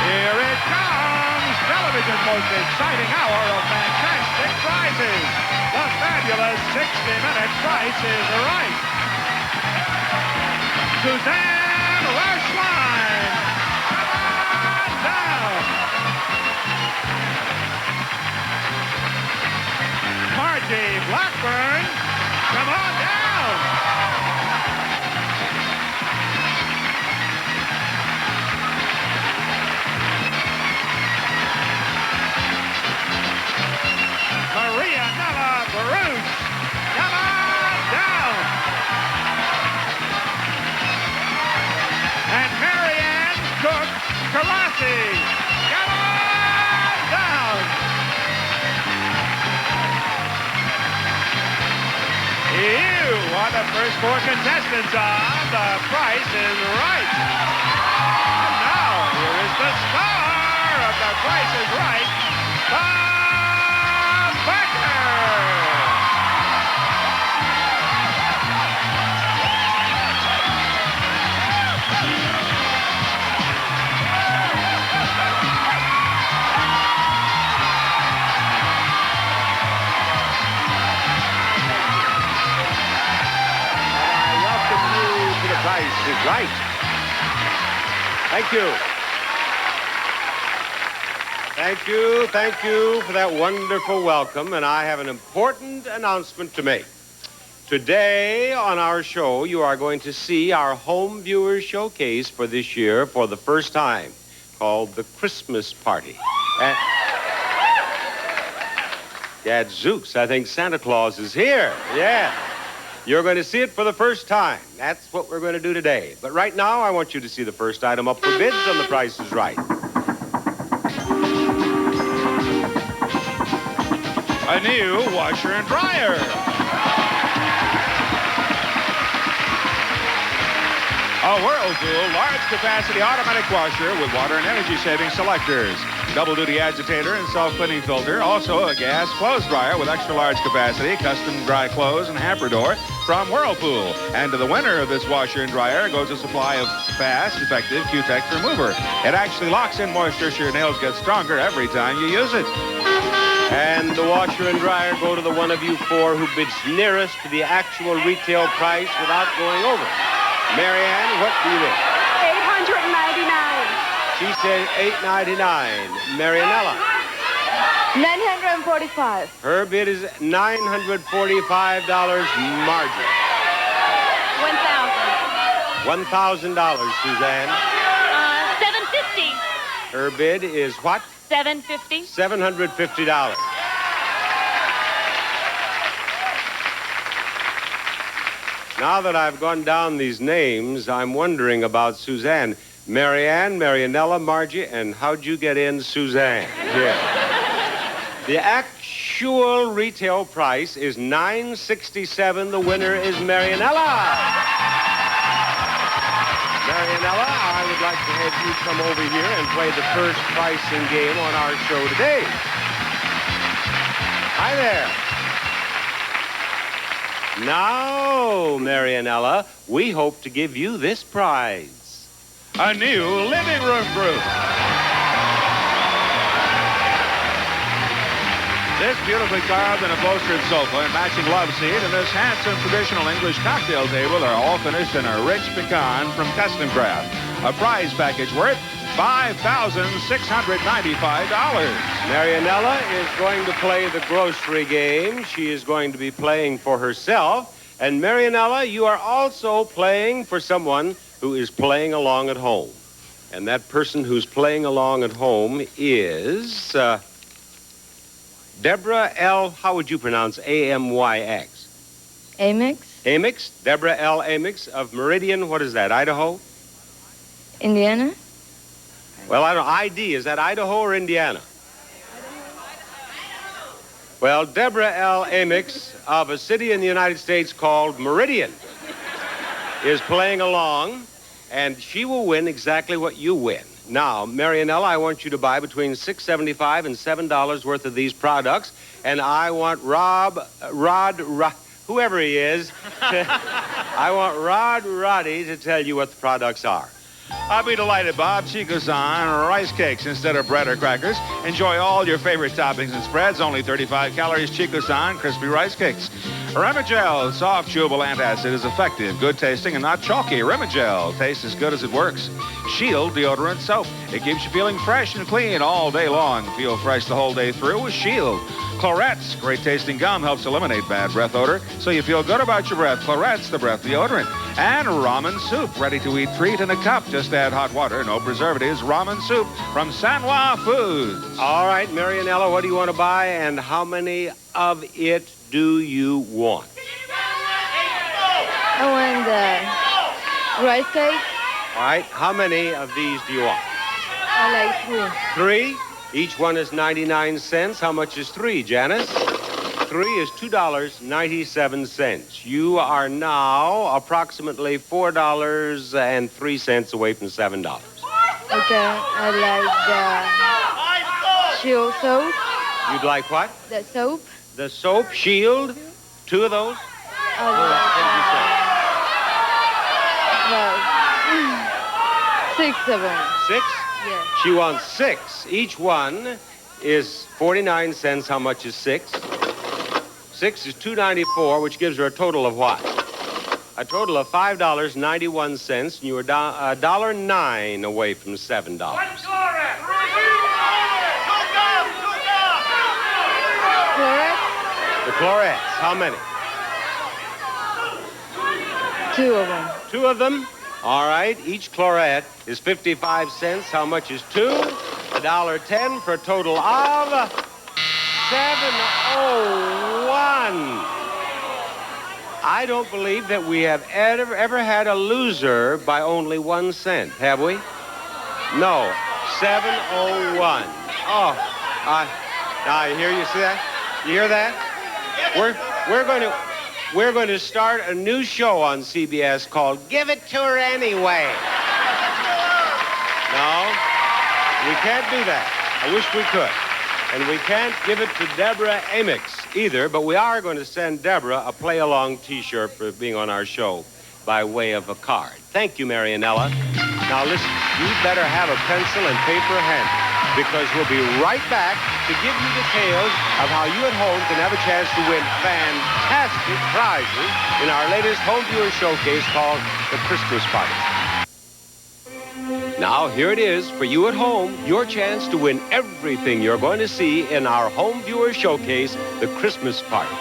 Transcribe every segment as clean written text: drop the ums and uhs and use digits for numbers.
Here it comes! Television's most exciting hour of fantastic prizes. The fabulous 60-minute Price is Right. Suzanne Rushline! Come on down! Margie Blackburn! Come on down! Maria Nella Bruce, come on down. And Marianne Cook Karasi, come on down. You are the first four contestants on The Price is Right. And now, here is the star of The Price is Right, Bob Becker. Price is Right. Thank you. Thank you for that wonderful welcome, and I have an important announcement to make. Today on our show, you are going to see our home viewers showcase for this year for the first time, called the Christmas Party. Gadzooks, I think Santa Claus is here. Yeah. You're going to see it for the first time. That's what we're going to do today. But right now, I want you to see the first item up for bids on The Price is Right. A new washer and dryer. A Whirlpool large-capacity automatic washer with water and energy-saving selectors. Double-duty agitator and self-cleaning filter. Also a gas clothes dryer with extra-large capacity, custom dry clothes, and hamper door from Whirlpool. And to the winner of this washer and dryer goes a supply of fast, effective Q-Tex remover. It actually locks in moisture so your nails get stronger every time you use it. And the washer and dryer go to the one of you four who bids nearest to the actual retail price without going over. Marianne, what do you bid? $899. She said $899. Marianella? $945. Her bid is $945. Margie? $1,000, Suzanne. $750. Her bid is what? $750. $750. Now that I've gone down these names, I'm wondering about Suzanne. Marianne, Marianella, Margie, and how'd you get in Suzanne? Yeah. The actual retail price is $967. The winner is Marianella. Marianella, I would like to have you come over here and play the first pricing game on our show today. Hi there. Now, Marianella, we hope to give you this prize. A new living room group. This beautifully carved and upholstered sofa and matching love seat and this handsome traditional English cocktail table are all finished in a rich pecan from Custom Craft. A prize package worth $5,695. Marianella is going to play the grocery game. She is going to be playing for herself. And Marianella, you are also playing for someone who is playing along at home. And that person who's playing along at home is Deborah L. How would you pronounce Amyx? Amyx? Amyx? Deborah L. Amyx of Meridian, what is that, Idaho? Indiana? Well, I don't know. ID, is that Idaho or Indiana? Well, Deborah L. Amyx of a city in the United States called Meridian is playing along, and she will win exactly what you win. Now, Marianella, I want you to buy between $6.75 and $7 worth of these products, and I want whoever he is, I want Roddy to tell you what the products are. I'll be delighted, Bob. Chico-san, rice cakes instead of bread or crackers. Enjoy all your favorite toppings and spreads. Only 35 calories. Chico-san, crispy rice cakes. Remigel, soft, chewable antacid is effective, good tasting, and not chalky. Remigel tastes as good as it works. Shield deodorant soap. It keeps you feeling fresh and clean all day long. Feel fresh the whole day through with Shield. Clorette's, great tasting gum, helps eliminate bad breath odor, so you feel good about your breath. Clorette's, the breath deodorant. And ramen soup, ready-to-eat treat in a cup. Just add hot water, no preservatives. Ramen soup from Sanwa Foods. All right, Marianella, what do you want to buy, and how many of it do you want? I want the rice cake. All right, how many of these do you want? I like 3. 3. Each one is 99 cents. How much is 3, Janice? 3 is $2.97. You are now approximately $4.03 away from $7. Okay, I like the shield soap. You'd like what? The soap. The soap, Shield. 2 of those? I like 6 of them. 6? Yeah. She wants 6. Each one is 49 cents. How much is 6? 6 is $2.94, which gives her a total of what? A total of $5.91, and you are $1.09 away from $7. Clorettes. The Clorettes, how many? 2 of them. 2 of them? All right, each Clorette is 55 cents. How much is 2? $1.10 for a total of $7.01. I don't believe that we have ever had a loser by only 1 cent, have we? No, $7.01. Oh, now you hear, you see that? You hear that? We're going to start a new show on CBS called Give It to Her Anyway. No, we can't do that. I wish we could. And we can't give it to Deborah Amix either, but we are going to send Deborah a play-along T-shirt for being on our show by way of a card. Thank you, Marianella. Now, listen, you better have a pencil and paper handy, because we'll be right back to give you details of how you at home can have a chance to win fantastic prizes in our latest home viewer showcase called the Christmas Party. Now, here it is for you at home, your chance to win everything you're going to see in our home viewer showcase, the Christmas Party.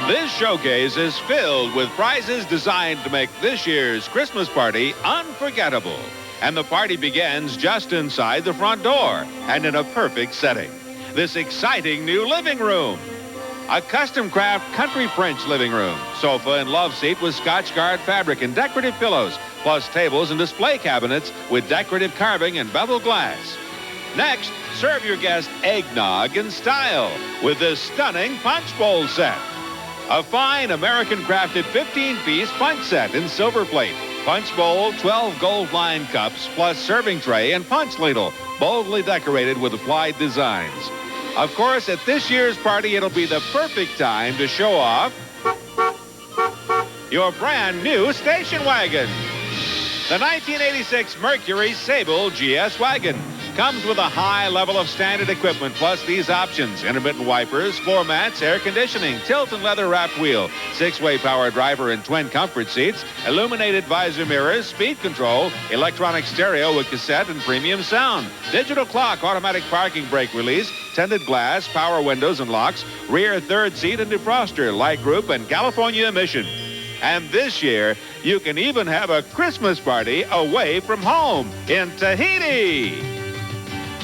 This showcase is filled with prizes designed to make this year's Christmas party unforgettable. And the party begins just inside the front door and in a perfect setting. This exciting new living room. A custom craft country French living room. Sofa and love seat with Scotch-Guard fabric and decorative pillows, plus tables and display cabinets with decorative carving and beveled glass. Next, serve your guest eggnog in style with this stunning punch bowl set. A fine American-crafted 15-piece punch set in silver plate. Punch bowl, 12 gold-lined cups, plus serving tray and punch ladle, boldly decorated with applied designs. Of course, at this year's party, it'll be the perfect time to show off your brand new station wagon. The 1986 Mercury Sable GS wagon comes with a high level of standard equipment, plus these options: intermittent wipers, floor mats, air conditioning, tilt and leather wrapped wheel, 6-way power driver and twin comfort seats, illuminated visor mirrors, speed control, electronic stereo with cassette and premium sound, digital clock, automatic parking brake release, tinted glass, power windows and locks, rear third seat and defroster, light group and California emission. And this year, you can even have a Christmas party away from home in Tahiti.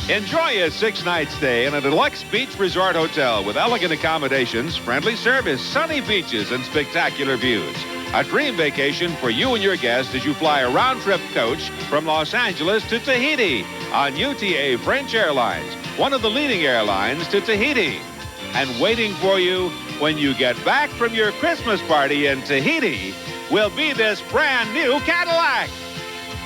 Enjoy a 6-night stay in a deluxe beach resort hotel with elegant accommodations, friendly service, sunny beaches, and spectacular views. A dream vacation for you and your guests as you fly a round-trip coach from Los Angeles to Tahiti on UTA French Airlines, one of the leading airlines to Tahiti. And waiting for you when you get back from your Christmas party in Tahiti will be this brand new Cadillac.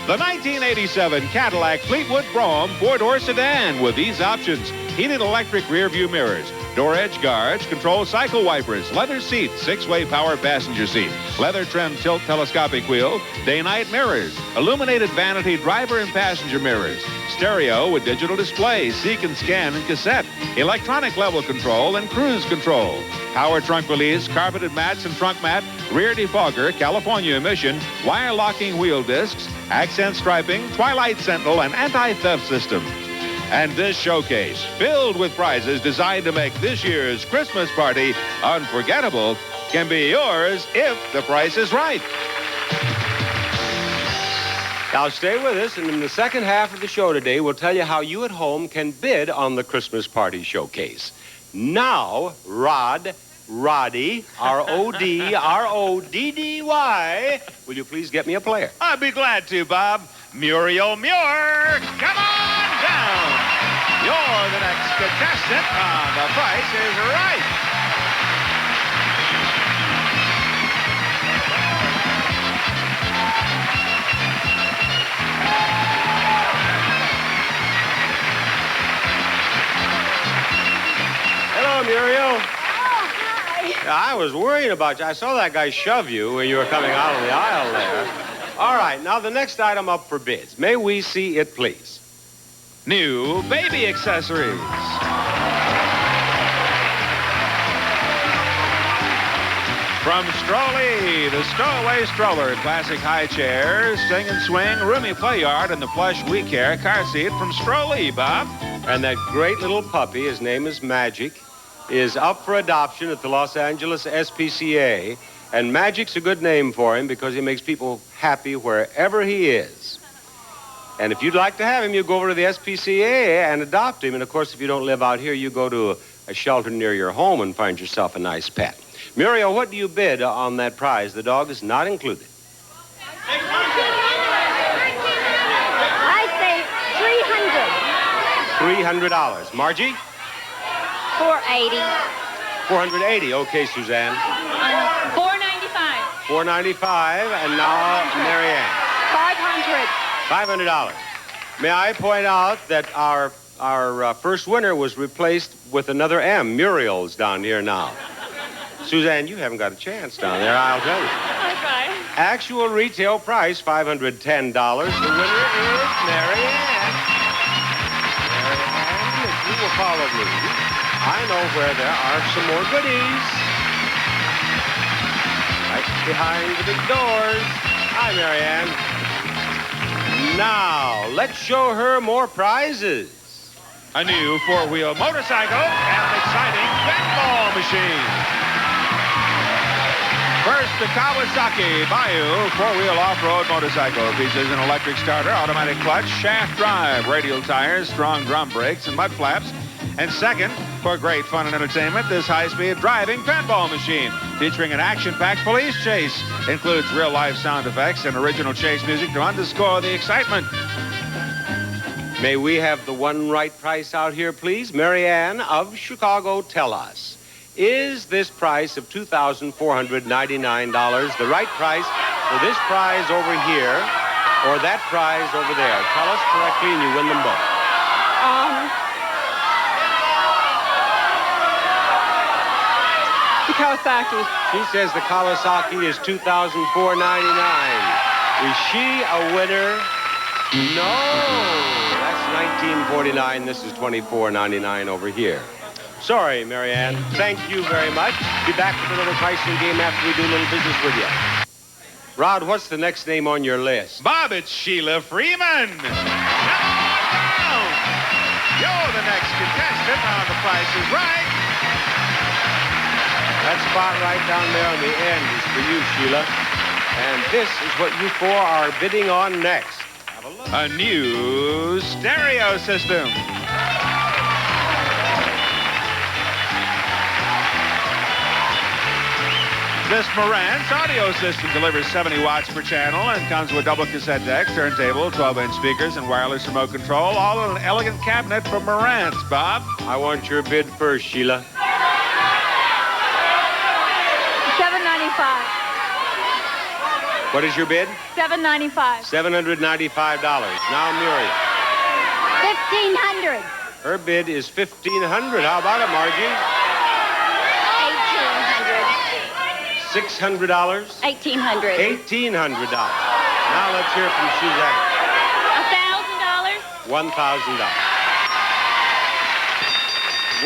The 1987 Cadillac Fleetwood Brougham 4-door sedan with these options: heated electric rear view mirrors, door edge guards, control cycle wipers, leather seat, 6-way power passenger seat, leather trim tilt telescopic wheel, day-night mirrors, illuminated vanity driver and passenger mirrors, stereo with digital display, seek and scan and cassette, electronic level control and cruise control, power trunk release, carpeted mats and trunk mat, rear defogger, California emission, wire locking wheel discs, accent striping, Twilight Sentinel, and anti-theft system. And this showcase, filled with prizes designed to make this year's Christmas party unforgettable, can be yours if the price is right. Now, stay with us, and in the second half of the show today, we'll tell you how you at home can bid on the Christmas Party Showcase. Now, Roddy, R-O-D, R-O-D-D-Y, will you please get me a player? I'd be glad to, Bob. Muriel Muir, come on down. You're the next contestant on The Price is Right. Hello, Muriel. Oh, hi. I was worried about you. I saw that guy shove you when you were coming out of the aisle there. All right, now the next item up for bids. May we see it, please? New baby accessories. From Strolly, the stowaway stroller, classic high chairs, sing and swing, roomy play yard, and the plush We Care car seat from Strolly, Bob. And that great little puppy, his name is Magic, is up for adoption at the Los Angeles SPCA. And Magic's a good name for him because he makes people happy wherever he is. And if you'd like to have him, you go over to the SPCA and adopt him. And, of course, if you don't live out here, you go to a shelter near your home and find yourself a nice pet. Muriel, what do you bid on that prize? The dog is not included. I say $300. $300. Margie? $480. $480. Okay, Suzanne. $495. $495. And now, Marianne. $500. $500. May I point out that our first winner was replaced with another M. Muriel's down here now. Suzanne, you haven't got a chance down there, I'll tell you. Okay. Actual retail price, $510. The winner is Marianne. Marianne, if you will follow me, I know where there are some more goodies. Right behind the big doors. Hi, Marianne. Now, let's show her more prizes. A new four-wheel motorcycle and an exciting pinball machine. First, the Kawasaki Bayou four-wheel off-road motorcycle. Features an electric starter, automatic clutch, shaft drive, radial tires, strong drum brakes, and mud flaps. And second, for great fun and entertainment, this high-speed driving pinball machine featuring an action-packed police chase. Includes real-life sound effects and original chase music to underscore the excitement. May we have the one right price out here, please? Marianne of Chicago, tell us. Is this price of $2,499 the right price for this prize over here or that prize over there? Tell us correctly and you win them both. The Kawasaki. She says the Kawasaki is $2,499. Is she a winner? No. That's $19.49. This is $24.99 over here. Sorry, Marianne. Thank you very much. Be back with another pricing game after we do a little business with you. Rod, what's the next name on your list? Bob, it's Sheila Freeman. Come on down. You're the next contestant on The Price is Right. That spot right down there on the end is for you, Sheila. And this is what you four are bidding on next. Have a look. A new stereo system. This Marantz audio system delivers 70 watts per channel and comes with double cassette deck, turntable, 12-inch speakers, and wireless remote control, all in an elegant cabinet from Marantz. Bob? I want your bid first, Sheila. $795. What is your bid? $795. $795. Now, Muriel. $1,500. Her bid is $1,500. How about it, Margie? $600. $1,800. $1,800. Now let's hear from Suzanne. $1,000. $1,000.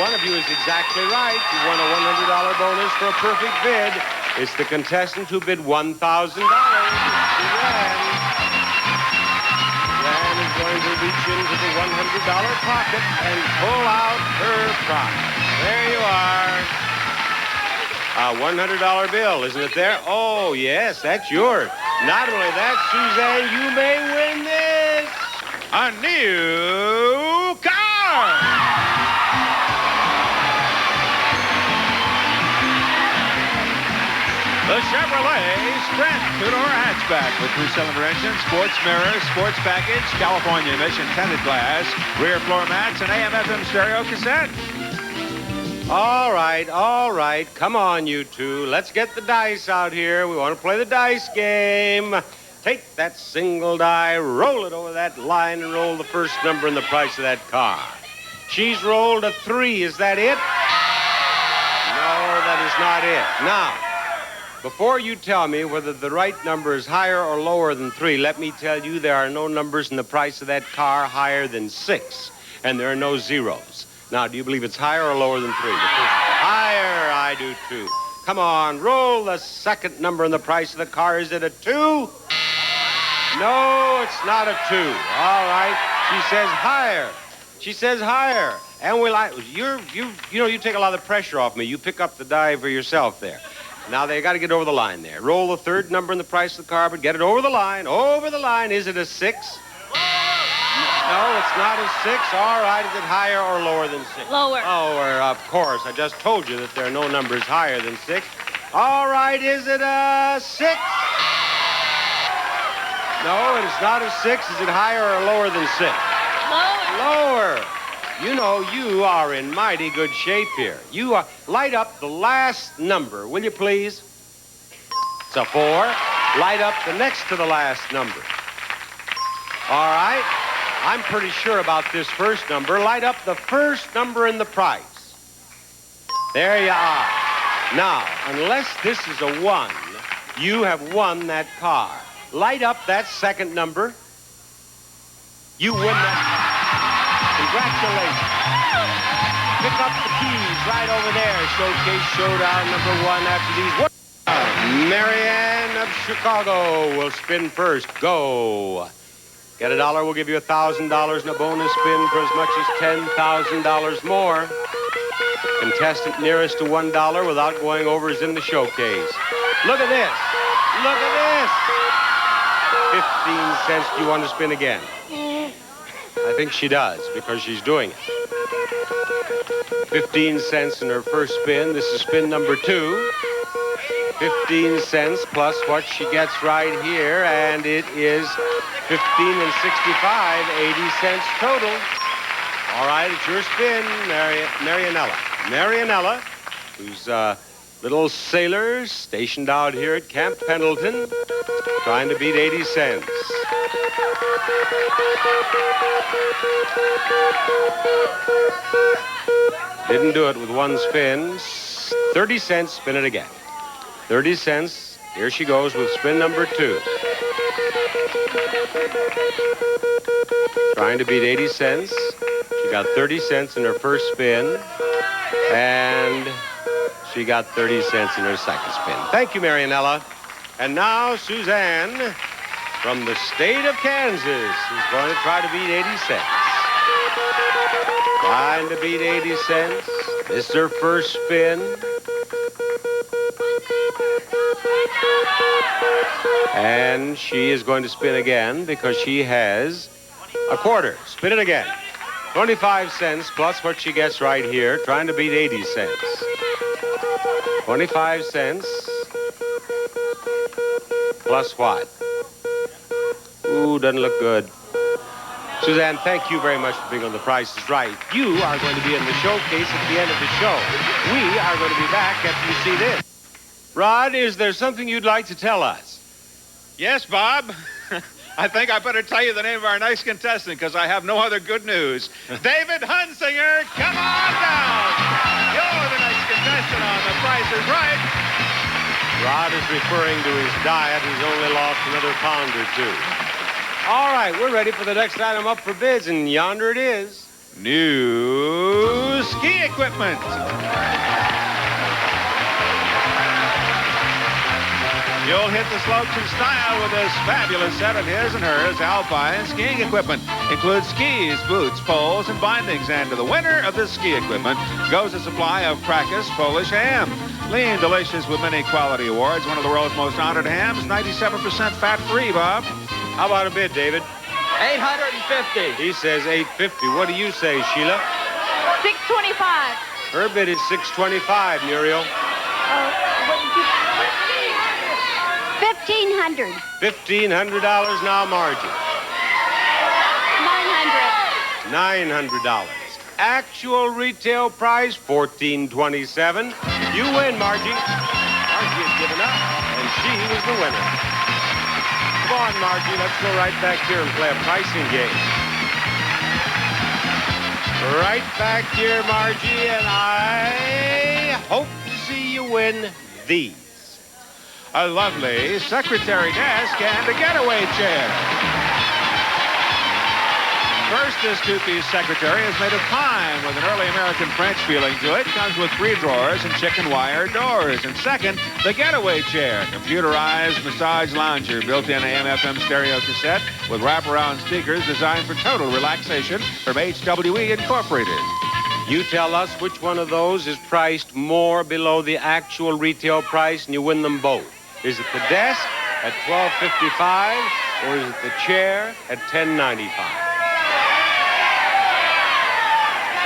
One of you is exactly right. You won a $100 bonus for a perfect bid. It's the contestant who bid $1,000. Suzanne. Suzanne is going to reach into the $100 pocket and pull out her prize. There you are. A $100 bill, isn't it there? Oh, yes, that's yours. Not only that, Suzanne, you may win this. A new car! The Chevrolet Sprint two-door hatchback with 3-cylinder engine, sports mirrors, sports package, California emission tinted glass, rear floor mats, and AM/FM stereo cassette. All right. Come on, you two. Let's get the dice out here. We want to play the dice game. Take that single die, roll it over that line, and roll the first number in the price of that car. She's rolled a 3. Is that it? No, that is not it. Now, before you tell me whether the right number is higher or lower than 3, let me tell you there are no numbers in the price of that car higher than 6, and there are no zeros. Now, do you believe it's higher or lower than 3? Higher, I do too. Come on, roll the second number in the price of the car. Is it a 2? No, it's not a 2. All right. She says higher. And you take a lot of the pressure off me. You pick up the die for yourself there. Now they got to get over the line there. Roll the third number in the price of the car, but get it over the line. Over the line. Is it a 6? No, it's not a 6. All right. Is it higher or lower than 6? Lower. Lower, of course. I just told you that there are no numbers higher than 6. All right. Is it a 6? No, it is not a 6. Is it higher or lower than 6? Lower. Lower. You know, you are in mighty good shape here. You light up the last number, will you please? It's a 4. Light up the next to the last number. All right. I'm pretty sure about this first number. Light up the first number in the price. There you are. Now, unless this is a 1, you have won that car. Light up that second number. You win that. Congratulations. Pick up the keys right over there. Showcase Showdown number 1 after these. Marianne of Chicago will spin first. Go. Get $1, we'll give you $1,000 and a bonus spin for as much as $10,000 more. Contestant nearest to $1 without going over is in the showcase. Look at this. Look at this. 15 cents. Do you want to spin again? I think she does, because she's doing it. 15 cents in her first spin. This is spin number 2. 15 cents plus what she gets right here, and it is 15 and 65, 80 cents total. All right, it's your spin, Marianella. Marianella, who's a little sailor stationed out here at Camp Pendleton, trying to beat 80 cents. Didn't do it with one spin. 30 cents, spin it again. 30 cents. Here she goes with spin number 2. Trying to beat 80 cents. She got 30 cents in her first spin. And she got 30 cents in her second spin. Thank you, Marianella. And now Suzanne from the state of Kansas is going to try to beat 80 cents. Trying to beat 80 cents. This is her first spin. And she is going to spin again because she has a quarter. Spin it again. 25 cents plus what she gets right here, trying to beat 80 cents. 25 cents plus what? Ooh, doesn't look good. Suzanne, thank you very much for being on The Price is Right. You are going to be in the showcase at the end of the show. We are going to be back after you see this. Rod, is there something you'd like to tell us? Yes, Bob. I think I better tell you the name of our next contestant because I have no other good news. David Hunsinger, come on down. You're the next contestant on The Price is Right. Rod is referring to his diet. He's only lost another pound or two. All right, we're ready for the next item up for bids, and yonder it is. New ski equipment. You'll hit the slopes in style with this fabulous set of his and hers alpine skiing equipment. Includes skis, boots, poles, and bindings. And to the winner of this ski equipment goes a supply of Krakus Polish ham. Lean, delicious with many quality awards. One of the world's most honored hams. 97% fat-free, Bob. How about a bid, David? $850. He says $850. What do you say, Sheila? $625. Her bid is $625, Muriel. $1,500. $1,500 now, Margie. $900. Actual retail price, $1,427. You win, Margie. Margie has given up, and she was the winner. Come on, Margie, let's go right back here and play a pricing game. Right back here, Margie, and I hope to see you win these. A lovely secretary desk and a getaway chair. First, this two-piece secretary is made of pine with an early American French feeling to it. Comes with 3 drawers and chicken wire doors. And second, the getaway chair. Computerized massage lounger, built-in AM/FM stereo cassette with wraparound speakers designed for total relaxation from HWE Incorporated. You tell us which one of those is priced more below the actual retail price, and you win them both. Is it the desk at $12.55, or is it the chair at $10.95?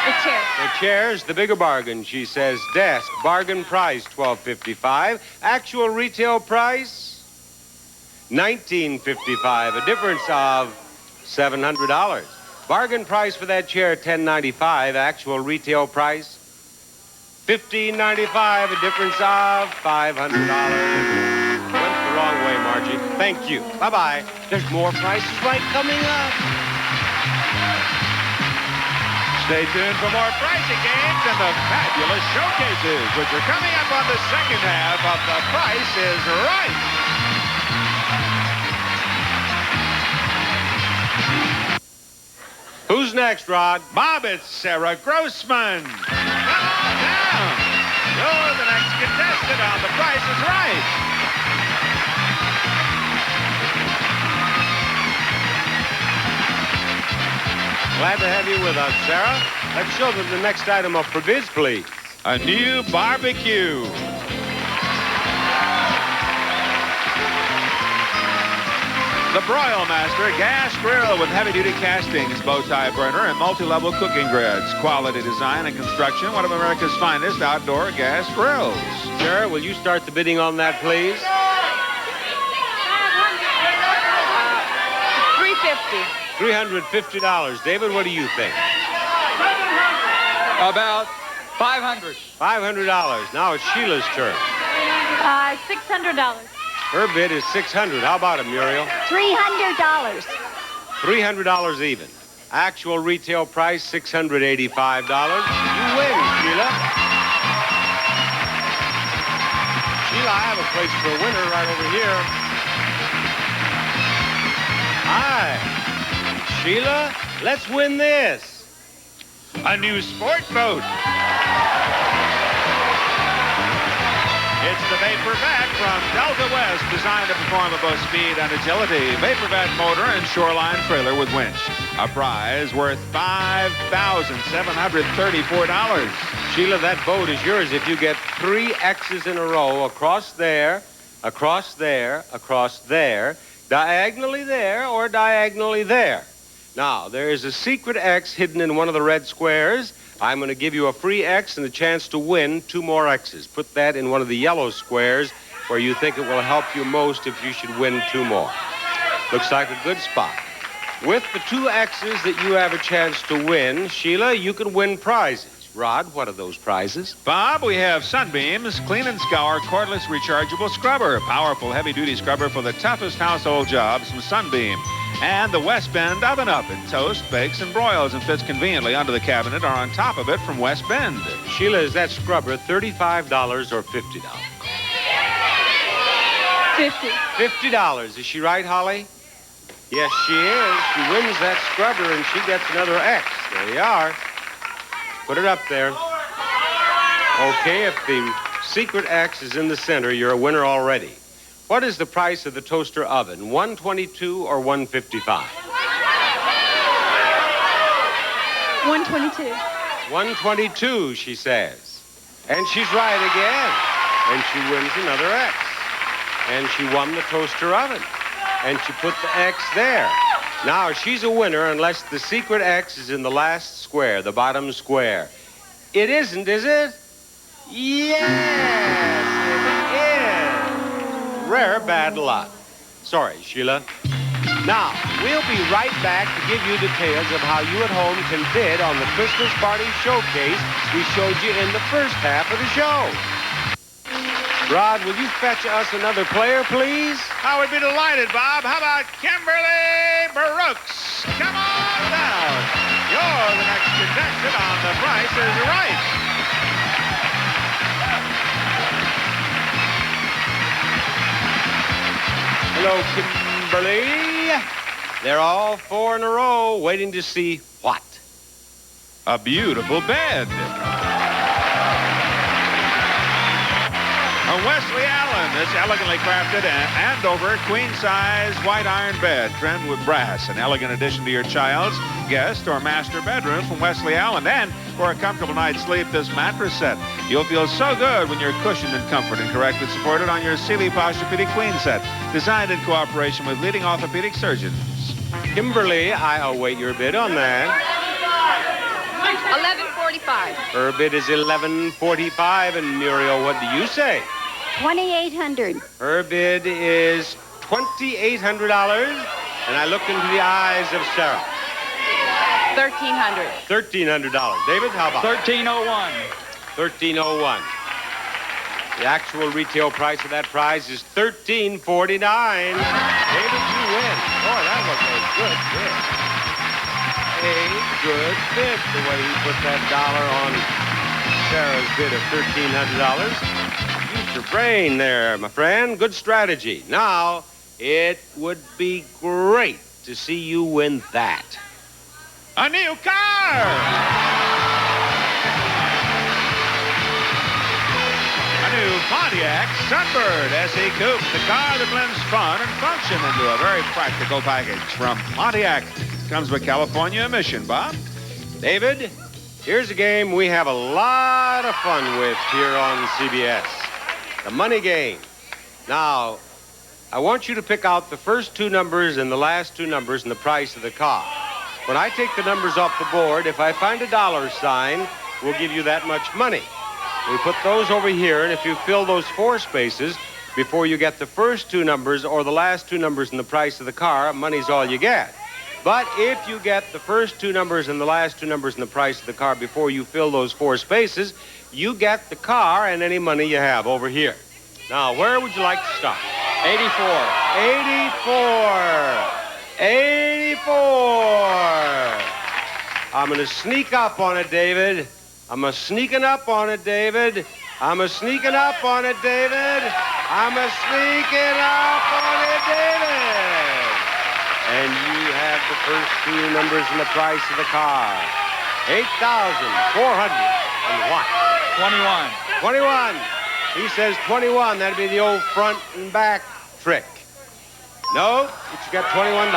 The chair. The chair's the bigger bargain. She says desk, bargain price, $12.55. Actual retail price, $19.55, a difference of $700. Bargain price for that chair, $10.95. Actual retail price, $15.95, a difference of $500. Went the wrong way, Margie. Thank you. Bye-bye. There's more Prices Right coming up. Stay tuned for more pricing games and the fabulous showcases, which are coming up on the second half of The Price is Right. Who's next, Rod? Bob, it's Sara Grossman. Come on down. You're the next contestant on The Price is Right. Glad to have you with us, Sara. Let's show them the next item up for bids, please. A new barbecue. The Broil Master gas grill with heavy-duty castings, bow tie burner, and multi-level cooking grids. Quality design and construction, one of America's finest outdoor gas grills. Sara, will you start the bidding on that, please? $350. David, what do you think? About $500. $500. Now it's Sheila's turn. $600. Her bid is $600. How about it, Muriel? $300. $300 even. Actual retail price, $685. You win, Sheila. Sheila, I have a place for a winner right over here. Hi. Sheila, let's win this. A new sport boat. It's the Vaporvat from Delta West, designed to perform at both speed and agility. Vaporvat motor and shoreline trailer with winch. A prize worth $5,734. Sheila, that boat is yours if you get 3 X's in a row across there, across there, across there, diagonally there, or diagonally there. Now, there is a secret X hidden in one of the red squares. I'm going to give you a free X and a chance to win 2 more X's. Put that in one of the yellow squares where you think it will help you most if you should win 2 more. Looks like a good spot. With the 2 X's that you have a chance to win, Sheila, you can win prizes. Rod, what are those prizes? Bob, we have Sunbeam's Clean and Scour Cordless Rechargeable Scrubber. Powerful, heavy-duty scrubber for the toughest household jobs from Sunbeam. And the West Bend Oven Up. It toasts, bakes, and broils and fits conveniently under the cabinet or on top of it from West Bend. Sheila, is that scrubber $35 or $50? $50. Is she right, Holly? Yes, she is. She wins that scrubber and she gets another X. There you are. Put it up there. Okay, if the secret X is in the center, you're a winner already. What is the price of the toaster oven? $122 or $155? $122. $122, she says. And she's right again. And she wins another X. And she won the toaster oven. And she put the X there. Now, she's a winner unless the secret X is in the last square, the bottom square. It isn't, is it? Yes, it is. Rare bad luck. Sorry, Sheila. Now, we'll be right back to give you details of how you at home can bid on the Christmas Party Showcase we showed you in the first half of the show. Rod, will you fetch us another player, please? I would be delighted, Bob. How about Kimberly Brooks? Come on down. You're the next contestant on The Price is Right. Hello, Kimberly. They're all four in a row, waiting to see what? A beautiful bed. A Wesley Allen, this elegantly crafted Andover queen-size white iron bed trimmed with brass. An elegant addition to your child's guest or master bedroom from Wesley Allen. And for a comfortable night's sleep, this mattress set. You'll feel so good when you're cushioned in comfort and correctly supported on your Sealy Posturepedic Queen set, designed in cooperation with leading orthopedic surgeons. Kimberly, I await your bid on that. $11.45. Her bid is $11.45, and Muriel, what do you say? $2,800. Her bid is $2,800, and I look into the eyes of Sara. $1,300. $1,300. David, how about $1,301. $1,301. The actual retail price of that prize is $1,349. David, you win. Boy, that was a good bid. A good bid, the way he put that dollar on Sarah's bid of $1,300. Use your brain there, my friend. Good strategy. Now, it would be great to see you win that. A new car! A new Pontiac Sunbird SE Coupe, the car that blends fun and function into a very practical package from Pontiac. Comes with California emission, Bob. David, here's a game we have a lot of fun with here on CBS. The money game. Now, I want you to pick out the first two numbers and the last two numbers and the price of the car. When I take the numbers off the board, if I find a dollar sign, we'll give you that much money. We put those over here, and if you fill those four spaces before you get the first two numbers or the last two numbers and the price of the car, money's all you get. But if you get the first two numbers and the last two numbers and the price of the car before you fill those four spaces, you get the car and any money you have over here. Now, where would you like to start? 84. 84. I'm going to sneak up on it, David. I'm a sneaking up on it, David. I'm a sneaking up on it, David. I'm a sneaking up on it, David. And you have the first two numbers and the price of the car. 8,400 and what? 21. 21. He says 21. That'd be the old front and back trick. No, but you got $21.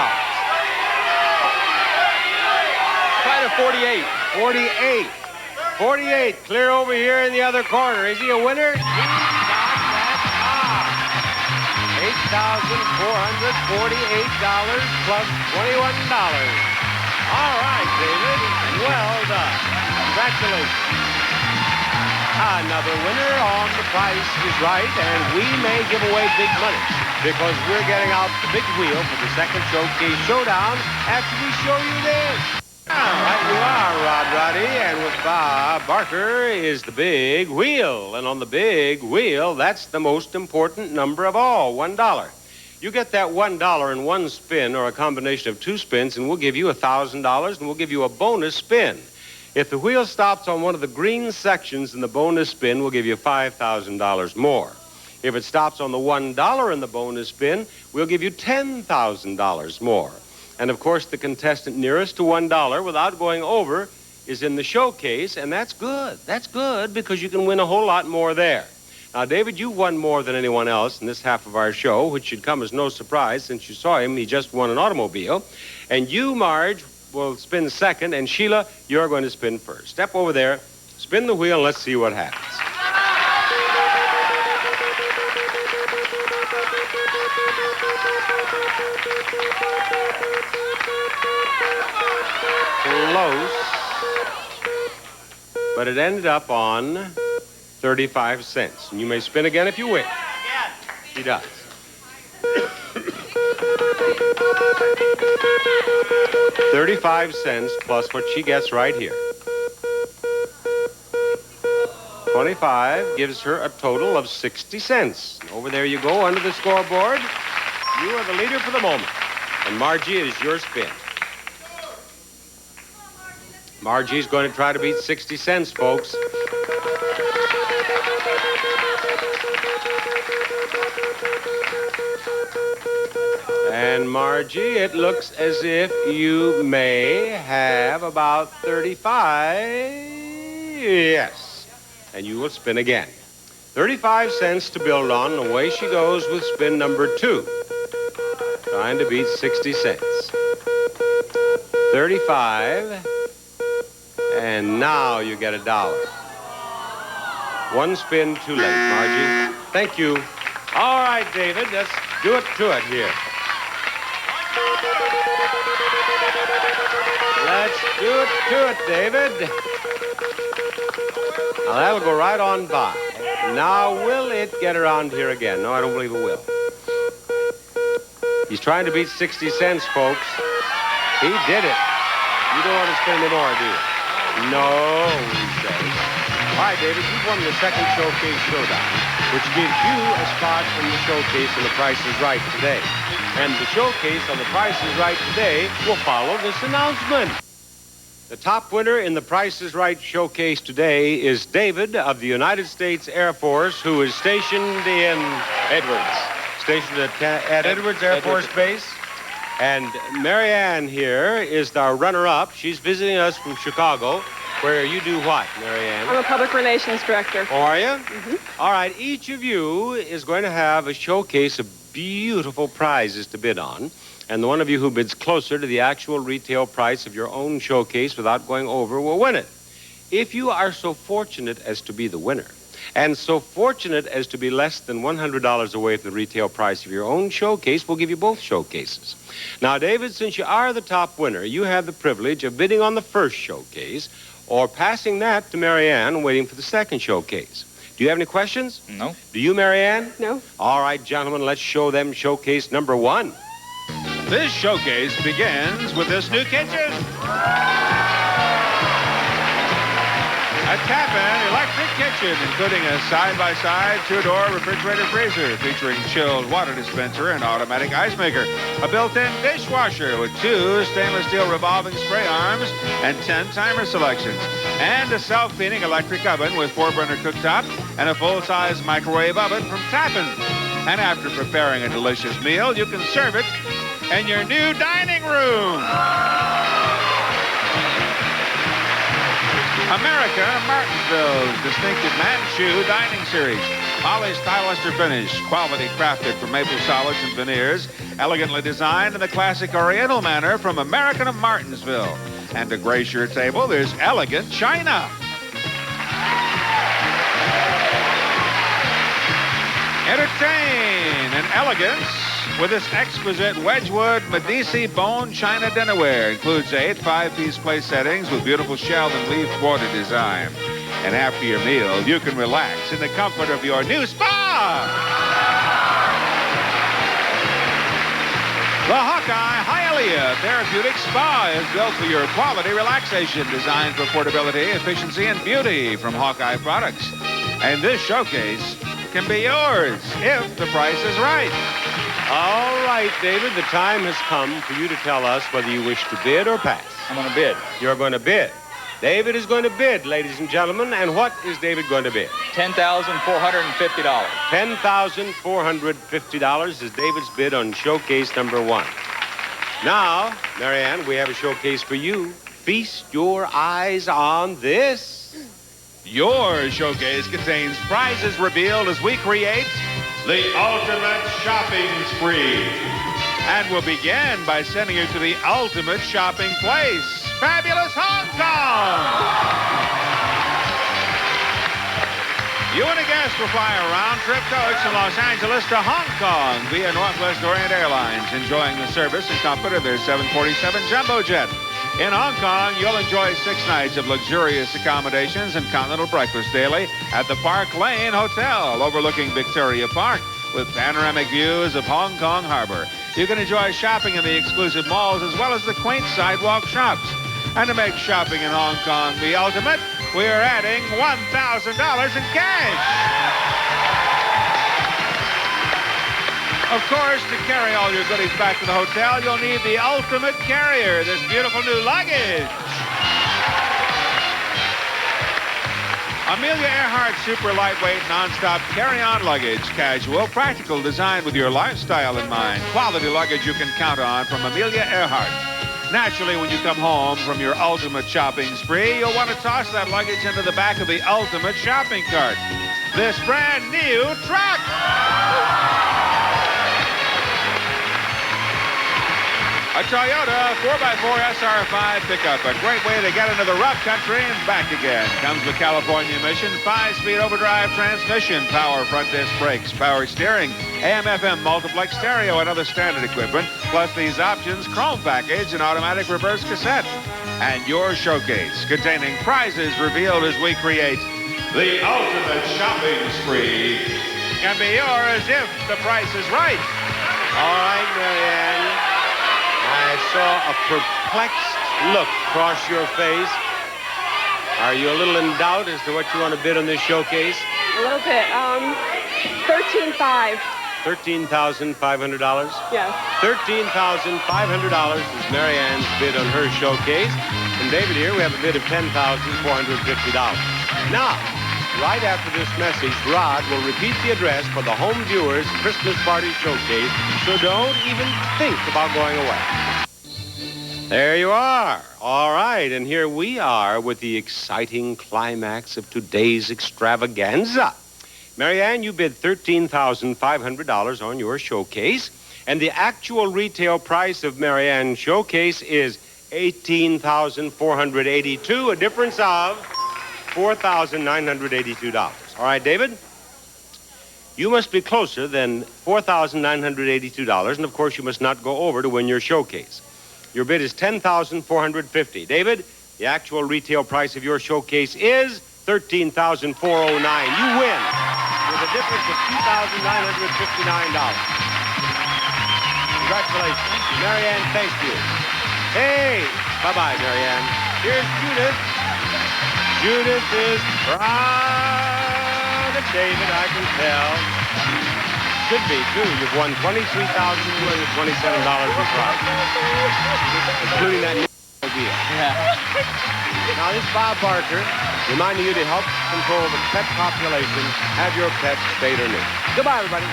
Try to 48. 48. 48. Clear over here in the other corner. Is he a winner? He got that car. $8,448 plus $21. All right, David. Well done. Congratulations. Another winner on The Price is Right, and we may give away big money because we're getting out the big wheel for the second showcase showdown after we show you this. Right, you are, Rod Roddy, and with Bob Barker is the big wheel. And on the big wheel, that's the most important number of all, $1. You get that $1 in one spin or a combination of two spins, and we'll give you $1,000, and we'll give you a bonus spin. If the wheel stops on one of the green sections in the bonus spin, we'll give you $5,000 more. If it stops on the $1 in the bonus spin, we'll give you $10,000 more. And, of course, the contestant nearest to $1 without going over is in the showcase, and that's good. That's good because you can win a whole lot more there. Now, David, you won more than anyone else in this half of our show, which should come as no surprise since you saw him. He just won an automobile. And you, Marge, will spin second, and Sheila, you're going to spin first. Step over there, spin the wheel, and let's see what happens. Close, but it ended up on 35 cents. And you may spin again if you wish. He does. $35 plus what she gets right here. 25 gives her a total of 60 cents. Over there you go under the scoreboard. You are the leader for the moment. And Margie, it is your spin. Margie's going to try to beat 60 cents, folks. And Margie, it looks as if you may have about 35. Yes. And you will spin again. 35 cents to build on. Away she goes with spin number 2. Trying to beat 60 cents. 35. And now you get $1. One spin too late, Margie. Thank you. All right, David, let's do it to it here. Let's do it to it, David. Now, that'll go right on by. Now, will it get around here again? No, I don't believe it will. He's trying to beat 60 cents, folks. He did it. You don't want to spend any more, do you? No, he says. All right, David, you've won the second Showcase Showdown, which gives you a spot in the Showcase on The Price is Right today. And the Showcase on The Price is Right today will follow this announcement. The top winner in The Price is Right Showcase today is David of the United States Air Force, who is stationed in Edwards. Stationed at Edwards Air Force Base. And Marianne here is our runner-up. She's visiting us from Chicago, where you do what, Marianne? I'm a public relations director. Oh, are you? Mm-hmm. All right, each of you is going to have a showcase of beautiful prizes to bid on. And the one of you who bids closer to the actual retail price of your own showcase without going over will win it. If you are so fortunate as to be the winner, and so fortunate as to be less than $100 away from the retail price of your own showcase, we'll give you both showcases. Now, David, since you are the top winner, you have the privilege of bidding on the first showcase or passing that to Marianne waiting for the second showcase. Do you have any questions? No. Do you, Marianne? No. All right, gentlemen, let's show them showcase number 1. This showcase begins with this new kitchen. A tap-in electric kitchen, including a side-by-side two-door refrigerator freezer featuring chilled water dispenser and automatic ice maker. A built-in dishwasher with 2 stainless steel revolving spray arms and 10 timer selections. And a self-cleaning electric oven with 4-burner cooktop and a full-size microwave oven from Tappan. And after preparing a delicious meal, you can serve it in your new dining room. America Martinsville's distinctive Manchu dining series. Polished styluster finish, quality crafted from maple solids and veneers, elegantly designed in the classic Oriental manner from American of Martinsville. And to grace your table, there's elegant china. Entertain and elegance with this exquisite Wedgwood Medici bone china dinnerware. Includes 8 5-piece place settings with beautiful shell and leaf border design. And after your meal, you can relax in the comfort of your new spa. The Hawkeye Hialeah Therapeutic Spa is built for your quality relaxation, designed for portability, efficiency, and beauty from Hawkeye products. And this showcase can be yours if the price is right. All right, David, the time has come for you to tell us whether you wish to bid or pass. I'm going to bid. You're going to bid. David is going to bid, ladies and gentlemen. And what is David going to bid? $10,450. $10,450 is David's bid on showcase number 1. Now, Marianne, we have a showcase for you. Feast your eyes on this. Your showcase contains prizes revealed as we create the ultimate shopping spree. And we'll begin by sending you to the ultimate shopping place, fabulous Hong Kong. You and a guest will fly a round-trip coach from Los Angeles to Hong Kong via Northwest Orient Airlines, enjoying the service and comfort of their 747 jumbo jet. In Hong Kong, you'll enjoy 6 nights of luxurious accommodations and continental breakfast daily at the Park Lane Hotel, overlooking Victoria Park, with panoramic views of Hong Kong Harbor. You can enjoy shopping in the exclusive malls as well as the quaint sidewalk shops. And to make shopping in Hong Kong the ultimate, we are adding $1,000 in cash. Of course, to carry all your goodies back to the hotel, you'll need the ultimate carrier, this beautiful new luggage. Amelia Earhart super lightweight non-stop carry-on luggage. Casual, practical, designed with your lifestyle in mind. Quality luggage you can count on from Amelia Earhart. Naturally, when you come home from your ultimate shopping spree, you'll want to toss that luggage into the back of the ultimate shopping cart. This brand new truck. A Toyota 4x4 SR5 pickup, a great way to get into the rough country and back again. Comes with California emission, 5-speed overdrive transmission, power front disc brakes, power steering, AM/FM multiplex stereo, and other standard equipment. Plus these options, chrome package, and automatic reverse cassette. And your showcase, containing prizes revealed as we create the ultimate shopping spree, can be yours if the price is right. All right, Marianne. I saw a perplexed look cross your face. Are you a little in doubt as to what you want to bid on this showcase? A little bit. $13,500. $13,500? Yes. $13,500 is Marianne's bid on her showcase. And David here, we have a bid of $10,450. Now, right after this message, Rod will repeat the address for the home viewers' Christmas party showcase, so don't even think about going away. There you are. All right, and here we are with the exciting climax of today's extravaganza. Marianne, you bid $13,500 on your showcase, and the actual retail price of Marianne's showcase is $18,482, a difference of $4,982. All right, David? You must be closer than $4,982, and of course you must not go over to win your showcase. Your bid is $10,450. David, the actual retail price of your showcase is $13,409. You win with a difference of $2,959. Congratulations. Marianne, thank you. Hey, bye-bye, Marianne. Here's Judith. Judith is proud of David, I can tell. Should be, too. You've won $23,227 in prize, including that new idea. Yeah. Now, this is Bob Barker reminding you to help control the pet population. Have your pet spayed or neutered. Goodbye, everybody.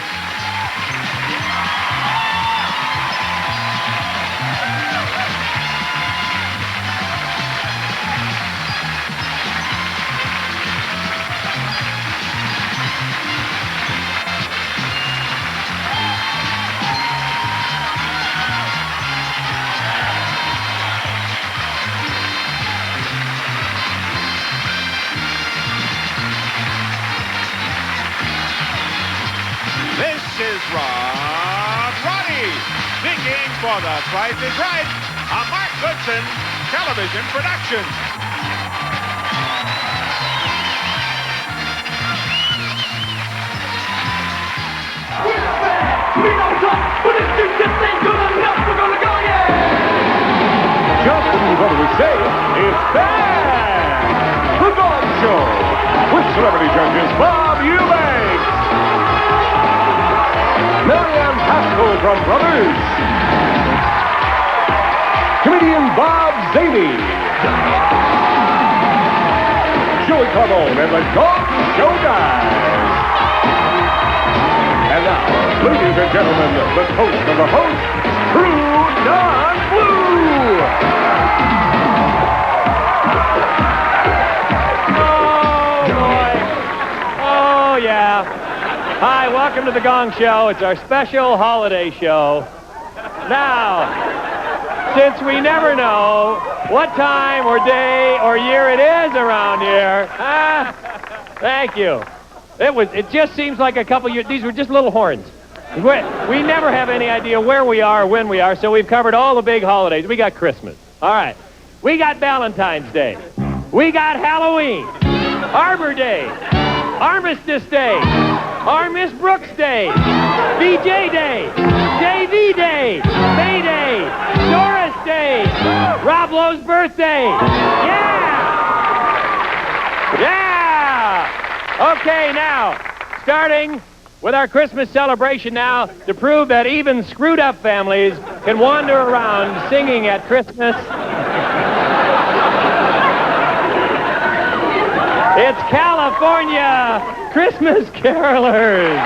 This is Roddy, singing for The Price is Right, a Mark Goodson television production. We don't talk, but it's just ain't good enough. we're gonna go, yeah! Just when you thought it was safe, it's back! The Gong Show, with celebrity judges Bob Eubanks, Ann Pascal from Brothers, comedian Bob Zany, Joey Carbone, and the Gong Show guys. And now, ladies and gentlemen, the toast of the host, True Non-Blue. Oh, boy. Oh, yeah. Hi, welcome to the Gong Show. It's our special holiday show. Now, since we never know what time or day or year it is around here, thank you. It just seems like a couple years. These were just little horns. We never have any idea where we are or when we are, so we've covered all the big holidays. We got Christmas. All right. We got Valentine's Day. We got Halloween. Arbor Day. Armistice Day. Our Miss Brooks Day. VJ Day. JV Day. May Day. Doris Day. Rob Lowe's birthday. Yeah! Yeah! Okay, now, starting with our Christmas celebration now, to prove that even screwed-up families can wander around singing at Christmas. It's California Christmas Carolers.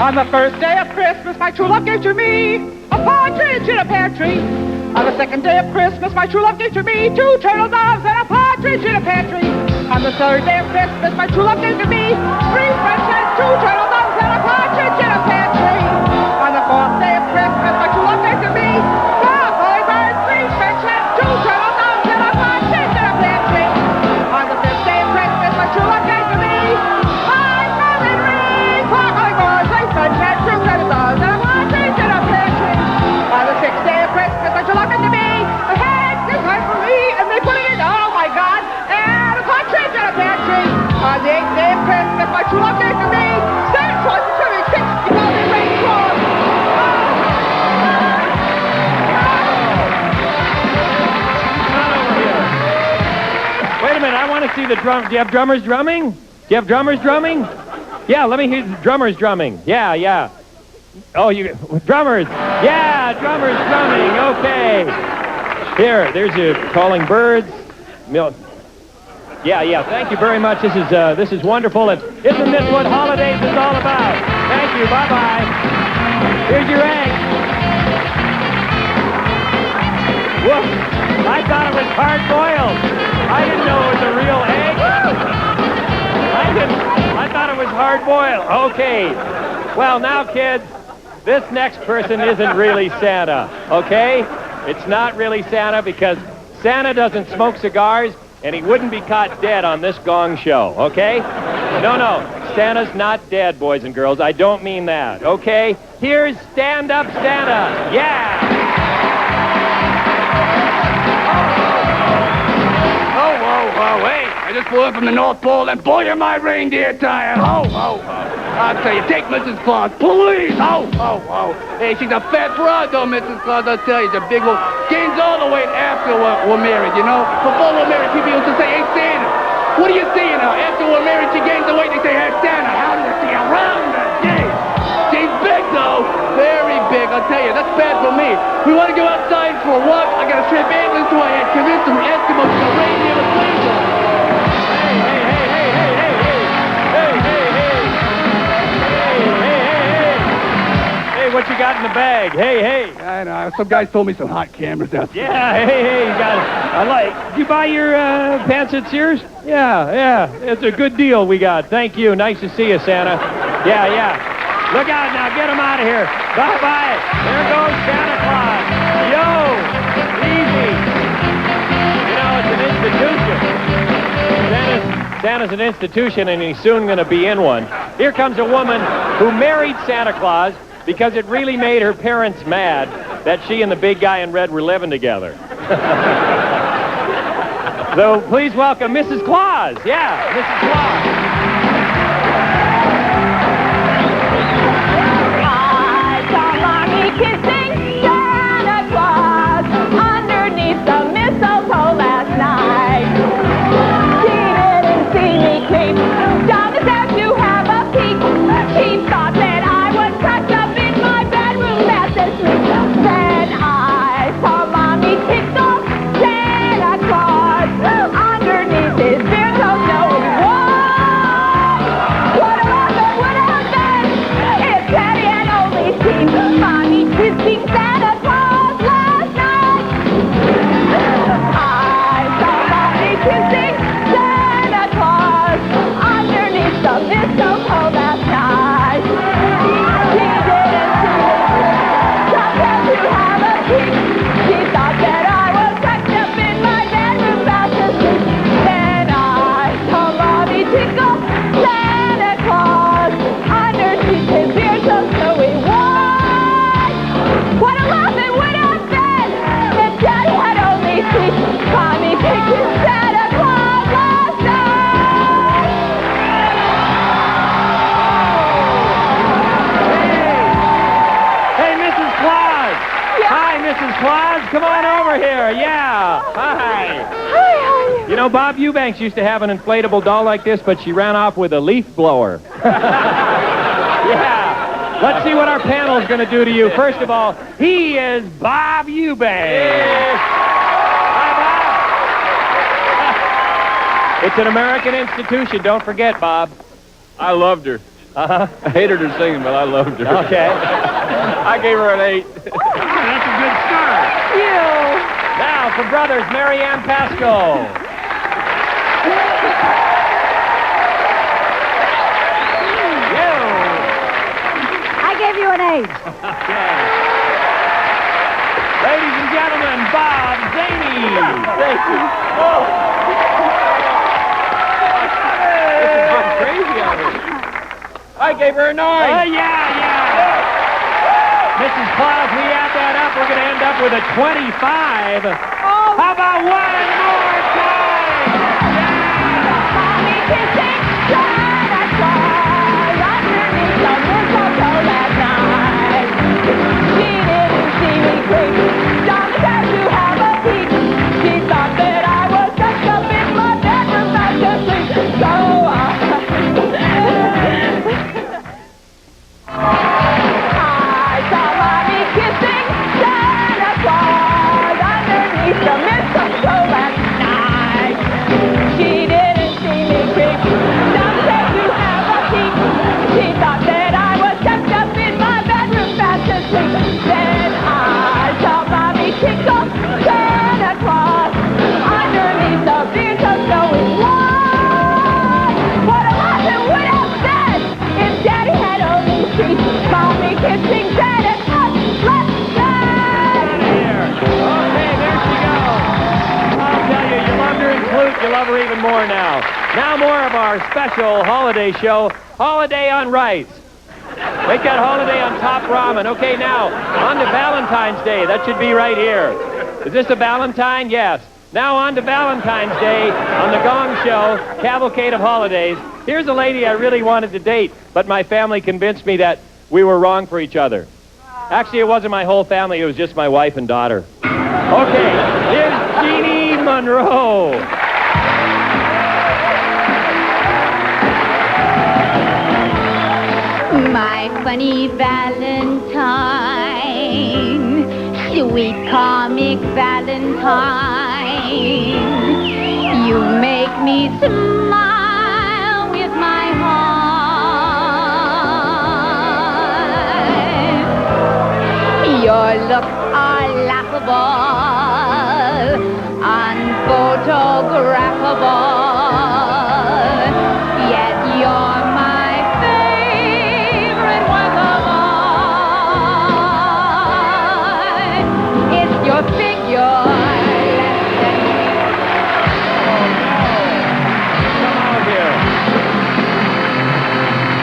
On the first day of Christmas, my true love gave to me a partridge in a pear tree. On the second day of Christmas, my true love gave to me 2 turtle doves and a partridge in a pear tree. On the third day of Christmas, my true love gave to me 3 French hens, 2 turtle doves and a partridge in a pear tree. On the fourth day of Christmas, my true love gave to me 4 holy birds, 3 French hens, 2 turtle doves and a partridge in a pear tree. On the fifth day of Christmas, my true love gave to me 5 golden rings, 4 holy birds, 3 French hens, 2 turtle doves and a partridge in a pear tree. On the sixth day of Christmas, my true love gave to me a head, this head for me, and they put it in, oh my God, and a partridge in a pear tree. On the eighth day of Christmas, my true love gave to me 7 twice 6 golden rings. Wait a minute, I want to see the drum. Do you have drummers drumming? Do you have drummers drumming? Yeah, let me hear the drummers drumming. Yeah. Oh, drummers. Yeah, drummers drumming. Okay. Here, there's you calling birds. Yeah. Thank you very much. This is wonderful. Isn't this what holidays is all about? Thank you. Bye-bye. Here's your egg. Whoops. I thought it was hard-boiled. I didn't know it was a real egg. I thought it was hard-boiled. Okay. Well, now, kids, this next person isn't really Santa, okay? It's not really Santa because Santa doesn't smoke cigars, and he wouldn't be caught dead on this Gong Show, okay? No. Santa's not dead, boys and girls. I don't mean that, okay? Here's Stand-Up Santa. Yeah! Oh, wait. I just flew in from the North Pole, and boy, are my reindeer tired. Oh. I'll tell you, take Mrs. Claus, please. Oh. Hey, she's a fat broad, though, Mrs. Claus. I'll tell you, she's a big one. Gains all the weight after we're married, you know? Before we're married, people used to say, hey, Santa, what do you see now? After we're married, she gains the weight. They say, hey, Santa, how do you see around the day? She's big, though. Very big, I'll tell you. That's bad for me. We want to go outside for a walk. I got to trip antlers to my head. Convince them Eskimos to reindeer with wings on. What you got in the bag? Hey. I know. Some guys told me some hot cameras out there. Yeah, hey, you got it. I like. Did you buy your pants at Sears? Yeah. It's a good deal we got. Thank you. Nice to see you, Santa. Yeah. Look out now. Get him out of here. Bye-bye. There goes Santa Claus. Yo, easy. You know, it's an institution. Santa's an institution, and he's soon going to be in one. Here comes a woman who married Santa Claus because it really made her parents mad that she and the big guy in red were living together. So please welcome Mrs. Claus. Yeah, Mrs. Claus. Mrs. Claus. Come on over here. Yeah. Hi. Hi. You know, Bob Eubanks used to have an inflatable doll like this, but she ran off with a leaf blower. Yeah. Let's see what our panel is going to do to you. First of all, he is Bob Eubanks. Hi, Bob. It's an American institution. Don't forget, Bob. I loved her. Uh-huh. I hated her singing, but I loved her. Okay. I gave her an 8. That's a good start. Now for brothers, Ann Pascal. I gave you an 8. Ladies and gentlemen, Bob Zany. Thank you. Oh. This is getting crazy out here. I gave her a 9. Yeah. Mrs. Claus, we add that up, we're going to end up with a 25. How about one more time? Mommy kissing Santa Claus underneath the mistletoe that night. She didn't see me creep. Don't have to have a peek. She thought that I was just up in my bedroom fast asleep. So I saw Mommy kissing Santa Claus underneath the mistletoe last night. She didn't see me creep. Some say you have a peek. She thought that I was kept up in my bedroom fast asleep. Then I saw Mommy tickle Santa Claus underneath the mistletoe in one. What a lot it would have said if Daddy had only seen Mommy kissing Santa Claus last night. Okay, there she goes. I'll tell you, you loved her in flute, you love her even more now. Now more of our special holiday show, Holiday on Rice. Make that holiday on top ramen. Okay, now, on to Valentine's Day. That should be right here. Is this a Valentine? Yes. Now on to Valentine's Day on the Gong Show, Cavalcade of Holidays. Here's a lady I really wanted to date, but my family convinced me that we were wrong for each other. Actually, it wasn't my whole family. It was just my wife and daughter. Okay, here's Jeannie Monroe. My funny Valentine, sweet comic Valentine, you make me smile with my heart. Your looks are laughable, unphotographable, yet you're my favorite work of art. It's your figure less than Come on here.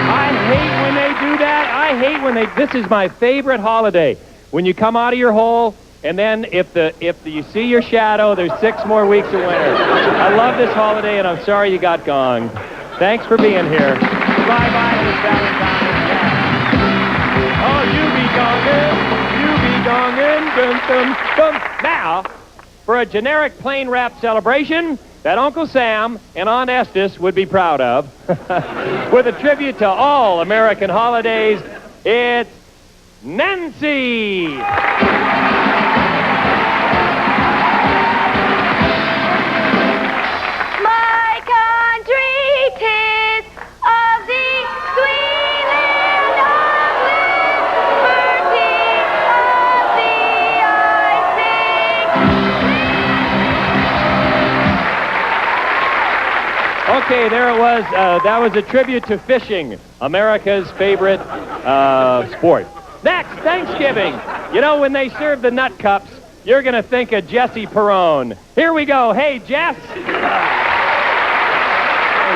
I hate when they do that. I hate when they... This is my favorite holiday. When you come out of your hole, and then if you see your shadow, there's 6 more weeks of winter. I love this holiday, and I'm sorry you got gonged. Thanks for being here. Bye-bye, Miss Valentine. Yeah. Oh, you be gonging, dum, dum, dum. Now, for a generic plain rap celebration that Uncle Sam and Aunt Estes would be proud of, with a tribute to all American holidays, it's Nancy! my country, 'tis of the sweet land of liberty, of the I sing. Okay, there it was. That was a tribute to fishing, America's favorite sport. Next, Thanksgiving. You know, when they serve the nut cups, you're going to think of Jesse Perrone. Here we go. Hey, Jess. Hey,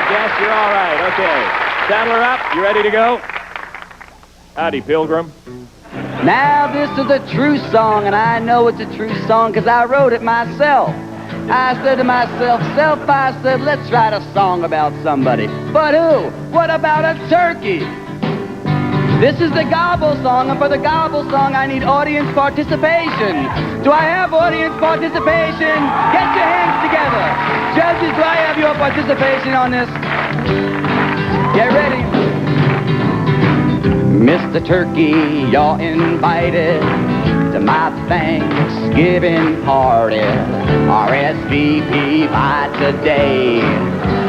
Jess, you're all right. Okay. Saddle her up. You ready to go? Howdy, Pilgrim. Now this is a true song, and I know it's a true song because I wrote it myself. I said to myself, I said, let's write a song about somebody. But who? What about a turkey? This is the gobble song, and for the gobble song, I need audience participation. Do I have audience participation? Get your hands together. Judges, do I have your participation on this? Get ready. Mr. Turkey, you're invited to my Thanksgiving party. RSVP by today.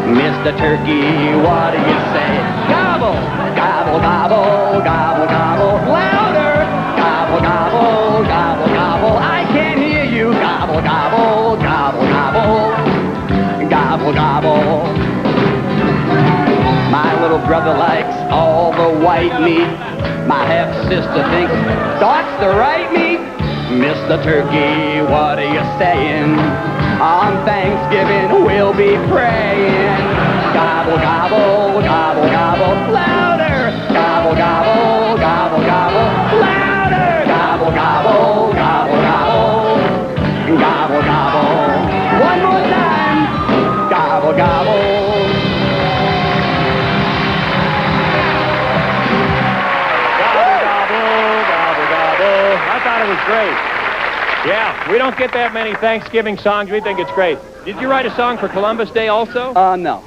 Mr. Turkey, what do you say? Gobble, gobble, gobble, gobble, gobble, louder. Gobble, gobble, gobble, gobble, I can't hear you. Gobble, gobble, gobble, gobble, gobble, gobble. My little brother likes all the white meat. My half-sister thinks that's the right meat. Mr. Turkey, what are you saying? On Thanksgiving, we'll be praying. Gobble, gobble, gobble, gobble, louder. Gobble, gobble, gobble, gobble, louder. Gobble, gobble, gobble, gobble, gobble, gobble. One more time. Gobble, gobble. I thought it was great. Yeah, we don't get that many Thanksgiving songs. We think it's great. Did you write a song for Columbus Day also? No.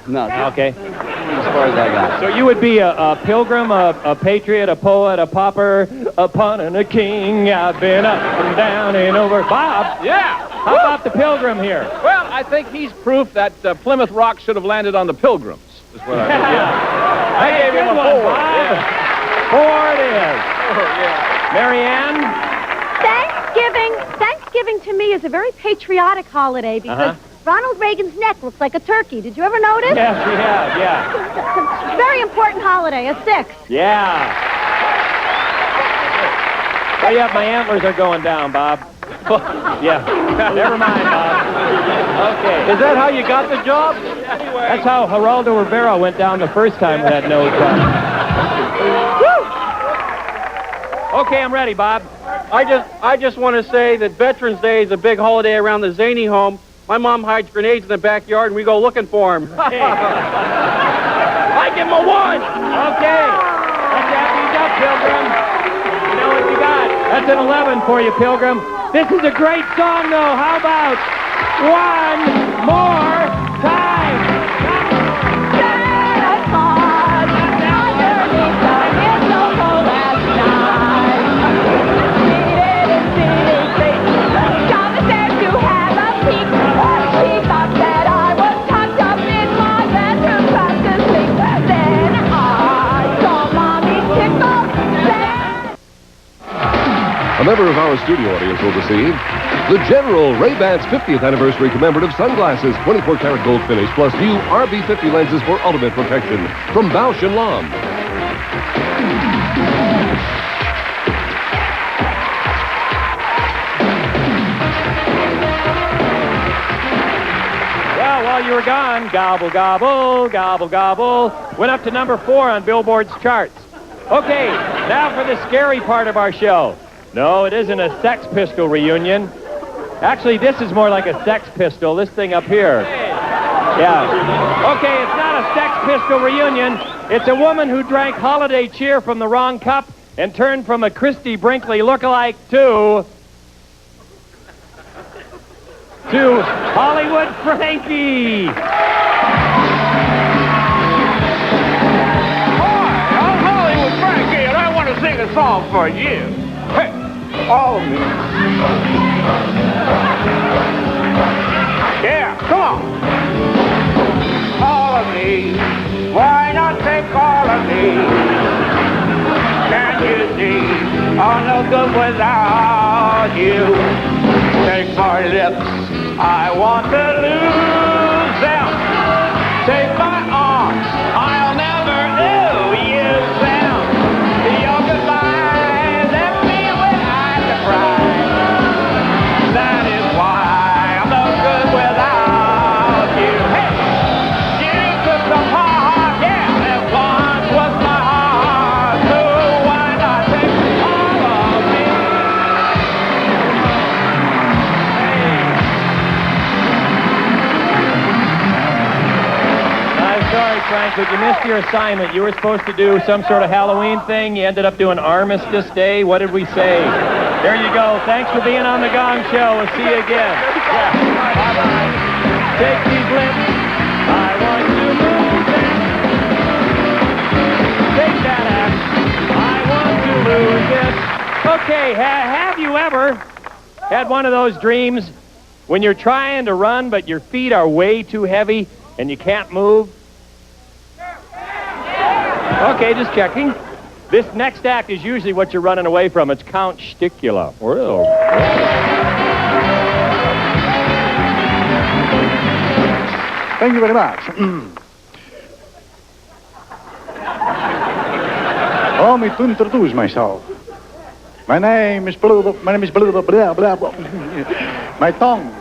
Okay. As far as I got. So you would be a pilgrim, a patriot, a poet, a pauper, a pun and a king. I've been up and down and over. Bob? Yeah. How about the pilgrim here? Well, I think he's proof that Plymouth Rock should have landed on the Pilgrims, is what I think. Yeah. I gave him a 4. Yeah. 4 it is. Oh, yeah. Mary Ann? Thanksgiving to me is a very patriotic holiday because Ronald Reagan's neck looks like a turkey. Did you ever notice? Yes, we have, yeah. It's a very important holiday, a 6. Yeah. Oh, yeah, my antlers are going down, Bob. Yeah. Never mind, Bob. Okay. Is that how you got the job? Anyway. That's how Geraldo Rivera went down the first time with that nose cut. Okay, I'm ready, Bob. I just want to say that Veterans Day is a big holiday around the Zany home. My mom hides grenades in the backyard, and we go looking for them. I give him a 1. Okay. That's happy up, Pilgrim. You know what you got. That's an 11 for you, Pilgrim. This is a great song, though. How about one more time? A member of our studio audience will receive the General Ray-Ban's 50th anniversary commemorative sunglasses, 24-karat gold finish, plus new RB50 lenses for ultimate protection from Bausch & Lomb. Well, while you were gone, gobble, gobble, gobble, gobble, went up to number 4 on Billboard's charts. Okay, now for the scary part of our show. No, it isn't a Sex Pistol reunion. Actually, this is more like a Sex Pistol, this thing up here. Yeah. Okay, it's not a Sex Pistol reunion. It's a woman who drank holiday cheer from the wrong cup and turned from a Christy Brinkley lookalike to Hollywood Frankie. Hi, I'm Hollywood Frankie, and I want to sing a song for you. Hey, all of me. Yeah, come on. All of me. Why not take all of me? Can't you see I'm no good without you? Take my lips, I want to lose them. Take my arms, I'll never use them. Your goodbye left me with eyes to cry. That is why I'm no good without you. Hey, you took the heart, yeah, that once was my heart. So why not take all of me? Hey. Frank, but you missed your assignment. You were supposed to do some sort of Halloween thing. You ended up doing Armistice Day. What did we say? There you go. Thanks for being on the Gong Show. We'll see you again. Yeah. Bye-bye. Take these lips. I want to move them. Take that axe. I want to lose it. Okay, have you ever had one of those dreams when you're trying to run, but your feet are way too heavy and you can't move? Okay, just checking. This next act is usually what you're running away from. It's Count Sticula. Whoa. Thank you very much. Allow me to introduce myself. My name is blah, blah, blah. My tongue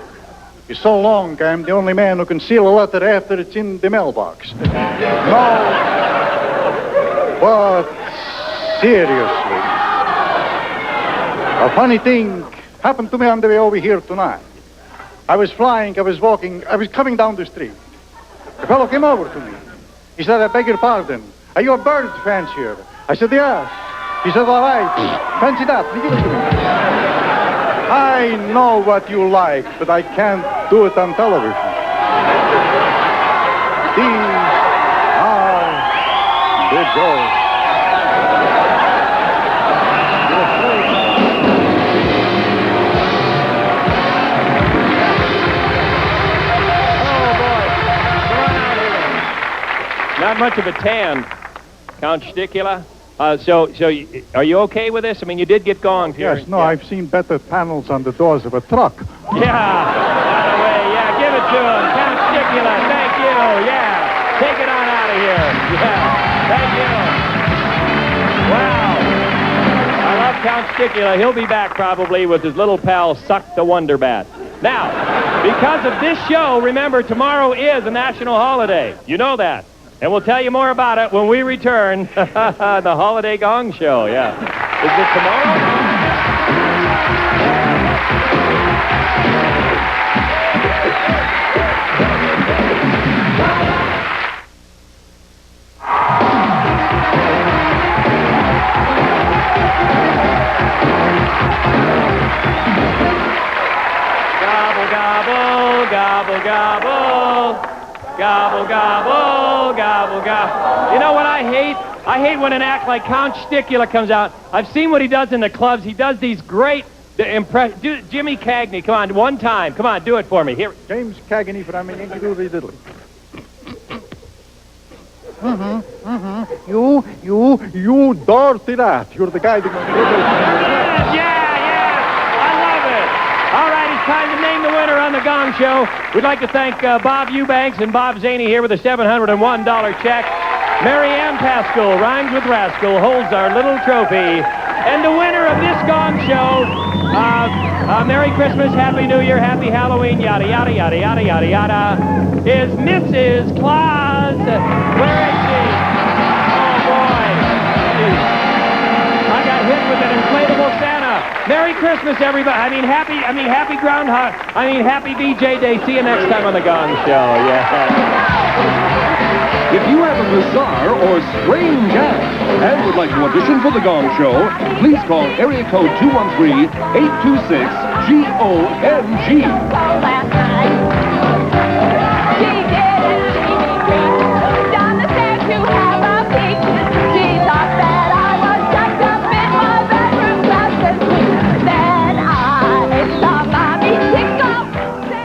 is so long, I'm the only man who can seal a letter after it's in the mailbox. No, but seriously, a funny thing happened to me on the way over here tonight. I was flying, I was walking, I was coming down the street. A fellow came over to me. He said, I beg your pardon, are you a bird fancier? I said, yes. He said, all right, fancy that, give it to me. I know what you like, but I can't do it on television. These are the jokes. Not much of a tan, Count Sticula. So are you okay with this? I mean, you did get gonged here. Yes, no, yeah. I've seen better panels on the doors of a truck. Yeah, by the way, yeah, give it to him. Count Sticula, thank you, yeah. Take it on out of here. Yeah, thank you. Wow. I love Count Sticula. He'll be back probably with his little pal, Suck the Wonder Bat. Now, because of this show, remember, tomorrow is a national holiday. You know that. And we'll tell you more about it when we return. The Holiday Gong Show, yeah. Is it tomorrow? Gobble, gobble, gobble, gobble. Gobble, gobble, gobble, gobble. You know what I hate? I hate when an act like Count Sticula comes out. I've seen what he does in the clubs. He does these great impressions. Jimmy Cagney, come on, one time. Come on, do it for me. Here. James Cagney from Yankee Doodle Diddly. You dirty rat. You're the guy that... Yeah. I love it. All right, it's time to name the winner on the Gong Show. We'd like to thank Bob Eubanks and Bob Zany here with a $701 check. Ann Pascal, rhymes with rascal, holds our little trophy. And the winner of this Gong Show, Merry Christmas, Happy New Year, Happy Halloween, yada, yada, yada, yada, yada, yada, is Mrs. Claus. Where is she? Oh, boy. I got hit with an inflatable Santa. Merry Christmas, everybody. Happy Groundhog. Happy VJ Day. See you next time on the Gong Show. Yeah. If you have a bizarre or strange act and would like to audition for the Gong Show, please call area code 213-826-GONG.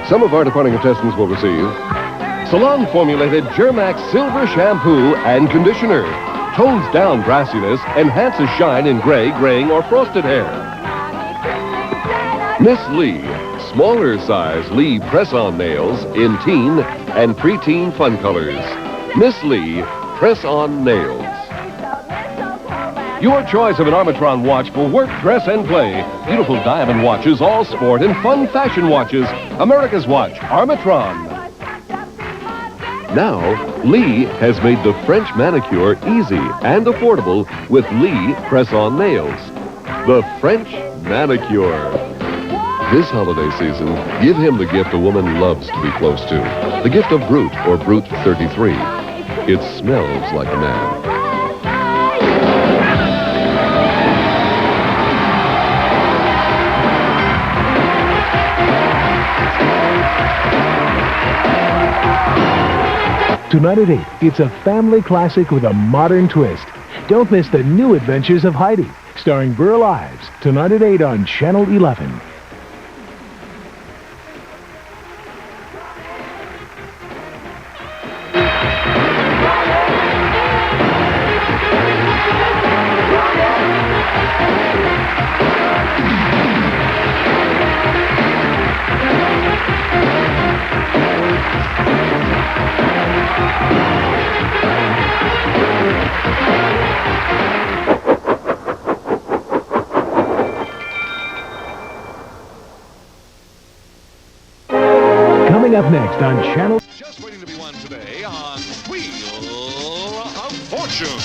Some of our departing contestants will receive salon-formulated Germax Silver Shampoo and Conditioner. Tones down brassiness, enhances shine in gray, graying, or frosted hair. Miss Lee, smaller size Lee press-on nails in teen and preteen fun colors. Miss Lee, press-on nails. Your choice of an Armatron watch for work, dress, and play. Beautiful diamond watches, all sport, and fun fashion watches. America's watch, Armatron. Now, Lee has made the French manicure easy and affordable with Lee press-on nails. The French manicure. This holiday season, give him the gift a woman loves to be close to. The gift of Brute or Brute 33. It smells like a man. Tonight at 8, it's a family classic with a modern twist. Don't miss the new adventures of Heidi, starring Burl Ives, tonight at 8 on Channel 11. Coming up next on Channel... Just waiting to be won today on Wheel of Fortune.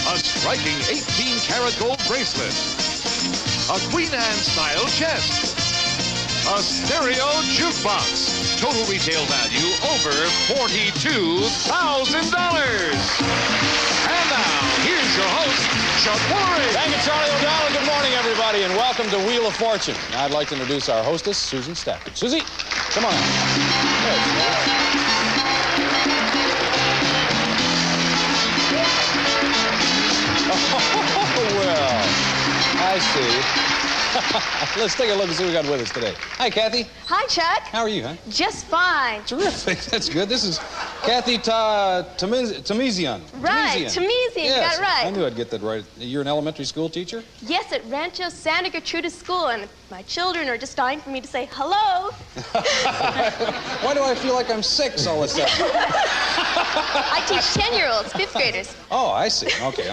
A striking 18-karat gold bracelet. A Queen Anne style chest. A stereo jukebox. Total retail value over $42,000. And now, here's your host, Chuck Woolery. Thank you, Charlie O'Donnell. Good morning, everybody, and welcome to Wheel of Fortune. Now, I'd like to introduce our hostess, Susan Stafford. Susie, come on. Oh, well, I see. Let's take a look and see what we got with us today. Hi, Kathy. Hi, Chuck. How are you, huh? Just fine. Terrific. That's good. This is Kathy Tamizian. Right, Tamizian. Yes, You got it right. I knew I'd get that right. You're an elementary school teacher? Yes, at Rancho Santa Gertrude School, and my children are just dying for me to say hello. Why do I feel like I'm 6 all of a sudden? I teach 10-year-olds, 5th graders. Oh, I see. Okay,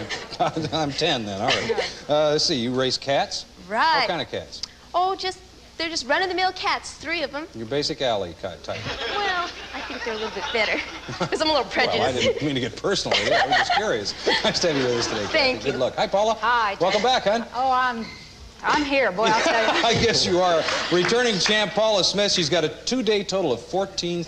I'm 10 then. All right. Let's see. You raise cats? Right. What kind of cats? Oh, they're just run-of-the-mill cats, 3 of them. Your basic alley type. Well, I think they're a little bit better, because I'm a little prejudiced. Well, I didn't mean to get personal with you. I was just curious. Nice to have you with us today, Kathy. Thank you. Good luck. Hi, Paula. Hi. Welcome back, hon. Oh, I'm here, boy, I'll tell you. I guess you are. Returning champ Paula Smith. She's got a 2-day total of $14,650.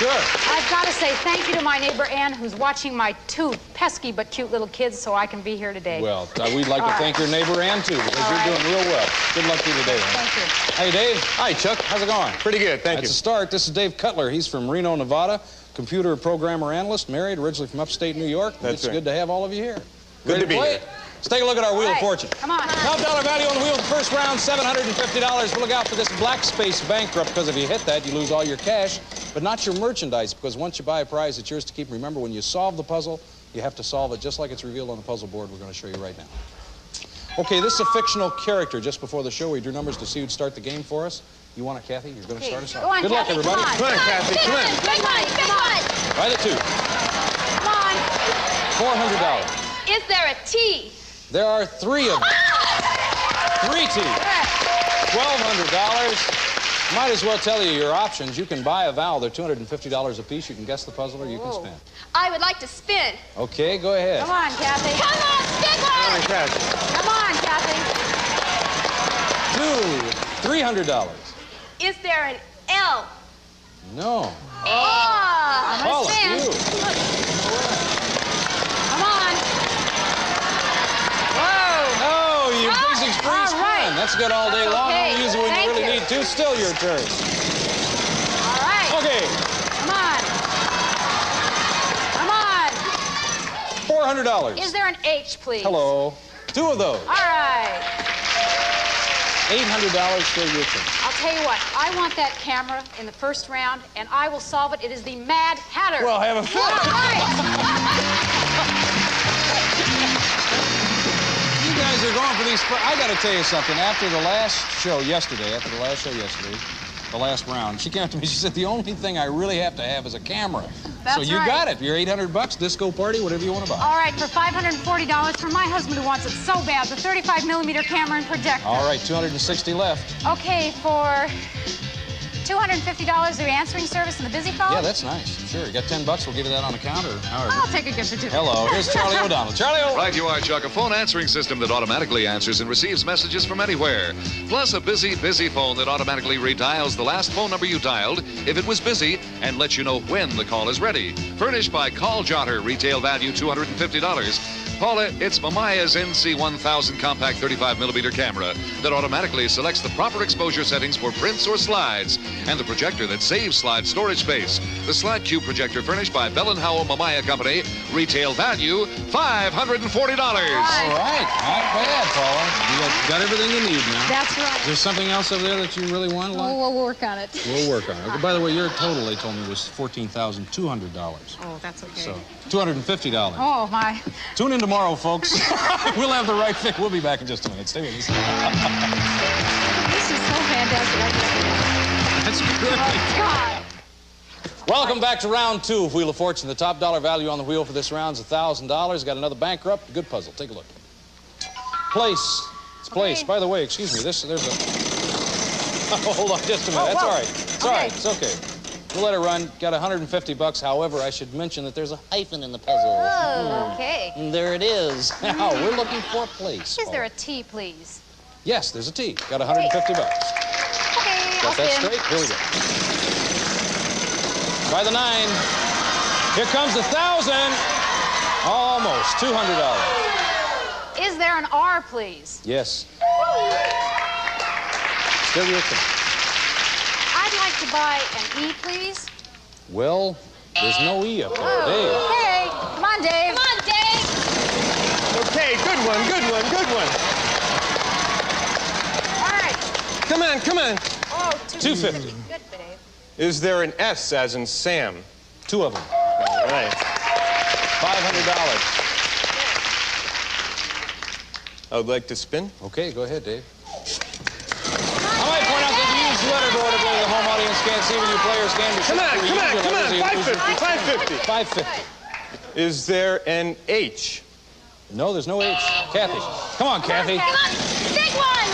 Sure. I've got to say thank you to my neighbor Ann, who's watching my 2 pesky but cute little kids so I can be here today. Well, we'd like to thank your neighbor Ann, too, because you're doing real well. Good luck to you today. Thank you. Hey, Dave. Hi, Chuck. How's it going? Pretty good, thank you. That's a start. This is Dave Cutler. He's from Reno, Nevada. Computer programmer analyst, married, originally from upstate New York. That's right. Good to have all of you here. Good Ready to be play? here. Let's take a look at our Wheel of Fortune. Come on. $12 value on the wheel. First round, $750. But look out for this black space bankrupt, because if you hit that, you lose all your cash, but not your merchandise, because once you buy a prize, it's yours to keep. Remember, when you solve the puzzle, you have to solve it just like it's revealed on the puzzle board we're going to show you right now. Okay, this is a fictional character. Just before the show, we drew numbers to see who'd start the game for us. You want it, Kathy? You're going to start us off. Go on, Good luck, Kathy, everybody. Come on, Kathy. Come on. Big one, big one. Right at 2. Come on. $400. Is there a T? There are 3 of them. 3 T's. $1,200. Might as well tell you your options. You can buy a vowel. They're $250 a piece. You can guess the puzzle or you can spin. I would like to spin. Okay, go ahead. Come on, Kathy. Come on, spin one. Come on, Kathy. $300. Is there an L? No. Oh, Paula, spin. you. Come on. Whoa. Oh, your basic freeze fun. That's good all day long. Okay. Only use it when Thank you really you. need to. Still your turn. All right. Okay. Come on. Come on. $400. Is there an H, please? Hello. 2 of those. All right. $800. Still your turn. I'll tell you what. I want that camera in the first round, and I will solve it. It is the Mad Hatter. Well, have a fit. All right. You guys are going for these. I got to tell you something. After the last show yesterday, the last round, she came up to me. She said, "The only thing I really have to have is a camera." That's so you right. got it. Your $800, disco party, whatever you want to buy. All right, for $540 for my husband who wants it so bad, the 35mm camera and projector. All right, 260 left. Okay, for $250 through answering service in the busy phone? Yeah, that's nice. Sure. You got $10, we'll give you that on account or however. I'll take a gift certificate. Hello, here's Charlie O'Donnell. Charlie O. Right you are, Chuck. A phone answering system that automatically answers and receives messages from anywhere. Plus a busy phone that automatically redials the last phone number you dialed if it was busy and lets you know when the call is ready. Furnished by Call Jotter, retail value $250. Paula, it's Mamaya's NC1000 compact 35mm camera that automatically selects the proper exposure settings for prints or slides, and the projector that saves slide storage space. The Slide Cube projector furnished by Bell & Howell Mamaya Company, retail value $540. All right, not bad, Paula. You got everything you need now. That's right. Is there something else over there that you really want? Oh, we'll work on it. We'll work on it. Okay, by the way, your total, they told me, was $14,200. Oh, that's okay. So, $250. Oh, my. Tune in tomorrow, folks. We'll have the right thing. We'll be back in just a minute. Stay with us. This is so fantastic. That's good. Oh, God. Welcome back to round 2 of Wheel of Fortune. The top dollar value on the wheel for this round is $1,000. Got another bankrupt. Good puzzle. Take a look. Place. It's place. Okay. By the way, excuse me. There's a... Oh, hold on just a minute. That's all right. It's all right. It's okay. We'll let it run. Got $150. However, I should mention that there's a hyphen in the puzzle. Oh, okay. And there it is. Now, we're looking for place. Is there a T, please? Yes, there's a T. Got $150. Okay, Got that straight? Here we go. By the 9. Here comes the 1,000. Almost. $200. Is there an R, please? Yes. Still your turn. I'd like to buy an E, please. Well, there's no E up there. Oh, Dave. okay. Come on, Dave. Come on, Dave. Okay, good one. All right. Come on. Oh, 250. Good, Dave. Is there an S as in Sam? 2 of them. All right. $500. I would like to spin. Okay, go ahead, Dave. I might point out that you use the letter door to go to the home audience can't see when you players can. Come on. 550. 550. Is there an H? No, there's no H. Kathy. Come on, Kathy. Come on, big one.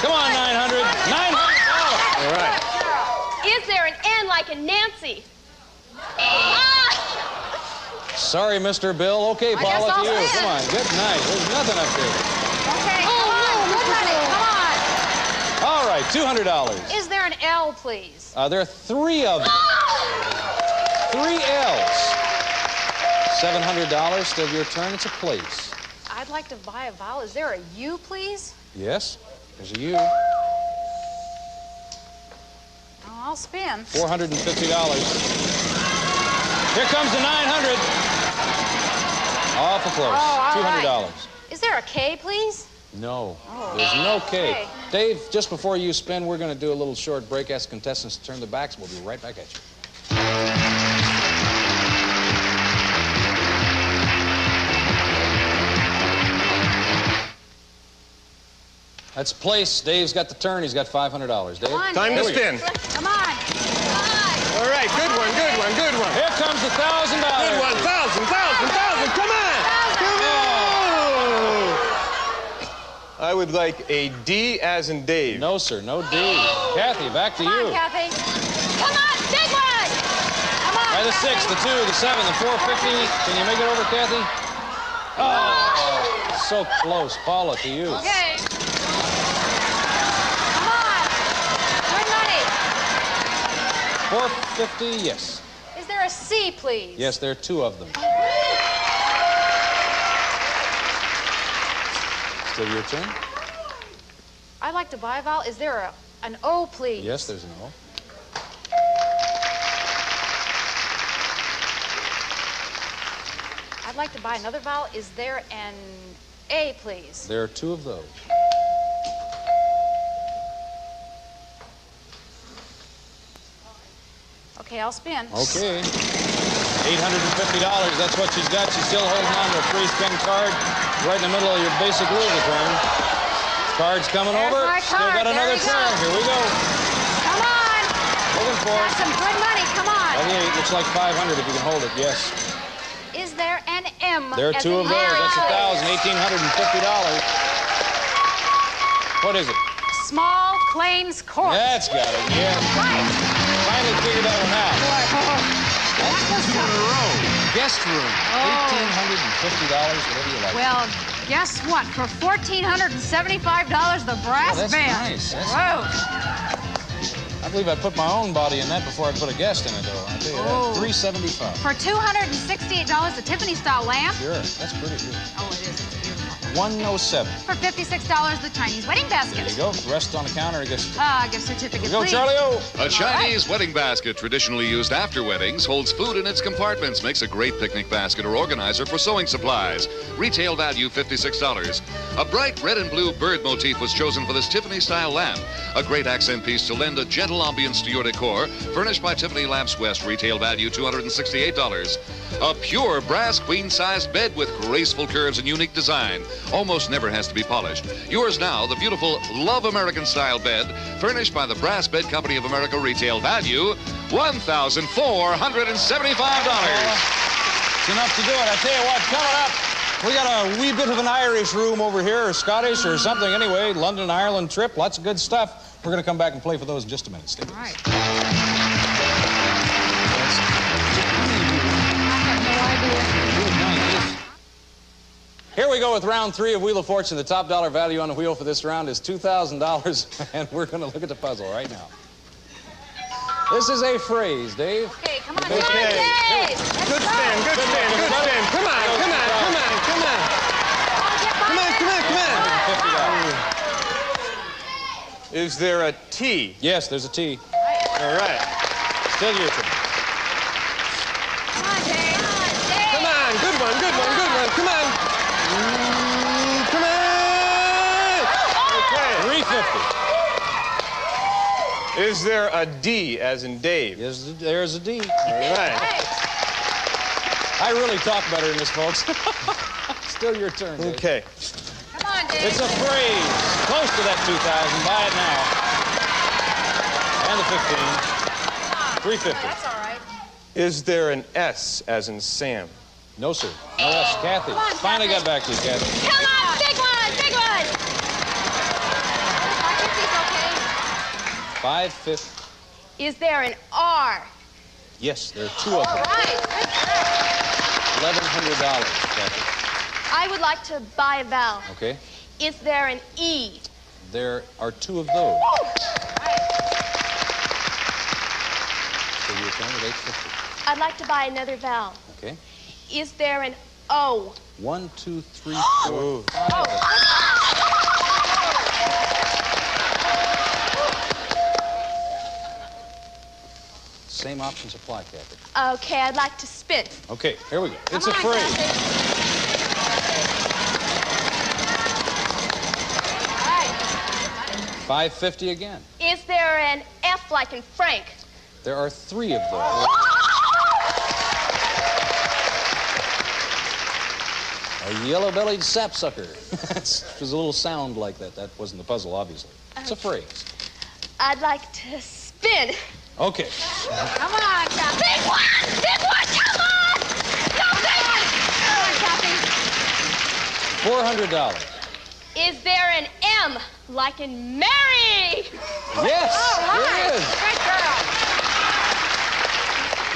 Come on, 900. $900. All right. Is there an N like in Nancy? Sorry, Mr. Bill. Okay, I guess Paula, to I'll you. win. Come on. Good night. There's nothing up here. Okay, come on. Good money. Come All right, $200. on. Is there an L, please? There are 3 of them. 3 L's. $700. Still your turn. It's a place. I'd like to buy a vowel. Is there a U, please? Yes. There's a U. Oh, I'll spin. $450. Here comes the 900. Awful close. Oh, all $200. right. Is there a K, please? No. Oh. There's no K. Okay. Dave, just before you spin, we're going to do a little short break. Ask contestants to turn their backs. We'll be right back at you. That's place. Dave's got the turn. He's got $500. Dave? Come on, Time to Dave. spin. Come on. All right, good one. Here comes the $1,000. Good one. 1,000. Come on. I would like a D as in Dave. No, sir. No D. Kathy, back to Come you. on, Kathy. Come on, big one. Come on, By the Kathy. 6, the 2, the 7, the 450. Can you make it over, Kathy? Oh, so close. Paula, to you. Okay. Come on. Good money. 450, yes. Is there a C, please? Yes, there are 2 of them. Still your turn? I'd like to buy a vowel. Is there an O, please? Yes, there's an O. I'd like to buy another vowel. Is there an A, please? There are 2 of those. Okay, I'll spin. Okay. $850. That's what she's got. She's still holding on to a free spin card right in the middle of your basic rules of turn. Card's coming There's over. my Still card. got another There we turn. go. Here we go. Come on. Looking for Got it. some good money. Come on. 28. Looks like 500 if you can hold it. Yes. Is there an M? There are as 2 in of those. Mary, That's please? $1,850. What is it? Small claims court. That's got it, yeah. Finally figured that one out. That's 2 in a row. Guest room, $1,850, whatever you like. Well, guess what? For $1,475, the brass that's band. Nice. That's Whoa. I believe I'd put my own body in that before I'd put a guest in it, though. I'll tell you that. $375. For $268, the Tiffany-style lamp. Sure, that's pretty good. Oh, it is. It's beautiful. $107. For $56, the Chinese wedding basket. There you go. Rest on the counter, I guess. Gift certificate, Here we go, please. Charlie-O. A Chinese wedding basket, traditionally used after weddings, holds food in its compartments, makes a great picnic basket or organizer for sewing supplies. Retail value $56. A bright red and blue bird motif was chosen for this Tiffany-style lamp. A great accent piece to lend a gentle ambience to your decor. Furnished by Tiffany Lamps West. Retail value $268. A pure brass queen-sized bed with graceful curves and unique design. Almost never has to be polished. Yours now, the beautiful Love American-style bed, furnished by the Brass Bed Company of America. Retail value $1,475. It's enough to do it. I tell you what, coming up, we got a wee bit of an Irish room over here, or Scottish, or something anyway. London, Ireland trip, lots of good stuff. We're going to come back and play for those in just a minute. Stay with us. All right. Here we go with round 3 of Wheel of Fortune. The top dollar value on the wheel for this round is $2,000, and we're going to look at the puzzle right now. This is a phrase, Dave. Okay, come on, Okay. Dave. Good spin, good spin, good spin. Come on, come on, come on, come on. Come on, come on, come on. Is there a T? Yes, there's a T. All right. Still your turn. Come on, Dave. Come on, good one, good one, good one. Come on. Come on. Okay. 350. Is there a D as in Dave? Yes, there's a D. All right. I really talk better than this, folks. Still your turn, Dave. Okay. Come on, Dave. It's a phrase. Close to that 2,000. Buy it now. And the 15. 350. That's all right. Is there an S as in Sam? No, sir. No, that's Kathy. Come on, Finally Kathy. got back to you, Kathy. Come on, big one, big one. 550. Is there an R? Yes, there are 2 of them. All right. $1,100, Kathy. I would like to buy a vowel. Okay. Is there an E? There are 2 of those. So your turn at 850. I'd like to buy another vowel. Okay. Is there an O? 1, 2, 3, 4, 5. Same options apply, Kathy. Okay, I'd like to spin. Okay, here we go. It's a phrase. $550 again. Is there an F like in Frank? There are 3 of those. A yellow-bellied sapsucker. There's a little sound like that. That wasn't the puzzle, obviously. It's a phrase. I'd like to spin. Okay. Come on, Kathy. Big one! Big one! Come on! No, big one! Come on, Kathy. $400. Is there an M like in Mary? Yes, All right. there is. Good girl.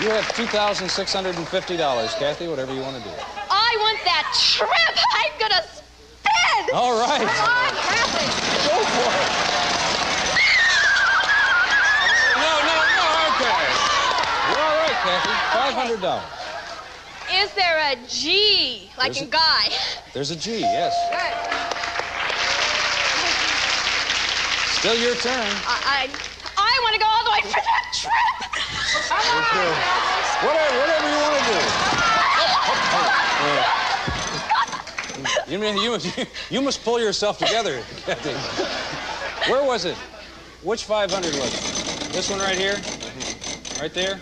You have $2,650, Kathy, whatever you want to do. I want that trip. I'm gonna spin. All right. Come on, Kathy. Go for it. No, okay. You're all right, Kathy. $500. Is there a G like There's in Guy? There's a G, yes. Good. Still your turn. I want to go all the way for that trip. Whatever you want to do. You must pull yourself together, Kathy. Where was it? Which 500 was it? This one right here? Right there?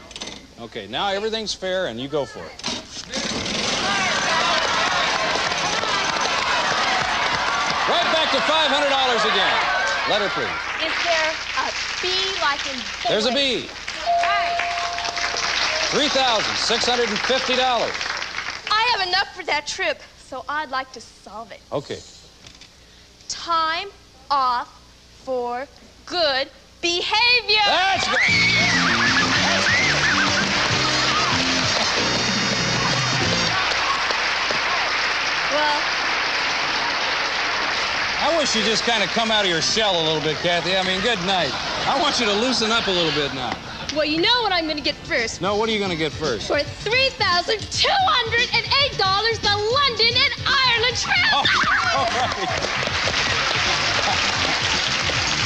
Okay, now everything's fair, and you go for it. Right back to $500 again. Letter, please. Is there a B like in boy? There's a B. $3,650. I have enough for that trip, so I'd like to solve it. Okay. Time off for good behavior. That's good. Well, I wish you'd just kind of come out of your shell a little bit, Kathy. I mean, good night. I want you to loosen up a little bit now. well, you know what I'm going to get first. No, what are you going to get first? For $3,208, the London and Ireland trip. Oh, all right.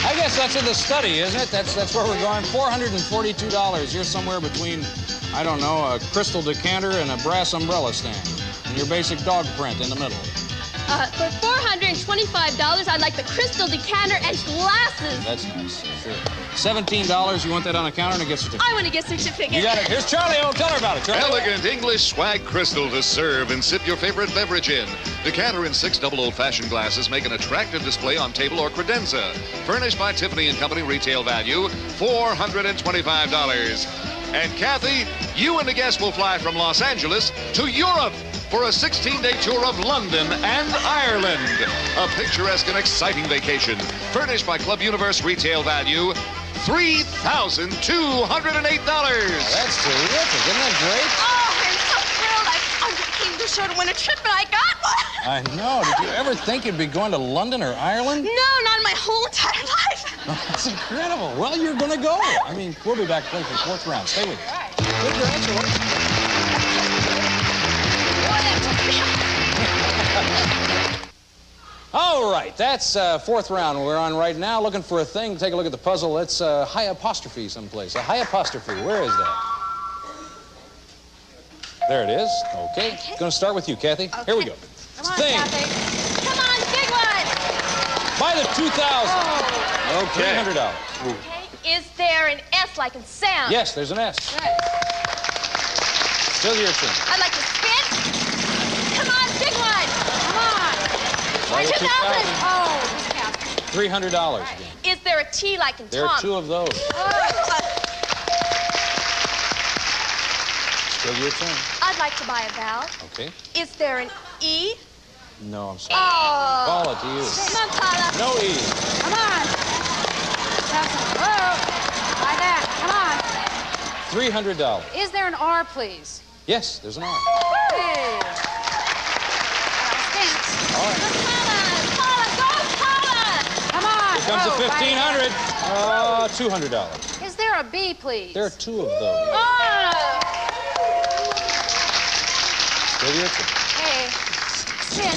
I guess that's in the study, isn't it? That's where we're going. $442. You're somewhere between, I don't know, a crystal decanter and a brass umbrella stand. And your basic dog print in the middle. For $425, I'd like the crystal decanter and glasses. That's nice, sure. $17, you want that on the counter and a gift certificate? I want a gift certificate. You got it. Here's Charlie. Oh, tell her about it, Charlie. Elegant English swag crystal to serve and sip your favorite beverage in. Decanter and 6 double old-fashioned glasses make an attractive display on table or credenza. Furnished by Tiffany & Company, retail value $425. And Kathy, you and the guests will fly from Los Angeles to Europe for a 16-day tour of London and Ireland. A picturesque and exciting vacation. Furnished by Club Universe, retail value $3,208. That's terrific. Isn't that great? Oh, I'm so thrilled. I came to the show to win a trip, and I got one. I know. Did you ever think you'd be going to London or Ireland? No, not in my whole entire life. That's incredible. Well, you're going to go. I mean, we'll be back to play for the fourth round. Stay with us. Congratulations. All right, that's fourth round we're on right now. Looking for a thing. Take a look at the puzzle. It's a high apostrophe someplace. A high apostrophe. Where is that? There it is. Okay. Going to start with you, Kathy. Okay. Here we go. Come on, Thing. Kathy. Come on, big one. By the 2,000. Oh. Okay. $300. Okay. Is there an S like in sound? Yes, there's an S. Right. Still your turn. I'd like to spin. Come on, big one. Come on. By the 2,000. 2,000. Oh. $300 again. Is there a T like in There Tom? are two of those. Still your turn. I'd like to buy a vowel. Okay. Is there an E? No, I'm sorry. Oh. Paula, to you. Come on, Paula. No E. Come on. Whoa. Buy that. Come on. $300. Is there an R, please? Yes, there's an R. Hey. All right. Paula, go, Paula. Come on. Here comes the Whoa, buy that. $1,500. Is there a B, please? There are two of those. Oh. Still your turn. Hey. Sit.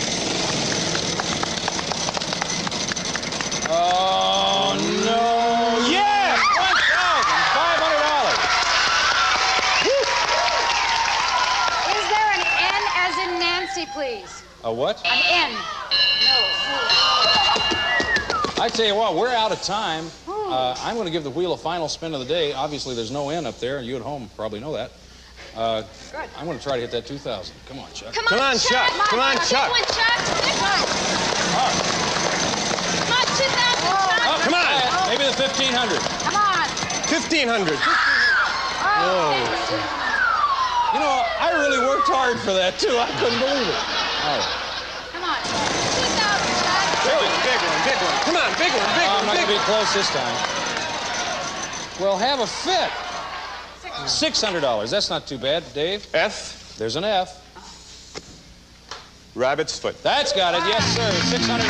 Oh, no. Yes! $1,500. Is there an N as in Nancy, please? A what? An N. I tell you what, we're out of time. I'm going to give the wheel a final spin of the day. Obviously, there's no N up there. You at home probably know that. I'm going to try to hit that 2,000. Come on, Chuck. Come on, Chuck. Come on, Chuck. Big one, Chuck. Big one. Come on, 2,000, Chuck. Oh, come on. Maybe the 1,500. Come on. 1,500. Whoa. You know, I really worked hard for that, too. I couldn't believe it. All right. Come on. 2,000, Chuck. Big one. Come on, big one, I'm not going to be close this time. Well, have a fit. $600. That's not too bad. Dave? F. There's an F. Rabbit's foot. That's got it. Yes, sir. $600.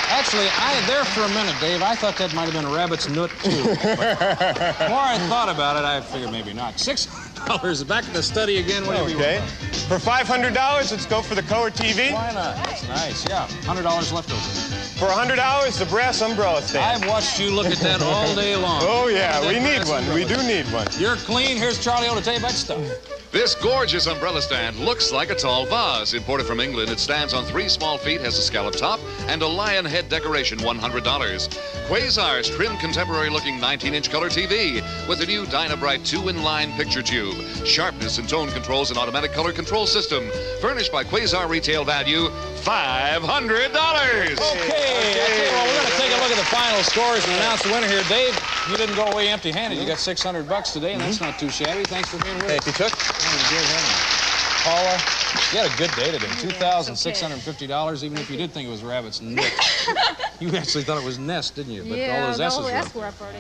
Actually, there for a minute, Dave, I thought that might have been a rabbit's nut, too. But the more I thought about it, I figured maybe not. $600. Back in the study again. Whatever you want. For $500, let's go for the color TV. Why not? That's nice. Yeah. $100 left over. For $100, the brass umbrella stand. I've watched you look at that all day long. Oh, yeah. We need one. We do need one. You're clean. Here's Charlie O to tell you about stuff. This gorgeous umbrella stand looks like a tall vase. Imported from England, it stands on 3 small feet, has a scallop top, and a lion head decoration, $100. Quasar's trim, contemporary-looking 19-inch color TV with a new Dynabrite 2-in-line picture tube. Sharpness and tone controls and automatic color control system. Furnished by Quasar, retail value $500. Okay. I tell you what, we're going to take a look at the final scores and announce the winner here. Dave, you didn't go away empty-handed. You got $600 today, and that's not too shabby. Thanks for being with us. Thank you, Chuck. Paula, You had a good day today. $2,650, even if you did think it was rabbit's nick. You actually thought it was nest, didn't you? But yeah, all those S's were up. were up already.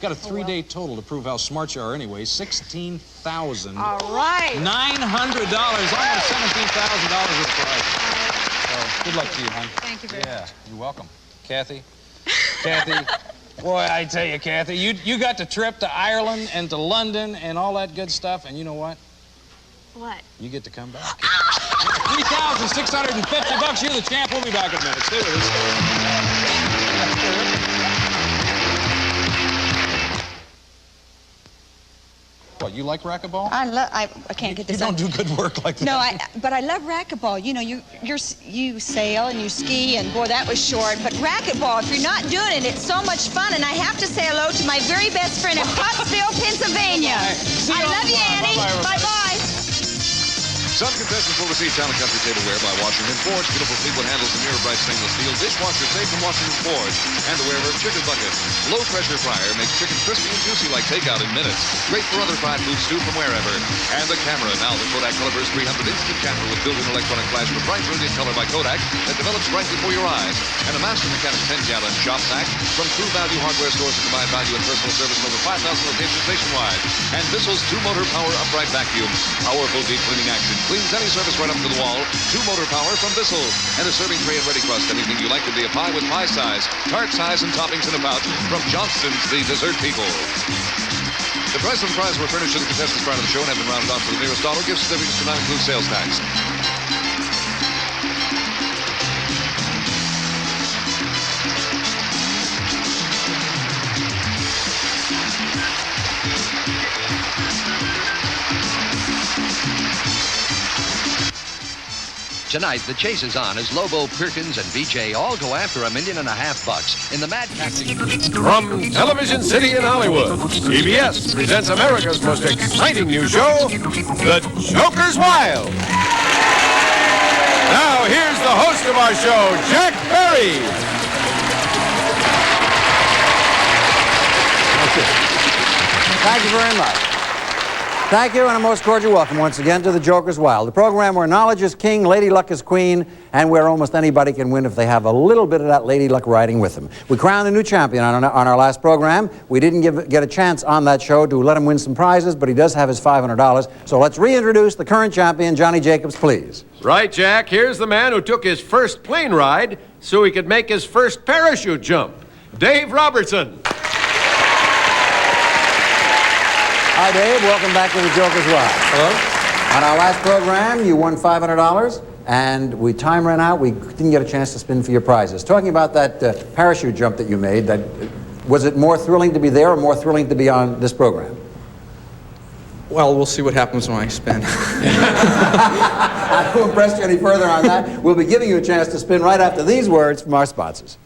Got a 3-day total to prove how smart you are anyway. $16,000. All right. $900, almost $17,000 with the prize. So, good luck to you, hon. Thank you very much. Yeah, you're welcome. Kathy? Kathy, boy, I tell you, Kathy, you got the trip to Ireland and to London and all that good stuff, and you know what? What? You get to come back. $3,650. You're the champ. We'll be back in a minute. Stay with us. What, you like racquetball? I can't get this. You don't do good work like that. No, but I love racquetball. You know, you sail and you ski, and boy, that was short. But racquetball, if you're not doing it, it's so much fun. And I have to say hello to my very best friend in Pottsville, Pennsylvania. I love you, Annie. Bye-bye. Some contestants will receive Town & Country tableware by Washington Forge. Beautiful Fleetwood handles and mirror bright stainless steel. Dishwasher safe from Washington Forge. And the wearer of chicken bucket. Low pressure fryer makes chicken crispy and juicy like takeout in minutes. Great for other fried foods too from wherever. And the camera. Now the Kodak Colorburst 300 instant camera with built-in electronic flash for bright brilliant color by Kodak that develops right before your eyes. And a Master Mechanic 10-gallon shop vac from True Value Hardware stores that combine value and personal service in over 5,000 locations nationwide. And Bissell's 2-motor power upright vacuum. Powerful deep cleaning action. Cleans any surface right up to the wall. 2-motor power from Bissell. And a serving tray and ready crust. Anything you like to be a pie with pie size, tart size, and toppings in a pouch from Johnston's The Dessert People. The price and prize were furnished to the contestants prior to the show and have been rounded off to the nearest dollar. Gift certificates do not include sales tax. Tonight, the chase is on as Lobo, Perkins, and BJ all go after $1.5 million in the Mad Taxi. From Television City in Hollywood, CBS presents America's most exciting new show, The Joker's Wild. Now, here's the host of our show, Jack Perry. Thank you very much. Thank you, and a most cordial welcome once again to The Joker's Wild, the program where knowledge is king, lady luck is queen, and where almost anybody can win if they have a little bit of that lady luck riding with them. We crowned a new champion on our last program. We didn't get a chance on that show to let him win some prizes, but he does have his $500. So let's reintroduce the current champion, Johnny Jacobs, please. Right, Jack. Here's the man who took his first plane ride so he could make his first parachute jump, Dave Robertson. Hi, Dave. Welcome back to The Joker's Wild. Hello. On our last program, you won $500, and time ran out. We didn't get a chance to spin for your prizes. Talking about that parachute jump that you made, was it more thrilling to be there or more thrilling to be on this program? Well, we'll see what happens when I spin. I won't press you any further on that. We'll be giving you a chance to spin right after these words from our sponsors.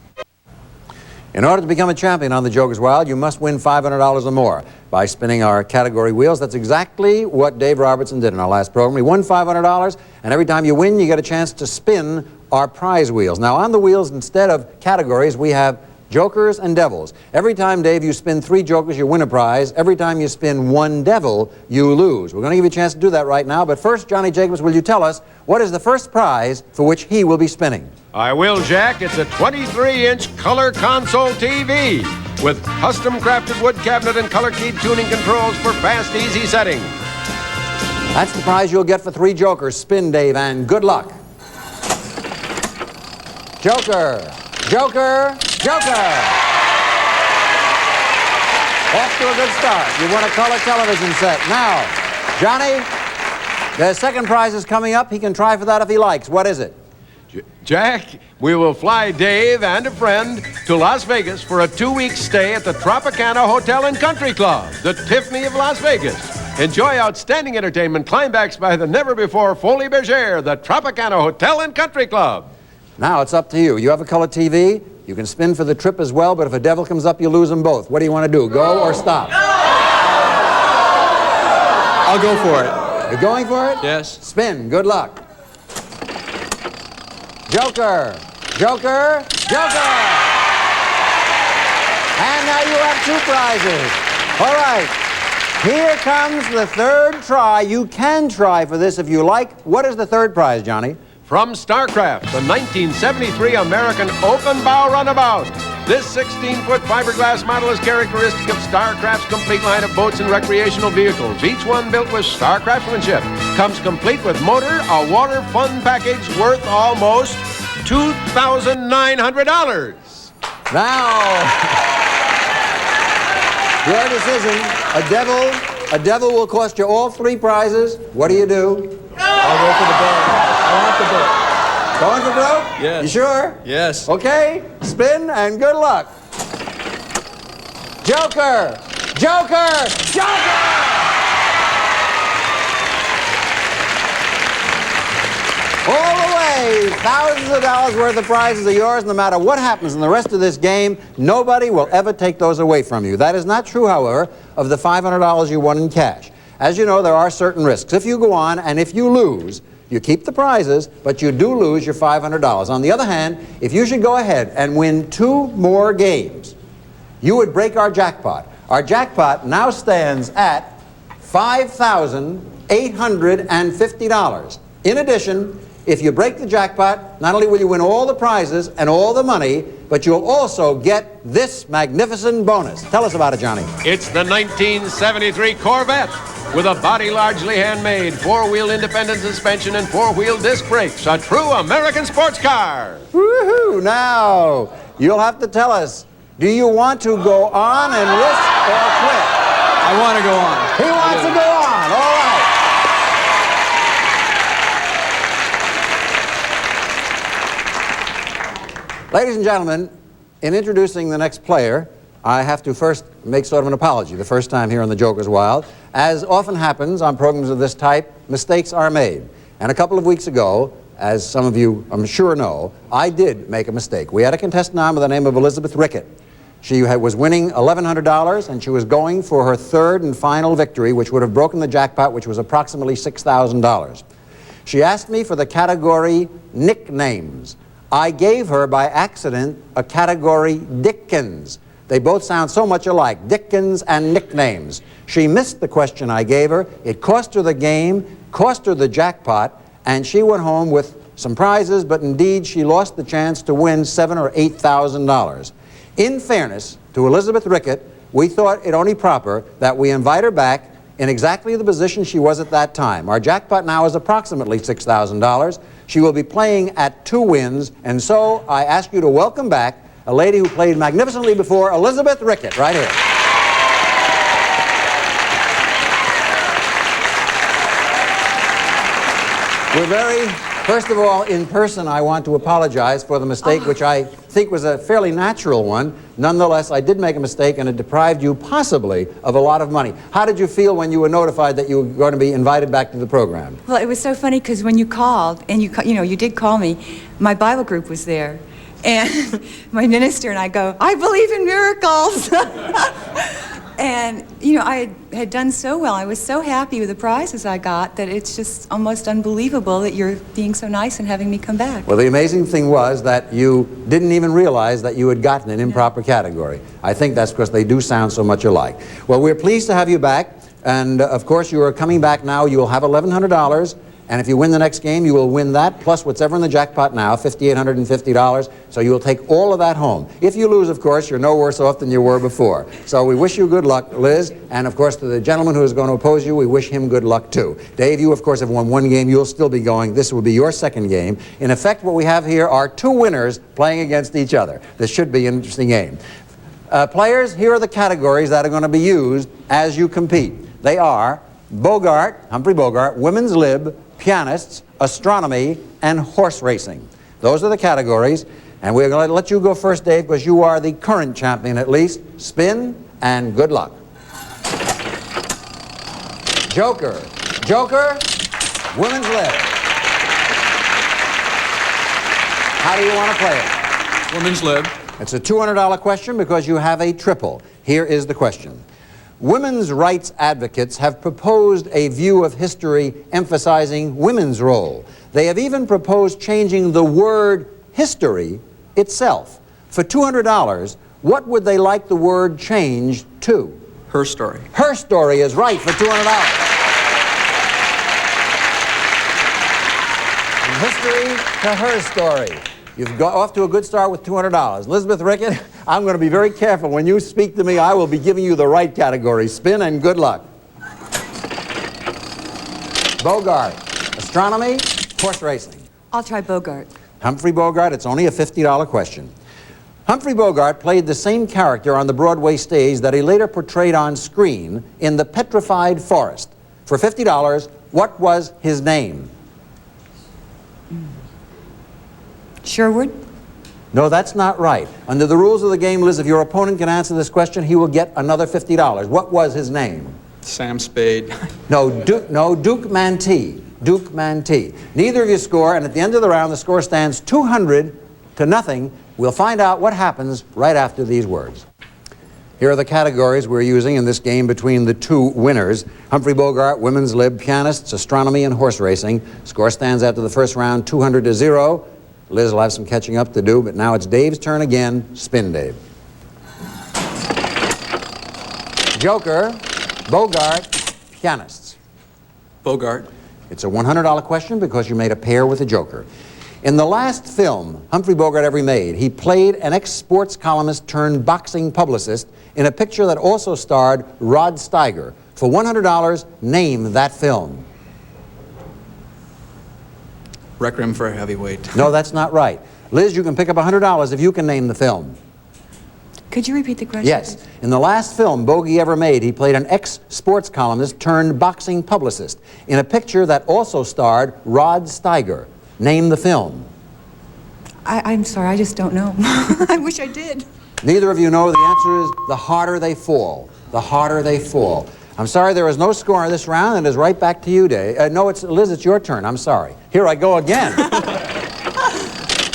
In order to become a champion on The Joker's Wild, you must win $500 or more by spinning our category wheels. That's exactly what Dave Robertson did in our last program. He won $500, and every time you win, you get a chance to spin our prize wheels. Now, on the wheels, instead of categories, we have jokers and devils. Every time, Dave, you spin 3 jokers, you win a prize. Every time you spin 1 devil, you lose. We're going to give you a chance to do that right now. But first, Johnny Jacobs, will you tell us what is the first prize for which he will be spinning? I will, Jack. It's a 23-inch color console TV with custom-crafted wood cabinet and color-keyed tuning controls for fast, easy setting. That's the prize you'll get for 3 jokers. Spin, Dave, and good luck. Joker, joker, joker. Off to a good start. You won a color television set. Now, Johnny, the second prize is coming up. He can try for that if he likes. What is it? Jack, we will fly Dave and a friend to Las Vegas for a 2-week stay at the Tropicana Hotel and Country Club, the Tiffany of Las Vegas. Enjoy outstanding entertainment, climaxed by the never-before Folie Bergère, the Tropicana Hotel and Country Club. Now it's up to you. You have a color TV. You can spin for the trip as well, but if a devil comes up, you lose them both. What do you want to do, go or stop? I'll go for it. You're going for it? Yes. Spin. Good luck. Joker, joker, joker. And now you have 2 prizes. All right. Here comes the third try. You can try for this if you like. What is the third prize, Johnny? From Starcraft, the 1973 American open bow runabout. This 16-foot fiberglass model is characteristic of Starcraft's complete line of boats and recreational vehicles, each one built with Star craftsmanship. Comes complete with motor, a water fun package worth almost $2,900. Now, your decision. A devil will cost you all three prizes. What do you do? I'll go for the boat. I want the boat. Going for broke? Yes. You sure? Yes. Okay, spin and good luck. Joker! Joker! Joker! All the way, thousands of dollars worth of prizes are yours. No matter what happens in the rest of this game, nobody will ever take those away from you. That is not true, however, of the $500 you won in cash. As you know, there are certain risks. If you go on and if you lose, you keep the prizes, but you do lose your $500. On the other hand, if you should go ahead and win 2 more games, you would break our jackpot. Our jackpot now stands at $5,850. In addition, if you break the jackpot, not only will you win all the prizes and all the money, but you'll also get this magnificent bonus. Tell us about it, Johnny. It's the 1973 Corvette with a body largely handmade, 4-wheel independent suspension and 4-wheel disc brakes. A true American sports car. Woohoo! Now, you'll have to tell us, do you want to go on and risk or quit? I want to go on. He wants to go on. All right. Ladies and gentlemen, in introducing the next player, I have to first make sort of an apology the first time here on the Joker's Wild. As often happens on programs of this type, mistakes are made. And a couple of weeks ago, as some of you I'm sure know, I did make a mistake. We had a contestant on by the name of Elizabeth Rickett. She was winning $1,100 and she was going for her third and final victory, which would have broken the jackpot, which was approximately $6,000. She asked me for the category nicknames. I gave her by accident a category Dickens. They both sound so much alike, Dickens and nicknames. She missed the question I gave her. It cost her the game, cost her the jackpot, and she went home with some prizes, but indeed she lost the chance to win $7,000 or $8,000. In fairness to Elizabeth Rickett, we thought it only proper that we invite her back in exactly the position she was at that time. Our jackpot now is approximately $6,000. She will be playing at 2 wins, and so I ask you to welcome back a lady who played magnificently before, Elizabeth Rickett, right here. First of all, in person, I want to apologize for the mistake, which I think was a fairly natural one. Nonetheless, I did make a mistake, and it deprived you possibly of a lot of money. How did you feel when you were notified that you were going to be invited back to the program? Well, it was so funny because when you called, and you did call me, my Bible group was there. And my minister and I go, I believe in miracles. And, I had done so well. I was so happy with the prizes I got that it's just almost unbelievable that you're being so nice and having me come back. Well, the amazing thing was that you didn't even realize that you had gotten an improper category. I think that's because they do sound so much alike. Well, we're pleased to have you back. And, of course, you are coming back now. You will have $1,100. And if you win the next game, you will win that, plus whatever in the jackpot now, $5,850. So you will take all of that home. If you lose, of course, you're no worse off than you were before. So we wish you good luck, Liz. And, of course, to the gentleman who is going to oppose you, we wish him good luck, too. Dave, you, of course, have won 1 game. You'll still be going. This will be your 2nd game. In effect, what we have here are 2 winners playing against each other. This should be an interesting game. Players, here are the categories that are going to be used as you compete. They are Humphrey Bogart, women's lib, pianists, astronomy, and horse racing. Those are the categories, and we're going to let you go first, Dave, because you are the current champion at least. Spin, and good luck. Joker, women's lib. How do you want to play it? Women's lib. It's a $200 question because you have a triple. Here is the question. Women's rights advocates have proposed a view of history emphasizing women's role. They have even proposed changing the word history itself. For $200, what would they like the word changed to? Her Story. Her Story is right for $200. From history to Her Story. You've got off to a good start with $200. Elizabeth Rickett, I'm going to be very careful. When you speak to me, I will be giving you the right category. Spin and good luck. Bogart, astronomy, horse racing. I'll try Bogart. Humphrey Bogart, it's only a $50 question. Humphrey Bogart played the same character on the Broadway stage that he later portrayed on screen in The Petrified Forest. For $50, what was his name? Sherwood? No, that's not right. Under the rules of the game, Liz, if your opponent can answer this question, he will get another $50. What was his name? Sam Spade. No, Duke Mantee. Duke Mantee. Neither of you score, and at the end of the round, the score stands 200-0. We'll find out what happens right after these words. Here are the categories we're using in this game between the two winners. Humphrey Bogart, women's lib, pianists, astronomy, and horse racing. Score stands after the first round 200-0. Liz will have some catching up to do, but now it's Dave's turn again. Spin, Dave. Joker, Bogart, pianists. Bogart. It's a $100 question because you made a pair with a joker. In the last film Humphrey Bogart ever made, he played an ex-sports columnist turned boxing publicist in a picture that also starred Rod Steiger. For $100, name that film. Requiem for a Heavyweight. No, that's not right. Liz, you can pick up $100 if you can name the film. Could you repeat the question? Yes. In the last film Bogey ever made, he played an ex-sports columnist turned boxing publicist in a picture that also starred Rod Steiger. Name the film. I'm sorry, I just don't know. I wish I did. Neither of you know. The answer is The Harder They Fall. The Harder They Fall. I'm sorry there is no score in this round, and it is right back to you, Dave. No, it's Liz, it's your turn. I'm sorry. Here I go again.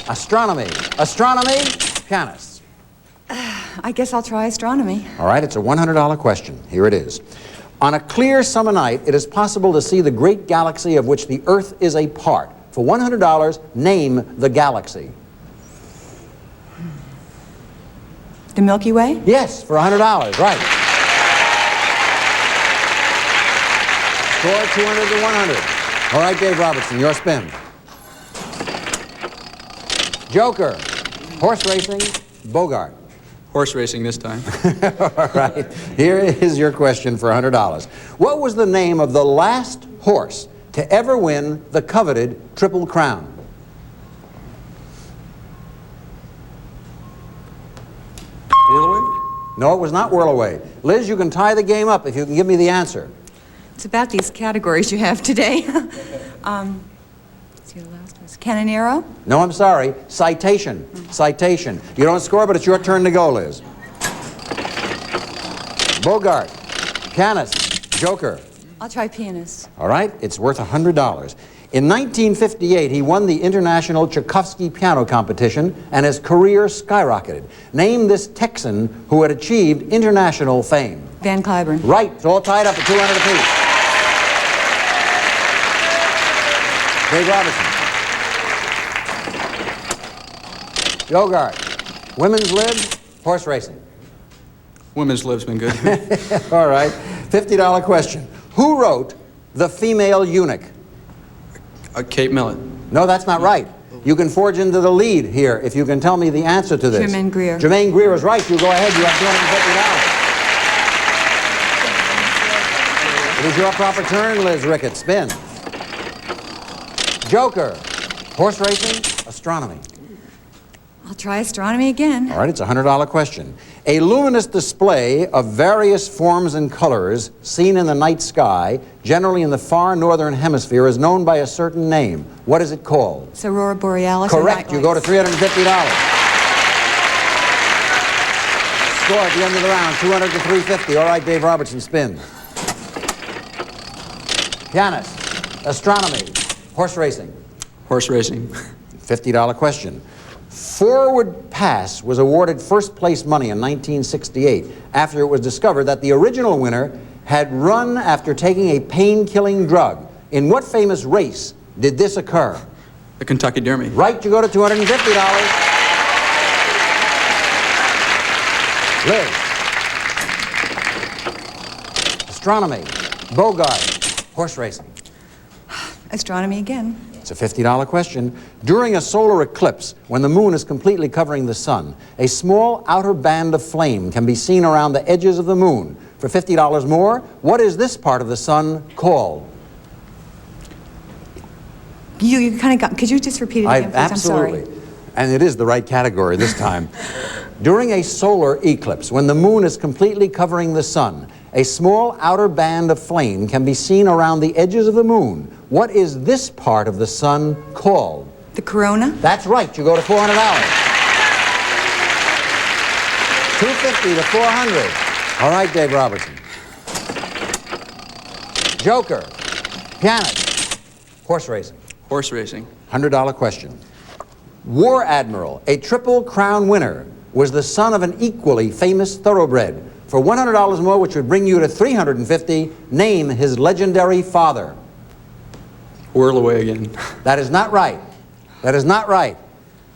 Astronomy. Astronomy, pianists. I guess I'll try astronomy. All right, it's a $100 question. Here it is. On a clear summer night, it is possible to see the great galaxy of which the Earth is a part. For $100, name the galaxy. The Milky Way? Yes, for $100, right. Score 200 to 100. All right, Dave Robertson, your spin. Joker, horse racing, Bogart. Horse racing this time. All right, here is your question for $100. What was the name of the last horse to ever win the coveted Triple Crown? Whirlaway? No, it was not Whirlaway. Liz, you can tie the game up if you can give me the answer. It's about these categories you have today. Let's see, the last was Canonero? No, I'm sorry. Citation. Citation. You don't score, but it's your turn to go, Liz. Bogart, pianist, Joker. I'll try pianist. All right, it's worth $100. In 1958, he won the International Tchaikovsky Piano Competition, and his career skyrocketed. Name this Texan who had achieved international fame. Van Cliburn. Right, it's all tied up at 200 apiece. Dave Robertson. Bogart, women's lib, horse racing. Women's lib's been good. All right, $50 question. Who wrote The Female Eunuch? Kate Millett. No, that's not right. You can forge into the lead here if you can tell me the answer to this. Germaine Greer. Germaine Greer is right. You go ahead. You have $250. It is your proper turn, Liz Rickett. Spin. Joker. Horse racing, astronomy. I'll try astronomy again. All right, it's a $100 question. A luminous display of various forms and colors seen in the night sky, generally in the far northern hemisphere, is known by a certain name. What is it called? It's Aurora Borealis. Correct. You go to $350. Score at the end of the round, 200 to 350. All right, Dave Robertson, spin. Pianist, astronomy, horse racing. Horse racing. $50 question. Forward Pass was awarded first-place money in 1968 after it was discovered that the original winner had run after taking a pain-killing drug. In what famous race did this occur? The Kentucky Derby. Right, you go to $250. Liz. astronomy, Bogart, horse racing. Astronomy again. It's a $50 question. During a solar eclipse, when the moon is completely covering the sun, a small outer band of flame can be seen around the edges of the moon. For $50 more, what is this part of the sun called? You kind of got, could you just repeat it again, please? Absolutely. I'm sorry. And it is the right category this time. During a solar eclipse, when the moon is completely covering the sun, a small outer band of flame can be seen around the edges of the moon. What is this part of the sun called? The corona? That's right. You go to $400. $250 to $400. All right, Dave Robertson. Joker, pianist, horse racing. Horse racing. $100 question. War Admiral, a Triple Crown winner, was the son of an equally famous thoroughbred. For $100 more, which would bring you to $350, name his legendary father. Whirl away again. That is not right. That is not right.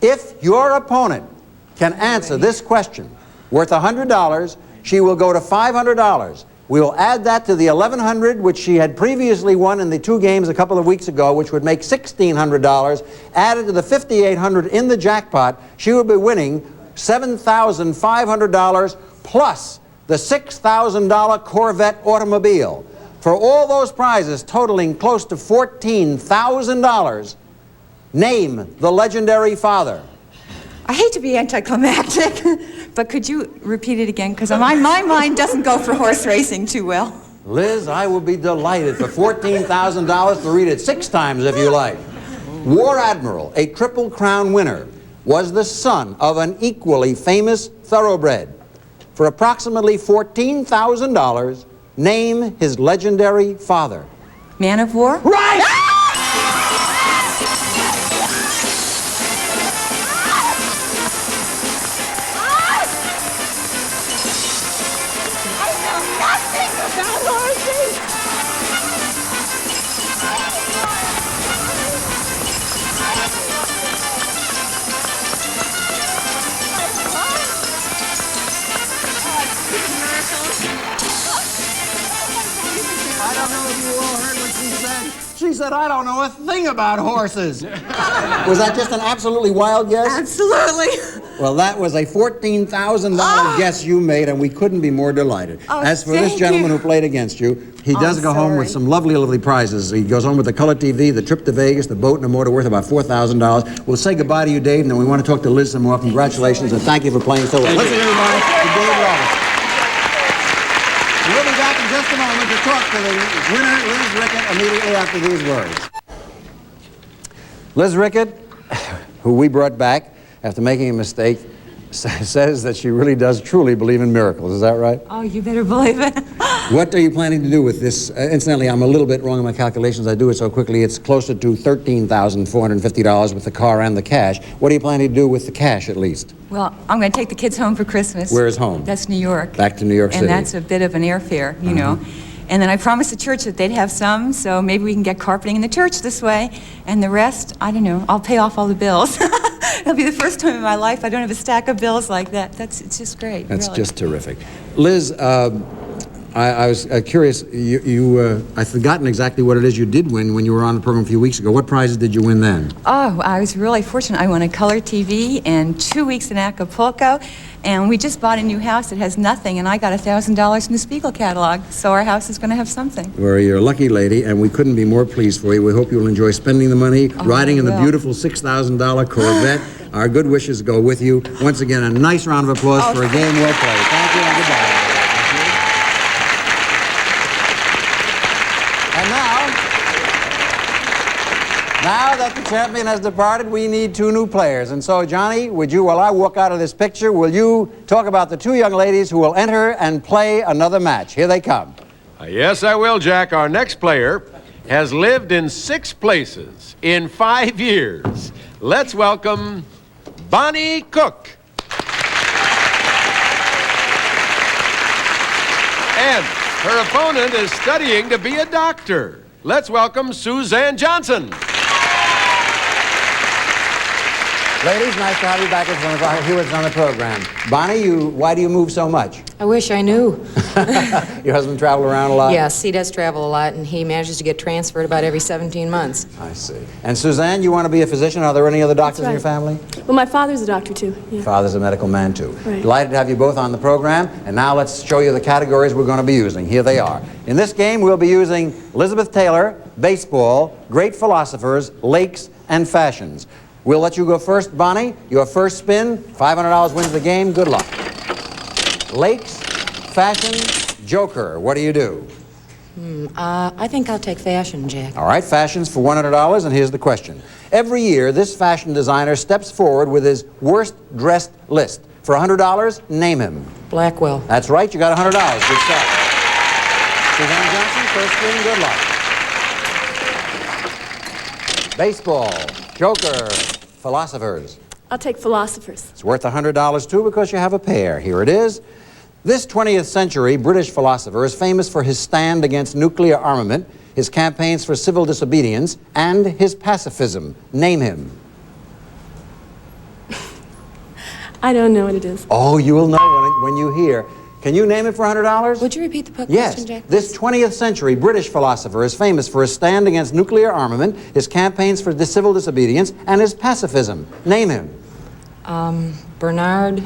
If your opponent can answer this question, worth $100, she will go to $500. We will add that to the $1,100 which she had previously won in the 2 games a couple of weeks ago, which would make $1,600. Added to the $5,800 in the jackpot, she would be winning $7,500 plus the $6,000 Corvette automobile. For all those prizes totaling close to $14,000, name the legendary father. I hate to be anticlimactic, but could you repeat it again? Because my mind doesn't go for horse racing too well. Liz, I will be delighted for $14,000 to read it 6 times if you like. War Admiral, a Triple Crown winner, was the son of an equally famous thoroughbred. For approximately $14,000, name his legendary father. Man of War? Right! She said, I don't know a thing about horses. Was that just an absolutely wild guess? Absolutely. Well, that was a $14,000 guess you made, and we couldn't be more delighted. Oh, as for this gentleman who played against you, he does go home with some lovely, lovely prizes. He goes home with the color TV, the trip to Vegas, the boat and a motor worth about $4,000. We'll say goodbye to you, Dave, and then we want to talk to Liz some more. Congratulations, and thank you for playing so well. Listen, everybody, to Dave Robertson. We'll be back in just a moment to talk to the winner, Liz Rickett, immediately after these words. Liz Rickett, who we brought back after making a mistake, says that she really does truly believe in miracles. Is that right? Oh, you better believe it. What are you planning to do with this? Incidentally, I'm a little bit wrong in my calculations. I do it so quickly. It's closer to $13,450 with the car and the cash. What are you planning to do with the cash, at least? Well, I'm going to take the kids home for Christmas. Where is home? That's New York. Back to New York City. And that's a bit of an airfare, you know. And then I promised the church that they'd have some, so maybe we can get carpeting in the church this way. And the rest, I don't know, I'll pay off all the bills. It'll be the first time in my life I don't have a stack of bills like that. It's just great. That's really. just terrific. Liz, I was curious, I've forgotten exactly what it is you did win when you were on the program a few weeks ago. What prizes did you win then? Oh, I was really fortunate. I won a color TV and 2 weeks in Acapulco, and we just bought a new house that has nothing, and I got $1,000 from the Spiegel catalog, so our house is going to have something. Well, you're a lucky lady, and we couldn't be more pleased for you. We hope you'll enjoy spending the money, riding in the beautiful $6,000 Corvette. Our good wishes go with you. Once again, a nice round of applause for a game well played. Thank you and goodbye. Now that the champion has departed, we need 2 new players. And so, Johnny, would you, while I walk out of this picture, will you talk about the 2 young ladies who will enter and play another match? Here they come. Yes, I will, Jack. Our next player has lived in 6 places in 5 years. Let's welcome Bonnie Cook. And her opponent is studying to be a doctor. Let's welcome Suzanne Johnson. Ladies, nice to have you back as one of our viewers on the program. Bonnie, why do you move so much? I wish I knew. Your husband travel around a lot? Yes, he does travel a lot, and he manages to get transferred about every 17 months. I see. And Suzanne, you want to be a physician? Are there any other doctors in your family? Well, my father's a doctor, too. Yeah. Father's a medical man, too. Right. Delighted to have you both on the program. And now let's show you the categories we're going to be using. Here they are. In this game, we'll be using Elizabeth Taylor, baseball, great philosophers, lakes, and fashions. We'll let you go first, Bonnie. Your first spin, $500 wins the game. Good luck. Lakes, fashion, Joker. What do you do? I think I'll take fashion, Jack. All right, fashions for $100, and here's the question. Every year, this fashion designer steps forward with his worst dressed list. For $100, name him. Blackwell. That's right, you got $100. Good start. Suzanne Johnson, first spin, good luck. Baseball, Joker, philosophers. I'll take philosophers. It's worth $100 too because you have a pair. Here it is. This 20th century British philosopher is famous for his stand against nuclear armament, his campaigns for civil disobedience, and his pacifism. Name him. I don't know what it is. Oh, you will know when you hear. Can you name it for $100? Would you repeat the question, yes. Jack? This 20th century British philosopher is famous for his stand against nuclear armament, his campaigns for civil disobedience, and his pacifism. Name him. Bernard.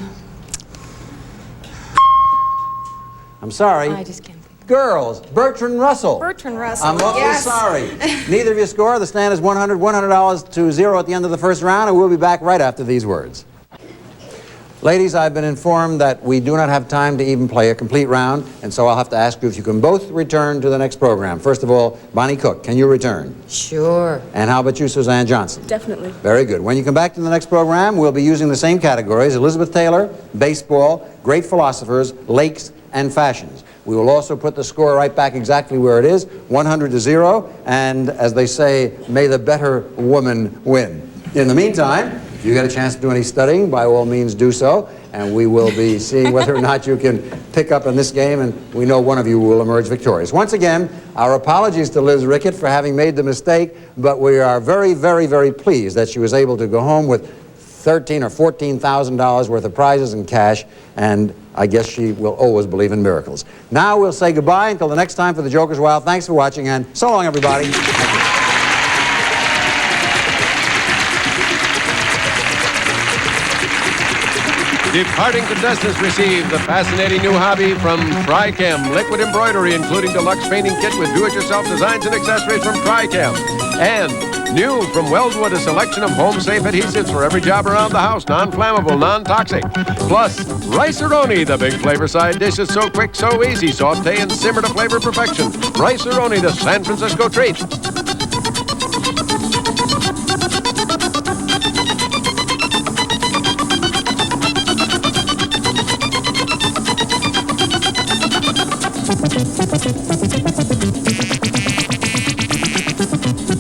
I'm sorry. I just can't. Girls, Bertrand Russell. Bertrand Russell. I'm awfully sorry. Neither of you score. The stand is $100 to 0 at the end of the first round, and we'll be back right after these words. Ladies, I've been informed that we do not have time to even play a complete round, and so I'll have to ask you if you can both return to the next program. First of all, Bonnie Cook, can you return? Sure. And how about you, Suzanne Johnson? Definitely. Very good. When you come back to the next program, we'll be using the same categories: Elizabeth Taylor, baseball, great philosophers, lakes, and fashions. We will also put the score right back exactly where it is, 100 to 0, and as they say, may the better woman win. In the meantime, if you get a chance to do any studying, by all means do so, and we will be seeing whether or not you can pick up in this game, and we know one of you will emerge victorious. Once again, our apologies to Liz Rickett for having made the mistake, but we are very, very, very pleased that she was able to go home with $13,000 or $14,000 worth of prizes and cash, and I guess she will always believe in miracles. Now we'll say goodbye until the next time for the Joker's Wild. Thanks for watching, and so long, everybody. Departing contestants receive the fascinating new hobby from Trichem, liquid embroidery, including deluxe painting kit with do-it-yourself designs and accessories from Trichem. And new from Weldwood, a selection of home-safe adhesives for every job around the house, non-flammable, non-toxic. Plus, Rice-A-Roni, the big flavor side dish is so quick, so easy, saute and simmer to flavor perfection. Rice-A-Roni, the San Francisco treat.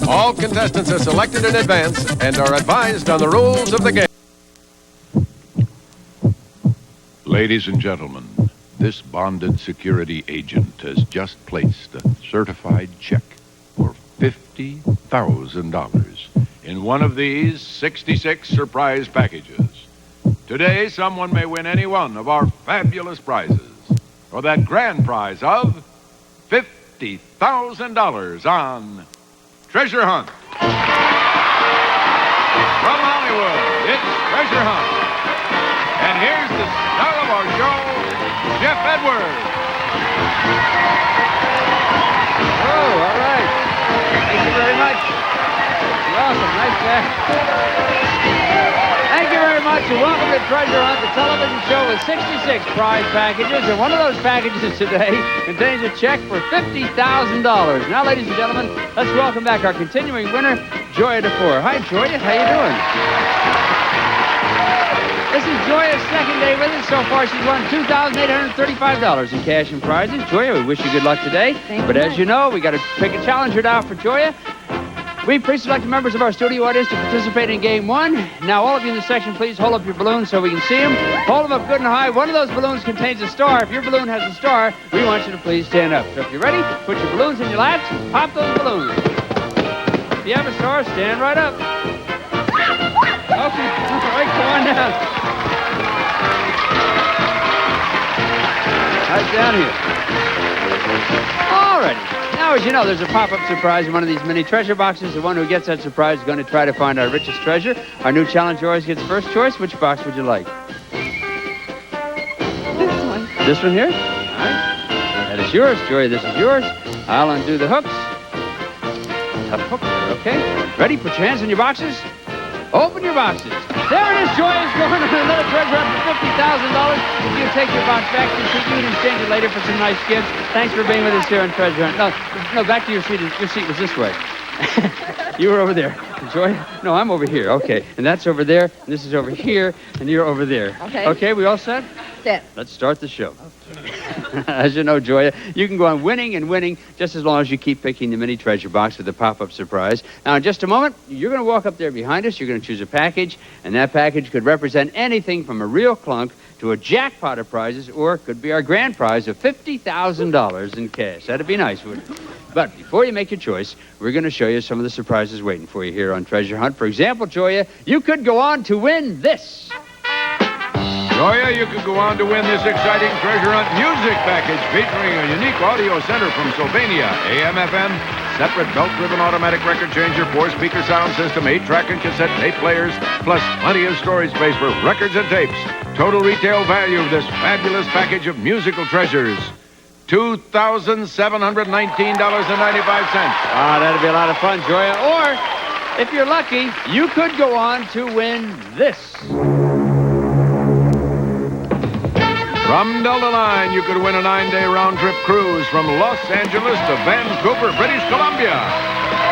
All contestants are selected in advance and are advised on the rules of the game. Ladies and gentlemen, this bonded security agent has just placed a certified check for $50,000 in one of these 66 surprise packages. Today, someone may win any one of our fabulous prizes, or that grand prize of $50,000 on Treasure Hunt. From Hollywood, it's Treasure Hunt. And here's the star of our show, Jeff Edwards. Oh, all right. Thank you very much. You're awesome. Nice, Jack. Thank you very much, and welcome to Treasure Hunt, the television show with 66 prize packages, and one of those packages today contains a check for $50,000. Now, ladies and gentlemen, let's welcome back our continuing winner, Joya DeFore. Hi, Joya. How you doing? This is Joya's second day with us. So far, she's won $2,835 in cash and prizes. Joya, we wish you good luck today. But as you know, we got to pick a challenger out for Joya. We've pre-selected members of our studio audience to participate in Game 1. Now, all of you in the section, please hold up your balloons so we can see them. Hold them up good and high. One of those balloons contains a star. If your balloon has a star, we want you to please stand up. So if you're ready, put your balloons in your laps. Pop those balloons. If you have a star, stand right up. Okay. All Right down here. All righty. Now, as you know, there's a pop-up surprise in one of these mini treasure boxes. The one who gets that surprise is going to try to find our richest treasure. Our new challenger always gets first choice. Which box would you like? This one. This one here? All right. That is yours. Joy, this is yours. I'll undo the hooks. Tough hook there, okay? Ready? Put your hands in your boxes. Open your boxes. There it is, Joy is going on another treasure hunt for $50,000. If you take your box back to your seat, you can exchange it later for some nice gifts. Thanks for being with us here on Treasure Hunt. No, back to your seat. Your seat was this way. You were over there. Joy? No, I'm over here. Okay. And that's over there, and this is over here, and you're over there. Okay. Okay, we all set? Set. Let's start the show. As you know, Joya, you can go on winning and winning just as long as you keep picking the mini treasure box with the pop-up surprise. Now, in just a moment, you're going to walk up there behind us. You're going to choose a package, and that package could represent anything from a real clunk to a jackpot of prizes, or it could be our grand prize of $50,000 in cash. That'd be nice, wouldn't it? But before you make your choice, we're going to show you some of the surprises waiting for you here on Treasure Hunt. For example, Joya, you could go on to win this. Joya, you could go on to win this exciting Treasure Hunt music package featuring a unique audio center from Sylvania, AM/FM, separate belt-driven automatic record changer, 4-speaker sound system, 8-track and cassette tape players, plus plenty of storage space for records and tapes. Total retail value of this fabulous package of musical treasures, $2,719.95. Ah, that'd be a lot of fun, Joya. Or, if you're lucky, you could go on to win this. From Delta Line, you could win a 9-day round-trip cruise from Los Angeles to Vancouver, British Columbia.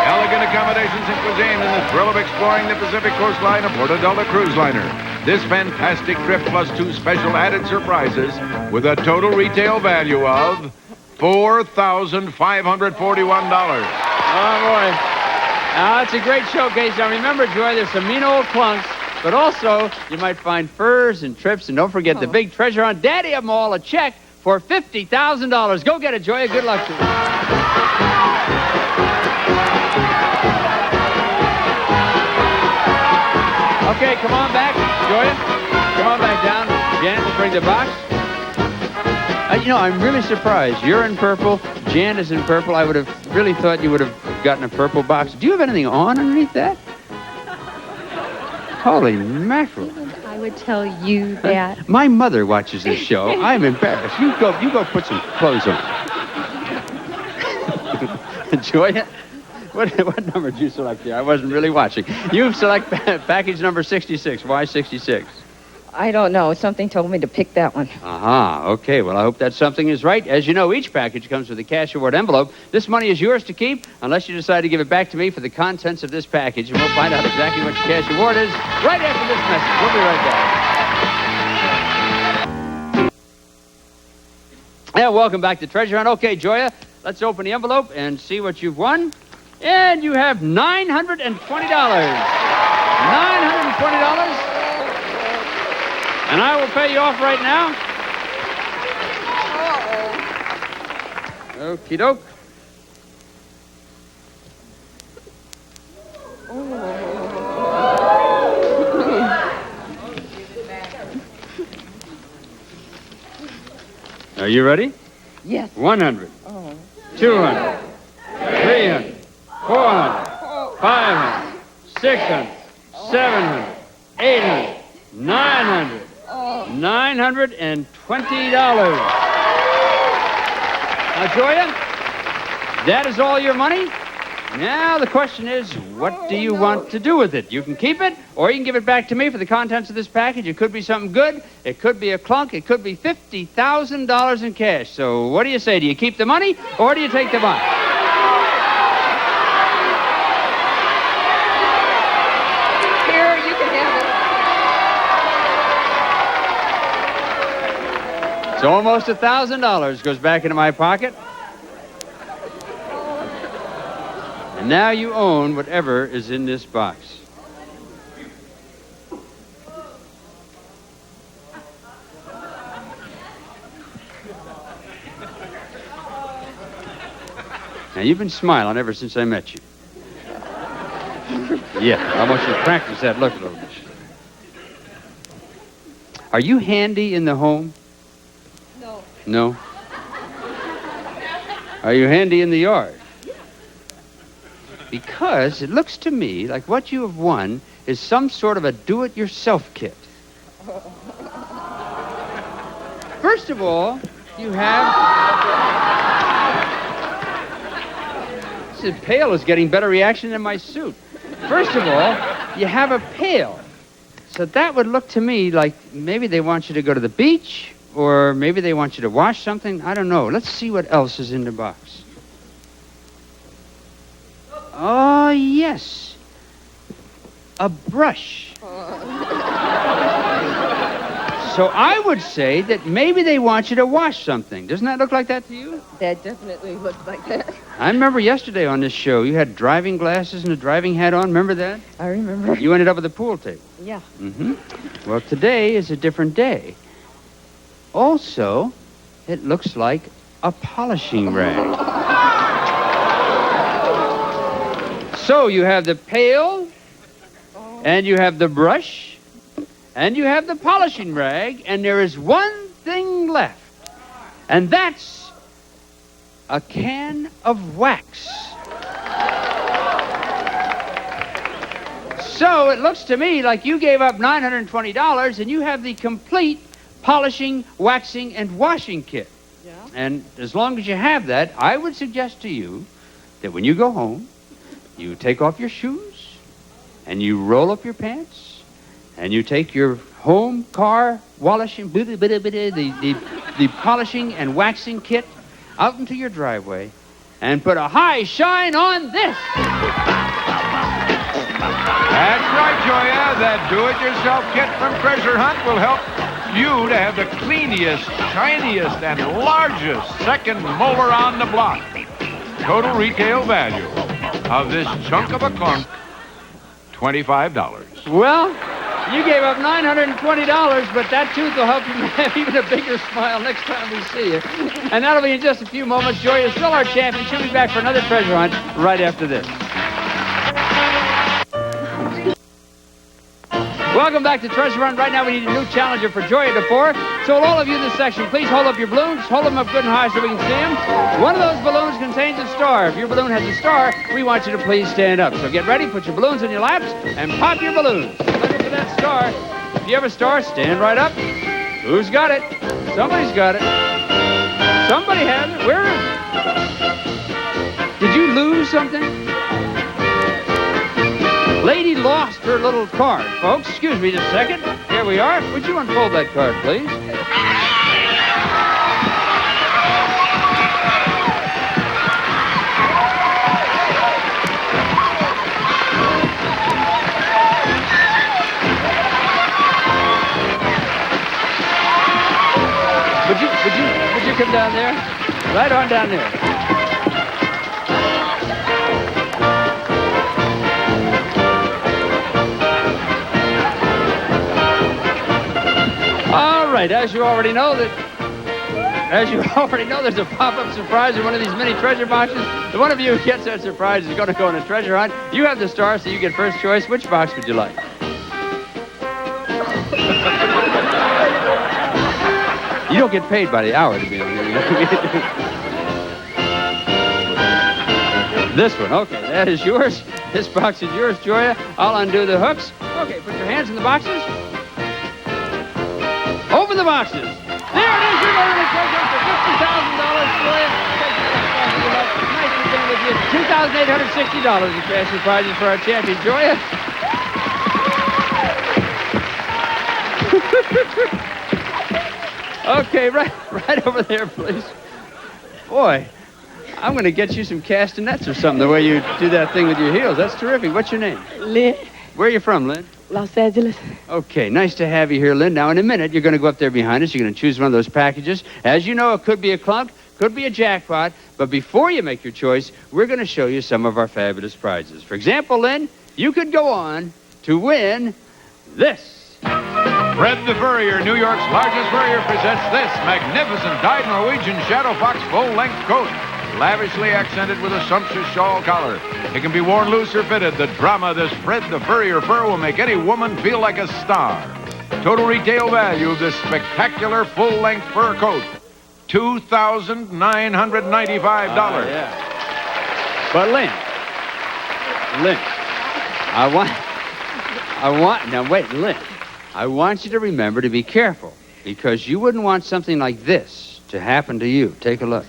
Elegant accommodations and cuisine and the thrill of exploring the Pacific coastline aboard a Delta cruise liner. This fantastic trip plus 2 special added surprises with a total retail value of $4,541. Oh, boy. Now, that's a great showcase. Now, remember, Joy, there's some mean old clunks, but also you might find furs and trips, and don't forget the big treasure hunt. Daddy of them all, a check for $50,000. Go get it, Joya. Good luck to you. Okay, come on back, Joya. Come on back down. Janet will bring the box. You know, I'm really surprised. You're in purple. Jan is in purple. I would have really thought you would have gotten a purple box. Do you have anything on underneath that? Holy mackerel. I would tell you that. My mother watches this show. I'm embarrassed. You go put some clothes on. Joya, what number did you select there? I wasn't really watching. You select package number 66. Why 66? I don't know. Something told me to pick that one. Aha, okay. Well, I hope that something is right. As you know, each package comes with a cash award envelope. This money is yours to keep unless you decide to give it back to me for the contents of this package. And we'll find out exactly what your cash award is right after this message. We'll be right back. Yeah, welcome back to Treasure Hunt. Okay, Joya, let's open the envelope and see what you've won. And you have $920. $920. And I will pay you off right now. Okie doke. Are you ready? Yes. 100. 200. 300. 400. 500. 600. 700. 800. 900. $920. Now, Joya, that is all your money. Now, the question is, what do you want to do with it? You can keep it, or you can give it back to me for the contents of this package. It could be something good. It could be a clunk. It could be $50,000 in cash. So what do you say? Do you keep the money, or do you take the box? Here, you can have it. It's almost $1,000 goes back into my pocket. And now you own whatever is in this box. Now, you've been smiling ever since I met you. Yeah, I want you to practice that look a little bit. Are you handy in the home? No. No? Are you handy in the yard? Because it looks to me like what you have won is some sort of a do-it-yourself kit. First of all, you have... This pail is getting better reaction than my suit. First of all, you have a pail. So that would look to me like maybe they want you to go to the beach, or maybe they want you to wash something. I don't know. Let's see what else is in the box. Oh, yes. A brush. So I would say that maybe they want you to wash something. Doesn't that look like that to you? That definitely looks like that. I remember yesterday on this show, you had driving glasses and a driving hat on. Remember that? I remember. You ended up with a pool table. Yeah. Mm-hmm. Well, today is a different day. Also, it looks like a polishing rag. So you have the pail, and you have the brush, and you have the polishing rag, and there is one thing left, and that's a can of wax. So it looks to me like you gave up $920, and you have the complete polishing, waxing, and washing kit. Yeah. And as long as you have that, I would suggest to you that when you go home, you take off your shoes, and you roll up your pants, and you take your home car polishing, the polishing and waxing kit out into your driveway, and put a high shine on this. That's right, Joya. That do-it-yourself kit from Treasure Hunt will help you to have the cleanest, shiniest, and largest second molar on the block. Total retail value of this chunk of a clunk, $25. Well, you gave up $920, but that tooth will help you have even a bigger smile next time we see you. And that'll be in just a few moments. Joy is still our champion. She'll be back for another treasure hunt right after this. Welcome back to Treasure Hunt. Right now we need a new challenger for Joy at the 4. So all of you in this section, please hold up your balloons. Hold them up good and high so we can see them. One of those balloons contains a star. If your balloon has a star, we want you to please stand up. So get ready, put your balloons in your laps, and pop your balloons. Looking for that star. If you have a star, stand right up. Who's got it? Somebody's got it. Somebody has it. Where is it? Did you lose something? Lady lost her little card, folks. Excuse me just a second. Here we are. Would you unfold that card, please? Would you come down there? Right on down there. All right, as you already know, there's a pop-up surprise in one of these mini treasure boxes. The one of you who gets that surprise is going to go on a treasure hunt. You have the star, so you get first choice. Which box would you like? You don't get paid by the hour to be on here. This one, okay, that is yours. This box is yours, Joya. I'll undo the hooks. Okay, put your hands in the boxes. Open the boxes. There it is. You're going to take up for $50,000, Joya. Nice to be with you. $2,860 in cash and prizes for our champion, Joya. Okay, right over there, please. Boy, I'm going to get you some castanets or something, the way you do that thing with your heels. That's terrific. What's your name? Lynn. Where are you from, Lynn? Los Angeles. Okay, nice to have you here, Lynn. Now, in a minute, you're going to go up there behind us. You're going to choose one of those packages. As you know, it could be a clunk, could be a jackpot. But before you make your choice, we're going to show you some of our fabulous prizes. For example, Lynn, you could go on to win this. Fred the Furrier, New York's largest furrier, presents this magnificent dyed Norwegian Shadow Fox full-length coat, lavishly accented with a sumptuous shawl collar. It can be worn loose or fitted. The drama of this Fred the Furrier fur will make any woman feel like a star. Total retail value of this spectacular full-length fur coat, $2,995. Yeah. But Lynn, Lynn, I want you to remember to be careful, because you wouldn't want something like this to happen to you. Take a look.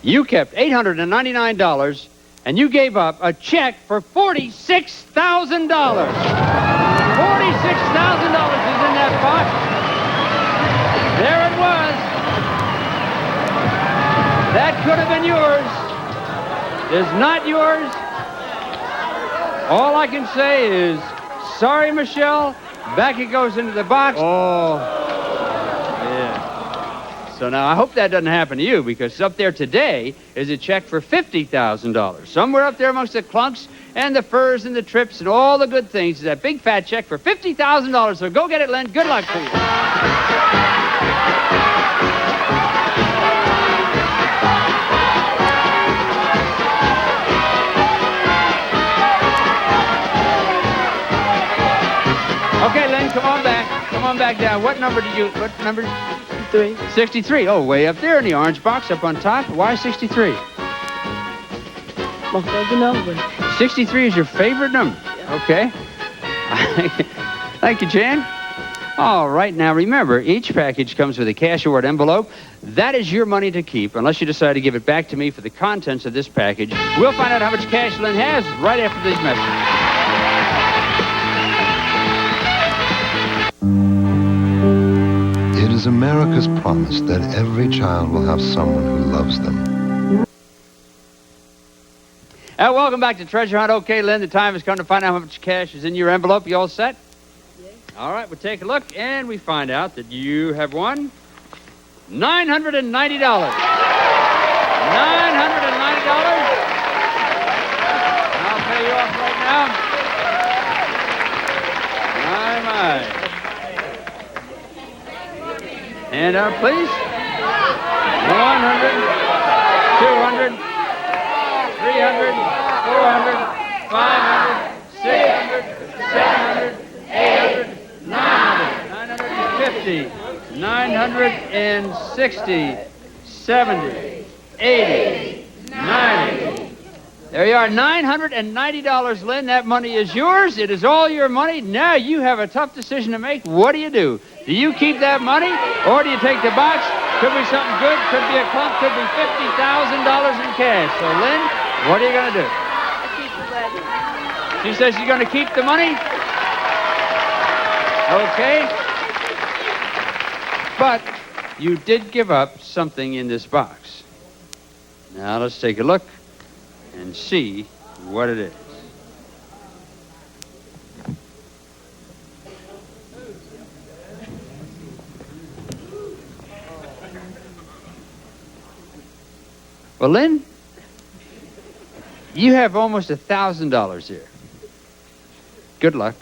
You kept $899, and you gave up a check for $46,000. $46,000 is in that box. There it was. That could have been yours. It's not yours. All I can say is, sorry, Michelle. Back it goes into the box. Oh, yeah. So now I hope that doesn't happen to you, because up there today is a check for $50,000. Somewhere up there amongst the clunks and the furs and the trips and all the good things is that big fat check for $50,000. So go get it, Len. Good luck to you. Okay, Len, come on back. Come on back down. What number? 63. 63. Oh, way up there in the orange box up on top. Why 63? My favorite number. 63 is your favorite number? Yeah. Okay. Thank you, Jan. All right, now remember, each package comes with a cash award envelope. That is your money to keep, unless you decide to give it back to me for the contents of this package. We'll find out how much cash Len has right after these messages. It is America's promise that every child will have someone who loves them. And welcome back to Treasure Hunt. Okay, Lynn, the time has come to find out how much cash is in your envelope. You all set? Yeah. All right, we'll take a look, and we find out that you have won $990. $990. I'll pay you off right now. My. Hand out, please. 100, 200, 300, 400, 500, 600, 700, 800, 900, 950, 960, 70, 80, 90. There you are, $990, Lynn. That money is yours. It is all your money. Now you have a tough decision to make. What do you do? Do you keep that money, or do you take the box? Could be something good, could be a clump, could be $50,000 in cash. So, Lynn, what are you going to do? Keep the money. She says she's going to keep the money? Okay. But you did give up something in this box. Now, let's take a look and see what it is. Well, Lynn, you have almost $1,000 here. Good luck.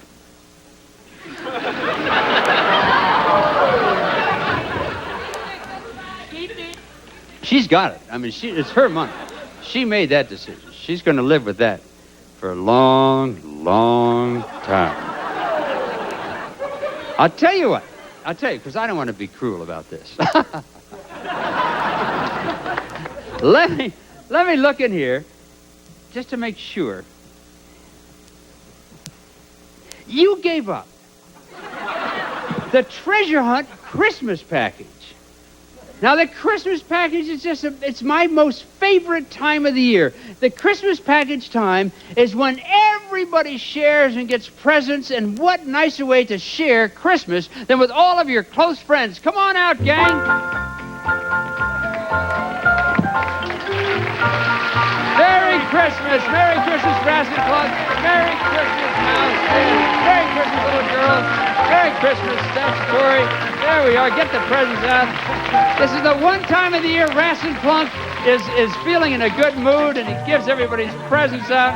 She's got it. I mean, it's her money. She made that decision. She's going to live with that for a long, long time. I'll tell you what. Because I don't want to be cruel about this. Let me look in here just to make sure. You gave up the Treasure Hunt Christmas package. Now, the Christmas package is it's my most favorite time of the year. The Christmas package time is when everybody shares and gets presents, and what nicer way to share Christmas than with all of your close friends. Come on out, gang. Merry Christmas, Rascal Club. Merry Christmas, Mouse. Merry Christmas, little girls. Merry Christmas, Statutory. There we are. Get the presents out. This is the one time of the year Rascal Plunk is feeling in a good mood, and he gives everybody's presents out.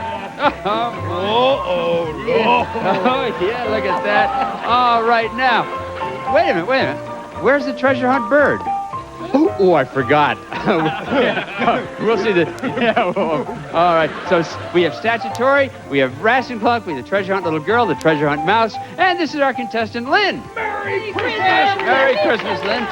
Oh, yeah, look at that. All right, now, wait a minute. Where's the Treasure Hunt bird? Oh, I forgot. We'll see the... Yeah, all right, so we have Statutory, we have Rascal Plunk, we have the Treasure Hunt little girl, the Treasure Hunt mouse, and this is our contestant, Lynn. Merry Christmas! Merry Christmas, Lynn.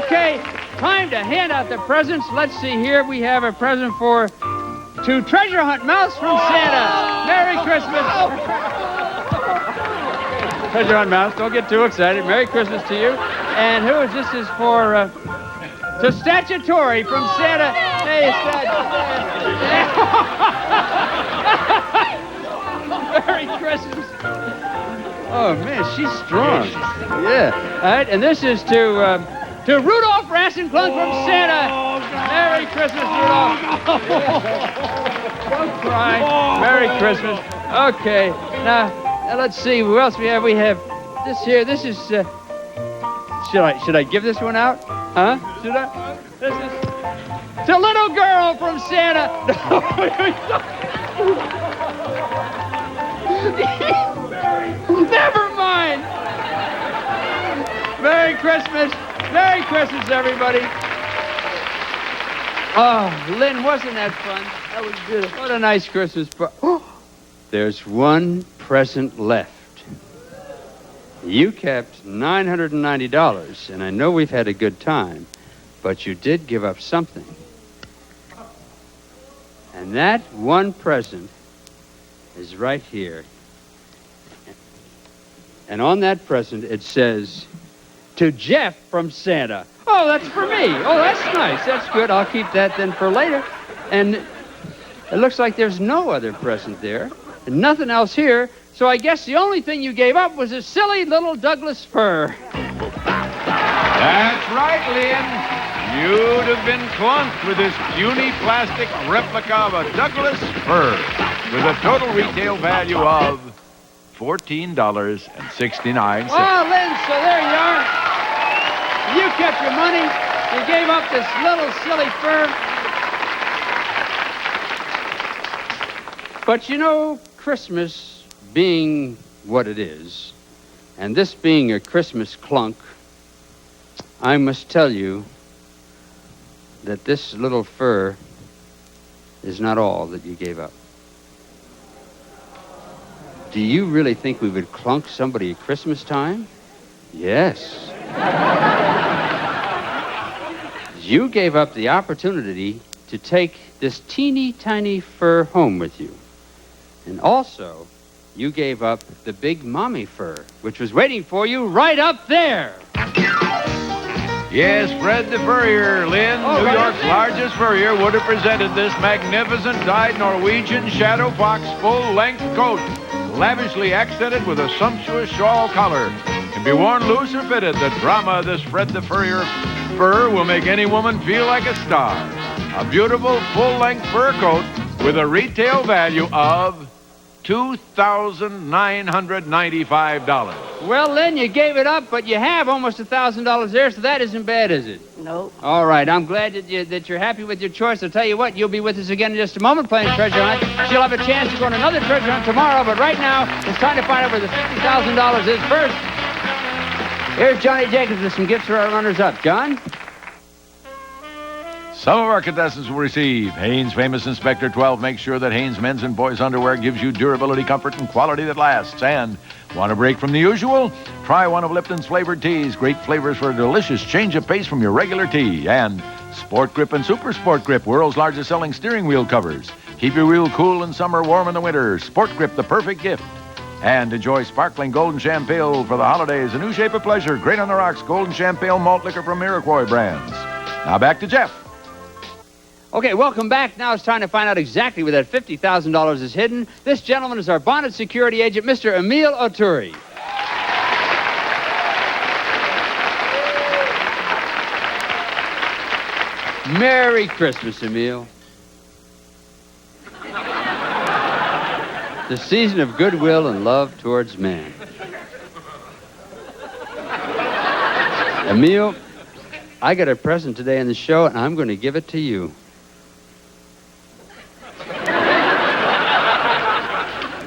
Okay, time to hand out the presents. Let's see here. We have a present to Treasure Hunt Mouse from Santa. Merry Christmas. Treasure Hunt Mouse, don't get too excited. Merry Christmas to you. And who is this? Is for to Statutory from Santa. Hey, Merry Christmas. Oh, man, she's strong. Yeah. All right, and this is to Rudolph Rassenklunk from Santa. Merry Christmas, Rudolph. Don't cry. Merry Christmas. Okay, now let's see. Who else we have? We have this here. This is... Should I give this one out? Huh? Should I? This is to Little Girl from Santa. Never mind. Merry Christmas. Merry Christmas, everybody. Oh, Lynn, wasn't that fun? That was beautiful. What a nice Christmas. There's one present left. You kept $990, and I know we've had a good time, but you did give up something. And that one present is right here. And on that present, it says, to Jeff from Santa. Oh, that's for me. Oh, that's nice. That's good. I'll keep that then for later. And it looks like there's no other present there, and nothing else here. So I guess the only thing you gave up was a silly little Douglas fir. That's right, Lynn. You'd have been clunked with this puny plastic replica of a Douglas fir with a total retail value of $14.69. Oh, Lynn, so there you are. You kept your money. You gave up this little silly fir. But you know, Christmas being what it is, and this being a Christmas clunk, I must tell you that this little fur is not all that you gave up. Do you really think we would clunk somebody at Christmas time? Yes. You gave up the opportunity to take this teeny tiny fur home with you. And also, you gave up the big mommy fur, which was waiting for you right up there. Yes, Fred the Furrier, Lynn, New York's largest furrier, would have presented this magnificent dyed Norwegian Shadow Fox full-length coat, lavishly accented with a sumptuous shawl collar. Can be worn loose or fitted. The drama of this Fred the Furrier fur will make any woman feel like a star. A beautiful full-length fur coat with a retail value of $2,995. Well, Lynn, you gave it up, but you have almost $1,000 there, so that isn't bad, is it? No. All right, I'm glad that you're happy with your choice. I'll tell you what, you'll be with us again in just a moment playing Treasure Hunt. She'll have a chance to go on another Treasure Hunt tomorrow, but right now, it's time to find out where the $50,000 is first. Here's Johnny Jacobs with some gifts for our runners-up. John? Some of our contestants will receive Hanes Famous Inspector 12. Make sure that Hanes men's and boys underwear gives you durability, comfort, and quality that lasts. And want a break from the usual? Try one of Lipton's flavored teas. Great flavors for a delicious change of pace from your regular tea. And Sport Grip and Super Sport Grip, world's largest selling steering wheel covers. Keep your wheel cool in summer, warm in the winter. Sport Grip, the perfect gift. And enjoy sparkling Golden Champagne for the holidays. A new shape of pleasure. Great on the rocks. Golden Champagne malt liquor from Iroquois brands. Now back to Jeff. Okay, welcome back. Now it's time to find out exactly where that $50,000 is hidden. This gentleman is our bonded security agent, Mr. Emil Oturi. Merry Christmas, Emil. The season of goodwill and love towards man. Emil, I got a present today in the show, and I'm going to give it to you.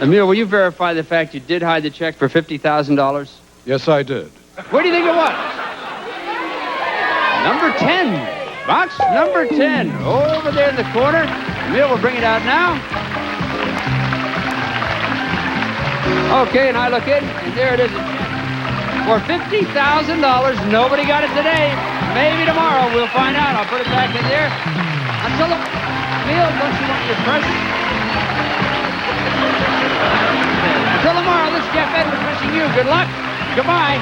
Emil, will you verify the fact you did hide the check for $50,000? Yes, I did. Where do you think it was? Number 10. Box number 10. Over there in the corner. Emil will bring it out now. Okay, and I look in, and there it is. for $50,000. Nobody got it today. Maybe tomorrow we'll find out. I'll put it back in there. Until the meal, don't you want your present? Until tomorrow, this is Jeff Edwards wishing you good luck. Goodbye.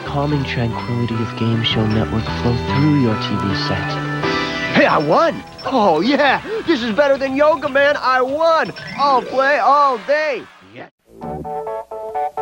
Calming tranquility of Game Show Network flow through your TV set. Hey, I won! Oh, yeah! This is better than yoga, man! I won! I'll play all day! Yeah.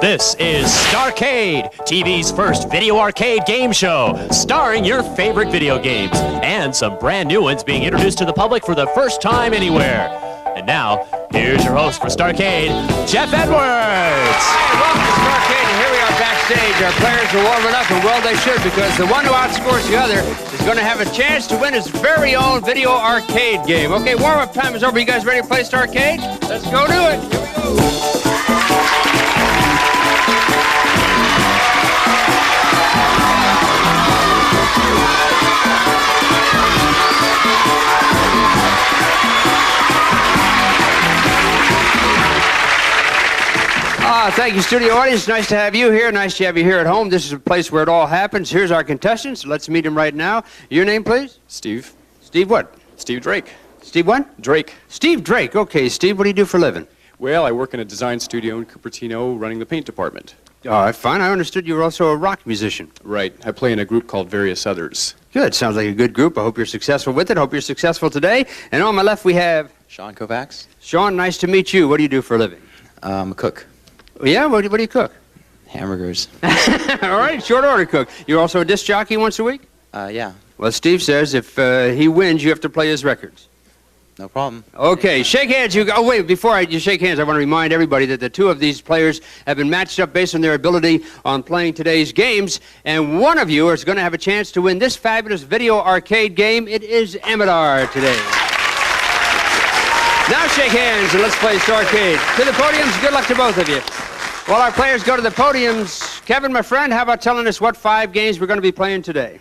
This is Starcade, TV's first video arcade game show, starring your favorite video games, and some brand new ones being introduced to the public for the first time anywhere. And now, here's your host for Starcade, Jeff Edwards! Hi, welcome to Starcade, and here we are backstage. Our players are warming up, and well they should, because the one who outscores the other is going to have a chance to win his very own video arcade game. Okay, warm-up time is over. You guys ready to play Starcade? Let's go do it. Here we go. Thank you, studio audience. Nice to have you here. Nice to have you here at home. This is a place where it all happens. Here's our contestants. Let's meet them right now. Your name, please? Steve. Steve what? Steve Drake. Steve what? Drake. Steve Drake. Okay, Steve, what do you do for a living? Well, I work in a design studio in Cupertino running the paint department. All right, fine. I understood you were also a rock musician. Right. I play in a group called Various Others. Good. Sounds like a good group. I hope you're successful with it. I hope you're successful today. And on my left, we have... Sean Kovacs. Sean, nice to meet you. What do you do for a living? A cook. Yeah? What do you cook? Hamburgers. All right, short order cook. You're also a disc jockey once a week? Yeah. Well, Steve says if he wins, you have to play his records. No problem. Okay, shake hands. Oh, wait, before you shake hands, I want to remind everybody that the two of these players have been matched up based on their ability on playing today's games, and one of you is going to have a chance to win this fabulous video arcade game. It is Amadar today. Now shake hands and let's play Starcade. To the podiums, good luck to both of you. While our players go to the podiums, Kevin, my friend, how about telling us what 5 games we're going to be playing today?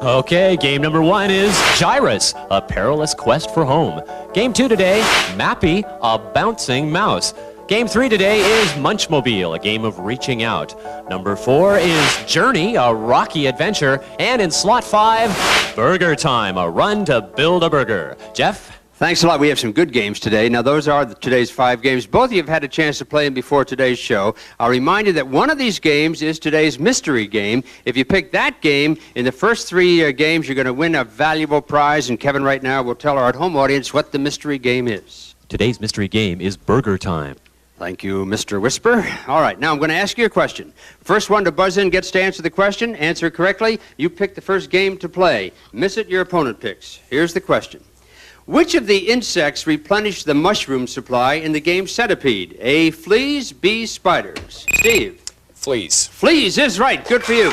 Okay, game number 1 is Gyrus, a perilous quest for home. Game 2 today, Mappy, a bouncing mouse. Game 3 today is Munchmobile, a game of reaching out. Number 4 is Journey, a rocky adventure. And in slot 5, Burger Time, a run to build a burger. Jeff? Thanks a lot. We have some good games today. Now, those are today's 5 games. Both of you have had a chance to play them before today's show. I'll remind you that one of these games is today's mystery game. If you pick that game, in the first 3 games, you're going to win a valuable prize. And Kevin right now will tell our at-home audience what the mystery game is. Today's mystery game is Burger Time. Thank you, Mr. Whisper. All right, now I'm going to ask you a question. First one to buzz in gets to answer the question. Answer correctly, you pick the first game to play. Miss it, your opponent picks. Here's the question. Which of the insects replenish the mushroom supply in the game Centipede? A, fleas, B, spiders. Steve? Fleas. Fleas is right. Good for you.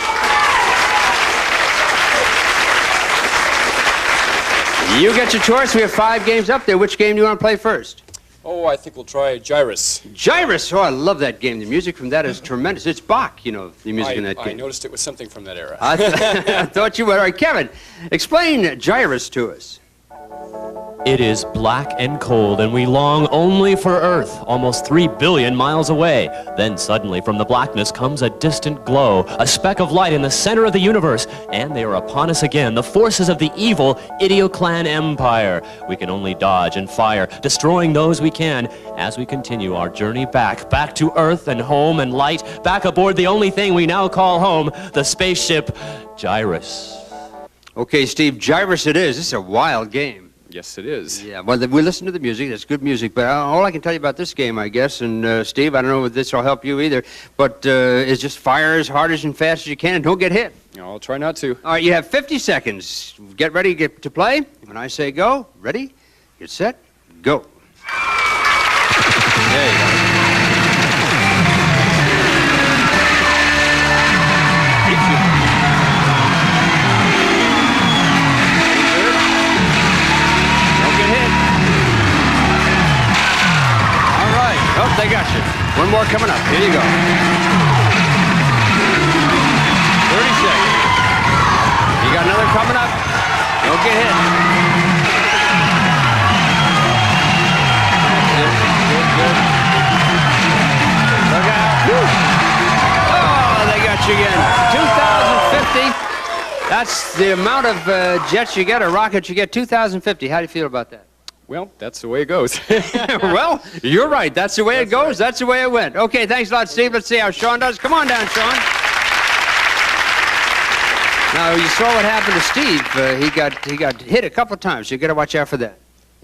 You get your choice. We have 5 games up there. Which game do you want to play first? Oh, I think we'll try Gyrus. Gyrus. Oh, I love that game. The music from that is tremendous. It's Bach, you know, the music in that game. I noticed it was something from that era. I thought you would. All right, Kevin, explain Gyrus to us. It is black and cold, and we long only for Earth, almost 3 billion miles away. Then suddenly from the blackness comes a distant glow, a speck of light in the center of the universe, and they are upon us again, the forces of the evil Idioclan Empire. We can only dodge and fire, destroying those we can, as we continue our journey back to Earth and home and light, back aboard the only thing we now call home, the spaceship Gyrus. Okay, Steve, Gyrus it is. This is a wild game. Yes, it is. Yeah, well, we listen to the music. That's good music. But all I can tell you about this game, I guess, and Steve, I don't know if this will help you either, but is just fire as hard and fast as you can and don't get hit. I'll try not to. All right, you have 50 seconds. Get ready to play. When I say go, ready, get set, go. There you go. Oh, they got you. One more coming up. Here you go. 30 seconds. You got another coming up. Don't get hit. Good. Look out. Woo. Oh, they got you again. 2,050. That's the amount of jets you get or rockets you get. 2,050. How do you feel about that? Well, that's the way it goes. Well, you're right. That's the way it goes. Right. That's the way it went. Okay, thanks a lot, Steve. Let's see how Sean does. Come on down, Sean. Now, you saw what happened to Steve. He got hit a couple of times, so you got to watch out for that.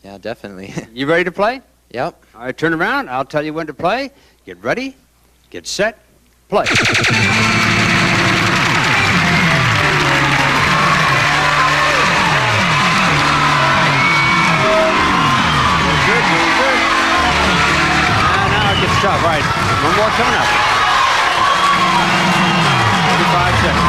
Yeah, definitely. You ready to play? Yep. All right, turn around. I'll tell you when to play. Get ready. Get set. Play. Tough. Right. One more coming up. 45 seconds.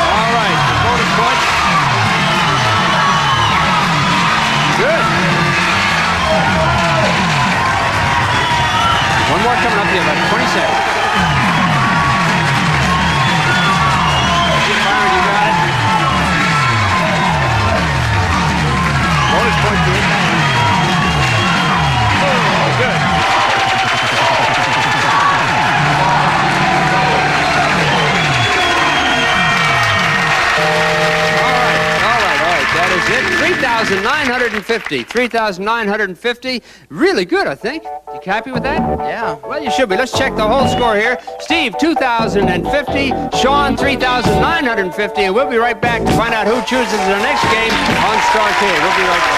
All right. Bonus point. Good. One more coming up here, about 20 seconds. Keep firing, you got it. Bonus point for it. Oh, good. All right. That is it. 3,950. 3,950. Really good, I think. You happy with that? Yeah. Well, you should be. Let's check the whole score here. Steve, 2,050. Sean, 3,950. And we'll be right back to find out who chooses the next game on Starcade. We'll be right back.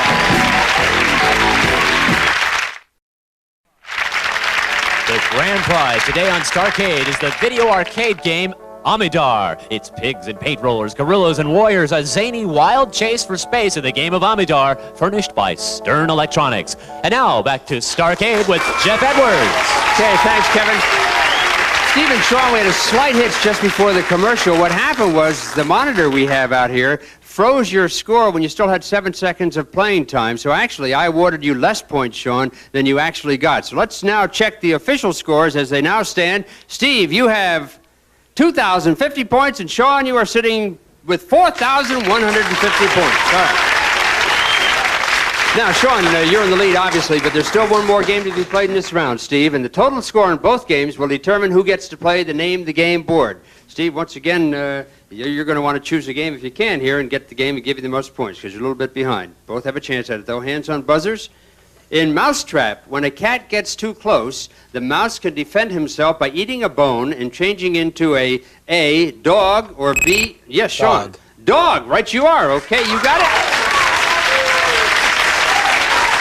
The grand prize today on Starcade is the video arcade game Amidar. It's pigs and paint rollers, gorillas and warriors, a zany wild chase for space in the game of Amidar, furnished by Stern Electronics. And now, back to Starcade with Jeff Edwards. Okay, thanks, Kevin. Steve and Sean, we had a slight hitch just before the commercial. What happened was the monitor we have out here froze your score when you still had 7 seconds of playing time. So actually, I awarded you less points, Sean, than you actually got. So let's now check the official scores as they now stand. Steve, you have 2,050 points, and Sean, you are sitting with 4,150 points. All right. Now, Sean, you're in the lead, obviously, but there's still one more game to be played in this round, Steve, and the total score in both games will determine who gets to play the Name the Game board. Steve, once again, you're going to want to choose a game if you can here and get the game and give you the most points, because you're a little bit behind. Both have a chance at it, though. Hands on buzzers. In Mousetrap, when a cat gets too close, the mouse can defend himself by eating a bone and changing into A, dog, or B, yes, Sean. Dog, right you are. Okay, you got it.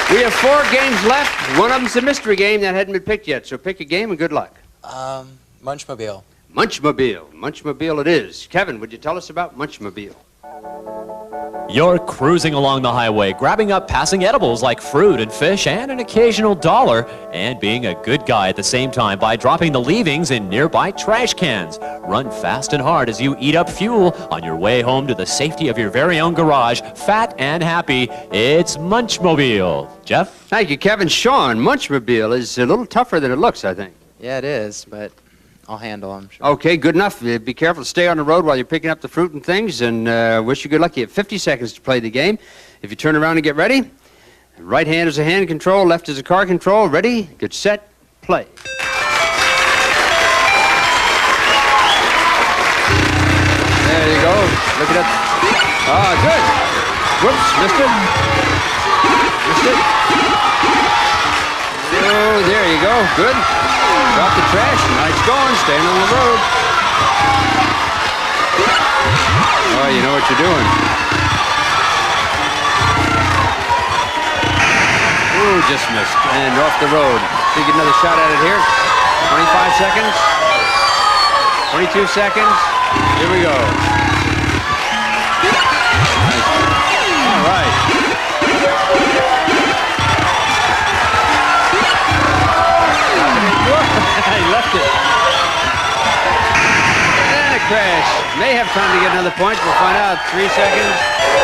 We have 4 games left. One of them's a mystery game that hadn't been picked yet, so pick a game and good luck. Munchmobile. Munchmobile. Munchmobile it is. Kevin, would you tell us about Munchmobile? You're cruising along the highway, grabbing up passing edibles like fruit and fish and an occasional dollar, and being a good guy at the same time by dropping the leavings in nearby trash cans. Run fast and hard as you eat up fuel on your way home to the safety of your very own garage, fat and happy. It's Munchmobile. Jeff? Thank you, Kevin. Sean, Munchmobile is a little tougher than it looks, I think. Yeah, it is, but I'll handle them. Sure. Okay, good enough. Be careful to stay on the road while you're picking up the fruit and things, and wish you good luck. You have 50 seconds to play the game. If you turn around and get ready, right hand is a hand control, left is a car control. Ready, get set, play. There you go. Look at that. Ah, good. Whoops, missed it. Missed it. Oh, there you go. Good. Drop the trash. Nice going. Staying on the road. Oh, you know what you're doing. Ooh, just missed. And off the road. So you get another shot at it here. 25 seconds. 22 seconds. Here we go. All right. He left it. And a crash. May have time to get another point. We'll find out. 3 seconds,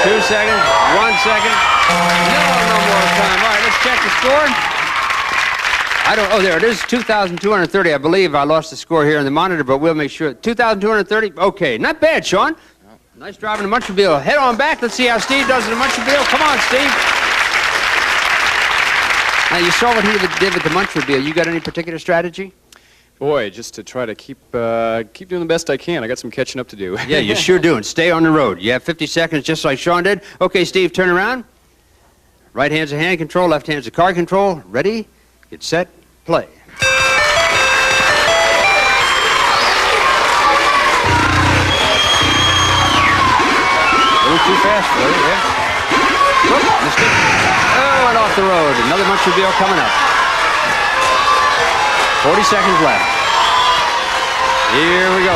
2 seconds, 1 second. No more time. All right, let's check the score. Oh, there it is, 2,230. I believe I lost the score here on the monitor, but we'll make sure. 2,230, okay. Not bad, Sean. Nice driving the Munchmobile. Head on back. Let's see how Steve does in the Munchmobile. Come on, Steve. Now, you saw what he did with the Munchmobile. You got any particular strategy? Boy, just to try to keep doing the best I can. I got some catching up to do. Yeah, you sure do. And stay on the road. You have 50 seconds just like Sean did. Okay, Steve, turn around. Right hand's the hand control, left hand's the car control. Ready, get set, play. A little too fast for you, yeah? Whoop, missed it. Oh, and off the road. Another Munchmobile coming up. 40 seconds left. Here we go.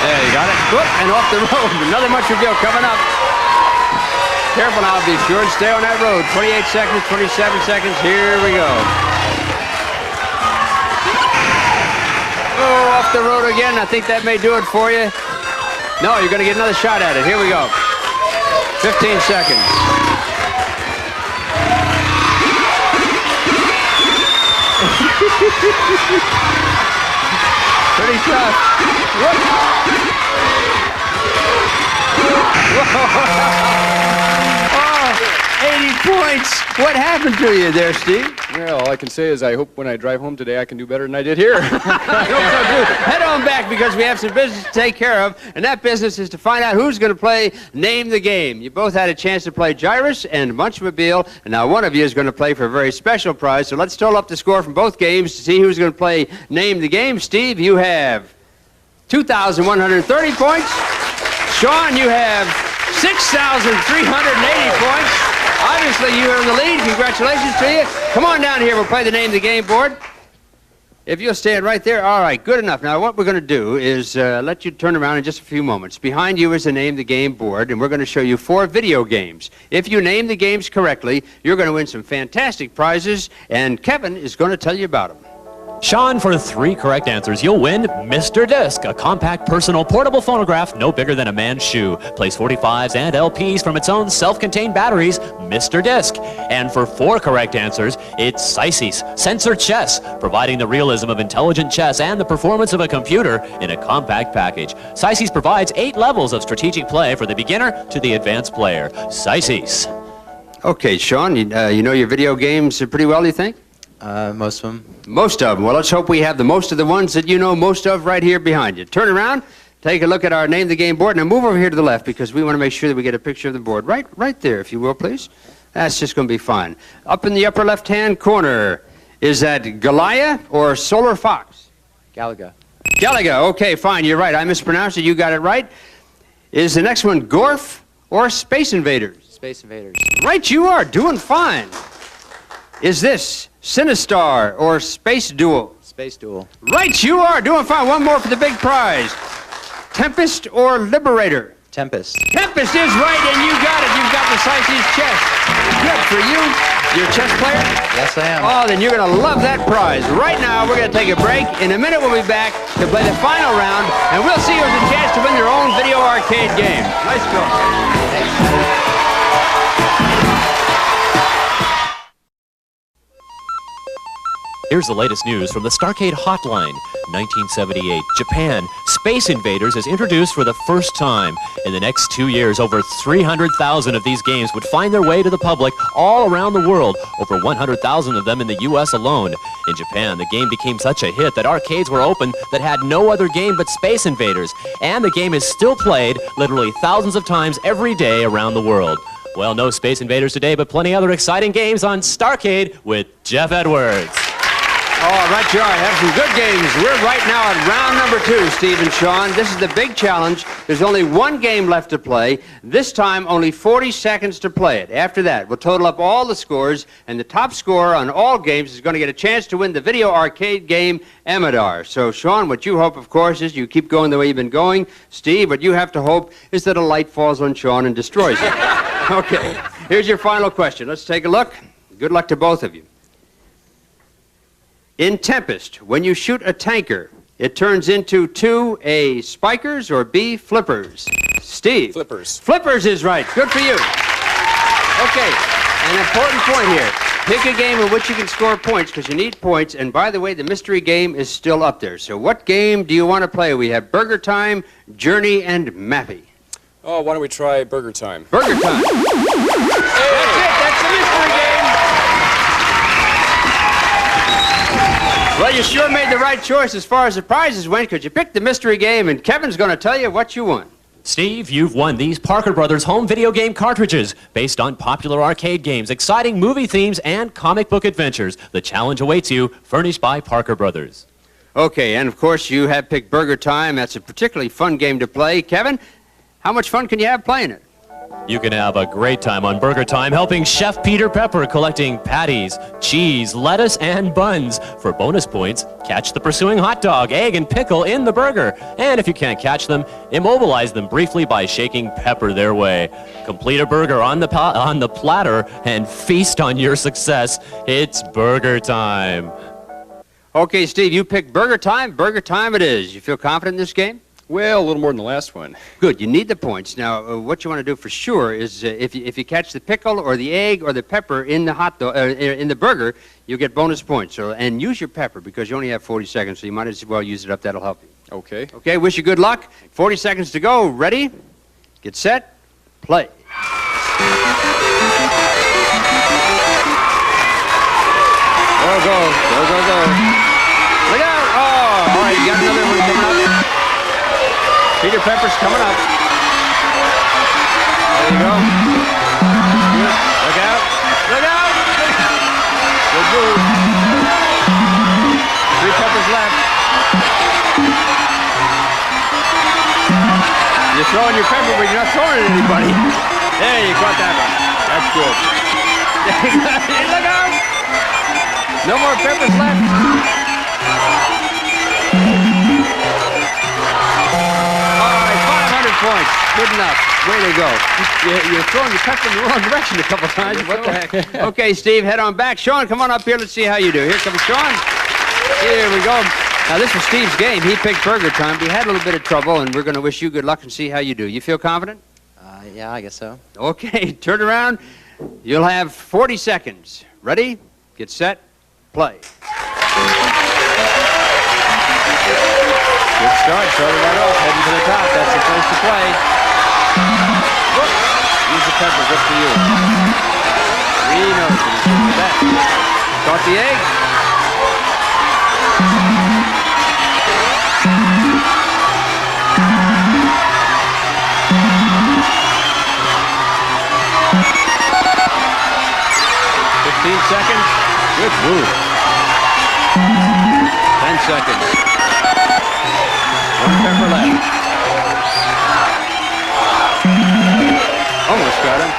There, you got it. Whoop, and off the road. Another Munchmobile coming up. Careful now, be sure and stay on that road. 28 seconds, 27 seconds. Here we go. Oh, off the road again. I think that may do it for you. No, you're going to get another shot at it. Here we go. 15 seconds. Pretty tough. Oh, 80 points. What happened to you there, Steve? Well, all I can say is I hope when I drive home today I can do better than I did here. Head on back because we have some business to take care of, and that business is to find out who's going to play Name the Game. You both had a chance to play Gyrus and Munchmobile, and now one of you is going to play for a very special prize. So let's total up the score from both games to see who's going to play Name the Game. Steve, you have 2,130 points. Sean, you have 6,380 points. Obviously, you are in the lead. Congratulations to you. Come on down here. We'll play the Name of the Game board. If you'll stand right there. All right, good enough. Now, what we're going to do is let you turn around in just a few moments. Behind you is the Name the Game board, and we're going to show you 4 video games. If you name the games correctly, you're going to win some fantastic prizes, and Kevin is going to tell you about them. Sean, for 3 correct answers, you'll win Mr. Disc, a compact, personal, portable phonograph no bigger than a man's shoe. Plays 45s and LPs from its own self-contained batteries, Mr. Disc. And for 4 correct answers, it's Saisis, Sensor Chess, providing the realism of intelligent chess and the performance of a computer in a compact package. Saisis provides 8 levels of strategic play for the beginner to the advanced player. Saisis. Okay, Sean, you know your video games pretty well, you think? Most of them. Most of them. Well, let's hope we have the most of the ones that you know most of right here behind you. Turn around, take a look at our Name the Game board. Now move over here to the left because we want to make sure that we get a picture of the board. Right there, if you will, please. That's just going to be fine. Up in the upper left-hand corner, is that Goliath or Solar Fox? Galaga. Galaga. Okay, fine. You're right. I mispronounced it. You got it right. Is the next one Gorf or Space Invaders? Space Invaders. Right, you are. Doing fine. Is this Sinistar or Space Duel? Space Duel. Right, you are. Doing fine. One more for the big prize. Tempest or Liberator? Tempest. Tempest is right, and you got it. You've got the Saisis chess. Good for you. You're a chess player? Yes, I am. Oh, then you're going to love that prize. Right now, we're going to take a break. In a minute, we'll be back to play the final round, and we'll see who has a chance to win their own video arcade game. Nice going. Here's the latest news from the Starcade Hotline. 1978, Japan, Space Invaders is introduced for the first time. In the next 2 years, over 300,000 of these games would find their way to the public all around the world, over 100,000 of them in the U.S. alone. In Japan, the game became such a hit that arcades were open that had no other game but Space Invaders, and the game is still played literally thousands of times every day around the world. Well, no Space Invaders today, but plenty other exciting games on Starcade with Jeff Edwards. All right, you have some good games. We're right now at round number 2, Steve and Sean. This is the big challenge. There's only one game left to play. This time, only 40 seconds to play it. After that, we'll total up all the scores, and the top scorer on all games is going to get a chance to win the video arcade game, Amador. So, Sean, what you hope, of course, is you keep going the way you've been going. Steve, what you have to hope is that a light falls on Sean and destroys him. Okay, here's your final question. Let's take a look. Good luck to both of you. In Tempest, when you shoot a tanker, it turns into 2 A, spikers, or B, flippers. Steve? Flippers. Flippers is right. Good for you. Okay, an important point here. Pick a game in which you can score points, because you need points. And by the way, the mystery game is still up there. So what game do you want to play? We have Burger Time, Journey, and Mappy. Oh, why don't we try Burger Time? Burger Time. That's it. That's the mystery game. Well, you sure made the right choice as far as the prizes went, because you picked the mystery game, and Kevin's going to tell you what you won. Steve, you've won these Parker Brothers home video game cartridges based on popular arcade games, exciting movie themes, and comic book adventures. The challenge awaits you, furnished by Parker Brothers. Okay, and of course you have picked Burger Time. That's a particularly fun game to play. Kevin, how much fun can you have playing it? You can have a great time on Burger Time helping Chef Peter Pepper collecting patties, cheese, lettuce, and buns. For bonus points, catch the pursuing hot dog, egg, and pickle in the burger. And if you can't catch them, immobilize them briefly by shaking pepper their way. Complete a burger on the platter and feast on your success. It's Burger Time. Okay, Steve, you picked Burger Time. Burger Time it is. You feel confident in this game? Well, a little more than the last one. Good. You need the points. Now, what you want to do for sure is if you catch the pickle or the egg or the pepper in the hot dog in the burger, you'll get bonus points. So, and use your pepper because you only have 40 seconds, so you might as well use it up. That'll help you. Okay. Okay. Wish you good luck. 40 seconds to go. Ready? Get set. Play. Go, go, go, go, go. Look out! Oh, all right. You got another one coming up. Peter Pepper's coming up. There you go. Good. Look out. Look out. Good move. 3 peppers left. You're throwing your pepper, but you're not throwing it at anybody. There, you caught that one. That's good. Look out. No more peppers left. Points. Good enough. Way to go. You're throwing your pepper in the wrong direction a couple times. What the heck? Okay, Steve, head on back. Sean, come on up here. Let's see how you do. Here comes Sean. Here we go. Now, this was Steve's game. He picked Burger Time. He had a little bit of trouble, and we're going to wish you good luck and see how you do. You feel confident? Yeah, I guess so. Okay, turn around. You'll have 40 seconds. Ready? Get set. Play. Good start. Started right off. Heading to the top. That's the place to play. Whoop. Use the pepper. Good for you. 3 notes. That. Caught the egg. Seconds. Good move. 10 seconds. 1 pepper left. Almost got him.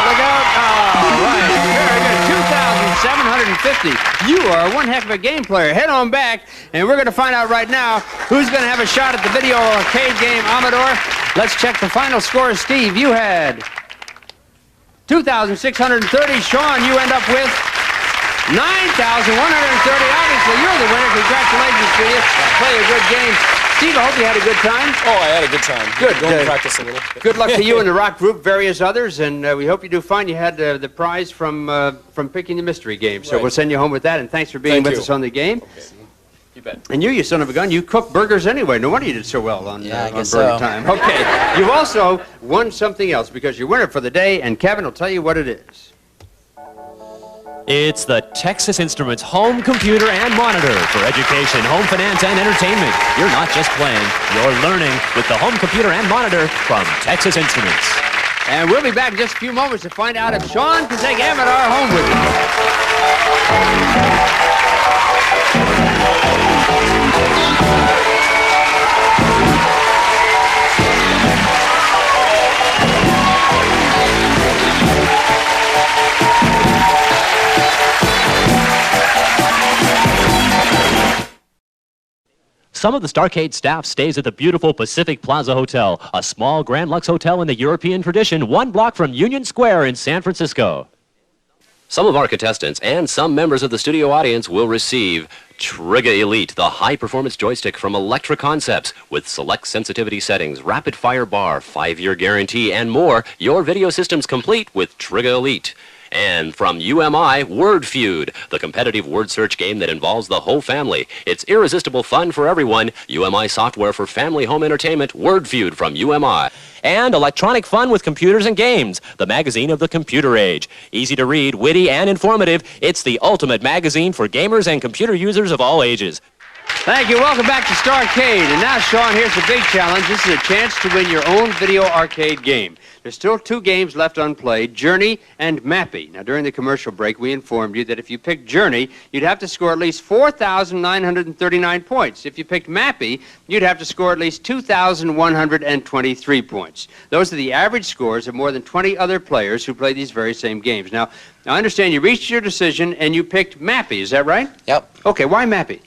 Look out. All right. Very good. 2,750. You are one heck of a game player. Head on back, and we're going to find out right now who's going to have a shot at the video arcade game Amador. Let's check the final score. Steve, you had 2,630. Sean, you end up with 9,130. Obviously, you're the winner. Congratulations to you. Play a good game. Steve, I hope you had a good time. Oh, I had a good time. Good. Go and practice a little. Good luck to you and the rock group, various others, and we hope you do fine. You had the prize from picking the mystery game, so we'll send you home with that, and thanks for being with us on the game. Okay. You bet. And you son of a gun, you cook burgers anyway. No wonder you did so well on Burger so. Time. Okay. You've also won something else because you're winner for the day, and Kevin will tell you what it is. It's the Texas Instruments home computer and monitor for education, home finance, and entertainment. You're not just playing, you're learning with the home computer and monitor from Texas Instruments. And we'll be back in just a few moments to find out if Sean can take Amador home with him. Some of the Starcade staff stays at the beautiful Pacific Plaza Hotel, a small Grand Lux hotel in the European tradition, 1 block from Union Square in San Francisco. Some of our contestants and some members of the studio audience will receive Trigger Elite, the high-performance joystick from Electra Concepts, with select sensitivity settings, rapid-fire bar, 5-year guarantee, and more. Your video system's complete with Trigger Elite. And from UMI, Word Feud, the competitive word search game that involves the whole family. It's irresistible fun for everyone. UMI software for family home entertainment, Word Feud from UMI. And electronic fun with computers and games, the magazine of the computer age. Easy to read, witty, and informative. It's the ultimate magazine for gamers and computer users of all ages. Thank you. Welcome back to Starcade. And now, Sean, here's the big challenge. This is a chance to win your own video arcade game. There's still 2 games left unplayed, Journey and Mappy. Now, during the commercial break, we informed you that if you picked Journey, you'd have to score at least 4,939 points. If you picked Mappy, you'd have to score at least 2,123 points. Those are the average scores of more than 20 other players who play these very same games. Now, I understand you reached your decision and you picked Mappy. Is that right? Yep. Okay, why Mappy?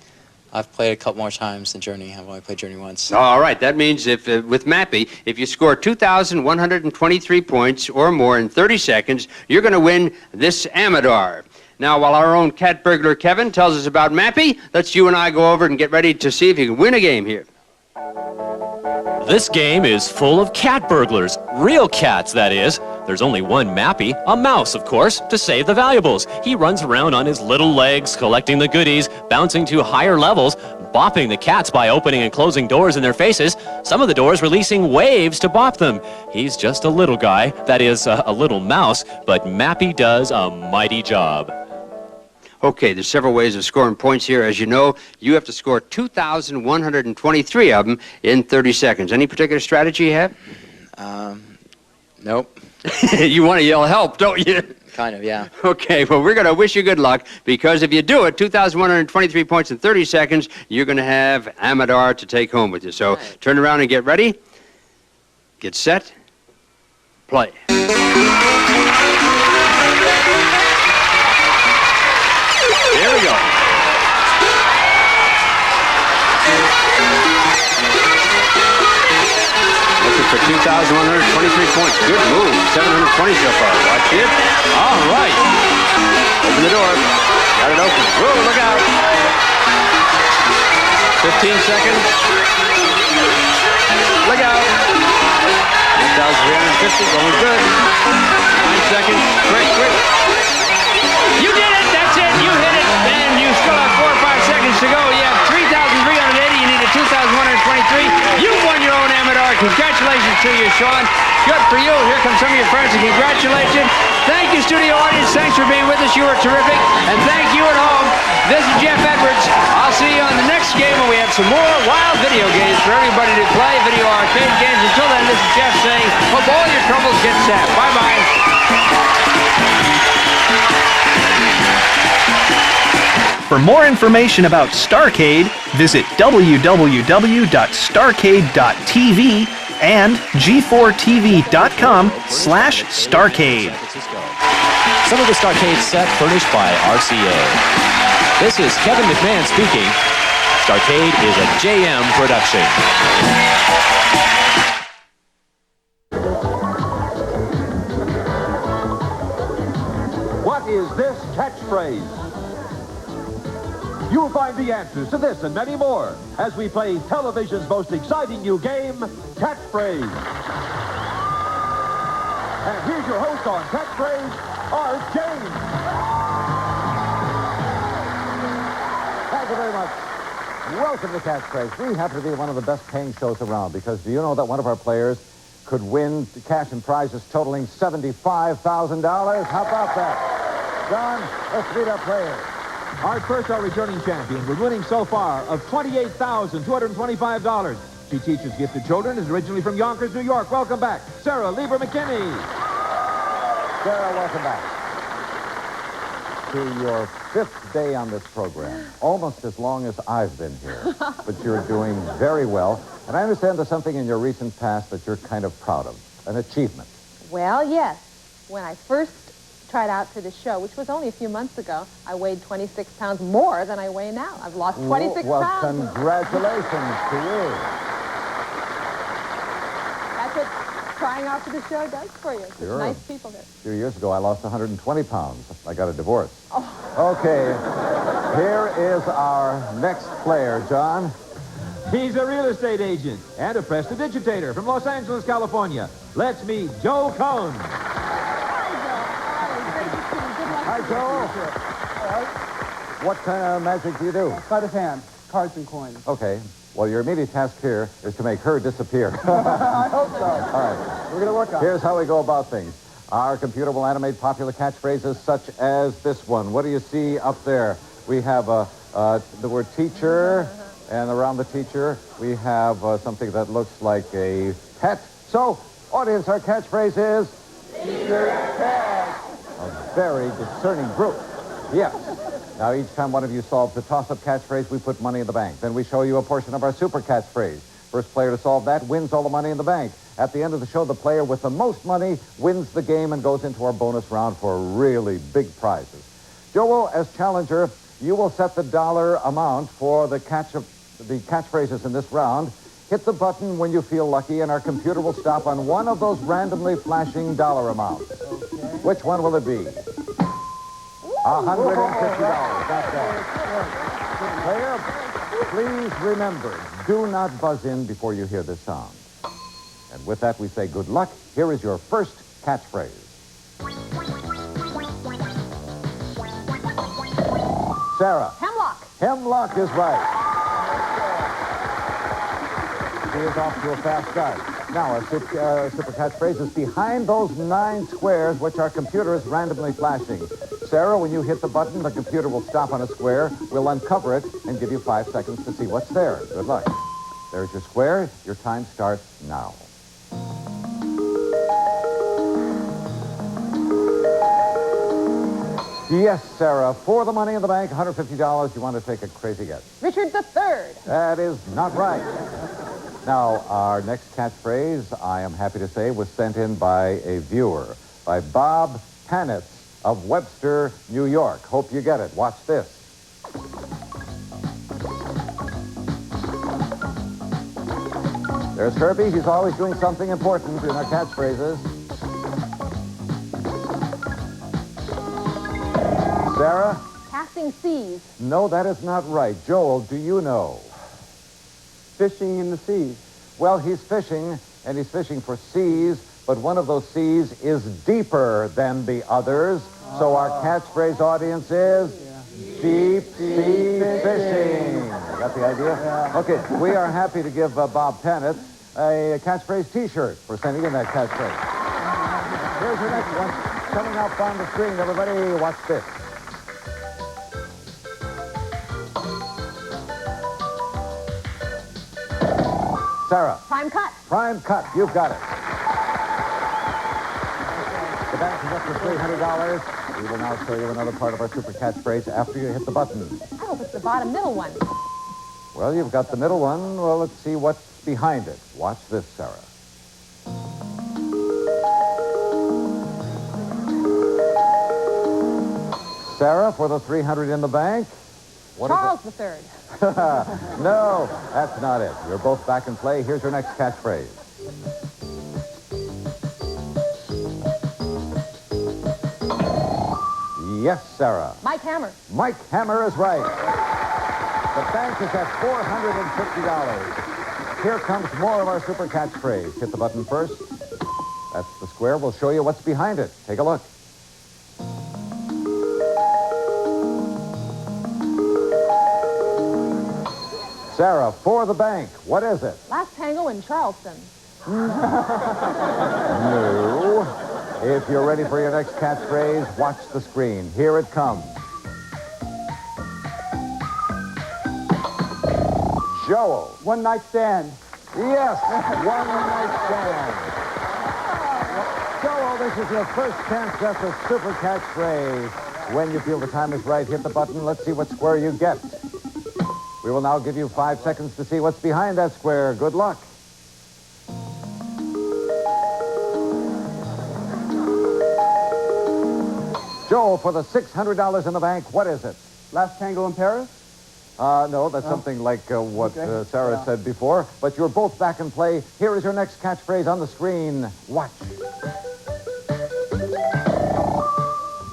I've played a couple more times than Journey. I've only played Journey once. All right, that means if with Mappy, if you score 2,123 points or more in 30 seconds, you're going to win this Amador. Now, while our own cat burglar Kevin tells us about Mappy, let's you and I go over and get ready to see if you can win a game here. This game is full of cat burglars. Real cats, that is. There's only one Mappy, a mouse, of course, to save the valuables. He runs around on his little legs, collecting the goodies, bouncing to higher levels, bopping the cats by opening and closing doors in their faces, some of the doors releasing waves to bop them. He's just a little guy, that is, a little mouse, but Mappy does a mighty job. Okay, there's several ways of scoring points here. As you know, you have to score 2,123 of them in 30 seconds. Any particular strategy you have? Nope. You want to yell help, don't you? Kind of, yeah. Okay, well, we're going to wish you good luck, because if you do it, 2,123 points in 30 seconds, you're going to have Amador to take home with you. So turn around and get ready. Get set. Play. Here we go. Looking for 2,123 points. Good move. 720 so far. Watch it. All right. Open the door. Got it open. Whoa, look out. 15 seconds. Look out. 1,350. Going good. 9 seconds. Quick, quick. You did it. That's it. You hit it. And you still have 4 or 5 seconds to go. You have 3,380. You needed 2,123. You won your own Amador. Congratulations to you, Sean. Good for you. Here come some of your friends to congratulate you. Thank you, studio audience. Thanks for being with us. You were terrific. And thank you at home. This is Jeff Edwards. I'll see you on the next game when we have some more wild video games for everybody to play, video arcade games. Until then, this is Jeff saying, hope all your troubles get set. Bye-bye. For more information about Starcade, visit www.starcade.tv and g4tv.com/Starcade. Some of the Starcade set furnished by RCA. This is Kevin McMahon speaking. Starcade is a JM production. What is this catchphrase? You'll find the answers to this and many more as we play television's most exciting new game, Catchphrase. And here's your host on Catchphrase, Art James. Thank you very much. Welcome to Catchphrase. We happen to be one of the best paying shows around, because do you know that one of our players could win cash and prizes totaling $75,000? How about that? John, let's meet our players. Art, first, our returning champion, with winning so far of $28,225. She teaches gifted children, is originally from Yonkers, New York. Welcome back, Sara Lieber McKinney. Sara, welcome back to your 5th day on this program, almost as long as I've been here. But you're doing very well. And I understand there's something in your recent past that you're kind of proud of, an achievement. Well, yes. When I first tried out for the show, which was only a few months ago, I weighed 26 pounds more than I weigh now. I've lost 26 well, pounds. Congratulations to you. That's what trying out for the show does for you. Sure. Nice people there. A few years ago, I lost 120 pounds. I got a divorce. Oh. Okay, here is our next player, John. He's a real estate agent and a prestidigitator from Los Angeles, California. Let's meet Joe Cohn. Hi, Joe. What kind of magic do you do? Sleight of hand, cards and coins. Okay. Well, your immediate task here is to make her disappear. I hope so. All right. We're going to work on it. Here's how we go about things. Our computer will animate popular catchphrases such as this one. What do you see up there? We have the word teacher, and around the teacher, we have something that looks like a pet. So, audience, our catchphrase is... Teacher pet. A very discerning group. Yes. Now, each time one of you solves the toss-up catchphrase, we put money in the bank. Then we show you a portion of our super catchphrase. First player to solve that wins all the money in the bank. At the end of the show, the player with the most money wins the game and goes into our bonus round for really big prizes. Joel, as challenger, you will set the dollar amount for the catchphrases in this round. Hit the button when you feel lucky, and our computer will stop on one of those randomly flashing dollar amounts. Okay. Which one will it be? $150. That's all. Player, please remember, do not buzz in before you hear this sound. And with that, we say good luck. Here is your first catchphrase. Sarah. Hemlock. Hemlock is right. She is off to a fast start. Now, our super catchphrase is behind those 9 squares which our computer is randomly flashing. Sarah, when you hit the button, the computer will stop on a square. We'll uncover it and give you 5 seconds to see what's there. Good luck. There's your square. Your time starts now. Yes, Sarah. For the money in the bank, $150, you want to take a crazy guess. Richard III. That is not right. Now, our next catchphrase, I am happy to say, was sent in by a viewer, by Bob Eubanks of Webster, New York. Hope you get it. Watch this. There's Herbie. He's always doing something important in our catchphrases. Sarah? Casting seas. No, that is not right. Joel, do you know? Fishing in the seas. Well, he's fishing, and he's fishing for seas, but one of those seas is deeper than the others. So our catchphrase, audience, is deep sea fishing. Got the idea? Yeah. Okay, we are happy to give Bob Eubanks a catchphrase T-shirt for sending in that catchphrase. Here's your next one. Coming up on the screen, everybody, watch this. Sarah. Prime cut. Prime cut. You've got it. The bank is up to $300. We will now show you another part of our super catchphrase after you hit the button. I hope it's the bottom middle one. Well, you've got the middle one. Well, let's see what's behind it. Watch this, Sarah. Sarah, for the $300 in the bank. What Charles III. No, that's not it. You're both back in play. Here's your next catchphrase. Yes, Sarah. Mike Hammer. Mike Hammer is right. The bank is at $450. Here comes more of our super catchphrase. Hit the button first. That's the square. We'll show you what's behind it. Take a look. Sarah, for the bank, what is it? Last Tango in Charleston. No. If you're ready for your next catchphrase, watch the screen. Here it comes. Joel. One night stand. Yes, one night stand. Joel, this is your first chance at the super catchphrase. When you feel the time is right, hit the button. Let's see what square you get. We will now give you 5 seconds to see what's behind that square. Good luck. Joel, for the $600 in the bank, what is it? Last Tango in Paris? No, that's something like what Sara said before. But you're both back in play. Here is your next catchphrase on the screen. Watch.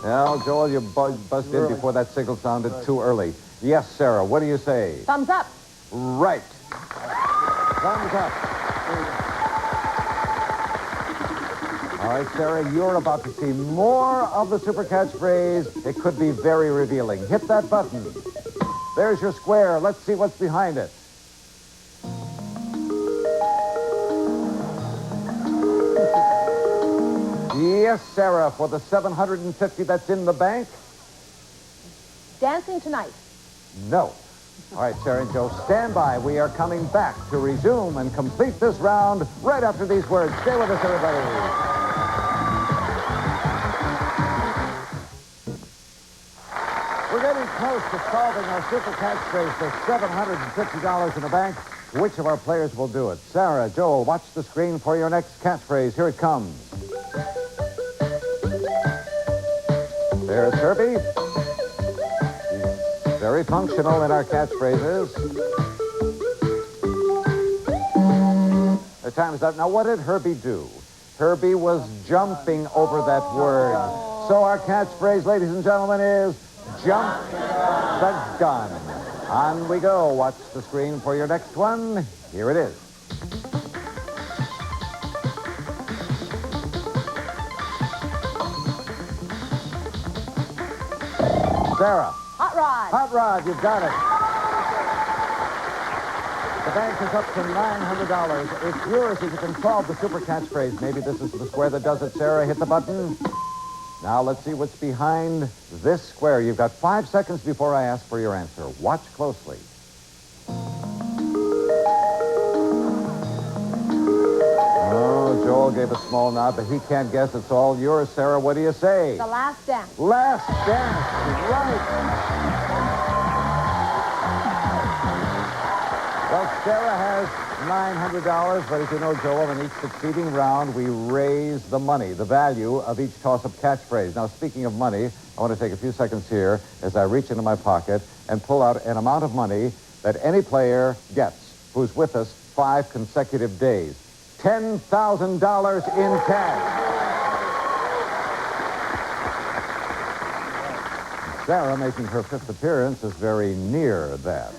Now, Joel, you buzzed in before that signal sounded too early. Yes, Sara, what do you say? Thumbs up. Right. Thumbs up. All right, Sara, you're about to see more of the super catchphrase. It could be very revealing. Hit that button. There's your square. Let's see what's behind it. Yes, Sara, for the $750 that's in the bank? Dancing tonight. No. All right, Sara and Joe, stand by. We are coming back to resume and complete this round right after these words. Stay with us, everybody. We're getting close to solving our super catchphrase for $750 in the bank. Which of our players will do it? Sara, Joel, watch the screen for your next catchphrase. Here it comes. There's Herbie. He's very functional in our catchphrases. The time is up. Now, what did Herbie do? Herbie was jumping over that word. So our catchphrase, ladies and gentlemen, is jump the gun. On we go. Watch the screen for your next one. Here it is. Sara. Hot rod. Hot rod, you've got it. The bank is up to $900. It's yours if you can solve the super catchphrase. Maybe this is the square that does it, Sara. Hit the button. Now let's see what's behind this square. You've got 5 seconds before I ask for your answer. Watch closely. Oh, Joel gave a small nod, but he can't guess. It's all yours, Sara. What do you say? The Last Dance. Last Dance. Right. Well, Sara has $900, but as you know, Joel, in each succeeding round, we raise the money, the value of each toss-up catchphrase. Now, speaking of money, I want to take a few seconds here as I reach into my pocket and pull out an amount of money that any player gets who's with us 5 consecutive days. $10,000 in cash. Sara, making her 5th appearance, is very near that.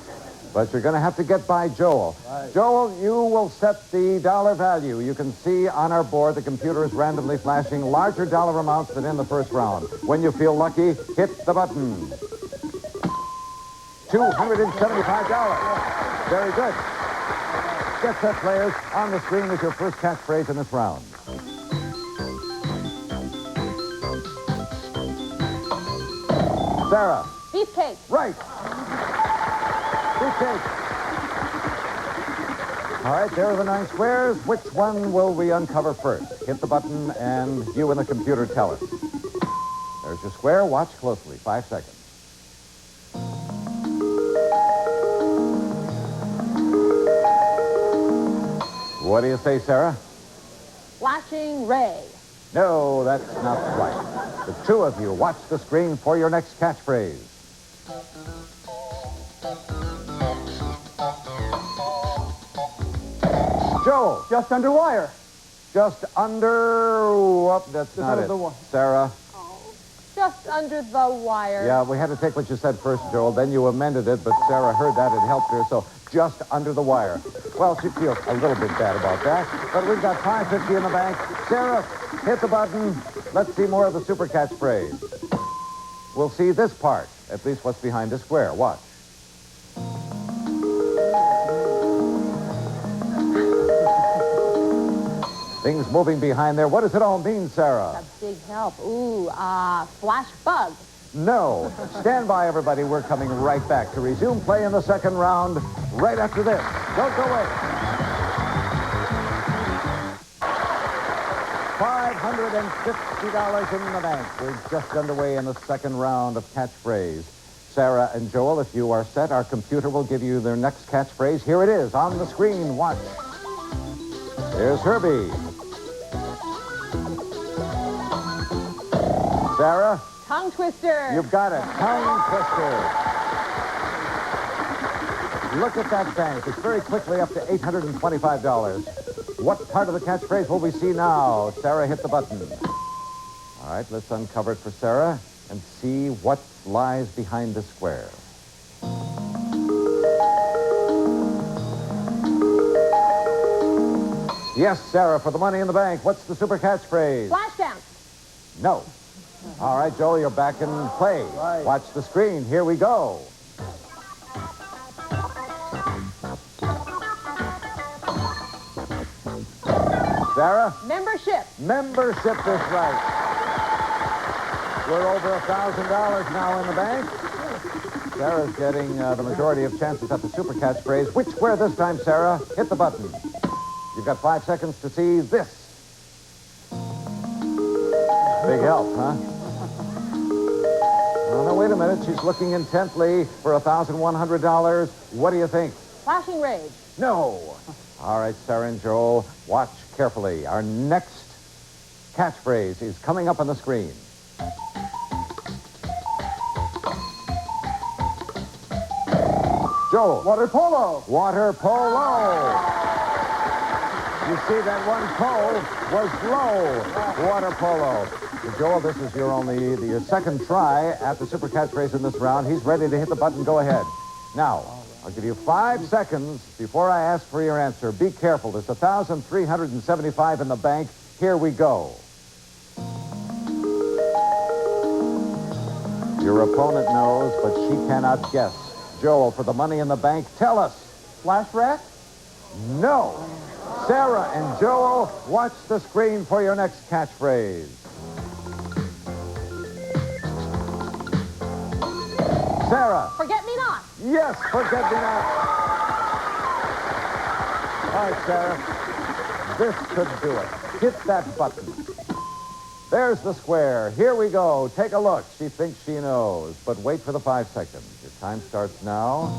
But you're going to have to get by Joel. Right. Joel, you will set the dollar value. You can see on our board the computer is randomly flashing larger dollar amounts than in the first round. When you feel lucky, hit the button. $275. Very good. Get set, players. On the screen is your first catchphrase in this round. Sara. Beefcake. Right. Beefcake. All right, there are the 9 squares. Which one will we uncover first? Hit the button, and you and the computer tell us. There's your square. Watch closely. 5 seconds. What do you say, Sara? Flashing ray. No, that's not right. The two of you, watch the screen for your next catchphrase. Joel. Just under wire. Just under... Oh, that's not it. Sara. Just under the wire. Yeah, we had to take what you said first, Joel. Then you amended it, but Sara heard that. It helped her, so just under the wire. Well, she feels a little bit bad about that, but we've got $550 in the bank. Sara, hit the button. Let's see more of the super catchphrase. We'll see this part, at least what's behind this square. Watch. Things moving behind there. What does it all mean, Sara? A big help. Ooh, flash bug. No. Stand by, everybody. We're coming right back to resume play in the second round right after this. Don't go away. $550 in the bank. We're just underway in the second round of catchphrase. Sara and Joel, if you are set, our computer will give you their next catchphrase. Here it is on the screen. Watch. Here's Herbie. Sara? Tongue twister. You've got it. Tongue twister. Look at that bank. It's very quickly up to $825. What part of the catchphrase will we see now? Sarah, hit the button. All right, let's uncover it for Sarah and see what lies behind the square. Yes, Sarah, for the money in the bank. What's the super catchphrase? Flash dance. No. All right, Joel, you're back in play. Right. Watch the screen. Here we go. Sarah? Membership. Membership is right. We're over $1,000 now in the bank. Sarah's getting the majority of chances at the super catchphrase. Which square this time, Sarah? Hit the button. You've got 5 seconds to see this. Big help, huh? Oh, no, wait a minute. She's looking intently for $1,100. What do you think? Flashing rage. No. All right, Sarah and Joel, watch carefully. Our next catchphrase is coming up on the screen. Joel. Water polo. Water polo. You see, that one pole was low. Water polo. So, Joel, this is your second try at the super catchphrase in this round. He's ready to hit the button. Go ahead. Now, I'll give you 5 seconds before I ask for your answer. Be careful. There's $1,375 in the bank. Here we go. Your opponent knows, but she cannot guess. Joel, for the money in the bank, tell us. Flash rack. No. Sarah and Joel, watch the screen for your next catchphrase. Sarah. Forget me not. Yes, forget me not. All right, Sarah. This could do it. Hit that button. There's the square. Here we go. Take a look. She thinks she knows, but wait for the 5 seconds. Your time starts now.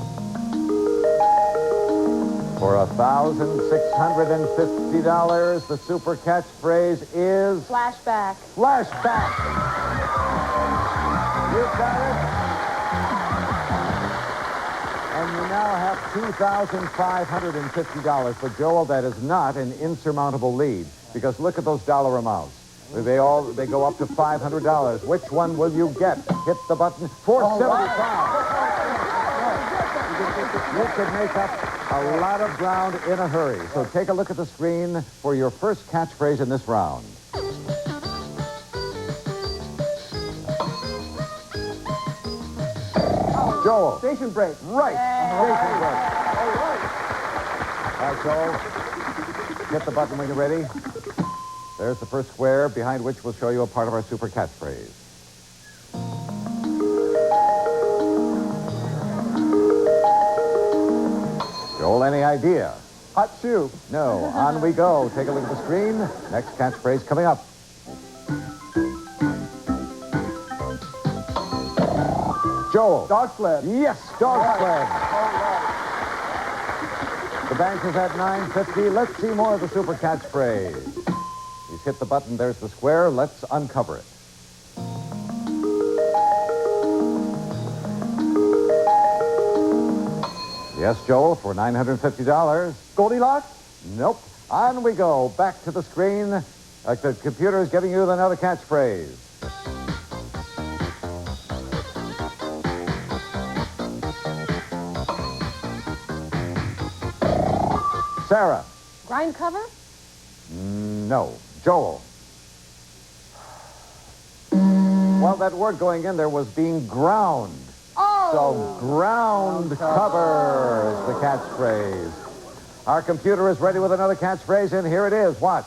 For $1,650, the super catchphrase is... Flashback. Flashback. You got it. And you now have $2,550. For Joel, that is not an insurmountable lead, because look at those dollar amounts. They go up to $500. Which one will you get? Hit the button. $475. You could make up a lot of ground in a hurry. So take a look at the screen for your first catchphrase in this round. Joel. Station break. Right. Station break. All right, Joel. Hit the button when you're ready. There's the first square, behind which we'll show you a part of our super catchphrase. Joel, any idea? Hot shoe. No. On we go. Take a look at the screen. Next catchphrase coming up. Joel. Dog sled. Yes, dog sled. The bank is at $950. Let's see more of the super catchphrase. He's hit the button. There's the square. Let's uncover it. Yes, Joel, for $950. Goldilocks? Nope. On we go. Back to the screen. The computer is giving you another catchphrase. Sarah. Grind cover? No. Joel. Well, that word going in there was being ground. Oh! So ground cover is the catchphrase. Our computer is ready with another catchphrase, and here it is. Watch.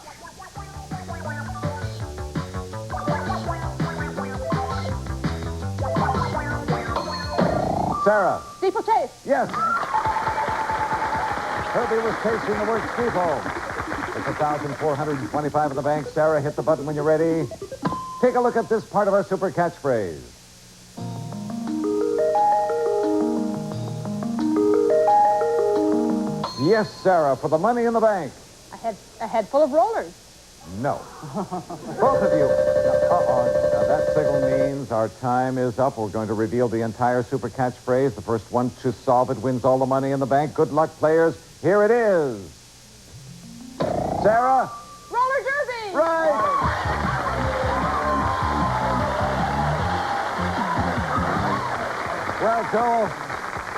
Sarah. Steeplechase. Yes. Herbie was chasing the word steeple. It's $1,425 in the bank. Sarah, hit the button when you're ready. Take a look at this part of our super catchphrase. Yes, Sarah, for the money in the bank. A head full of rollers. No. Both of you. Now that signal means our time is up. We're going to reveal the entire super catchphrase. The first one to solve it wins all the money in the bank. Good luck, players. Here it is. Sarah? Roller derby! Right! Well, Joel,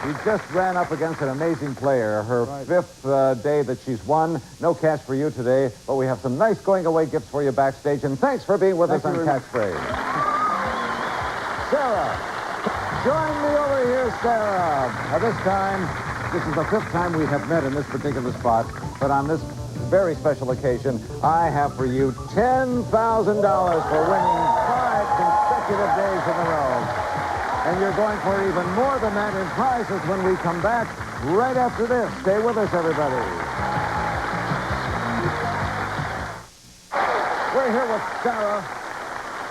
she just ran up against an amazing player. Her fifth day that she's won. No cash for you today, but we have some nice going-away gifts for you backstage. And thanks for being with us on Catchphrase. Sarah, join me over here, Sarah. Now, this time, this is the fifth time we have met in this particular spot, but on this very special occasion, I have for you $10,000 for winning 5 consecutive days in a row. And you're going for even more than that in prizes when we come back right after this. Stay with us, everybody. We're here with Sara.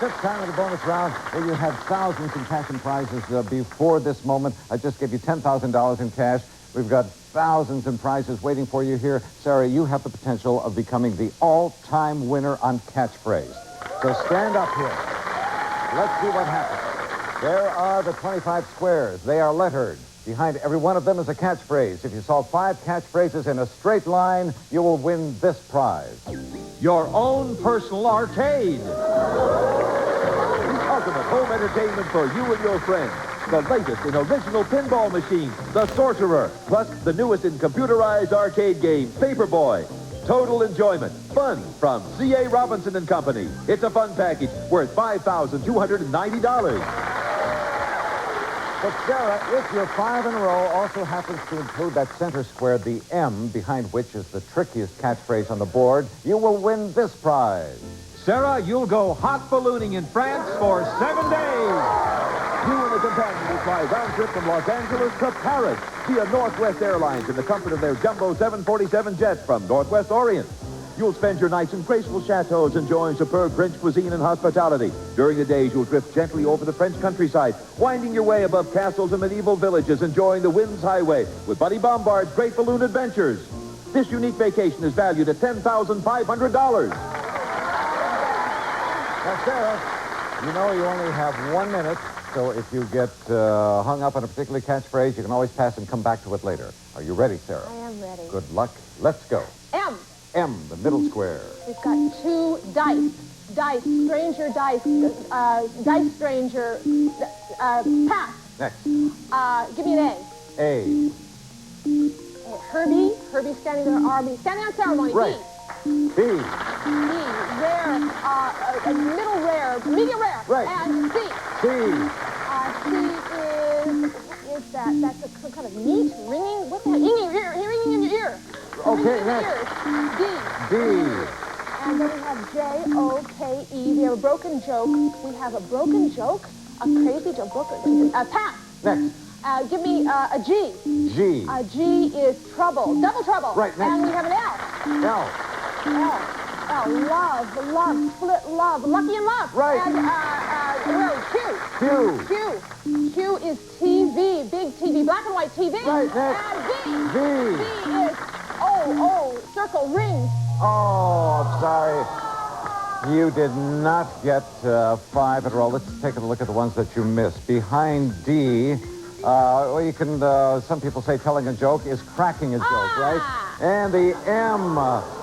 Fifth time of the bonus round where you had thousands in cash and prizes before this moment. I just gave you $10,000 in cash. We've got thousands in prizes waiting for you here. Sara, you have the potential of becoming the all-time winner on Catchphrase. So stand up here. Let's see what happens. There are the 25 squares. They are lettered. Behind every one of them is a catchphrase. If you solve 5 catchphrases in a straight line, you will win this prize. Your own personal arcade. The ultimate home entertainment for you and your friends. The latest in original pinball machines, the Sorcerer, plus the newest in computerized arcade games, Paperboy. Total enjoyment, fun from C.A. Robinson and Company. It's a fun package worth $5,290. But Sarah, if your 5 in a row also happens to include that center square, the M, behind which is the trickiest catchphrase on the board, you will win this prize. Sarah, you'll go hot ballooning in France for 7 days. You and a companion will fly round trip from Los Angeles to Paris via Northwest Airlines in the comfort of their jumbo 747 jet from Northwest Orient. You'll spend your nights in graceful chateaus enjoying superb French cuisine and hospitality. During the days, you'll drift gently over the French countryside, winding your way above castles and medieval villages, enjoying the wind's highway with Buddy Bombard's Great Balloon Adventures. This unique vacation is valued at $10,500. Now, Sarah, you know you only have 1 minute, so if you get hung up on a particular catchphrase, you can always pass and come back to it later. Are you ready, Sarah? I am ready. Good luck. Let's go. M. M, the middle square. We've got 2 dice. Dice, stranger dice, dice stranger, pass. Next. Give me an A. A. Herbie standing there, R-B, standing on ceremony, Right. B. B. Rare, middle rare, medium rare. Right. And C. C. C is that? That's a kind of neat, ringing, what's that? Ringing in your ear, ringing in your ear. Okay, next. D. D. And then we have J-O-K-E. We have a broken joke. We have a broken joke, a crazy joke, pass. Next. Give me a G. G. G is trouble, double trouble. Right, next. And we have an L. L. Love, split love, lucky in love. Right. And Q. Q is TV, big TV, black and white TV. Right, next. And V. V is circle, ring. Oh, I'm sorry. You did not get 5 at all. Let's take a look at the ones that you missed. Behind D, well, you can, some people say telling a joke is cracking a joke, right? And the M,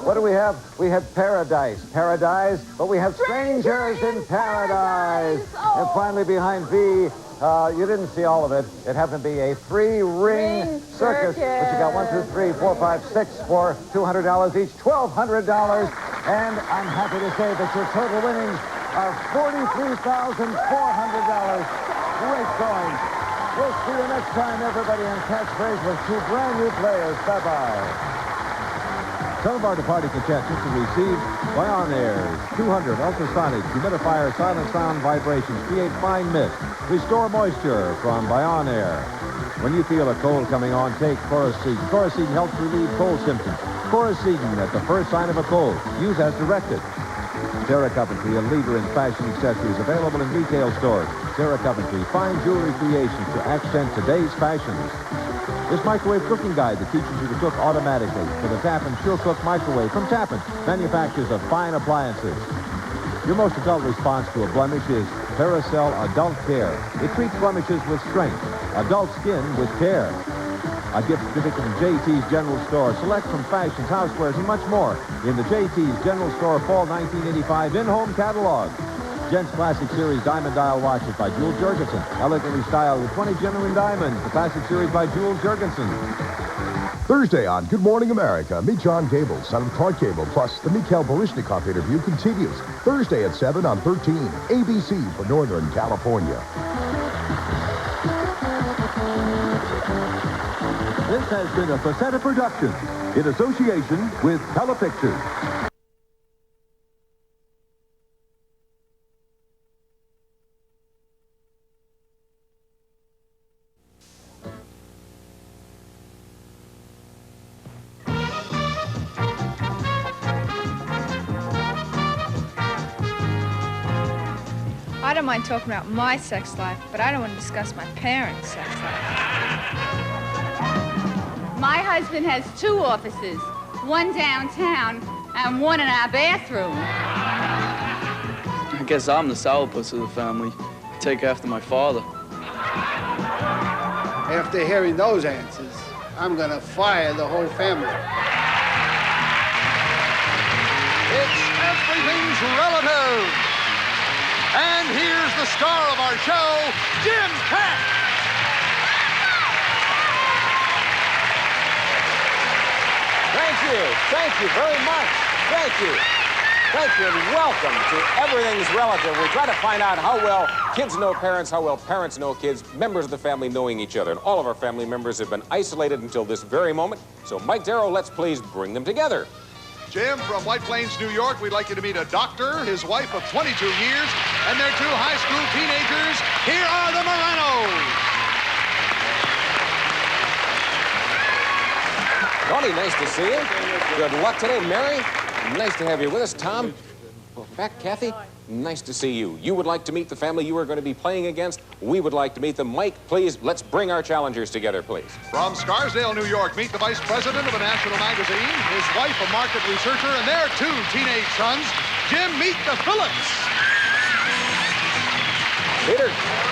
what do we have? We have paradise, but we have strangers in paradise. And finally behind V, you didn't see all of it. It happened to be a 3-ring circus. But you got 1, 2, 3, 4, 5, 6 for $200 each, $1,200. And I'm happy to say that your total winnings are $43,400. Great going. We'll see you next time, everybody, on Catchphrase with 2 brand new players. Bye-bye. Some of our departing contestants will receive Bionaires 200 ultrasonic humidifier silent sound vibrations create fine mist. Restore moisture from Bionaire. When you feel a cold coming on, take Coracetin. Coracetin helps relieve cold symptoms. Coracetin at the first sign of a cold. Use as directed. Sara Coventry, a leader in fashion accessories, available in retail stores. Sara Coventry, fine jewelry creations to accent today's fashions. This microwave cooking guide that teaches you to cook automatically for the Tappan Sure Cook microwave from Tappan, manufacturers of fine appliances. Your most adult response to a blemish is Paracel Adult Care. It treats blemishes with strength, adult skin with care. A gift certificate from JT's General Store. Select from fashions, housewares, and much more in the JT's General Store Fall 1985 in-home catalog. Gents Classic Series Diamond Dial Watches by Jules Jurgensen. Elegantly styled with 20 genuine diamonds. The Classic Series by Jules Jurgensen. Thursday on Good Morning America, meet John Gable, son of Clark Gable, plus the Mikhail Baryshnikov interview continues. Thursday at 7 on 13, ABC for Northern California. This has been a Facetta production in association with Telepictures. I don't mind talking about my sex life, but I don't want to discuss my parents' sex life. My husband has 2 offices, one downtown and one in our bathroom. I guess I'm the sourpuss of the family. Take after my father. After hearing those answers, I'm gonna fire the whole family. It's Everything's Relative. And here's the star of our show, Jim Peck. Thank you very much. Thank you, and welcome to Everything's Relative. We try to find out how well kids know parents, how well parents know kids, members of the family knowing each other. And all of our family members have been isolated until this very moment. So, Mike Darrow, let's please bring them together. Jim, from White Plains, New York, we'd like you to meet a doctor, his wife of 22 years, and their 2 high school teenagers. Here are the Moranos. Tony, nice to see you. Good luck today. Mary, nice to have you with us. Tom, back. Kathy, nice to see you. You would like to meet the family you are going to be playing against. We would like to meet them. Mike, please, let's bring our challengers together, please. From Scarsdale, New York, meet the vice president of a national magazine, his wife, a market researcher, and their 2 teenage sons. Jim, meet the Phillips. Peter,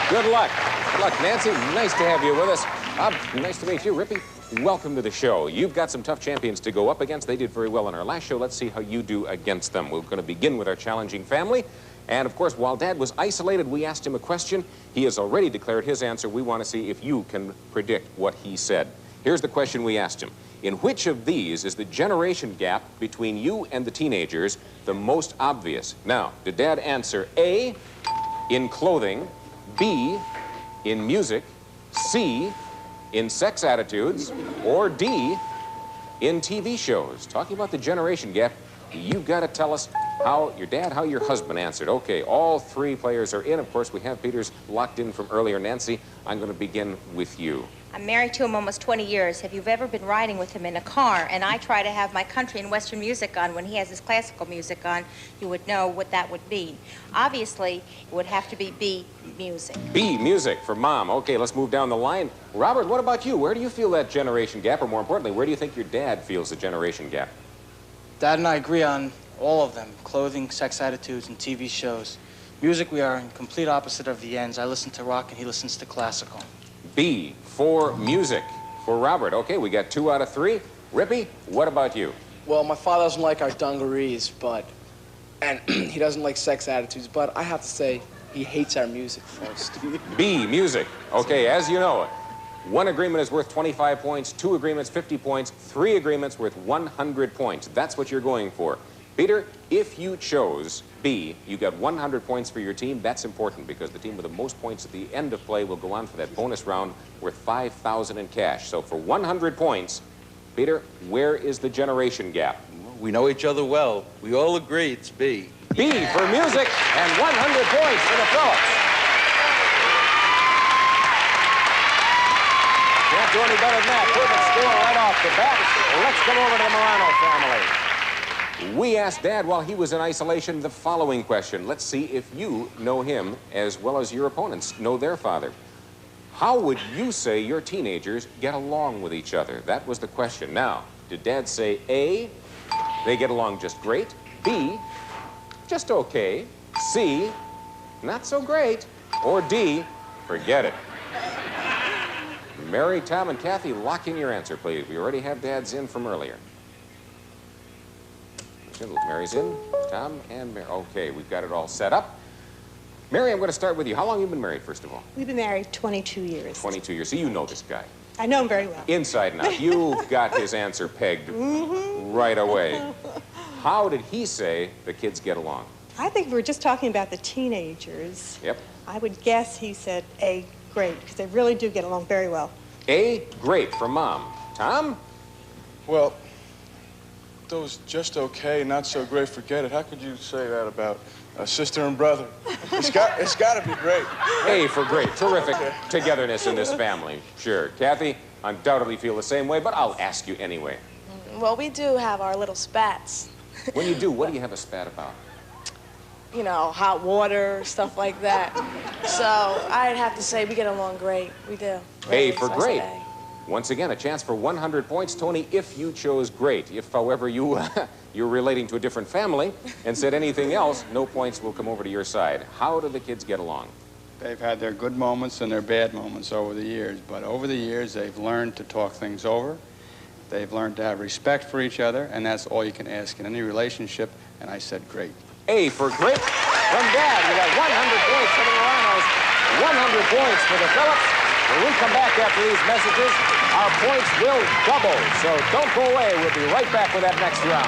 good luck. Good luck. Nancy, nice to have you with us. Bob, nice to meet you. Rippy, welcome to the show. You've got some tough champions to go up against. They did very well in our last show. Let's see how you do against them. We're going to begin with our challenging family. And, of course, while Dad was isolated, we asked him a question. He has already declared his answer. We want to see if you can predict what he said. Here's the question we asked him. In which of these is the generation gap between you and the teenagers the most obvious? Now, did Dad answer A, in clothing, B, in music, C, in sex attitudes, or D, in TV shows? Talking about the generation gap, you've got to tell us how your dad, how your husband answered. Okay, all 3 players are in. Of course, we have Peter's locked in from earlier. Nancy, I'm going to begin with you. I'm married to him almost 20 years. If you've ever been riding with him in a car, and I try to have my country and Western music on when he has his classical music on, you would know what that would mean. Obviously, it would have to be B, music. B, music for Mom. Okay, let's move down the line. Robert, what about you? Where do you feel that generation gap, or more importantly, where do you think your dad feels the generation gap? Dad and I agree on all of them: clothing, sex attitudes, and TV shows. Music, we are in complete opposite of the ends. I listen to rock and he listens to classical. B, for music for Robert. Okay, we got 2 out of 3. Rippy, what about you? Well, my father doesn't like our dungarees, and he doesn't like sex attitudes, but I have to say he hates our music most. B, music. Okay, as you know it, 1 agreement is worth 25 points, 2 agreements, 50 points, 3 agreements worth 100 points. That's what you're going for. Peter, if you chose B, you got 100 points for your team. That's important because the team with the most points at the end of play will go on for that bonus round worth $5,000 in cash. So for 100 points, Peter, where is the generation gap? We know each other well. We all agree it's B. B for music and 100 points for the Phillips. Can't do any better than that. Perfect score right off the bat. Let's come over to the Morano family. We asked Dad while he was in isolation the following question. Let's see if you know him as well as your opponents know their father. How would you say your teenagers get along with each other? That was the question. Now, did Dad say A, they get along just great, B, just okay, C, not so great, or D, forget it. Mary, Tom, and Kathy, lock in your answer, please. We already have Dad's in from earlier. Mary's in, Tom, and Mary. Okay, we've got it all set up. Mary, I'm going to start with you. How long have you been married, first of all? We've been married 22 years. 22 years. So you know this guy. I know him very well. Inside and out. You've got his answer pegged right away. How did he say the kids get along? I think we were just talking about the teenagers. Yep. I would guess he said A, great, because they really do get along very well. A, great for Mom. Tom? Well, those just okay, not so great, forget it. How could you say that about a sister and brother? It's got to be great. A for great. Terrific togetherness in this family. Sure. Kathy, undoubtedly feel the same way, but I'll ask you anyway. Well, we do have our little spats. When you do, what do you have a spat about? You know, hot water, stuff like that. So I'd have to say we get along great. We do. A for So I great. said A. Once again, a chance for 100 points, Tony, if you chose great. If, however, you're relating to a different family and said anything else, no points will come over to your side. How do the kids get along? They've had their good moments and their bad moments over the years, but over the years, they've learned to talk things over. They've learned to have respect for each other, and that's all you can ask in any relationship, and I said great. A for great. From Dad, we got 100 points for the Milanos, 100 points for the Phillips. When we come back after these messages, our points will double. So don't go away. We'll be right back with that next round.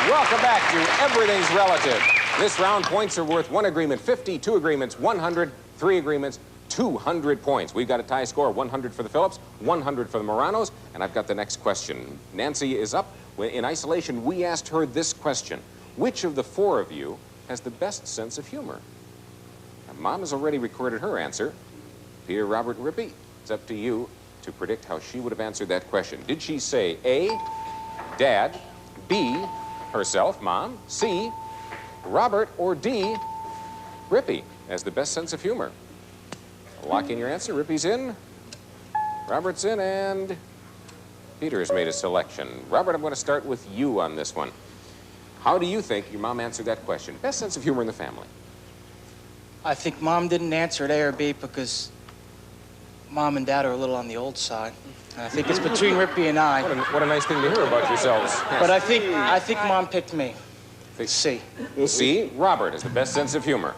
Welcome back to Everything's Relative. This round, points are worth 1 agreement, 50, 2 agreements, 100, 3 agreements, 200 points. We've got a tie score, 100 for the Phillips, 100 for the Moranos, and I've got the next question. Nancy is up. In isolation, we asked her this question. Which of the 4 of you has the best sense of humor? Now, Mom has already recorded her answer. Peter, Robert, and Rippy, it's up to you to predict how she would have answered that question. Did she say A, Dad, B, herself, Mom, C, Robert, or D, Rippy, as the best sense of humor? Lock in your answer. Rippy's in, Robert's in, and Peter has made a selection. Robert, I'm going to start with you on this one. How do you think your mom answered that question? Best sense of humor in the family? I think Mom didn't answer it A or B because Mom and Dad are a little on the old side. And I think it's between Rippy and I. What a nice thing to hear about yourselves. But I think Mom picked me. C. C, Robert is the best sense of humor.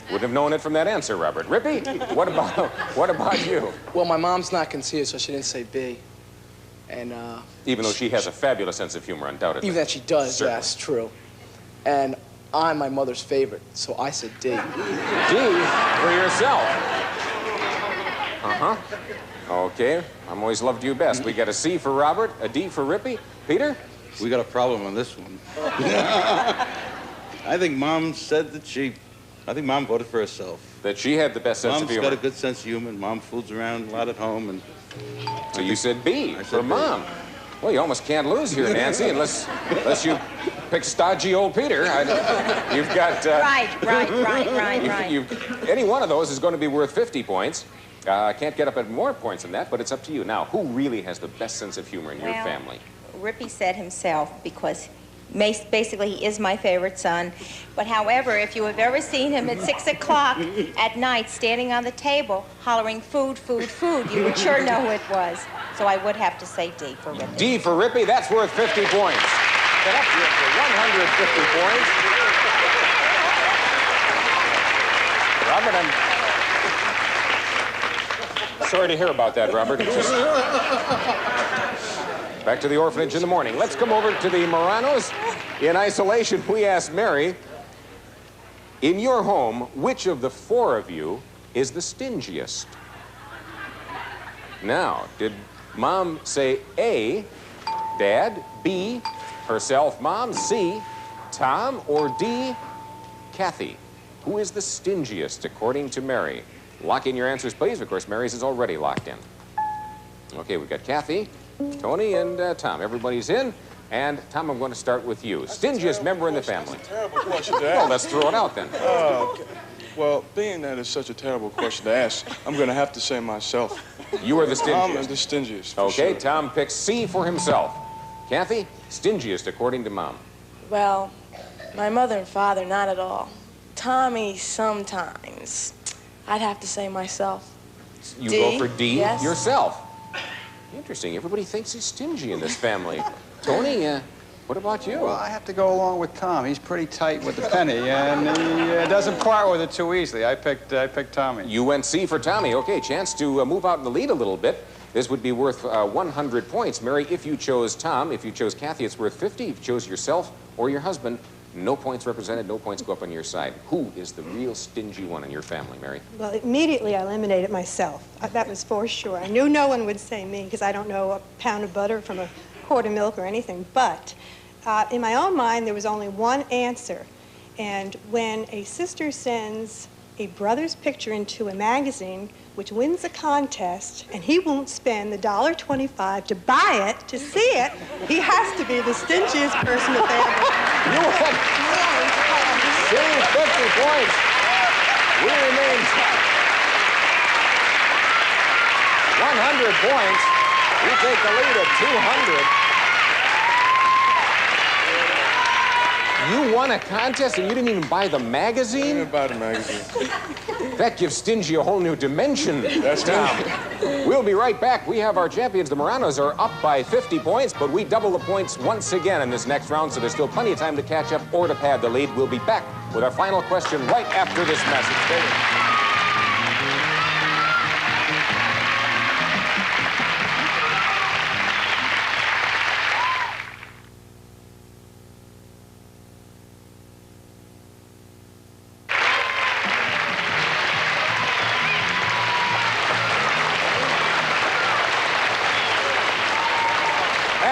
Wouldn't have known it from that answer, Robert. Rippy, what about you? Well, my mom's not conceited, so she didn't say B. And even though she has a fabulous sense of humor, undoubtedly. even that she does, Certainly. yes, true. And I'm my mother's favorite, so I said D. D for yourself. Uh-huh. Okay, I'm always loved you best. We got a C for Robert, a D for Rippy. Peter? We got a problem on this one. I think Mom said I think Mom voted for herself. That she had the best sense of Mom's humor. got a good sense of humor. Mom fools around a lot at home, and So you said B for Mom. Well, you almost can't lose here, Nancy, unless you pick stodgy old Peter. You've got... Right. Any one of those is going to be worth 50 points. Can't get up at more points than that, but it's up to you. Now, who really has the best sense of humor in your family? Rippy said himself, because basically he is my favorite son. But however, if you have ever seen him at 6 o'clock at night standing on the table hollering food, food, food, you would sure know who it was. So I would have to say D for Rippy. D for Rippy, that's worth 50 points. Get up here for 150 points. Robert, I'm sorry to hear about that, Robert. It's just... Back to the orphanage in the morning. Let's come over to the Moranos. In isolation, we asked Mary, in your home, which of the 4 of you is the stingiest? Now, did Mom say A, Dad, B, herself, Mom, C, Tom, or D, Kathy? Who is the stingiest, according to Mary? Lock in your answers, please. Of course, Mary's is already locked in. Okay, we've got Kathy, Tony, and Tom. Everybody's in. And, Tom, I'm going to start with you. Stingiest member in the family. That's a terrible question to ask. Well, let's throw it out then. Okay. Well, being that it's such a terrible question to ask, I'm going to have to say myself. You are the stingiest. I'm the stingiest. Okay, sure. Tom picks C for himself. Kathy, stingiest according to Mom. Well, my mother and father, not at all. Tommy, sometimes. I'd have to say myself. You D, go for D yes. yourself. Interesting. Everybody thinks he's stingy in this family. Tony, what about you? Well, I have to go along with Tom. He's pretty tight with the penny, and he doesn't part with it too easily. I picked Tommy. You went C for Tommy. Okay, chance to move out in the lead a little bit. This would be worth 100 points. Mary, if you chose Tom, if you chose Kathy, it's worth 50. If you chose yourself or your husband, no points represented, no points go up on your side. Who is the real stingy one in your family, Mary? Well, immediately I eliminated myself. That was for sure. I knew no one would say me because I don't know a pound of butter from a quart of milk or anything. But in my own mind, there was only one answer. And when a sister sends a brother's picture into a magazine, which wins a contest, and he won't spend the $1.25 to buy it, to see it, he has to be the stingiest person that they ever. You went C, 50 points. We remain 100 points. We take the lead at 200. You won a contest and you didn't even buy the magazine? I didn't buy the magazine. That gives Stingy a whole new dimension. That's Tom. We'll be right back. We have our champions. The Moranos are up by 50 points, but we double the points once again in this next round, so there's still plenty of time to catch up or to pad the lead. We'll be back with our final question right after this message. Stay with us.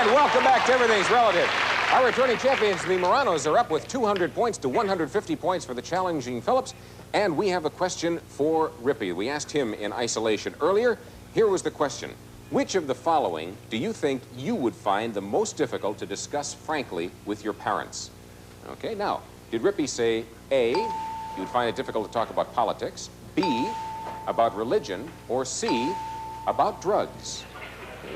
Welcome back to Everything's Relative. Our returning champions, the Moranos, are up with 200 points to 150 points for the challenging Phillips. And we have a question for Rippy. We asked him in isolation earlier. Here was the question. Which of the following do you think you would find the most difficult to discuss frankly with your parents? Okay, now, did Rippy say A, you would find it difficult to talk about politics, B, about religion, or C, about drugs?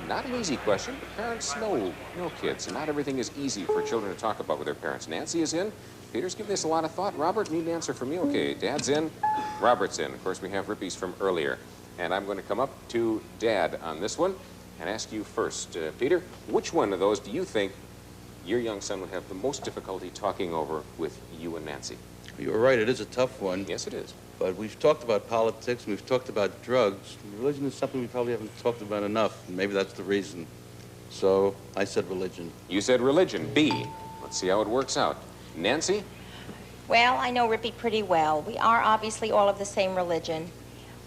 Not an easy question, but parents know kids, and not everything is easy for children to talk about with their parents. Nancy is in. Peter's giving this a lot of thought. Robert, need an answer from you? Okay, Dad's in. Robert's in. Of course, we have Rippy's from earlier. And I'm going to come up to Dad on this one and ask you first. Peter, which one of those do you think your young son would have the most difficulty talking over with you and Nancy? You're right, it is a tough one. Yes, it is. But we've talked about politics, we've talked about drugs. Religion is something we probably haven't talked about enough, and maybe that's the reason. So I said religion. You said religion. B. Let's see how it works out. Nancy? Well, I know Rippy pretty well. We are obviously all of the same religion.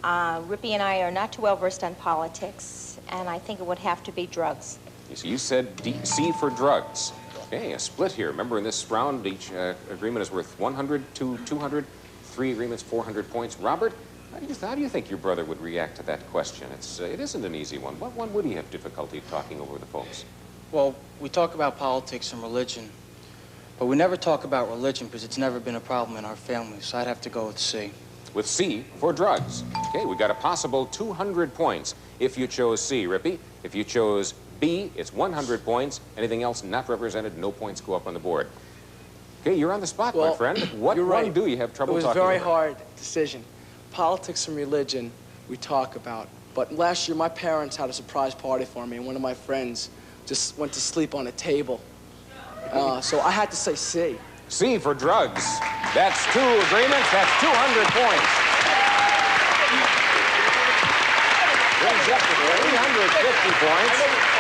Rippy and I are not too well versed on politics, and I think it would have to be drugs. So you said D, C for drugs. Okay, a split here. Remember, in this round, each agreement is worth 100 to 200. 3 agreements, 400 points. Robert, how do you think your brother would react to that question? It isn't an easy one. What one would he have difficulty talking over the folks? Well, we talk about politics and religion, but we never talk about religion because it's never been a problem in our family, so I'd have to go with C. With C for drugs. Okay, we got a possible 200 points if you chose C, Rippy. If you chose B, it's 100 points. Anything else not represented, no points go up on the board. Okay, you're on the spot, my friend. What one do you have trouble talking about? It was a very hard decision. Politics and religion we talk about. But last year, my parents had a surprise party for me, and one of my friends just went to sleep on a table. So I had to say C. C for drugs. That's 2 agreements. That's 200 points. Brings up to 350 points.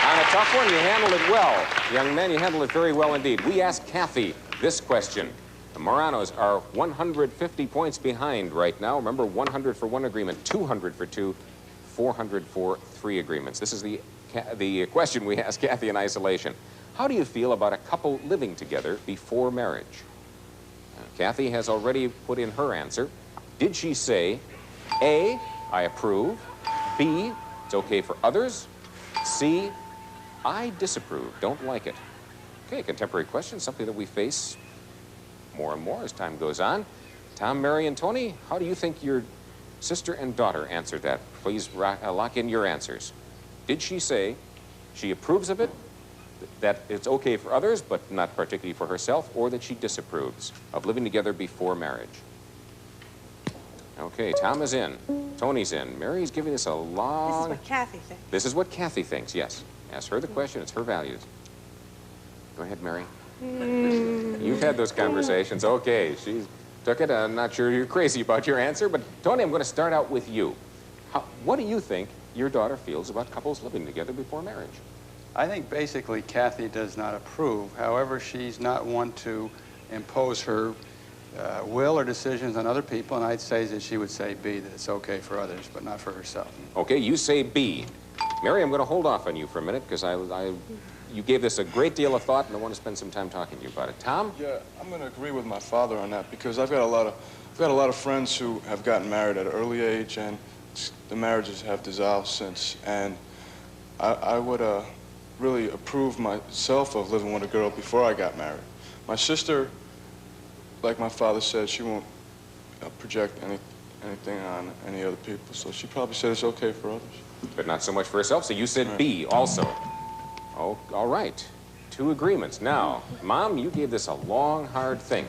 On a tough one, you handled it well. Young man, you handled it very well indeed. We asked Kathy this question. The Moranos are 150 points behind right now. Remember, 100 for 1 agreement, 200 for 2, 400 for 3 agreements. This is the question we asked Kathy in isolation. How do you feel about a couple living together before marriage? Kathy has already put in her answer. Did she say, A, I approve, B, it's okay for others. C, I disapprove, don't like it. Okay, contemporary question, something that we face more and more as time goes on. Tom, Mary, and Tony, how do you think your sister and daughter answered that? Please lock in your answers. Did she say she approves of it, that it's okay for others, but not particularly for herself, or that she disapproves of living together before marriage? Okay, Tom is in. Tony's in. Mary's giving us a long... This is what Kathy thinks. This is what Kathy thinks, yes. Ask her the question. It's her values. Go ahead, Mary. You've had those conversations. Okay, she took it. I'm not sure you're crazy about your answer, but Tony, I'm going to start out with you. What do you think your daughter feels about couples living together before marriage? I think basically Kathy does not approve. However, she's not one to impose her will or decisions on other people, and I'd say that she would say B, that it's okay for others, but not for herself. Okay, you say B. Mary, I'm going to hold off on you for a minute because you gave this a great deal of thought, and I want to spend some time talking to you about it. Tom? Yeah, I'm going to agree with my father on that because I've got a lot of friends who have gotten married at an early age, and the marriages have dissolved since. And I would really approve myself of living with a girl before I got married. My sister, like my father said, she won't project anything on any other people, so she probably said it's okay for others. But not so much for herself, so you said B also. Oh, all right. 2 agreements. Now, Mom, you gave this a long, hard think.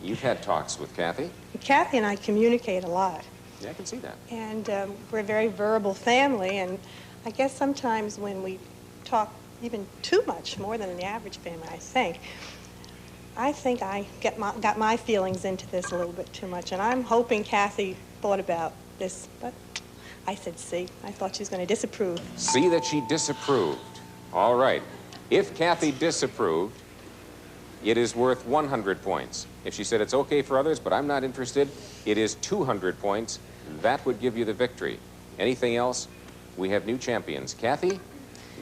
You've had talks with Kathy. Kathy and I communicate a lot. Yeah, I can see that. And we're a very verbal family, and I guess sometimes when we talk even too much, more than the average family, I think I got my feelings into this a little bit too much, and I'm hoping Kathy thought about this, but I said C. I thought she was going to disapprove. See that she disapproved. All right. If Kathy disapproved, it is worth 100 points. If she said it's okay for others, but I'm not interested, it is 200 points. That would give you the victory. Anything else? We have new champions. Kathy,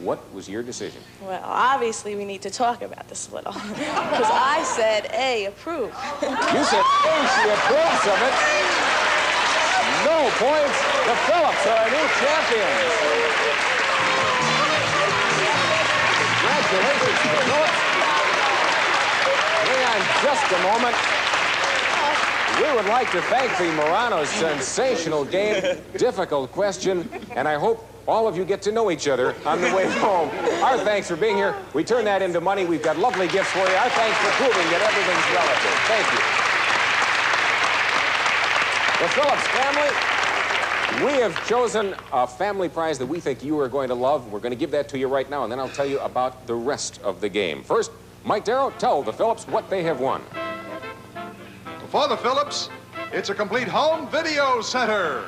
what was your decision? Well, obviously we need to talk about this a little. Because I said A, approve. You said A, she approves of it. No points. The Phillips are our new champions. Congratulations to the Phillips. Hang on just a moment. We would like to thank the Morano's sensational game, difficult question, and I hope all of you get to know each other on the way home. Our thanks for being here. We turn that into money. We've got lovely gifts for you. Our thanks for proving that everything's relative. Thank you. The Phillips family, we have chosen a family prize that we think you are going to love. We're going to give that to you right now, and then I'll tell you about the rest of the game. First, Mike Darrow, tell the Phillips what they have won. For the Phillips, it's a complete home video center.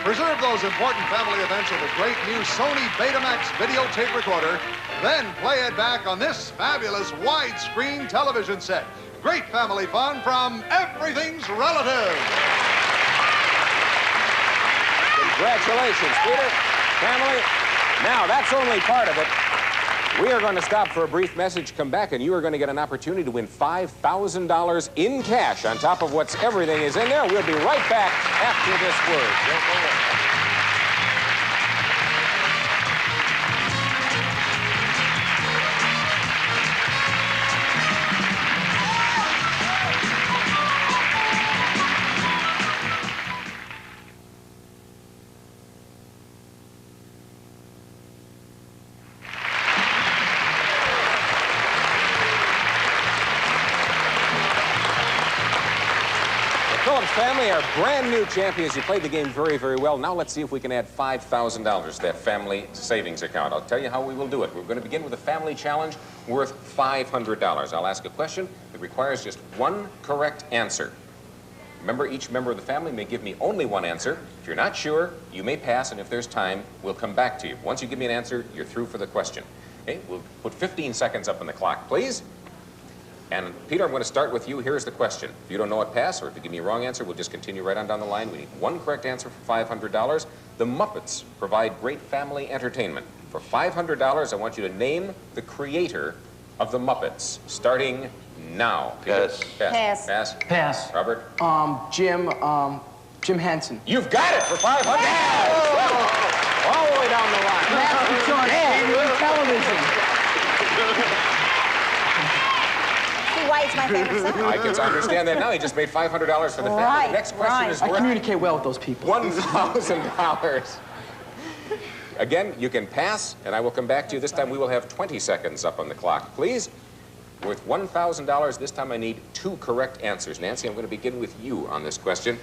Preserve those important family events with a great new Sony Betamax videotape recorder, then play it back on this fabulous widescreen television set. Great family fun from Everything's Relative. Congratulations, Peter. Family. Now, that's only part of it. We are going to stop for a brief message, come back, and you are going to get an opportunity to win $5,000 in cash on top of what's everything is in there. We'll be right back after this word. Don't go away. Family, our brand new champions. You played the game very, very well. Now let's see if we can add $5,000 to that family savings account. I'll tell you how we will do it. We're going to begin with a family challenge worth $500. I'll ask a question that requires just one correct answer. Remember, each member of the family may give me only one answer. If you're not sure, you may pass, and if there's time, we'll come back to you. Once you give me an answer, you're through for the question. Okay, we'll put 15 seconds up on the clock, please. And Peter, I'm going to start with you. Here's the question. If you don't know it, pass, or if you give me a wrong answer, we'll just continue right on down the line. We need one correct answer for $500. The Muppets provide great family entertainment. For $500, I want you to name the creator of the Muppets, starting now. Peter. Pass. Pass. Pass. Robert? Jim Henson. You've got it for $500. All the way down the line. Master George, television. See why it's my favorite song? I can understand that now. He just made $500 for the family. Right, The next question is I worth communicate well with those people. $1,000. Again, you can pass, and I will come back to you. This time we will have 20 seconds up on the clock. Please, worth $1,000. This time I need 2 correct answers. Nancy, I'm going to begin with you on this question.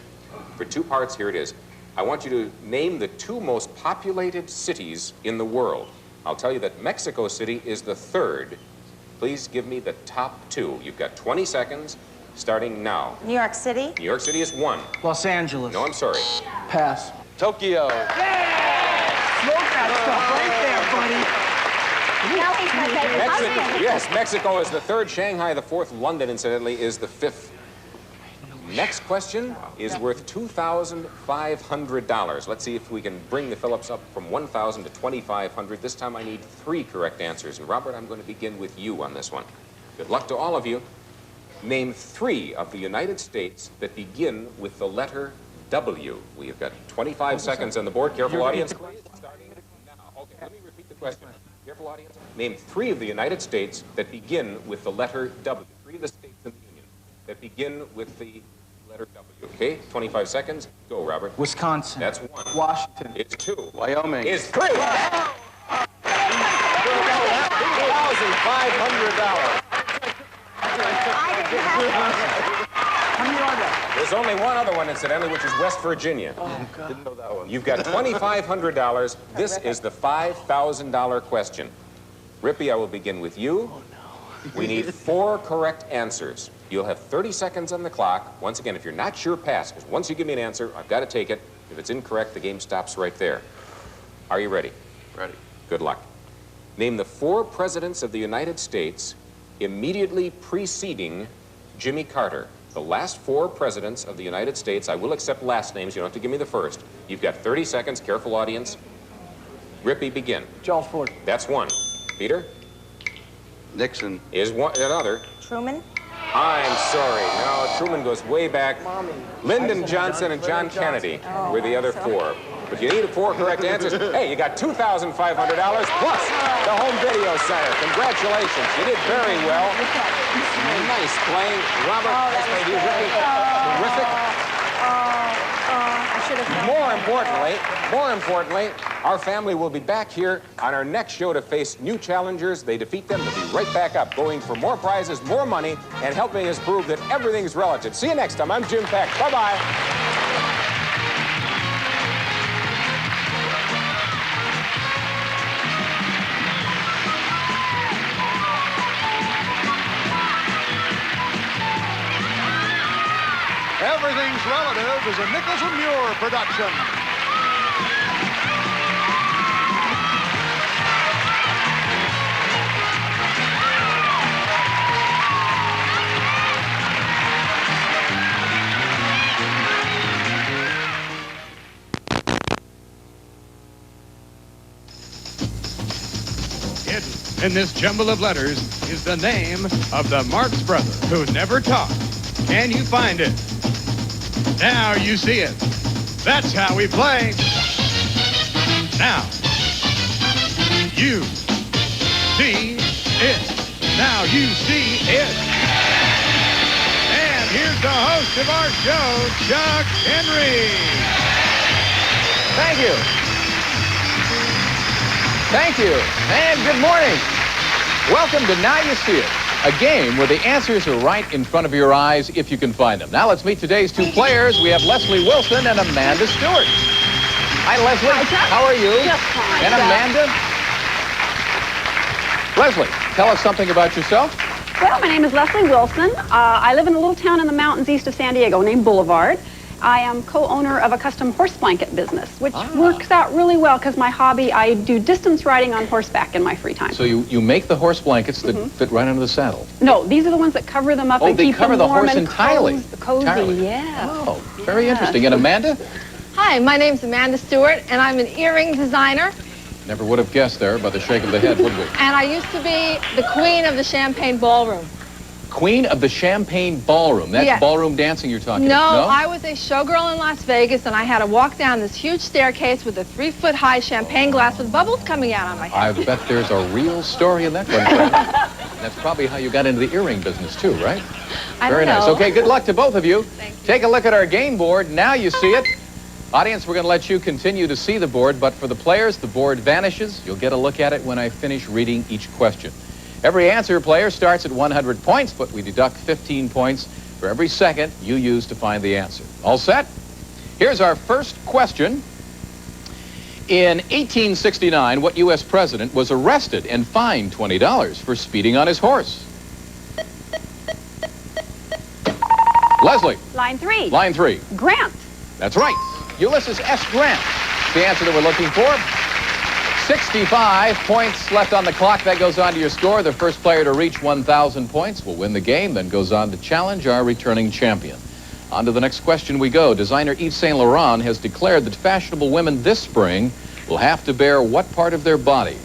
For 2 parts, here it is. I want you to name the 2 most populated cities in the world. I'll tell you that Mexico City is the 3rd. Please give me the top 2. You've got 20 seconds, starting now. New York City? New York City is 1. Los Angeles. No, I'm sorry. Pass. Tokyo. Smoke that stuff right there, buddy. Now he's my favorite husband. Yes, Mexico is the 3rd. Shanghai the 4th. London, incidentally, is the 5th. Next question is worth $2,500. Let's see if we can bring the Phillips up from 1,000 to 2,500. This time I need 3 correct answers. And Robert, I'm going to begin with you on this one. Good luck to all of you. Name 3 of the United States that begin with the letter W. We have got 25 seconds on the board. Careful, audience. Starting now. Okay, let me repeat the question. Careful, audience. Name 3 of the United States that begin with the letter W. 3 of the states in the Union that begin with the letter W. Okay, 25 seconds. Go, Robert. Wisconsin. That's 1. Washington. It's 2. Wyoming. Is 3. $2,500. There's only one other one, incidentally, which is West Virginia. Oh, God. Didn't know that one. You've got $2,500. This is the $5,000 question. Rippy, I will begin with you. Oh, no. We need 4 correct answers. You'll have 30 seconds on the clock. Once again, if you're not sure, pass. Because once you give me an answer, I've got to take it. If it's incorrect, the game stops right there. Are you ready? Ready. Good luck. Name the 4 presidents of the United States immediately preceding Jimmy Carter. The last 4 presidents of the United States. I will accept last names. You don't have to give me the first. You've got 30 seconds. Careful, audience. Rippy, begin. Charles Ford. That's 1. Peter? Nixon. Is 1. Another. Truman? I'm sorry. No, Truman goes way back. Mommy. Lyndon Johnson and John Kennedy were the other 4. But you need 4 correct answers. Hey, you got $2,500 plus the home video center. Congratulations. You did very well. Nice playing. Robert, nice playing. You really terrific. I should have known. More importantly, our family will be back here on our next show to face new challengers. They defeat them, they'll be right back up, going for more prizes, more money, and helping us prove that everything's relative. See you next time. I'm Jim Peck. Bye-bye. Everything's Relative is a Nichols and Muir production. Hidden in this jumble of letters is the name of the Marx brother who never talked. Can you find it? Now you see it. That's how we play. Now, you see it. Now you see it. And here's the host of our show, Chuck Henry. Thank you. Thank you. And good morning. Welcome to Now You See It, a game where the answers are right in front of your eyes if you can find them. Now let's meet today's 2 players. We have Leslie Wilson and Amanda Stewart. Hi, Leslie. Hi, Chuck. How are you? Just fine, And Chuck. Amanda? Leslie, tell us something about yourself. Well, my name is Leslie Wilson. I live in a little town in the mountains east of San Diego named Boulevard. I am co-owner of a custom horse blanket business, which works out really well because my hobby, I do distance riding on horseback in my free time. So you make the horse blankets that fit right under the saddle. No, these are the ones that cover them up Oh, and they keep cover them the warm horse and entirely. cozy. Entirely. Yeah. Oh, very interesting. And Amanda? Hi, my name's Amanda Stewart, and I'm an earring designer. Never would have guessed there by the shake of the head, would we? And I used to be the queen of the Champagne Ballroom. Queen of the Champagne Ballroom. That's Yes. ballroom dancing you're talking No, about. I was a showgirl in Las Vegas, and I had to walk down this huge staircase with a 3-foot-high champagne glass with bubbles coming out on my head. I bet there's a real story in that one. That's probably how you got into the earring business, too, right? I Very don't nice. know. Okay, good luck to both of you. Take a look at our game board. Now you see it. Audience, we're going to let you continue to see the board, but for the players, the board vanishes. You'll get a look at it when I finish reading each question. Every answer player starts at 100 points, but we deduct 15 points for every second you use to find the answer. All set? Here's our first question. In 1869, what U.S. president was arrested and fined $20 for speeding on his horse? Leslie. Line 3. Line 3. Grant. That's right. Ulysses S. Grant. The answer that we're looking for. 65 points left on the clock. That goes on to your score. The first player to reach 1,000 points will win the game, then goes on to challenge our returning champion. On to the next question we go. Designer Yves Saint Laurent has declared that fashionable women this spring will have to bear what part of their body?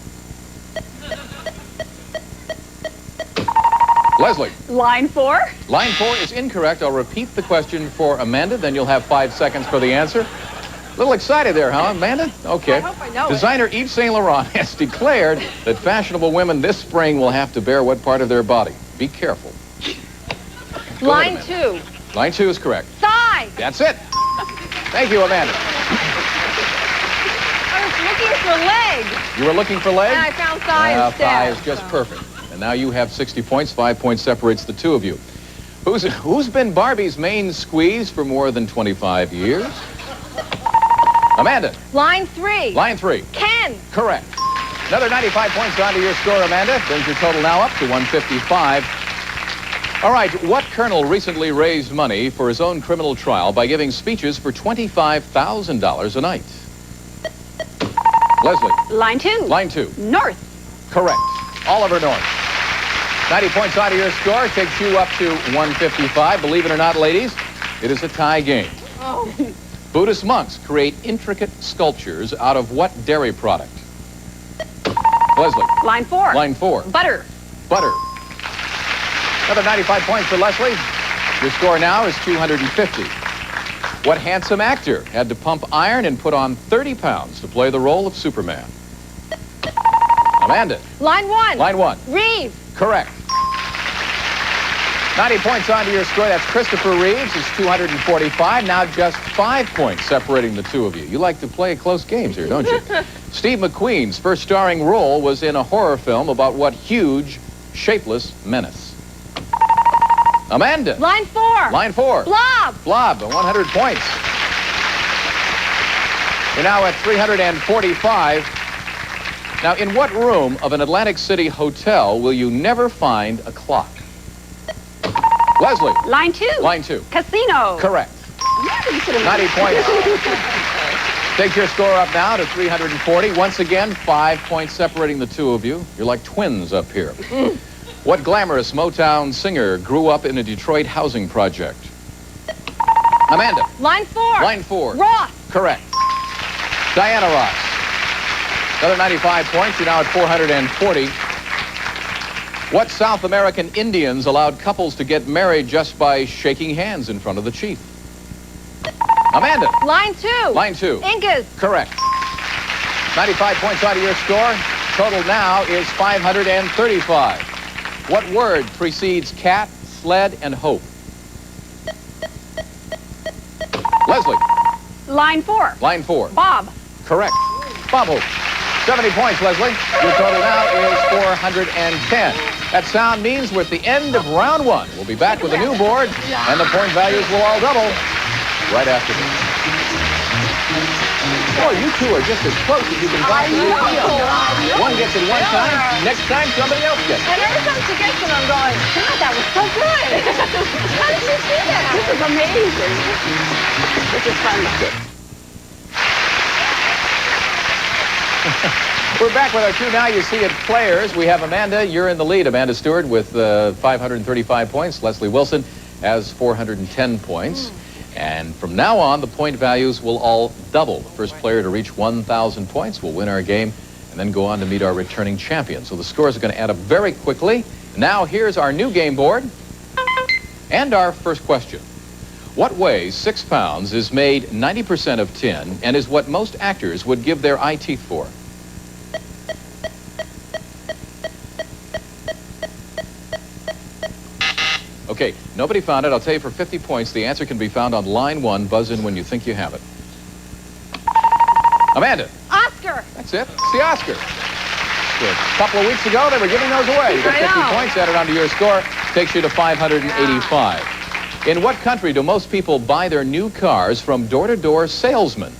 Leslie. Line 4. Line 4 is incorrect. I'll repeat the question for Amanda, then you'll have 5 seconds for the answer. A little excited there, huh, Amanda? Okay. I hope I know it. Designer Yves Saint Laurent has declared that fashionable women this spring will have to bear what part of their body? Be careful. Line 2. Line 2 is correct. Thigh. That's it. Thank you, Amanda. I was looking for leg. You were looking for leg? And I found thigh instead. Thigh is just perfect. And now you have 60 points. 5 points separates the two of you. Who's been Barbie's main squeeze for more than 25 years? Amanda. Line 3. Line 3. Ken. Correct. Another 95 points onto your score, Amanda. Brings your total now up to 155. All right, what colonel recently raised money for his own criminal trial by giving speeches for $25,000 a night? Leslie. Line 2. Line 2. North. Correct. Oliver North. 90 points out of your score takes you up to 155. Believe it or not, ladies, it is a tie game. Oh. Buddhist monks create intricate sculptures out of what dairy product? Leslie. Line 4. Line 4. Butter. Butter. Another 95 points for Leslie. Your score now is 250. What handsome actor had to pump iron and put on 30 pounds to play the role of Superman? Amanda. Line 1. Line 1. Reeve. Correct. 90 points onto your score. That's Christopher Reeves. It's 245. Now just 5 points separating the two of you. You like to play close games here, don't you? Steve McQueen's first starring role was in a horror film about what huge, shapeless menace? Amanda. Line 4. Line 4. Blob. Blob, 100 points. You're now at 345. Now, in what room of an Atlantic City hotel will you never find a clock? Leslie. Line 2. Line 2. Casino. Correct. 90 points. Take your score up now to 340. Once again, 5 points separating the two of you. You're like twins up here. What glamorous Motown singer grew up in a Detroit housing project? Amanda. Line 4. Line 4. Ross. Correct. Diana Ross. Another 95 points. You're now at 440. What South American Indians allowed couples to get married just by shaking hands in front of the chief? Amanda. Line 2. Line 2. Incas. Correct. 95 points out of your score. Total now is 535. What word precedes cat, sled, and hope? Leslie. Line 4. Line 4. Bob. Correct. Bob Hope. 70 points, Leslie. Your total now is 410. That sound means we're at the end of round 1. We'll be back with a new board, and the point values will all double right after this. Boy, you two are just as close as you can possibly be. One gets it one time, next time somebody else gets it. And every time she gets it, I'm going, God, that was so good. How did you see that? This is amazing. This is fun. We're back with our two Now You See It players. We have Amanda. You're in the lead. Amanda Stewart with 535 points. Leslie Wilson has 410 points. And from now on, the point values will all double. The first player to reach 1,000 points will win our game and then go on to meet our returning champion. So the scores are going to add up very quickly. Now here's our new game board. And our first question. What weighs 6 pounds, is made 90% of tin, and is what most actors would give their eye teeth for? Okay, nobody found it. I'll tell you, for 50 points, the answer can be found on line 1. Buzz in when you think you have it. Amanda. Oscar. That's it. It's the Oscar. A couple of weeks ago, they were giving those away. You get 50 points added onto your score, takes you to 585. In what country do most people buy their new cars from door-to-door salesmen?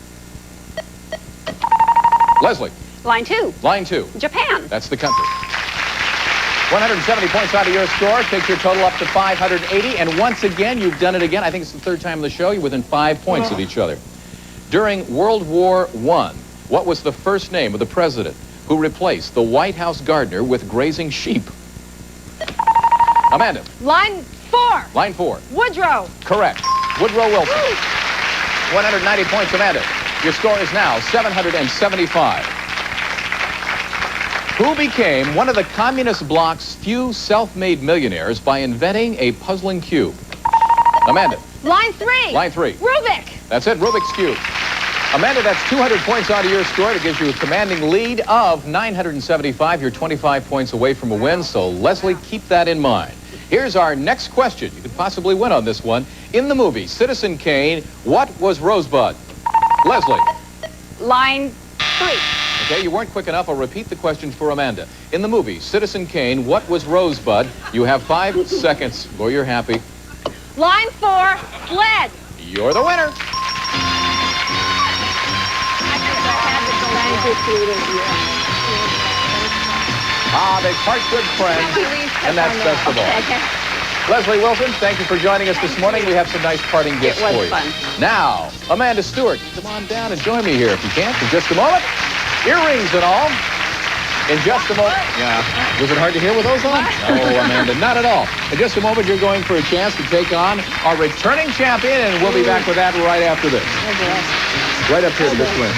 Leslie. Line 2. Line 2. Japan. That's the country. 170 points out of your score, takes your total up to 580. And once again, you've done it again. I think it's the 3rd time in the show. You're within 5 points of each other. During World War I, what was the first name of the president who replaced the White House gardener with grazing sheep? Amanda. Line 4. Line 4. Woodrow. Correct. Woodrow Wilson. 190 points, Amanda. Your score is now 775. Who became one of the communist bloc's few self-made millionaires by inventing a puzzling cube? Amanda. Line 3. Line 3. Rubik. That's it, Rubik's Cube. Amanda, that's 200 points onto your score. That gives you a commanding lead of 975. You're 25 points away from a win, so Leslie, keep that in mind. Here's our next question. You could possibly win on this one. In the movie Citizen Kane, what was Rosebud? Leslie. Line 3. Okay, you weren't quick enough. I'll repeat the question for Amanda. In the movie Citizen Kane, what was Rosebud? You have 5 seconds. Boy, you're happy. Line 4. Sled. You're the winner. They part good friends, and that's best of all. Leslie Wilson, thank you for joining us this morning. We have some nice parting gifts for you. Fun. Now, Amanda Stewart, come on down and join me here if you can for just a moment. Earrings and all. In just a moment. Yeah. Was it hard to hear with those on? No, Amanda, not at all. In just a moment, you're going for a chance to take on our returning champion, and we'll be back with that right after this. Right up here to this win.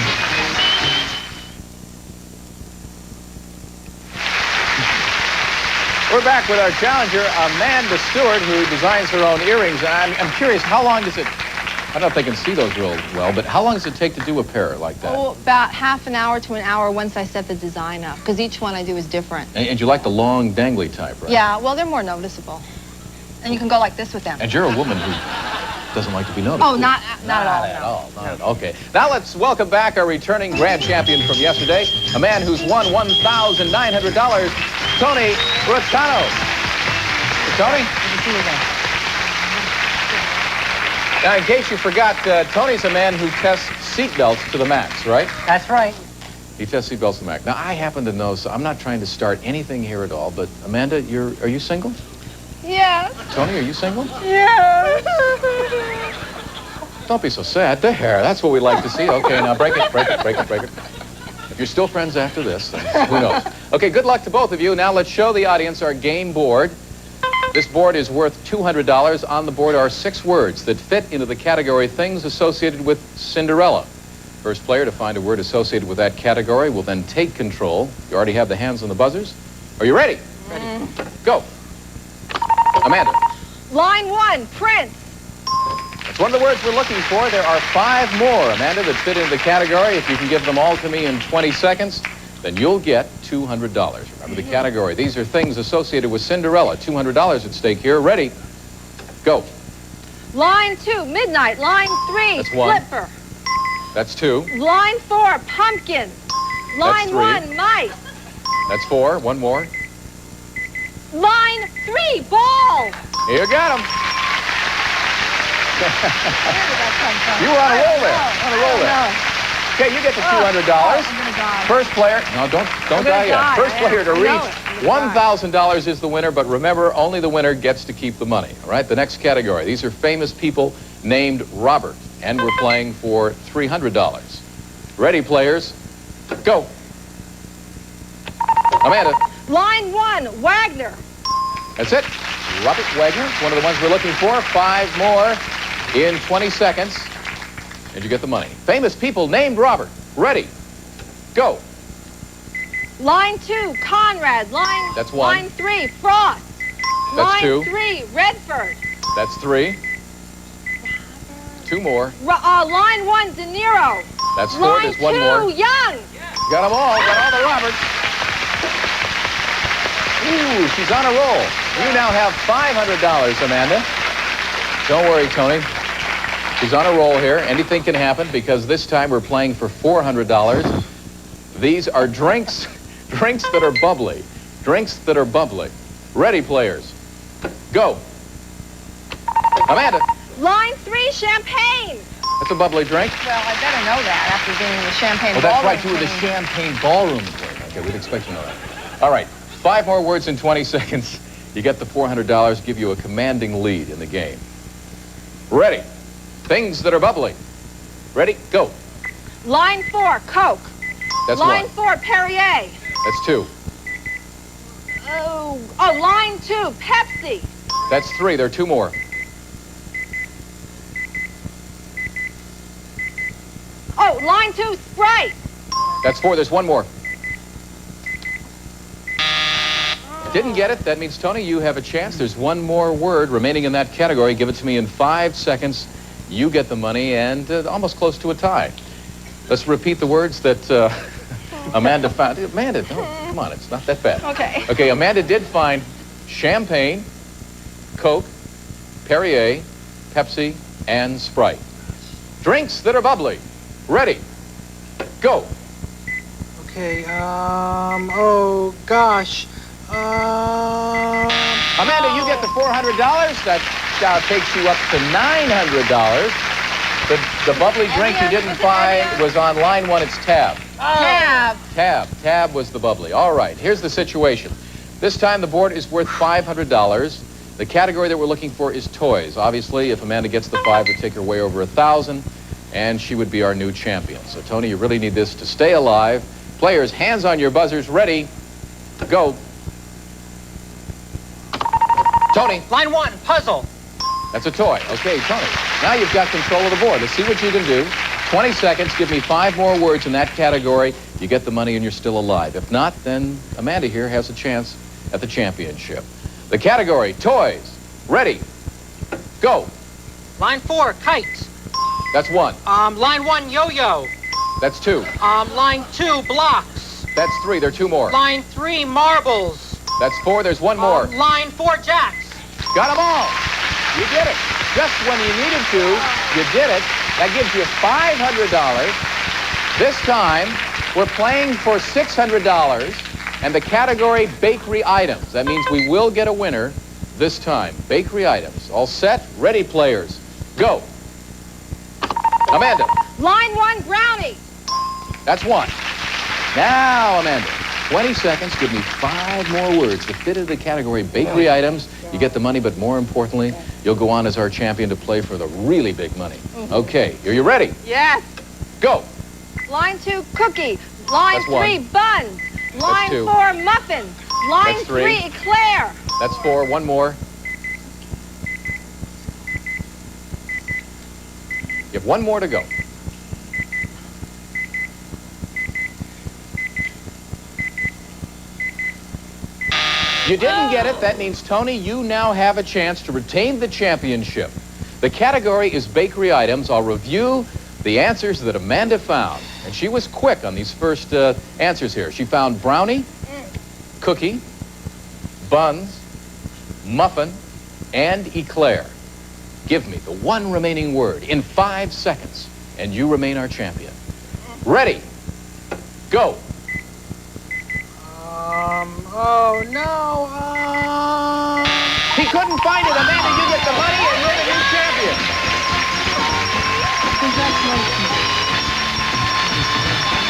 We're back with our challenger, Amanda Stewart, who designs her own earrings. And I'm curious, how long does it... I don't know if they can see those real well, but how long does it take to do a pair like that? Oh, about half an hour to an hour once I set the design up, because each one I do is different. And you like the long, dangly type, right? Yeah, well, they're more noticeable. And you can go like this with them. And you're a woman who doesn't like to be noticed. Oh, not at all. Not at all. Okay. Now let's welcome back our returning grand champion from yesterday, a man who's won $1,900, Tony Rotano. Tony? Good to see you again. Now, in case you forgot, Tony's a man who tests seatbelts to the max, right? That's right. He tests seatbelts to the max. Now, I happen to know, so I'm not trying to start anything here at all, but Amanda, are you single? Yes. Tony, are you single? Yes. Don't be so sad. There, that's what we like to see. Okay, now break it. If you're still friends after this, then who knows? Okay, good luck to both of you. Now let's show the audience our game board. This board is worth $200. On the board are 6 words that fit into the category things associated with Cinderella. First player to find a word associated with that category will then take control. You already have the hands on the buzzers. Are you ready? Ready. Go. Amanda. Line 1, Prince. That's one of the words we're looking for. There are 5 more, Amanda, that fit into the category. If you can give them all to me in 20 seconds, then you'll get $200. Remember the category. These are things associated with Cinderella. $200 at stake here. Ready? Go. Line 2, Midnight. Line 3, That's 1. Flipper. That's 2. Line 4, Pumpkin. Line 3. 1, Mice. That's 4. One more. Line 3, Ball. You got him. You were on a roll there. Okay, you get the $200. First player, no, don't die yet. First player to reach $1,000 is the winner, but remember, only the winner gets to keep the money. All right, the next category. These are famous people named Robert, and we're playing for $300. Ready, players? Go. Amanda. Line 1, Wagner. That's it. Robert Wagner, one of the ones we're looking for. 5 more in 20 seconds, and you get the money. Famous people named Robert. Ready? Go. Line 2, Conrad. That's 1. Line 3, Frost. That's 2. Line 3, Redford. That's 3. 2 more. Line 1, De Niro. That's 4. There's 1 more. Line 2, Young. Got them all. Got all the Roberts. Ooh, she's on a roll. You now have $500, Amanda. Don't worry, Tony. She's on a roll here. Anything can happen because this time we're playing for $400. These are drinks, drinks that are bubbly. Drinks that are bubbly. Ready, players. Go. Amanda. Line 3, champagne. That's a bubbly drink. Well, I better know that after being in the champagne Oh, ballroom. that's right. You were the champagne ballroom queen. Okay, we'd expect you to know that. All right. 5 more words in 20 seconds. You get the $400, give you a commanding lead in the game. Ready. Things that are bubbly. Ready, go. Line 4, Coke. That's Line 1. 4, Perrier. That's 2. Oh, line 2, Pepsi. That's 3. There are 2 more. Oh, line 2, Sprite. That's 4. There's 1 more. Didn't get it. That means, Tony, you have a chance. There's 1 more word remaining in that category. Give it to me in 5 seconds. You get the money and almost close to a tie. Let's repeat the words that Amanda found. Amanda, don't, come on, it's not that bad. Okay. Okay, Amanda did find champagne, Coke, Perrier, Pepsi, and Sprite. Drinks that are bubbly. Ready. Go. Okay, oh, gosh. Amanda, you get the $400. That takes you up to $900. The bubbly drink you didn't find was on line 1. It's Tab. Tab. Tab was the bubbly. All right, here's the situation. This time the board is worth $500. The category that we're looking for is toys. Obviously, if Amanda gets the 5, it'd take her way over 1,000, and she would be our new champion. So, Tony, you really need this to stay alive. Players, hands on your buzzers. Ready. Go. Tony. Line 1, puzzle. That's a toy. Okay, Tony. Now you've got control of the board. Let's see what you can do. 20 seconds. Give me 5 more words in that category. You get the money and you're still alive. If not, then Amanda here has a chance at the championship. The category, toys. Ready. Go. Line 4, kite. That's 1. Line 1, yo-yo. That's 2. Line 2, blocks. That's 3. There are 2 more. Line 3, marbles. That's 4. There's 1 more. Line 4, jacks. Got them all. You did it. Just when you needed to, you did it. That gives you $500. This time, we're playing for $600, and the category bakery items. That means we will get a winner this time. Bakery items. All set? Ready, players. Go. Amanda. Line 1, brownie. That's 1. Now, Amanda, 20 seconds. Give me 5 more words to fit into the category bakery items. You get the money, but more importantly, you'll go on as our champion to play for the really big money. Okay, are you ready? Yes. Go. Line 2, cookie. Line That's 3, one. buns. Line 2. 4, muffin. Line That's 3, 3. eclair. That's 4. 1 more. You have 1 more to go. You didn't get it. That means, Tony, you now have a chance to retain the championship. The category is bakery items. I'll review the answers that Amanda found. And she was quick on these first answers here. She found brownie, cookie, buns, muffin, and eclair. Give me the 1 remaining word in 5 seconds, and you remain our champion. Ready. Go. Oh, no, He couldn't find it. Amanda, you get the money, and you're the new champion.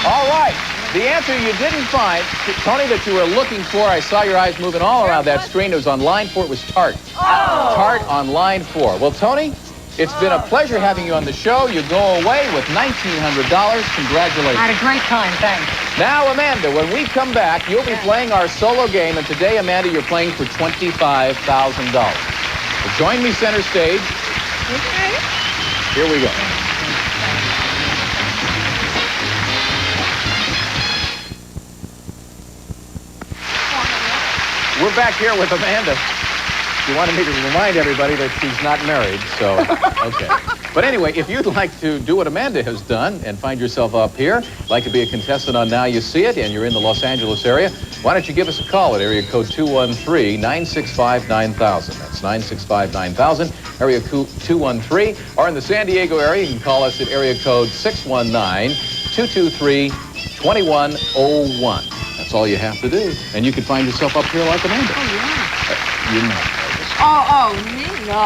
All right. The answer you didn't find, Tony, that you were looking for, I saw your eyes moving all around that screen. It was on line 4. It was tart. Oh. Tart on line 4. Well, Tony, it's been a pleasure having you on the show. You go away with $1,900. Congratulations. I had a great time. Thanks. Now, Amanda, when we come back, you'll be playing our solo game. And today, Amanda, you're playing for $25,000. So join me center stage. Okay. Here we go. We're back here with Amanda. She wanted me to remind everybody that she's not married, so, okay. But anyway, if you'd like to do what Amanda has done and find yourself up here, like to be a contestant on Now You See It, and you're in the Los Angeles area, why don't you give us a call at area code 213-965-9000. That's 965-9000, area code 213. Or in the San Diego area, you can call us at area code 619-223-2101. That's all you have to do. And you can find yourself up here like Amanda. Oh, yeah. You know. Me? No.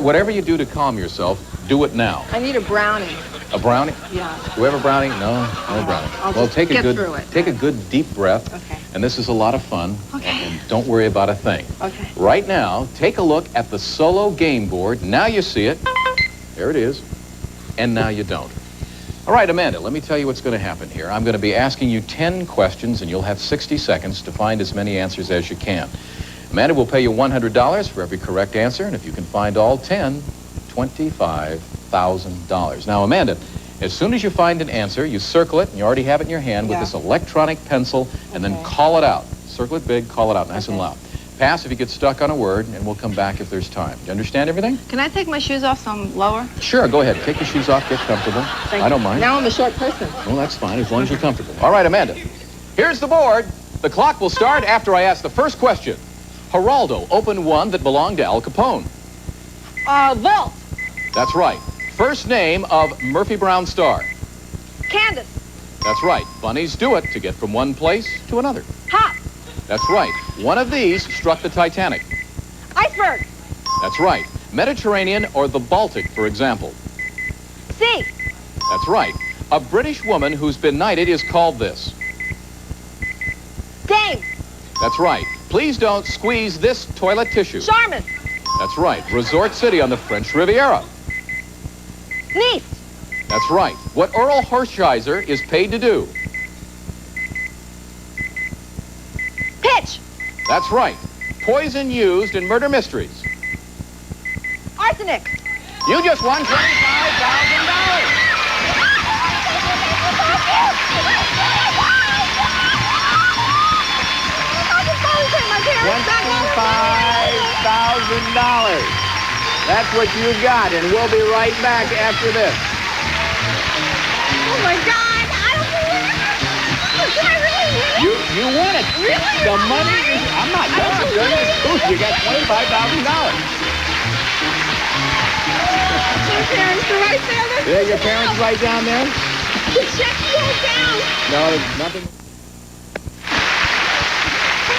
Whatever you do to calm yourself, do it now. I need a brownie. A brownie? Yeah. Do we have a brownie? No brownie. I'll Well, just take a get good through it. take a good deep breath. Okay. And this is a lot of fun. Okay. And don't worry about a thing. Okay. Right now, take a look at the solo game board. Now you see it. There it is. And now you don't. All right, Amanda, let me tell you what's going to happen here. I'm going to be asking you 10 questions, and you'll have 60 seconds to find as many answers as you can. Amanda will pay you $100 for every correct answer, and if you can find all 10, $25,000. Now, Amanda, as soon as you find an answer, you circle it, and you already have it in your hand with this electronic pencil, and then call it out. Circle it big, call it out nice and loud. Pass if you get stuck on a word, and we'll come back if there's time. You understand everything? Can I take my shoes off so I'm lower? Sure, go ahead. Take your shoes off, get comfortable. I don't mind. Now I'm a short person. Well, that's fine, as long as you're comfortable. All right, Amanda. Here's the board. The clock will start after I ask the first question. Geraldo opened one that belonged to Al Capone. Vault. That's right. First name of Murphy Brown star. Candace. That's right. Bunnies do it to get from one place to another. Hop. That's right. One of these struck the Titanic. Iceberg. That's right. Mediterranean or the Baltic, for example. Sea. That's right. A British woman who's been knighted is called this. Dame. That's right. Please don't squeeze this toilet tissue. Charmin. That's right. Resort city on the French Riviera. Nice. That's right. What Earl Hershiser is paid to do. Pitch. That's right. Poison used in murder mysteries. Arsenic. You just won $25,000. $25,000. That's what you got, and we'll be right back after this. Oh my God! I don't believe it! Did I really win it? You won it. Really? The money is... I'm not done. I'm done with proof. You got $25,000. My parents are right there. There, your parents right down there? The check's still down. No, nothing.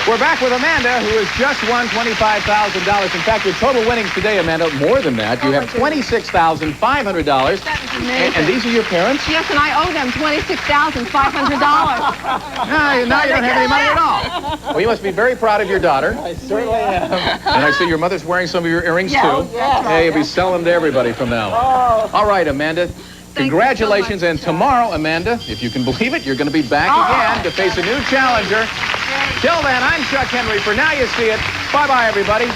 We're back with Amanda, who has just won $25,000. In fact, your total winnings today, Amanda, more than that. You have $26,500. And these are your parents? Yes, and I owe them $26,500. Now you don't have any money at all. Well, you must be very proud of your daughter. I certainly am. And I see your mother's wearing some of your earrings, Yeah, too. yeah. Hey, you'll be selling them to everybody from now on. All right, Amanda. Congratulations. And tomorrow, Amanda, if you can believe it, you're going to be back again to face a new challenger. Till then, I'm Chuck Henry. For Now You See It. Bye-bye, everybody.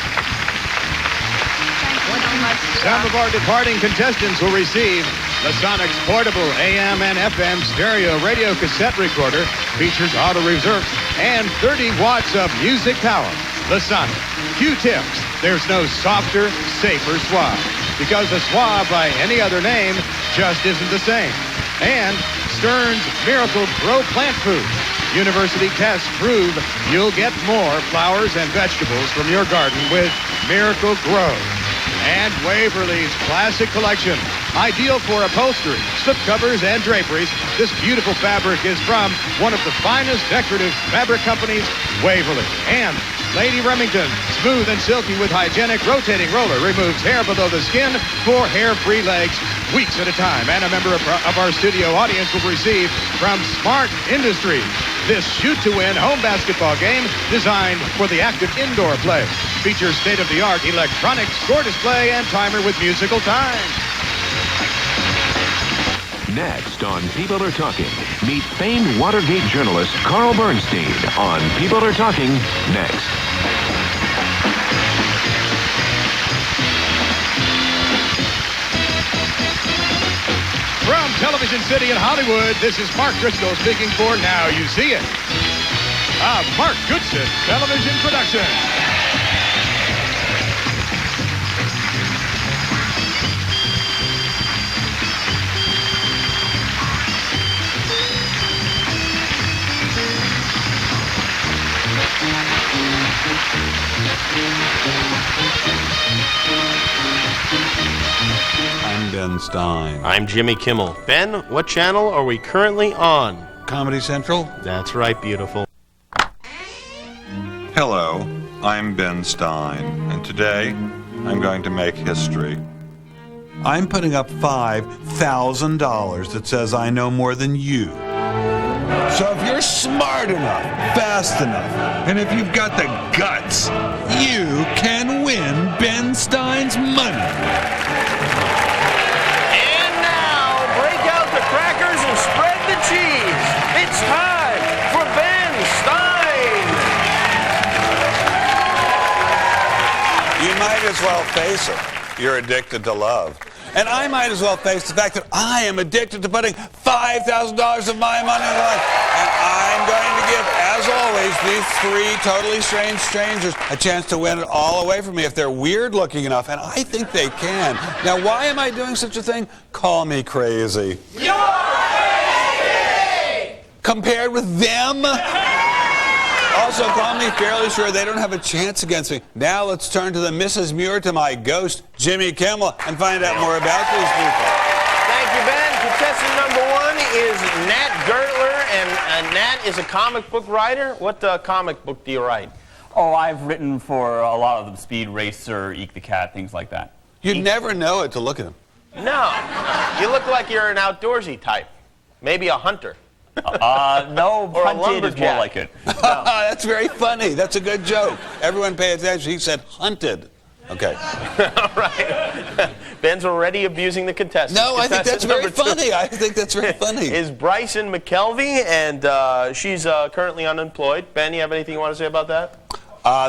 Some of our departing contestants will receive the Sonic's portable AM and FM stereo radio cassette recorder, features auto reverse, and 30 watts of music power. The Sonic. Few tips. There's no softer, safer swab. Because a swab by any other name just isn't the same. And Stern's Miracle Grow Plant Food. University tests prove you'll get more flowers and vegetables from your garden with Miracle Grow. And Waverly's Classic Collection. Ideal for upholstery, slipcovers, and draperies, this beautiful fabric is from one of the finest decorative fabric companies, Waverly. And Lady Remington, smooth and silky with hygienic rotating roller, removes hair below the skin for hair-free legs weeks at a time. And a member of our studio audience will receive from Smart Industries this shoot-to-win home basketball game designed for the active indoor play. Features state-of-the-art electronic score display and timer with musical time. Next on People Are Talking, meet famed Watergate journalist Carl Bernstein on People Are Talking next. From Television City in Hollywood, this is Mark Driscoll speaking for Now You See It, a Mark Goodson television production. Ben Stein. I'm Jimmy Kimmel. Ben, what channel are we currently on? Comedy Central. That's right, beautiful. Hello, I'm Ben Stein, and today I'm going to make history. I'm putting up $5,000 that says I know more than you. So if you're smart enough, fast enough, and if you've got the guts, you can win Ben Stein's money. And now, break out the crackers and spread the cheese. It's time for Ben Stein. You might as well face it. You're addicted to love. And I might as well face the fact that I am addicted to putting $5,000 of my money in life. And I'm going to give, as always, these three totally strange strangers a chance to win it all away from me if they're weird looking enough. And I think they can. Now, why am I doing such a thing? Call me crazy. You're crazy! Compared with them? Also, call me fairly sure they don't have a chance against me. Now let's turn to the Mrs. Muir, to my ghost, Jimmy Kimmel, and find out more about these people. Thank you, Ben. Contestant number one is Nat Gertler, and Nat is a comic book writer. What comic book do you write? Oh, I've written for a lot of them, Speed Racer, Eek the Cat, things like that. You'd never know it to look at him. No. You look like you're an outdoorsy type. Maybe a hunter. No, or hunted is more like it. No. That's very funny. That's a good joke. Everyone pay attention. He said hunted. Okay. All right. Ben's already abusing the contestant. No, I think that's very funny. I think that's very funny. Is Bryson McKelvey, and she's currently unemployed. Ben, you have anything you want to say about that?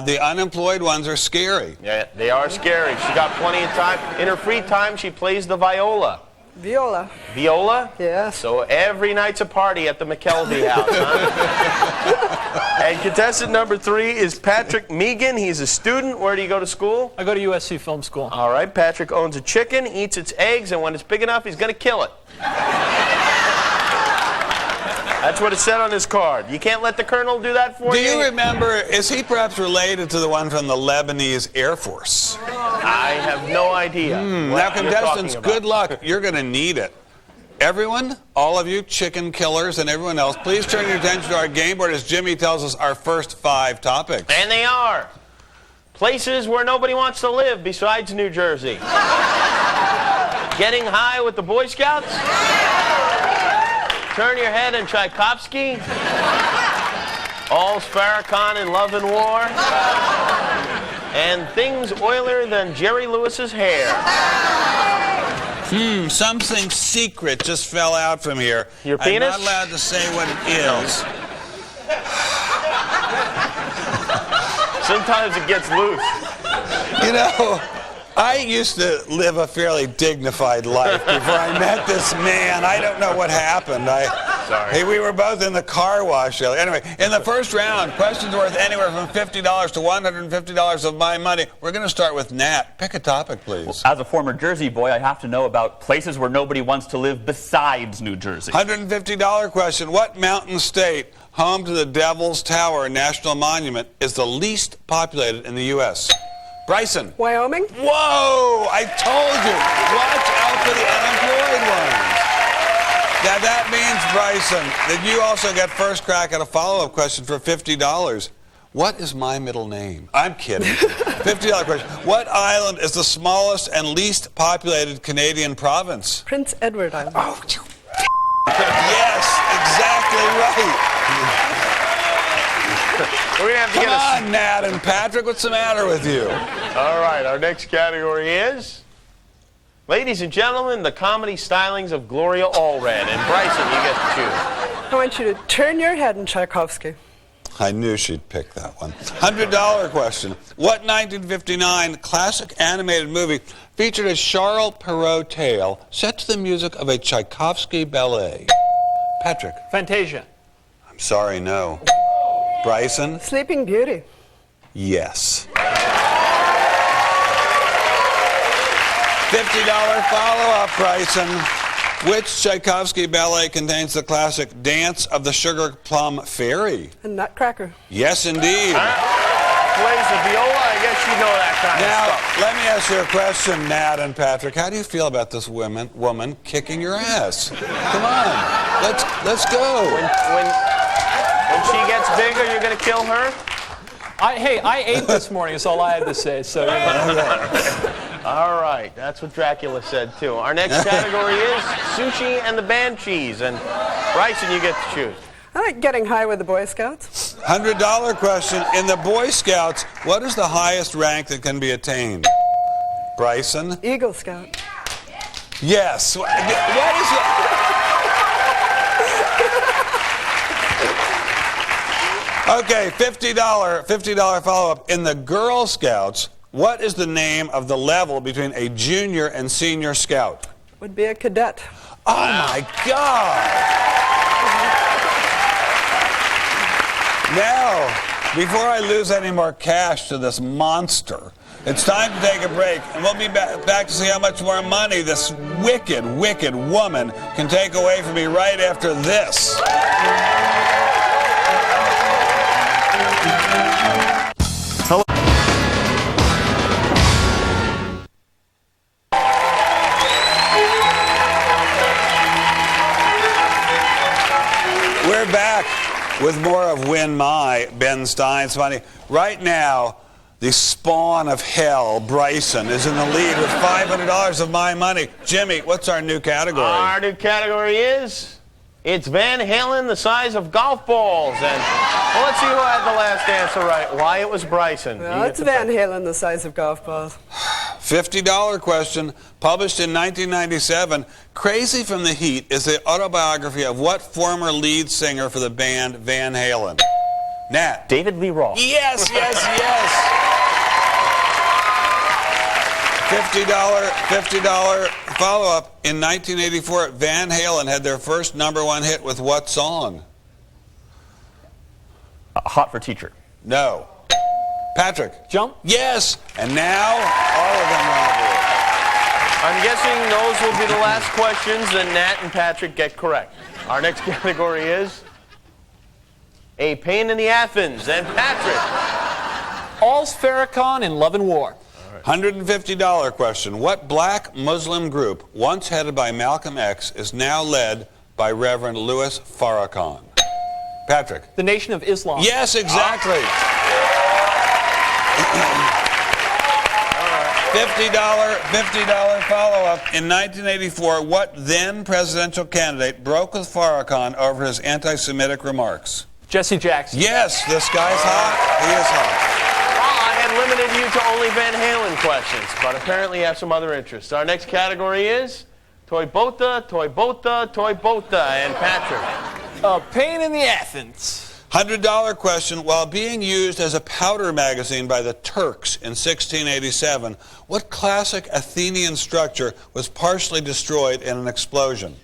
The unemployed ones are scary. Yeah, they are scary. She's got plenty of time. In her free time, she plays the viola. Viola. Viola? Yes. So every night's a party at the McKelvey house, huh? And contestant number three is Patrick Megan. He's a student. Where do you go to school? I go to USC Film School. All right. Patrick owns a chicken, eats its eggs, and when it's big enough, he's going to kill it. That's what it said on his card. You can't let the colonel do that for you? Do you remember, is he perhaps related to the one from the Lebanese Air Force? I have no idea. Now, contestants, good luck. You're going to need it. Everyone, all of you chicken killers and everyone else, please turn your attention to our game board as Jimmy tells us our first 5 topics. And they are places where nobody wants to live besides New Jersey. Getting high with the Boy Scouts. Turn Your Head in Tchaikovsky. All's Farrakhan in Love and War. And things oilier than Jerry Lewis's hair. Something secret just fell out from here. Your penis? I'm not allowed to say what it is. Sometimes it gets loose. You know, I used to live a fairly dignified life before I met this man. I don't know what happened. Sorry. Hey, we were both in the car wash. Anyway, in the first round, questions worth anywhere from $50 to $150 of my money. We're going to start with Nat. Pick a topic, please. As a former Jersey boy, I have to know about places where nobody wants to live besides New Jersey. $150 question. What mountain state, home to the Devil's Tower National Monument, is the least populated in the U.S.? Bryson. Wyoming. Whoa! I told you. Watch out for the unemployed ones. Now that means, Bryson, that you also get first crack at a follow-up question for $50. What is my middle name? I'm kidding. $50 question. What island is the smallest and least populated Canadian province? Prince Edward Island. Oh, you yes, exactly right. We're gonna have to Come on, Nat and Patrick, what's the matter with you? All right, our next category is, ladies and gentlemen, the comedy stylings of Gloria Allred. And Bryson, you get to choose. I want you to turn your head in Tchaikovsky. I knew she'd pick that one. $100 question. What 1959 classic animated movie featured a Charles Perrault tale set to the music of a Tchaikovsky ballet? Patrick. Fantasia. I'm sorry, no. Bryson? Sleeping Beauty. Yes. $50 follow-up, Bryson. Which Tchaikovsky ballet contains the classic Dance of the Sugar Plum Fairy? A Nutcracker. Yes, indeed. plays the viola. I guess you know that kind of Now, stuff. let me ask you a question, Nat and Patrick. How do you feel about this woman kicking your ass? Come on, let's go. When she gets bigger, you're going to kill her? Hey, I ate this morning, is all I had to say. So, you know. All right, that's what Dracula said, too. Our next category is sushi and the Banshees. And Bryson, you get to choose. I like getting high with the Boy Scouts. $100 question. In the Boy Scouts, what is the highest rank that can be attained? Bryson? Eagle Scout. Yes. What is it? Okay, $50 follow-up. In the Girl Scouts, what is the name of the level between a junior and senior scout? Would be a cadet. Oh, my God. Now, before I lose any more cash to this monster, it's time to take a break, and we'll be back to see how much more money this wicked, wicked woman can take away from me right after this. Hello. We're back with more of Win My, Ben Stein's money. Right now, the spawn of hell, Bryson, is in the lead with $500 of my money. Jimmy, what's our new category? Our new category is... It's Van Halen the size of golf balls. And well, let's see who had the last answer right. Why it was Bryson. Well, it's Van Halen the size of golf balls. $50 question, published in 1997. Crazy from the Heat is the autobiography of what former lead singer for the band Van Halen? Nat. David Lee Roth. Yes, yes, yes. $50 follow-up. In 1984, Van Halen had their first #1 hit with what song? Hot for Teacher. No. Patrick. Jump? Yes. And now, all of them are on board. I'm guessing those will be the last questions that Nat and Patrick get correct. Our next category is A Pain in the Athens. And Patrick. All's Farrakhan in Love and War. $150 question. What black Muslim group, once headed by Malcolm X, is now led by Reverend Louis Farrakhan? Patrick. The Nation of Islam. Yes, exactly. $50 follow-up. In 1984, what then presidential candidate broke with Farrakhan over his anti-Semitic remarks? Jesse Jackson. Yes, this guy's hot. He is hot. I had limited you to only Van Halen questions, but apparently you have some other interests. Our next category is Toy Bota, Toy Bota, Toy Bota, and Patrick. A Pain in the Athens. $100 question. While being used as a powder magazine by the Turks in 1687, what classic Athenian structure was partially destroyed in an explosion?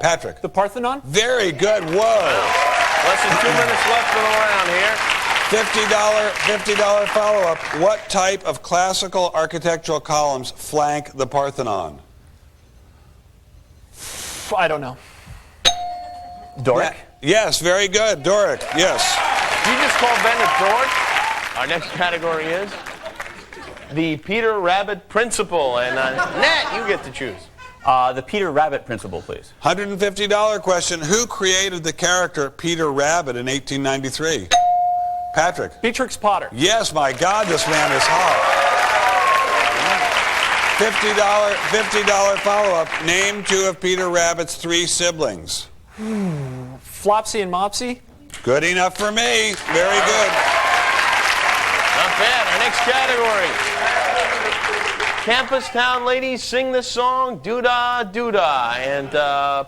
Patrick. The Parthenon? Very good. Whoa. Less than 2 minutes left in the round here. $50 follow-up. What type of classical architectural columns flank the Parthenon? I don't know. Doric? Yes, very good. Doric, yes. You just called Bennett Doric. Our next category is the Peter Rabbit Principle. And Nat, you get to choose. The Peter Rabbit Principle, please. $150 question. Who created the character Peter Rabbit in 1893? Patrick. Beatrix Potter. Yes, my God, this man is hot. $50 follow-up. Name two of Peter Rabbit's 3 siblings. Flopsy and Mopsy. Good enough for me. Very good. Not bad. Our next category. Campus Town ladies sing the song Doo-Dah, Doo-Dah. And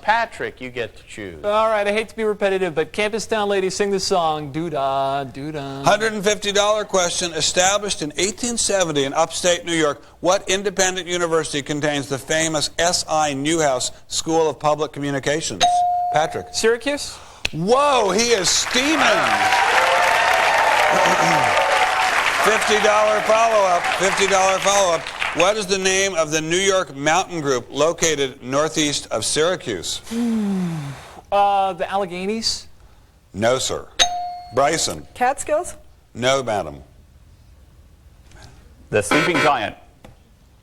Patrick, you get to choose. All right, I hate to be repetitive, but Campus Town ladies sing the song Doo-Dah, Doo-Dah. $150 question. Established in 1870 in upstate New York, what independent university contains the famous S.I. Newhouse School of Public Communications? Patrick. Syracuse? Whoa, he is steaming. $50 follow-up. What is the name of the New York mountain group located northeast of Syracuse? The Alleghenies? No, sir. Bryson? Catskills? No, madam. The sleeping giant.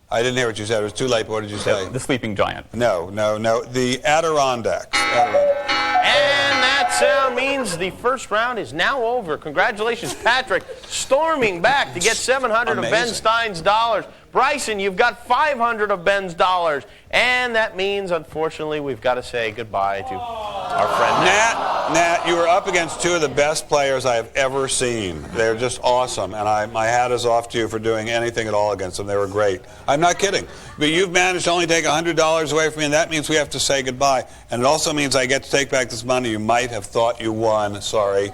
I didn't hear what you said. It was too late. What did you say? The sleeping giant. No. The Adirondacks. And that means the first round is now over. Congratulations, Patrick, storming back to get 700 of Ben Stein's dollars. Bryson, you've got 500 of Ben's dollars. And that means, unfortunately, we've got to say goodbye to our friend Nat, you were up against two of the best players I have ever seen. They're just awesome, and my hat is off to you for doing anything at all against them. They were great. I'm not kidding. But you've managed to only take $100 away from me, and that means we have to say goodbye. And it also means I get to take back this money you might have thought you won. Sorry.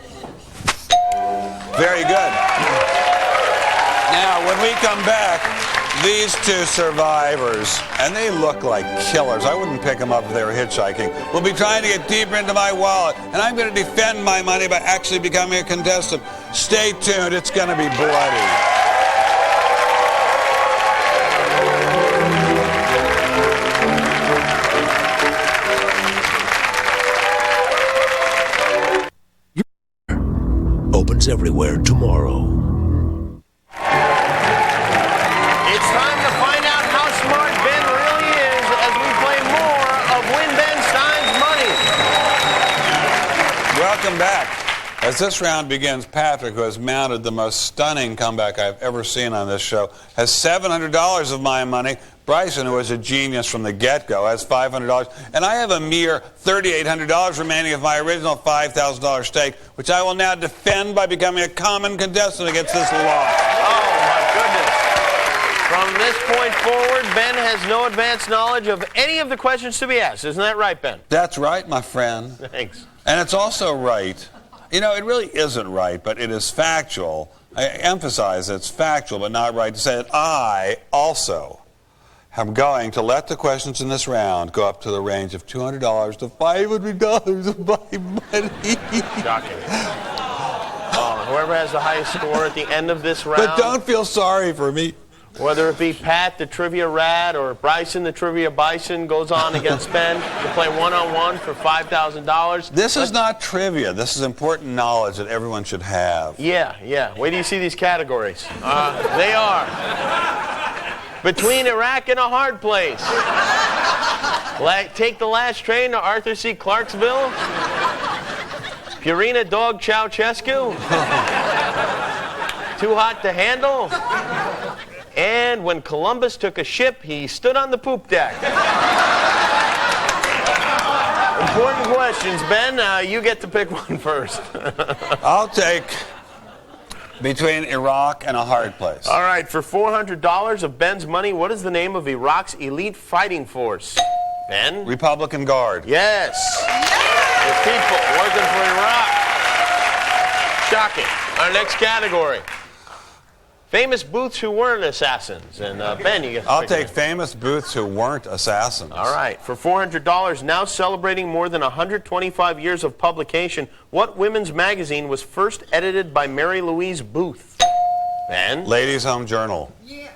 Very good. Now, when we come back, these two survivors, and they look like killers. I wouldn't pick them up if they were hitchhiking. We'll be trying to get deeper into my wallet, and I'm going to defend my money by actually becoming a contestant. Stay tuned. It's going to be bloody. Opens everywhere tomorrow. It's time to find out how smart Ben really is as we play more of Win Ben Stein's Money. Welcome back. As this round begins, Patrick, who has mounted the most stunning comeback I've ever seen on this show, has $700 of my money. Bryson, who is a genius from the get-go, has $500. And I have a mere $3,800 remaining of my original $5,000 stake, which I will now defend by becoming a common contestant against this loss. Oh, my goodness. From this point forward, Ben has no advanced knowledge of any of the questions to be asked. Isn't that right, Ben? That's right, my friend. Thanks. And it's also right. You know, it really isn't right, but it is factual. I emphasize it's factual, but not right to say that I also am going to let the questions in this round go up to the range of $200 to $500 of my money. Shocking. Whoever has the highest score at the end of this round. But don't feel sorry for me. Whether it be Pat, the Trivia Rat, or Bryson, the Trivia Bison, goes on against Ben to play one-on-one for $5,000. This is not trivia. This is important knowledge that everyone should have. Yeah. Wait till you see these categories. They are between Iraq and a hard place. Take the last train to Arthur C. Clarksville. Purina Dog Ceausescu. Too hot to handle. And when Columbus took a ship, he stood on the poop deck. Important questions, Ben. You get to pick one first. I'll take between Iraq and a hard place. All right, for $400 of Ben's money, what is the name of Iraq's elite fighting force? Ben? Republican Guard. Yes. The people working for Iraq. Shocking. Our next category. Famous booths who weren't assassins. And Ben, you get to I'll pick take one. famous booths who weren't assassins. All right. For $400, now celebrating more than 125 years of publication, what women's magazine was first edited by Mary Louise Booth? Ben? Ladies' Home Journal. Yeah.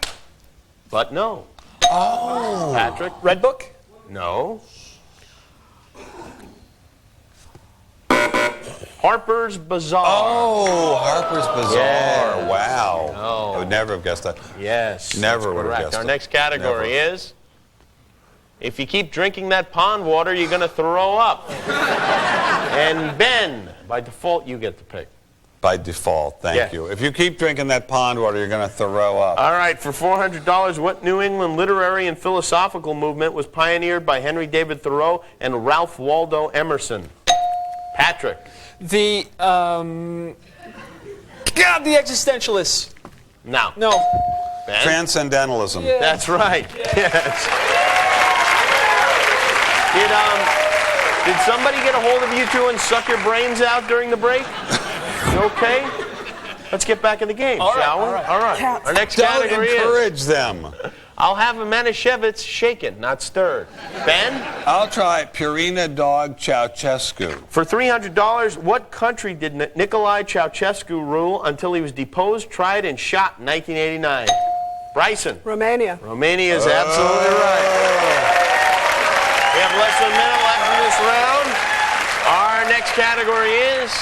But no. Oh. Patrick? Red Book? No. Harper's Bazaar. Oh, Harper's Bazaar. Yeah. Wow. No. I would never have guessed that. Yes. Never would have Correct. guessed Our it. next category Never. is, if you keep drinking that pond water, you're going to throw up. And Ben, by default, you get to pick. By default, thank you. If you keep drinking that pond water, you're going to throw up. All right, for $400, what New England literary and philosophical movement was pioneered by Henry David Thoreau and Ralph Waldo Emerson? Patrick. The existentialists. No. Ben? Transcendentalism. Yeah. That's right. Yes. Did somebody get a hold of you two and suck your brains out during the break? You okay? Let's get back in the game, shall we? All right. Our next category is... Don't encourage them. I'll have a Manischewitz shaken, not stirred. Ben? I'll try Purina Dog Ceausescu. For $300, what country did Nicolae Ceausescu rule until he was deposed, tried, and shot in 1989? Bryson? Romania. Romania is absolutely right. We have less than a minute left in this round. Our next category is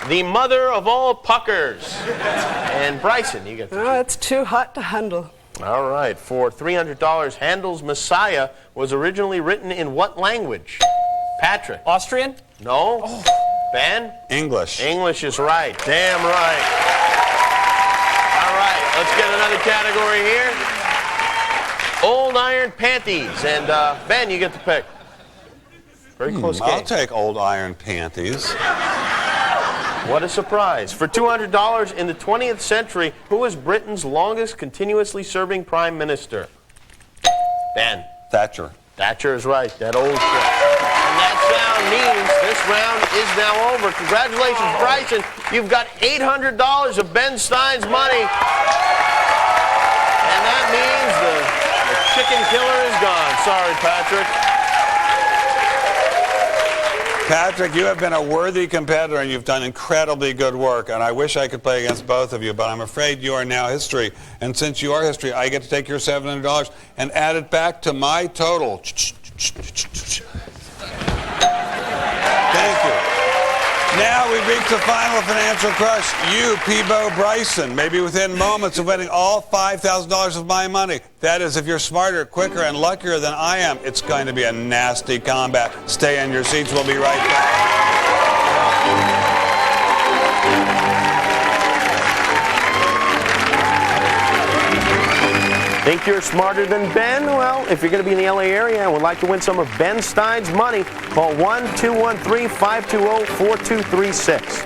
the mother of all puckers. And Bryson, you get the Oh, it's too hot to handle. All right, for $300, Handel's Messiah was originally written in what language? Patrick. Austrian? No. Ben? English. English is right. Damn right. All right, let's get another category here. Old iron panties. And Ben, you get the pick. Very close game. I'll take old iron panties. What a surprise. For $200 in the 20th century, who was Britain's longest continuously serving prime minister? Ben. Thatcher. Thatcher is right. That old shit. And that sound means this round is now over. Congratulations, Bryson. You've got $800 of Ben Stein's money. And that means the chicken killer is gone. Sorry, Patrick. Patrick, you have been a worthy competitor and you've done incredibly good work. And I wish I could play against both of you, but I'm afraid you are now history. And since you are history, I get to take your $700 and add it back to my total. Thank you. Now we've reached the final financial crush. You, Peebo Bryson, may be within moments of winning all $5,000 of my money. That is, if you're smarter, quicker, and luckier than I am. It's going to be a nasty combat. Stay in your seats. We'll be right back. Think you're smarter than Ben? Well, if you're going to be in the LA area and would like to win some of Ben Stein's money, call 1-213-520-4236.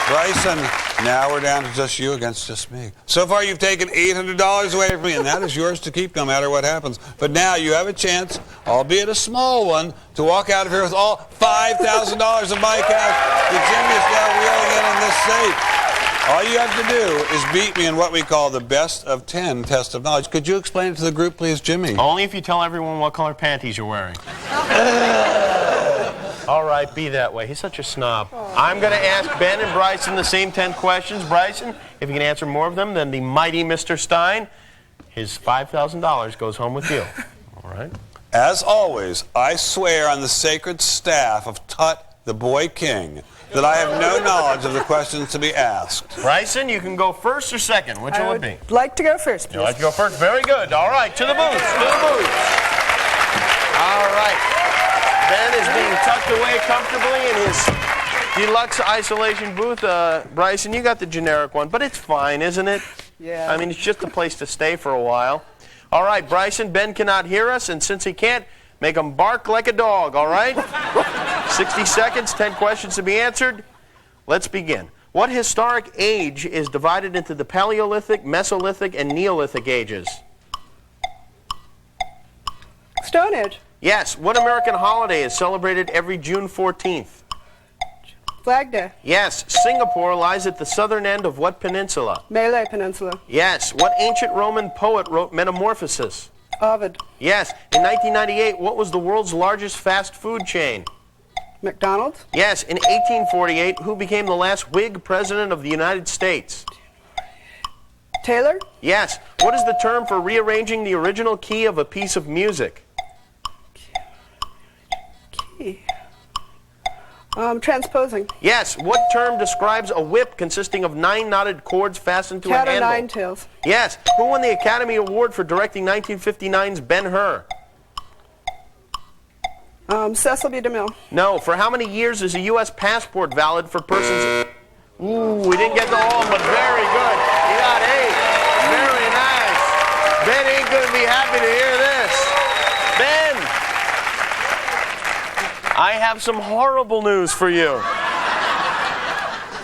Bryson, now we're down to just you against just me. So far you've taken $800 away from me, and that is yours to keep no matter what happens. But now you have a chance, albeit a small one, to walk out of here with all $5,000 of my cash that Jimmy is now wheeling in this safe. All you have to do is beat me in what we call the best of 10 test of knowledge. Could you explain it to the group, please, Jimmy? Only if you tell everyone what color panties you're wearing. All right, be that way. He's such a snob. I'm going to ask Ben and Bryson the same 10 questions. Bryson, if you can answer more of them than the mighty Mr. Stein, his $5,000 goes home with you. All right? As always, I swear on the sacred staff of Tut, the boy king, that I have no knowledge of the questions to be asked. Bryson, you can go first or second. Which one would be? I'd like to go first, please. You'd like to go first? Very good. All right, to the booth. To the booth. All right. Ben is being tucked away comfortably in his deluxe isolation booth. Bryson, you got the generic one, but it's fine, isn't it? Yeah. I mean, it's just a place to stay for a while. All right, Bryson, Ben cannot hear us, and since he can't, make him bark like a dog, all right? 60 seconds, 10 questions to be answered. Let's begin. What historic age is divided into the Paleolithic, Mesolithic, and Neolithic ages? Stone Age. Yes. What American holiday is celebrated every June 14th? Flag Day. Yes. Singapore lies at the southern end of what peninsula? Malay Peninsula. Yes. What ancient Roman poet wrote Metamorphosis? Ovid. Yes. In 1998, what was the world's largest fast food chain? McDonald's. Yes. In 1848, who became the last Whig president of the United States? Taylor. Yes. What is the term for rearranging the original key of a piece of music? Transposing. Yes. What term describes a whip consisting of 9 knotted cords fastened to a handle? Cat o' nine tails. Yes. Who won the Academy Award for directing 1959's Ben-Hur? Cecil B. DeMille. No. For how many years is a U.S. passport valid for persons? Ooh, we didn't get to all, but very good. You got 8. Very nice. Ben ain't going to be happy to hear this. Ben, I have some horrible news for you.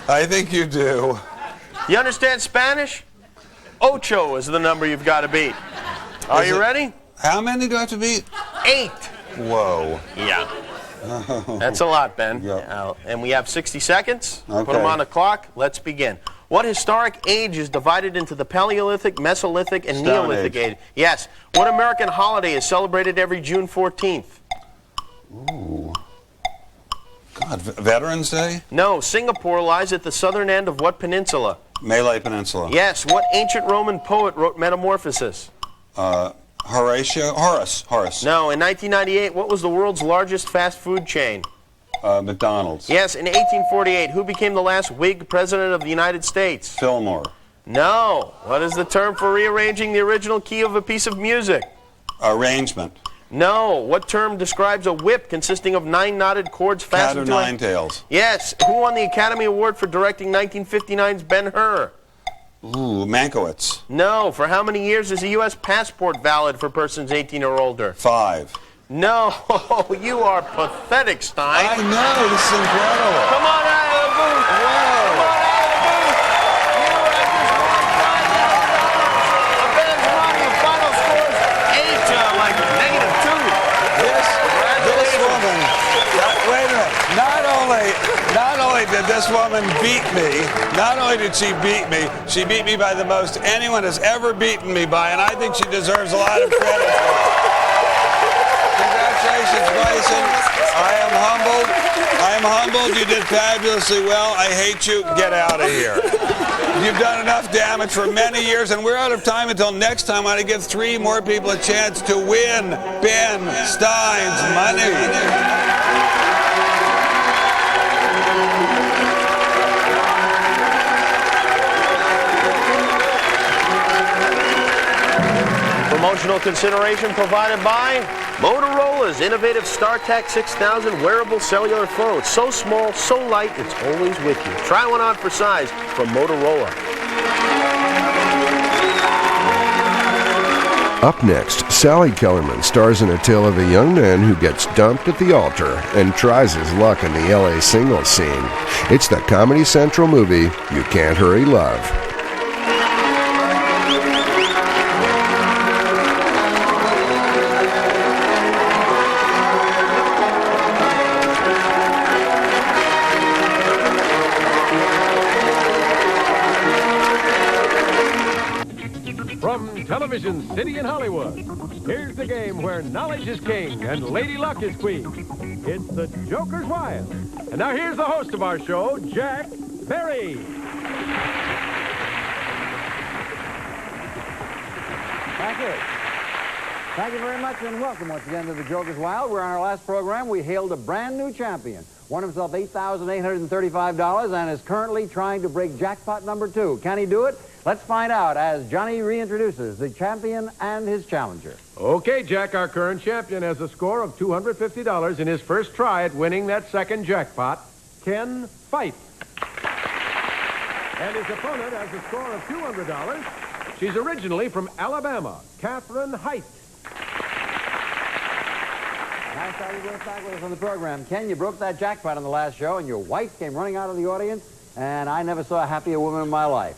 I think you do. You understand Spanish? Ocho is the number you've got to beat. Are you ready? How many do I have to beat? 8. Whoa. Yeah. That's a lot, Ben. Yeah. And we have 60 seconds. Okay. Put them on the clock. Let's begin. What historic age is divided into the Paleolithic, Mesolithic, and Stone Neolithic age? Yes. What American holiday is celebrated every June 14th? Ooh. God, Veterans Day? No. Singapore lies at the southern end of what peninsula? Malay Peninsula. Yes. What ancient Roman poet wrote Metamorphosis? Horace. No. In 1998, what was the world's largest fast food chain? McDonald's. Yes. In 1848, who became the last Whig president of the United States? Fillmore. No. What is the term for rearranging the original key of a piece of music? Arrangement. No. What term describes a whip consisting of 9 knotted cords fastened to Cat of nine tails. Yes. Who won the Academy Award for directing 1959's Ben-Hur? Ooh, Mankiewicz. No. For how many years is a U.S. passport valid for persons 18 or older? 5. No. You are pathetic, Stein. I know. This is incredible. Come on out of the booth. Whoa. Come on out of the booth. You have just won $5,000. The band's running. The final score is 8 to like -2. This woman, wait a minute, not only did this woman beat me, not only did she beat me by the most anyone has ever beaten me by, and I think she deserves a lot of credit for it. Congratulations, Bryson. I am humbled. You did fabulously well. I hate you. Get out of here. You've done enough damage for many years, and we're out of time until next time. I want to give 3 more people a chance to win Ben Stein's money. Promotional consideration provided by Motorola's innovative StarTAC 6000 wearable cellular phone. It's so small, so light, it's always with you. Try one on for size from Motorola. Up next, Sally Kellerman stars in a tale of a young man who gets dumped at the altar and tries his luck in the LA singles scene. It's the Comedy Central movie, You Can't Hurry Love. From Television City in Hollywood, here's the game where knowledge is king and Lady Luck is queen. It's the Joker's Wild. And now here's the host of our show, Jack Berry. Thank you. Thank you very much and welcome once again to the Joker's Wild. We're on our last program. We hailed a brand new champion. Won himself $8,835 and is currently trying to break jackpot number 2. Can he do it? Let's find out as Johnny reintroduces the champion and his challenger. Okay, Jack, our current champion has a score of $250 in his first try at winning that second jackpot. Ken Fife. And his opponent has a score of $200. She's originally from Alabama, Catherine Height. Nice to have you both back with us on the program. Ken, you broke that jackpot on the last show, and your wife came running out of the audience, and I never saw a happier woman in my life.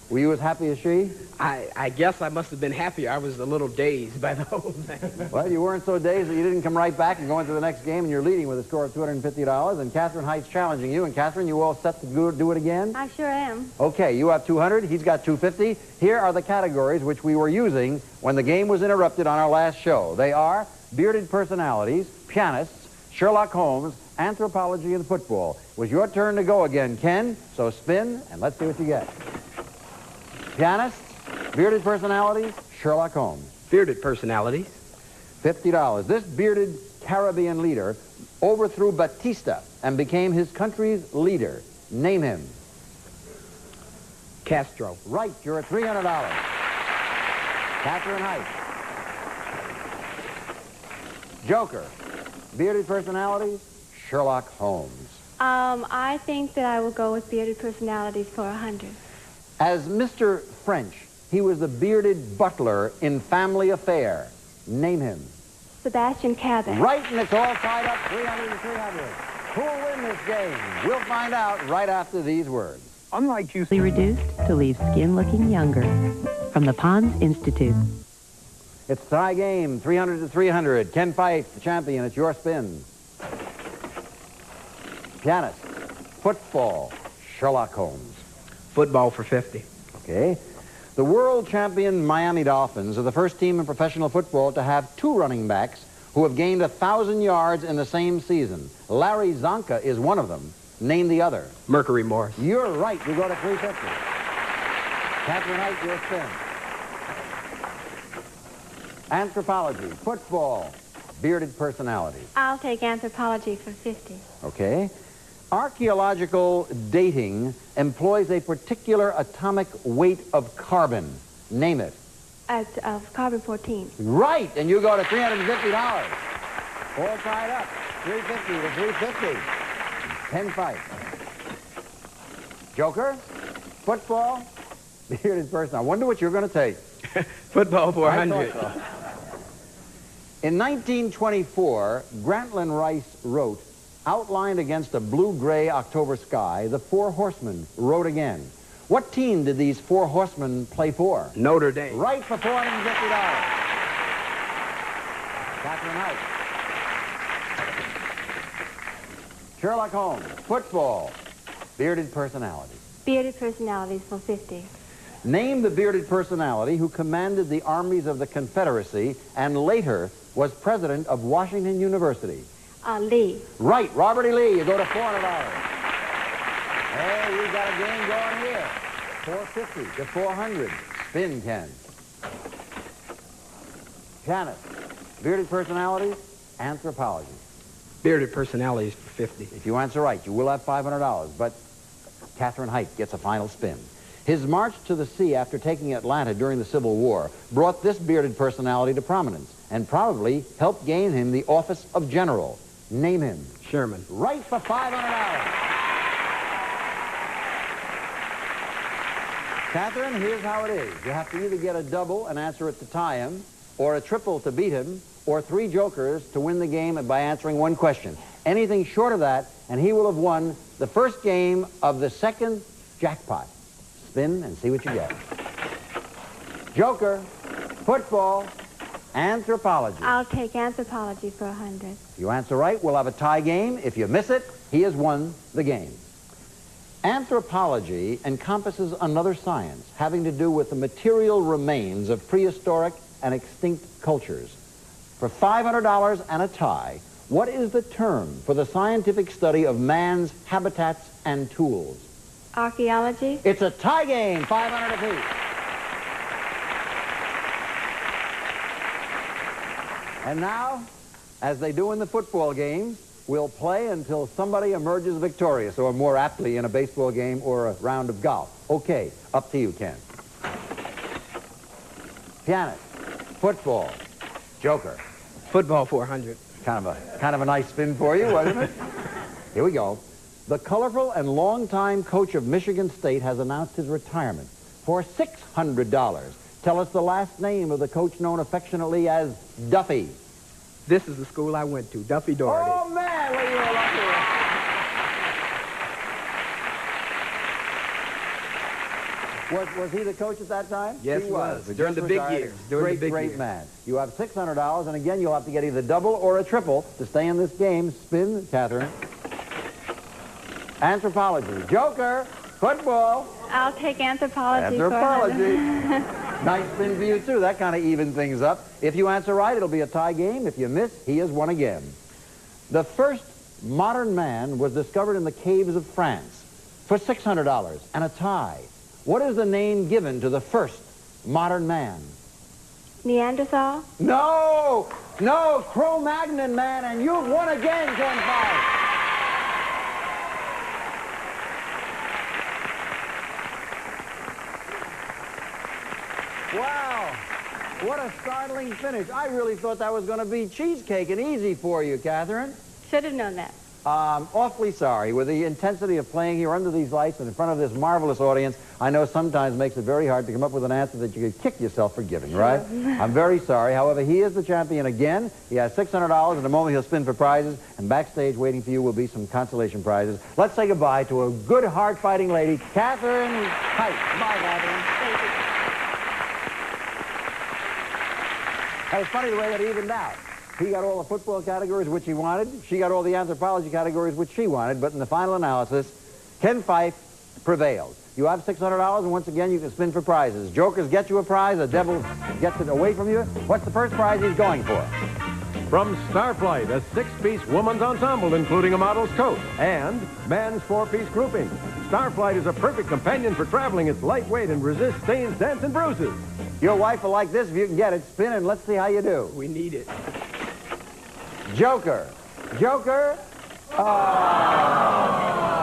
Were you as happy as she? I guess I must have been happier. I was a little dazed by the whole thing. Well, you weren't so dazed that you didn't come right back and go into the next game, and you're leading with a score of $250, and Catherine Height's challenging you. And Catherine, you all set to do it again? I sure am. Okay, you have 200, he's got 250. Here are the categories which we were using when the game was interrupted on our last show. They are bearded personalities, pianists, Sherlock Holmes, anthropology, and football. It was your turn to go again, Ken, so spin, and let's see what you get. Pianists, bearded personalities, Sherlock Holmes. Bearded personalities. $50. This bearded Caribbean leader overthrew Batista and became his country's leader. Name him. Castro. Right, you're at $300. Catherine Height. Joker. Bearded personalities, Sherlock Holmes. I think that I will go with bearded personalities for 100. As Mr. French, he was the bearded butler in Family Affair. Name him. Sebastian Cabot. Right, and it's all tied up, 300 and 300. Who'll win this game? We'll find out right after these words. Unlike you, reduced to leave skin looking younger. From the Pond's Institute. It's a tie game, 300 to 300. Ken Fife, the champion. It's your spin. Pianist. Football. Sherlock Holmes. Football for 50. Okay. The world champion Miami Dolphins are the first team in professional football to have 2 running backs who have gained 1,000 yards in the same season. Larry Zonka is one of them. Name the other. Mercury Morris. You're right. You go to 350. Catherine Height, your spin. Anthropology, football, bearded personality. I'll take anthropology for 50. Okay. Archaeological dating employs a particular atomic weight of carbon. Name it. Of carbon-14. Right, and you go to $350. All tied up. 350 to 350. 10 fights. Joker, football, bearded person. I wonder what you're going to take. Football for 100. So. In 1924, Grantland Rice wrote, outlined against a blue-gray October sky, the 4 horsemen rode again. What team did these 4 horsemen play for? Notre Dame. Right for $450. Catherine Height. Sherlock Holmes, football, bearded personality. Bearded personalities for 50. Name the bearded personality who commanded the armies of the Confederacy and later was president of Washington University. Lee. Right, Robert E. Lee. You go to $400. Hey, we got a game going here. 450 to 400. Spin, Ken. Janet, bearded personality, anthropology. Bearded personalities for 50. If you answer right, you will have $500, but Catherine Height gets a final spin. His march to the sea after taking Atlanta during the Civil War brought this bearded personality to prominence and probably helped gain him the office of general. Name him. Sherman. Right for $500. Catherine, here's how it is. You have to either get a double and answer it to tie him, or a triple to beat him, or 3 jokers to win the game by answering 1 question. Anything short of that, and he will have won the first game of the second jackpot. Spin and see what you get. Joker, football, anthropology. I'll take anthropology for 100. If you answer right, we'll have a tie game. If you miss it, he has won the game. Anthropology encompasses another science having to do with the material remains of prehistoric and extinct cultures. For $500 and a tie, what is the term for the scientific study of man's habitats and tools? Archaeology. It's a tie game, 500 apiece. And now, as they do in the football games, we'll play until somebody emerges victorious, or more aptly in a baseball game or a round of golf. Okay, up to you, Ken. Pianist, football, Joker. Football for 100. Kind of a nice spin for you, wasn't it? Here we go. The colorful and longtime coach of Michigan State has announced his retirement for $600. Tell us the last name of the coach known affectionately as Duffy. This is the school I went to, Duffy Doherty. Oh, man, well, you're lucky. Was he the coach at that time? Yes, he was. During the big years. Great man. You have $600, and again, you'll have to get either double or a triple to stay in this game. Spin, Catherine. Anthropology. Joker. Football. I'll take anthropology. Anthropology. Nice spin for you, too. That kind of evens things up. If you answer right, it'll be a tie game. If you miss, he has won again. The first modern man was discovered in the caves of France for $600 and a tie. What is the name given to the first modern man? Neanderthal? No! No! Cro-Magnon, man, and you've won again, 10-5. Wow, what a startling finish. I really thought that was going to be cheesecake and easy for you, Catherine. Should have known that. Awfully sorry. With the intensity of playing here under these lights and in front of this marvelous audience, I know sometimes makes it very hard to come up with an answer that you could kick yourself for giving, right? I'm very sorry. However, he is the champion again. He has $600. In a moment, he'll spin for prizes, and backstage waiting for you will be some consolation prizes. Let's say goodbye to a good, hard-fighting lady, Catherine Height. Bye, Catherine. Thank you. That was funny the way that evened out. He got all the football categories which he wanted. She got all the anthropology categories which she wanted. But in the final analysis, Ken Fife prevailed. You have $600, and once again, you can spin for prizes. Jokers get you a prize, the devil gets it away from you. What's the first prize he's going for? From Starflight, a 6-piece woman's ensemble, including a model's coat, and man's 4-piece grouping. Starflight is a perfect companion for traveling. It's lightweight and resists stains, dents, and bruises. Your wife will like this if you can get it. Spin and let's see how you do. We need it. Joker. Joker. Oh,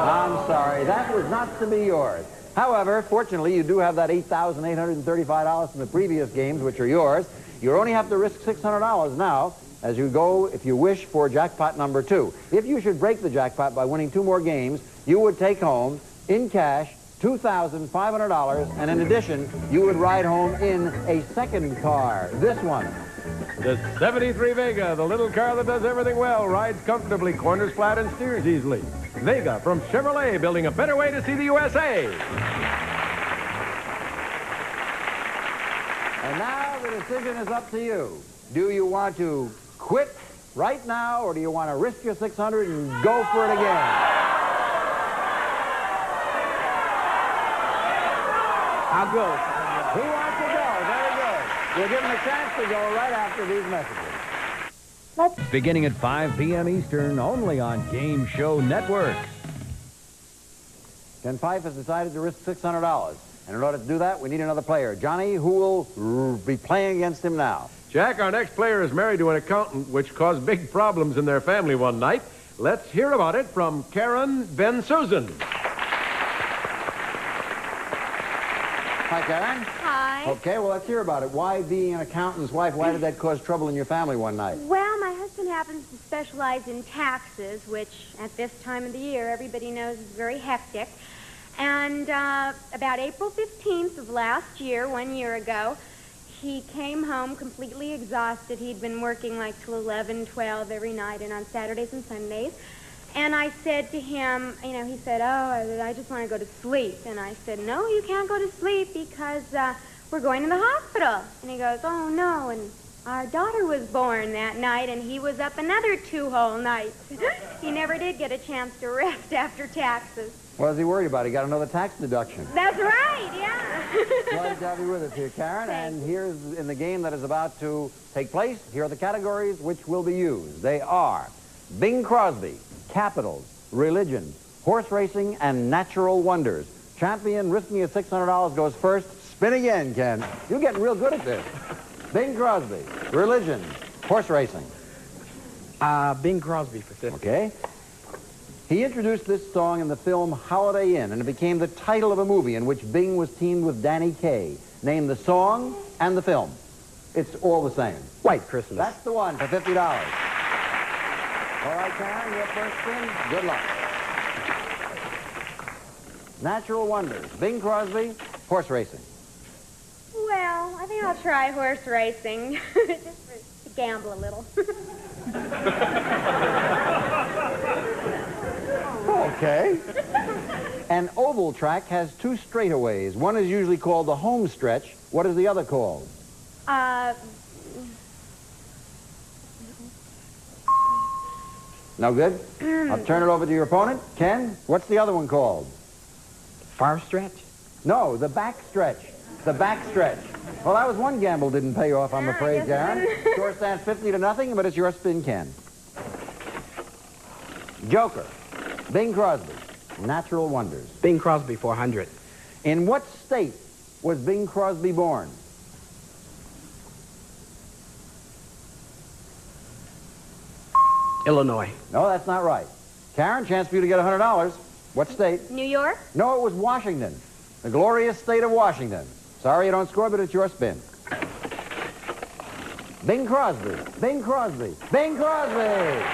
I'm sorry. That was not to be yours. However, fortunately, you do have that $8,835 from the previous games, which are yours. You only have to risk $600 now as you go, if you wish, for jackpot number 2. If you should break the jackpot by winning 2 more games, you would take home, in cash, $2,500, and in addition, you would ride home in a second car, this one. The 73 Vega, the little car that does everything well, rides comfortably, corners flat, and steers easily. Vega from Chevrolet, building a better way to see the USA. And now the decision is up to you. Do you want to quit right now, or do you want to risk your $600 and go for it again? I'll go. He wants to go. Very good. We'll give him a chance to go right after these messages. Beginning at 5 p.m. Eastern, only on Game Show Network. Ken Fife has decided to risk $600. And in order to do that, we need another player. Johnny, who will be playing against him now? Jack, our next player is married to an accountant, which caused big problems in their family one night. Let's hear about it from Karen Ben Susan. Hi, Karen. Hi. Okay, well, let's hear about it. Why, being an accountant's wife, why did that cause trouble in your family one night? Well, my husband happens to specialize in taxes, which at this time of the year, everybody knows is very hectic. And about April 15th of last year, 1 year ago, he came home completely exhausted. He'd been working like till 11, 12 every night and on Saturdays and Sundays. And I said to him, you know, he said, oh, I just want to go to sleep. And I said, no, you can't go to sleep because we're going to the hospital. And he goes, oh, no. And our daughter was born that night, and he was up another 2 whole nights. He never did get a chance to rest after taxes. What is he worried about? He got another tax deduction. That's right, yeah. Glad to have you with us here, Karen. And here's in the game that is about to take place. Here are the categories which will be used. They are Bing Crosby, Capitals, Religion, Horse Racing, and Natural Wonders. Champion risking his $600 goes first. Spin again, Ken. You're getting real good at this. Bing Crosby, Religion, Horse Racing. Bing Crosby for 50. Okay. He introduced this song in the film Holiday Inn, and it became the title of a movie in which Bing was teamed with Danny Kaye. Name the song and the film. It's all the same. White Christmas. That's the one for $50. All right, Karen, your first spin. Good luck. Natural Wonders, Bing Crosby, Horse Racing. Well, I think I'll try horse racing. Just to gamble a little. Okay. An oval track has 2 straightaways. One is usually called the home stretch. What is the other called? No good? I'll turn it over to your opponent. Ken, what's the other one called? Far stretch? No, the back stretch. The back stretch. Well, that was one gamble didn't pay off, I'm afraid, Karen. Score stands 50-0, but it's your spin, Ken. Joker. Bing Crosby, Natural Wonders. Bing Crosby, 400. In what state was Bing Crosby born? Illinois. No, that's not right. Karen, chance for you to get $100. What state? New York? No, it was Washington. The glorious state of Washington. Sorry you don't score, but it's your spin. Bing Crosby, Bing Crosby, Bing Crosby!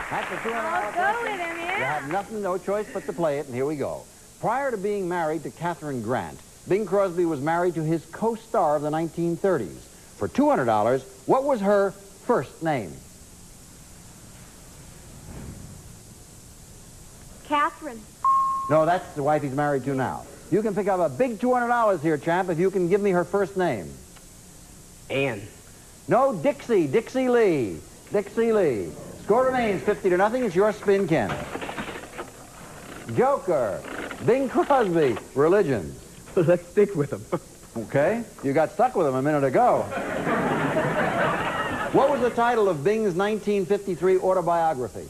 That's a $200 I'll go with him, yeah. You have nothing, no choice but to play it, and here we go. Prior to being married to Katharine Grant, Bing Crosby was married to his co-star of the 1930s. For $200, what was her first name? Catherine. No, that's the wife he's married to now. You can pick up a big $200 here, champ, if you can give me her first name. Ann. No, Dixie. Dixie Lee. Dixie Lee. Score remains 50-0. It's your spin, Ken. Joker. Bing Crosby, religion. Let's stick with him. Okay, you got stuck with him a minute ago. What was the title of Bing's 1953 autobiography?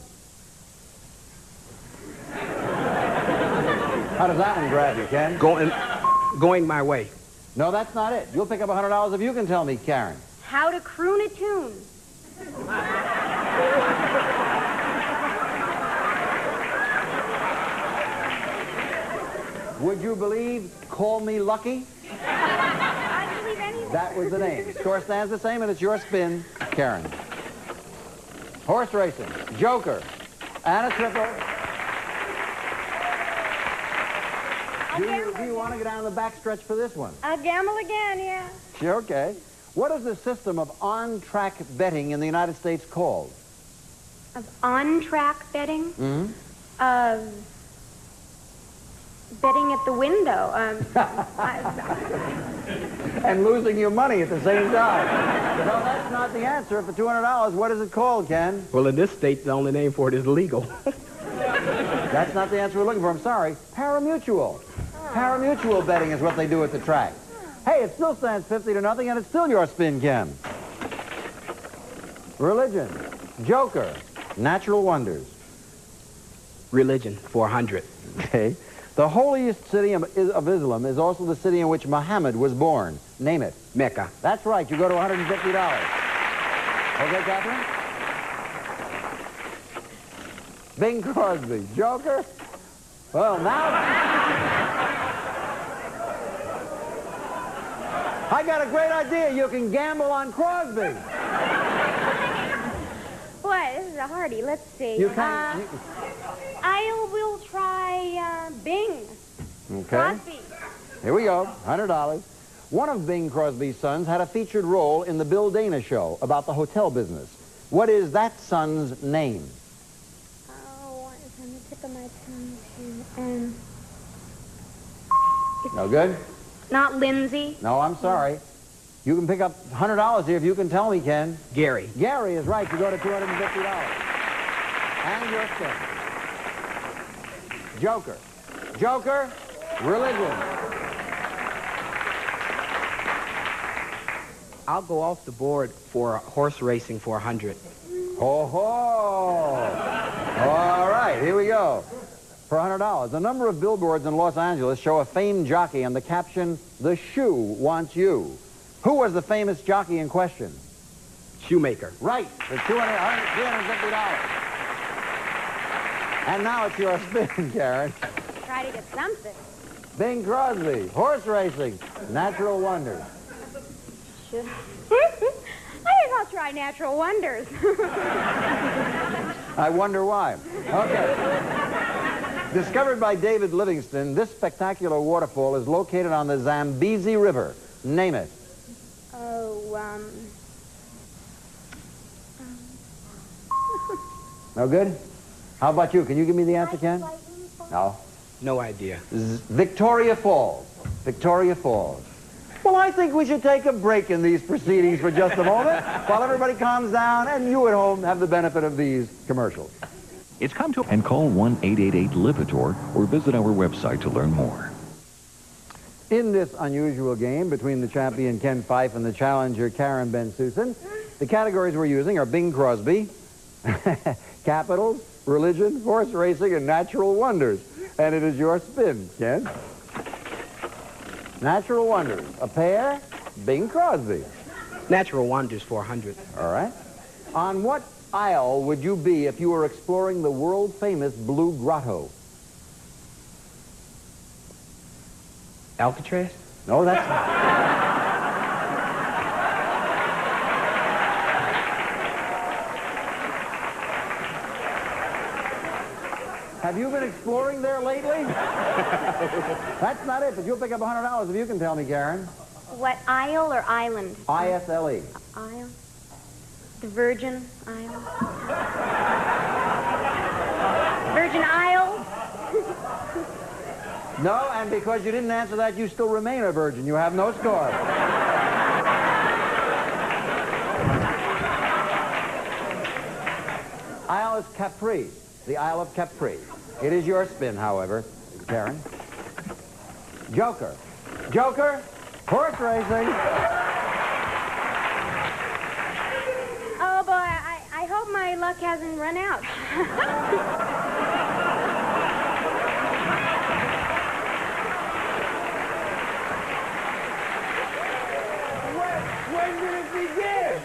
How does that one grab you, Ken? Going my way. No, that's not it. You'll pick up $100 if you can tell me, Karen. How to croon a tune. Would you believe Call Me Lucky? I believe anything. That was the name. Score stands the same, and it's your spin, Karen. Horse racing, Joker, and a triple. Do you want to get down the backstretch for this one? I'll gamble again, yeah. Sure, okay. What is the system of on-track betting in the United States called? Of on-track betting? Mm-hmm. Betting at the window. And losing your money at the same time. No, that's not the answer. For $200, what is it called, Ken? Well, in this state, the only name for it is legal. That's not the answer we're looking for. I'm sorry. Parimutuel. Parimutuel betting is what they do at the track. Hey, it still stands 50-0, and it's still your spin, Ken. Religion, Joker, natural wonders. Religion, 400. Okay. The holiest city of Islam is also the city in which Muhammad was born. Name it. Mecca. That's right. You go to $150. Okay, Catherine? Bing Crosby, Joker. Well, now... I got a great idea. You can gamble on Crosby. Boy, this is a hardie. Let's see. You can... I will try Bing. Okay. Crosby. Here we go. $100. One of Bing Crosby's sons had a featured role in the Bill Dana show about the hotel business. What is that son's name? Oh, it's on the tip of my tongue. No good? Not Lindsay. No, I'm sorry. You can pick up $100 here if you can tell me, Ken. Gary. Gary is right. You go to $250. And your spin. Joker. Joker, religion. I'll go off the board for horse racing, 400. Ho ho! All right, here we go. For $100, a number of billboards in Los Angeles show a famed jockey and the caption, "The shoe wants you." Who was the famous jockey in question? Shoemaker. Right, for $350. And now it's your spin, Karen. Try to get something. Bing Crosby, horse racing, natural wonders. I think I'll try natural wonders. I wonder why. Okay. Discovered by David Livingston, this spectacular waterfall is located on the Zambezi River. Name it. Oh, No good? How about you? Can you give me the answer, Ken? No. No idea. Victoria Falls. Victoria Falls. Well, I think we should take a break in these proceedings for just a moment while everybody calms down and you at home have the benefit of these commercials. It's come to... And call 1-888-LIVITOR or visit our website to learn more. In this unusual game between the champion Ken Fife and the challenger Karen Ben-Susan, the categories we're using are Bing Crosby, capitals, religion, horse racing, and natural wonders. And it is your spin, Ken. Natural wonders. A pair, Bing Crosby. Natural wonders, 400. All right. On what isle would you be if you were exploring the world-famous Blue Grotto? Alcatraz? No, that's... Have you been exploring there lately? That's not it, but you'll pick up $100 if you can tell me, Karen. what isle or island? I-S-L-E. Isle? The Virgin Isle? Virgin Isle? No, and because you didn't answer that, you still remain a virgin. You have no score. Isle is Capri, the Isle of Capri. It is your spin, however, Karen. Joker. Joker, horse racing. Oh, boy, I hope my luck hasn't run out. When did it begin?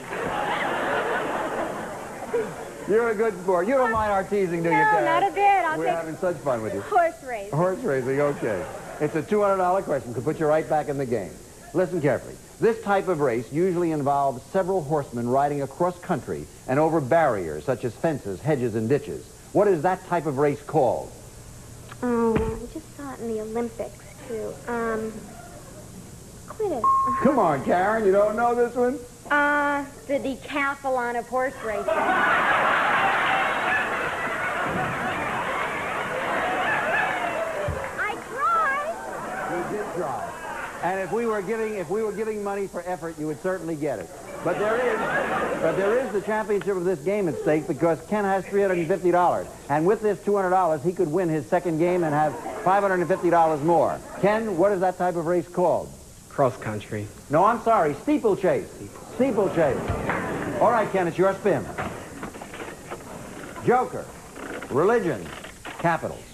You're a good sport. You don't mind our teasing, do you, Karen? No, not a bit. We're having such fun with you. Horse race. Horse racing, okay. It's a $200 question. Could put you right back in the game. Listen carefully. This type of race usually involves several horsemen riding across country and over barriers such as fences, hedges, and ditches. What is that type of race called? Oh, I just saw it in the Olympics, too. Quit it. Come on, Karen. You don't know this one? The decathlon of horse racing. I tried. You did try. And if we were giving money for effort, you would certainly get it. But there is the championship of this game at stake because Ken has $350. And with this $200, he could win his second game and have $550 more. Ken, what is that type of race called? Cross country. No, I'm sorry. Steeplechase. Steeplechase. All right, Ken, it's your spin. Joker. Religion. Capitals.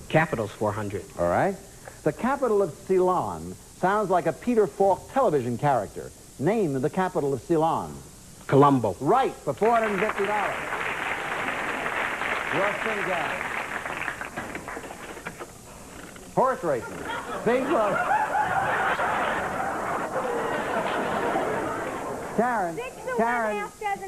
Capitals 400. All right. The capital of Ceylon sounds like a Peter Falk television character. Name the capital of Ceylon. Colombo. Right, for $450. Your spin, Karen. Horse racing. Big love.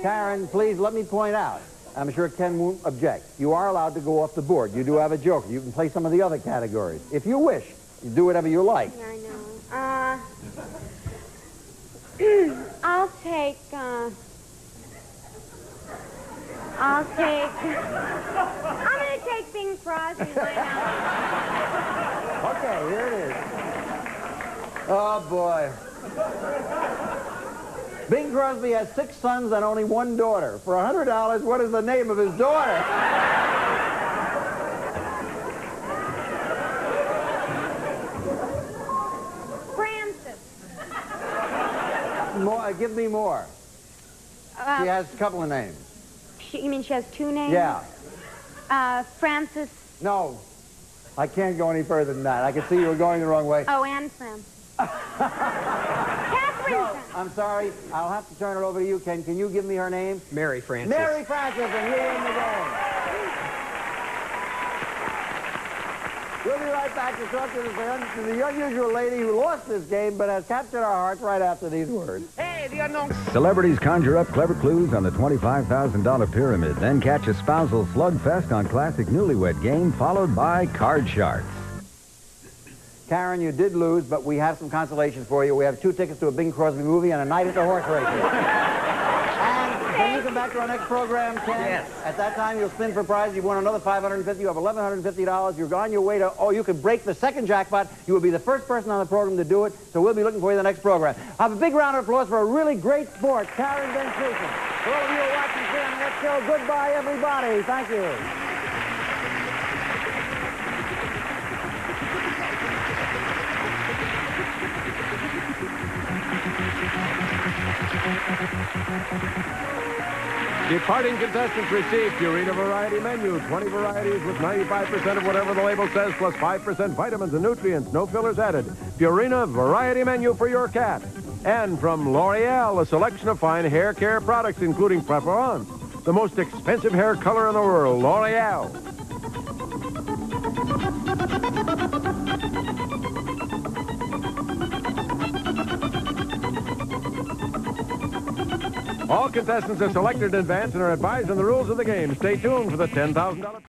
Karen, please let me point out. I'm sure Ken won't object. You are allowed to go off the board. You do have a joker. You can play some of the other categories. If you wish, you do whatever you like. I know. I'm going to take Bing Crosby. Why not? Okay, here it is. Oh, boy. Bing Crosby has 6 sons and only 1 daughter. For $100, what is the name of his daughter? Francis. More, give me more. She has a couple of names. You mean she has 2 names? Yeah. Francis. No. I can't go any further than that. I can see you were going the wrong way. Oh, Anne Francis. No, I'm sorry. I'll have to turn it over to you, Ken. Can you give me her name? Mary Francis. Mary Francis, and you win the game. We'll be right back to talk to the unusual lady who lost this game but has captured our hearts right after these words. Hey, the unknown. Celebrities conjure up clever clues on the $25,000 pyramid, then catch a spousal slugfest on classic Newlywed Game, followed by Card Sharks. Karen, you did lose, but we have some consolations for you. We have 2 tickets to a Bing Crosby movie and a night at the horse racing. And when you come back to our next program, Ken, yes. At that time you'll spin for prize. You've won another $550. You have $1,150. You're on your way to, you could break the second jackpot. You will be the first person on the program to do it, so we'll be looking for you in the next program. Have a big round of applause for a really great sport, Karen Bensusan. For all of you who are watching here on the next show, goodbye, everybody. Thank you. Departing contestants receive Purina Variety Menu. 20 varieties with 95% of whatever the label says, plus 5% vitamins and nutrients. No fillers added. Purina Variety Menu for your cat. And from L'Oreal, a selection of fine hair care products, including Preference, the most expensive hair color in the world. L'Oreal. All contestants are selected in advance and are advised on the rules of the game. Stay tuned for the $10,000.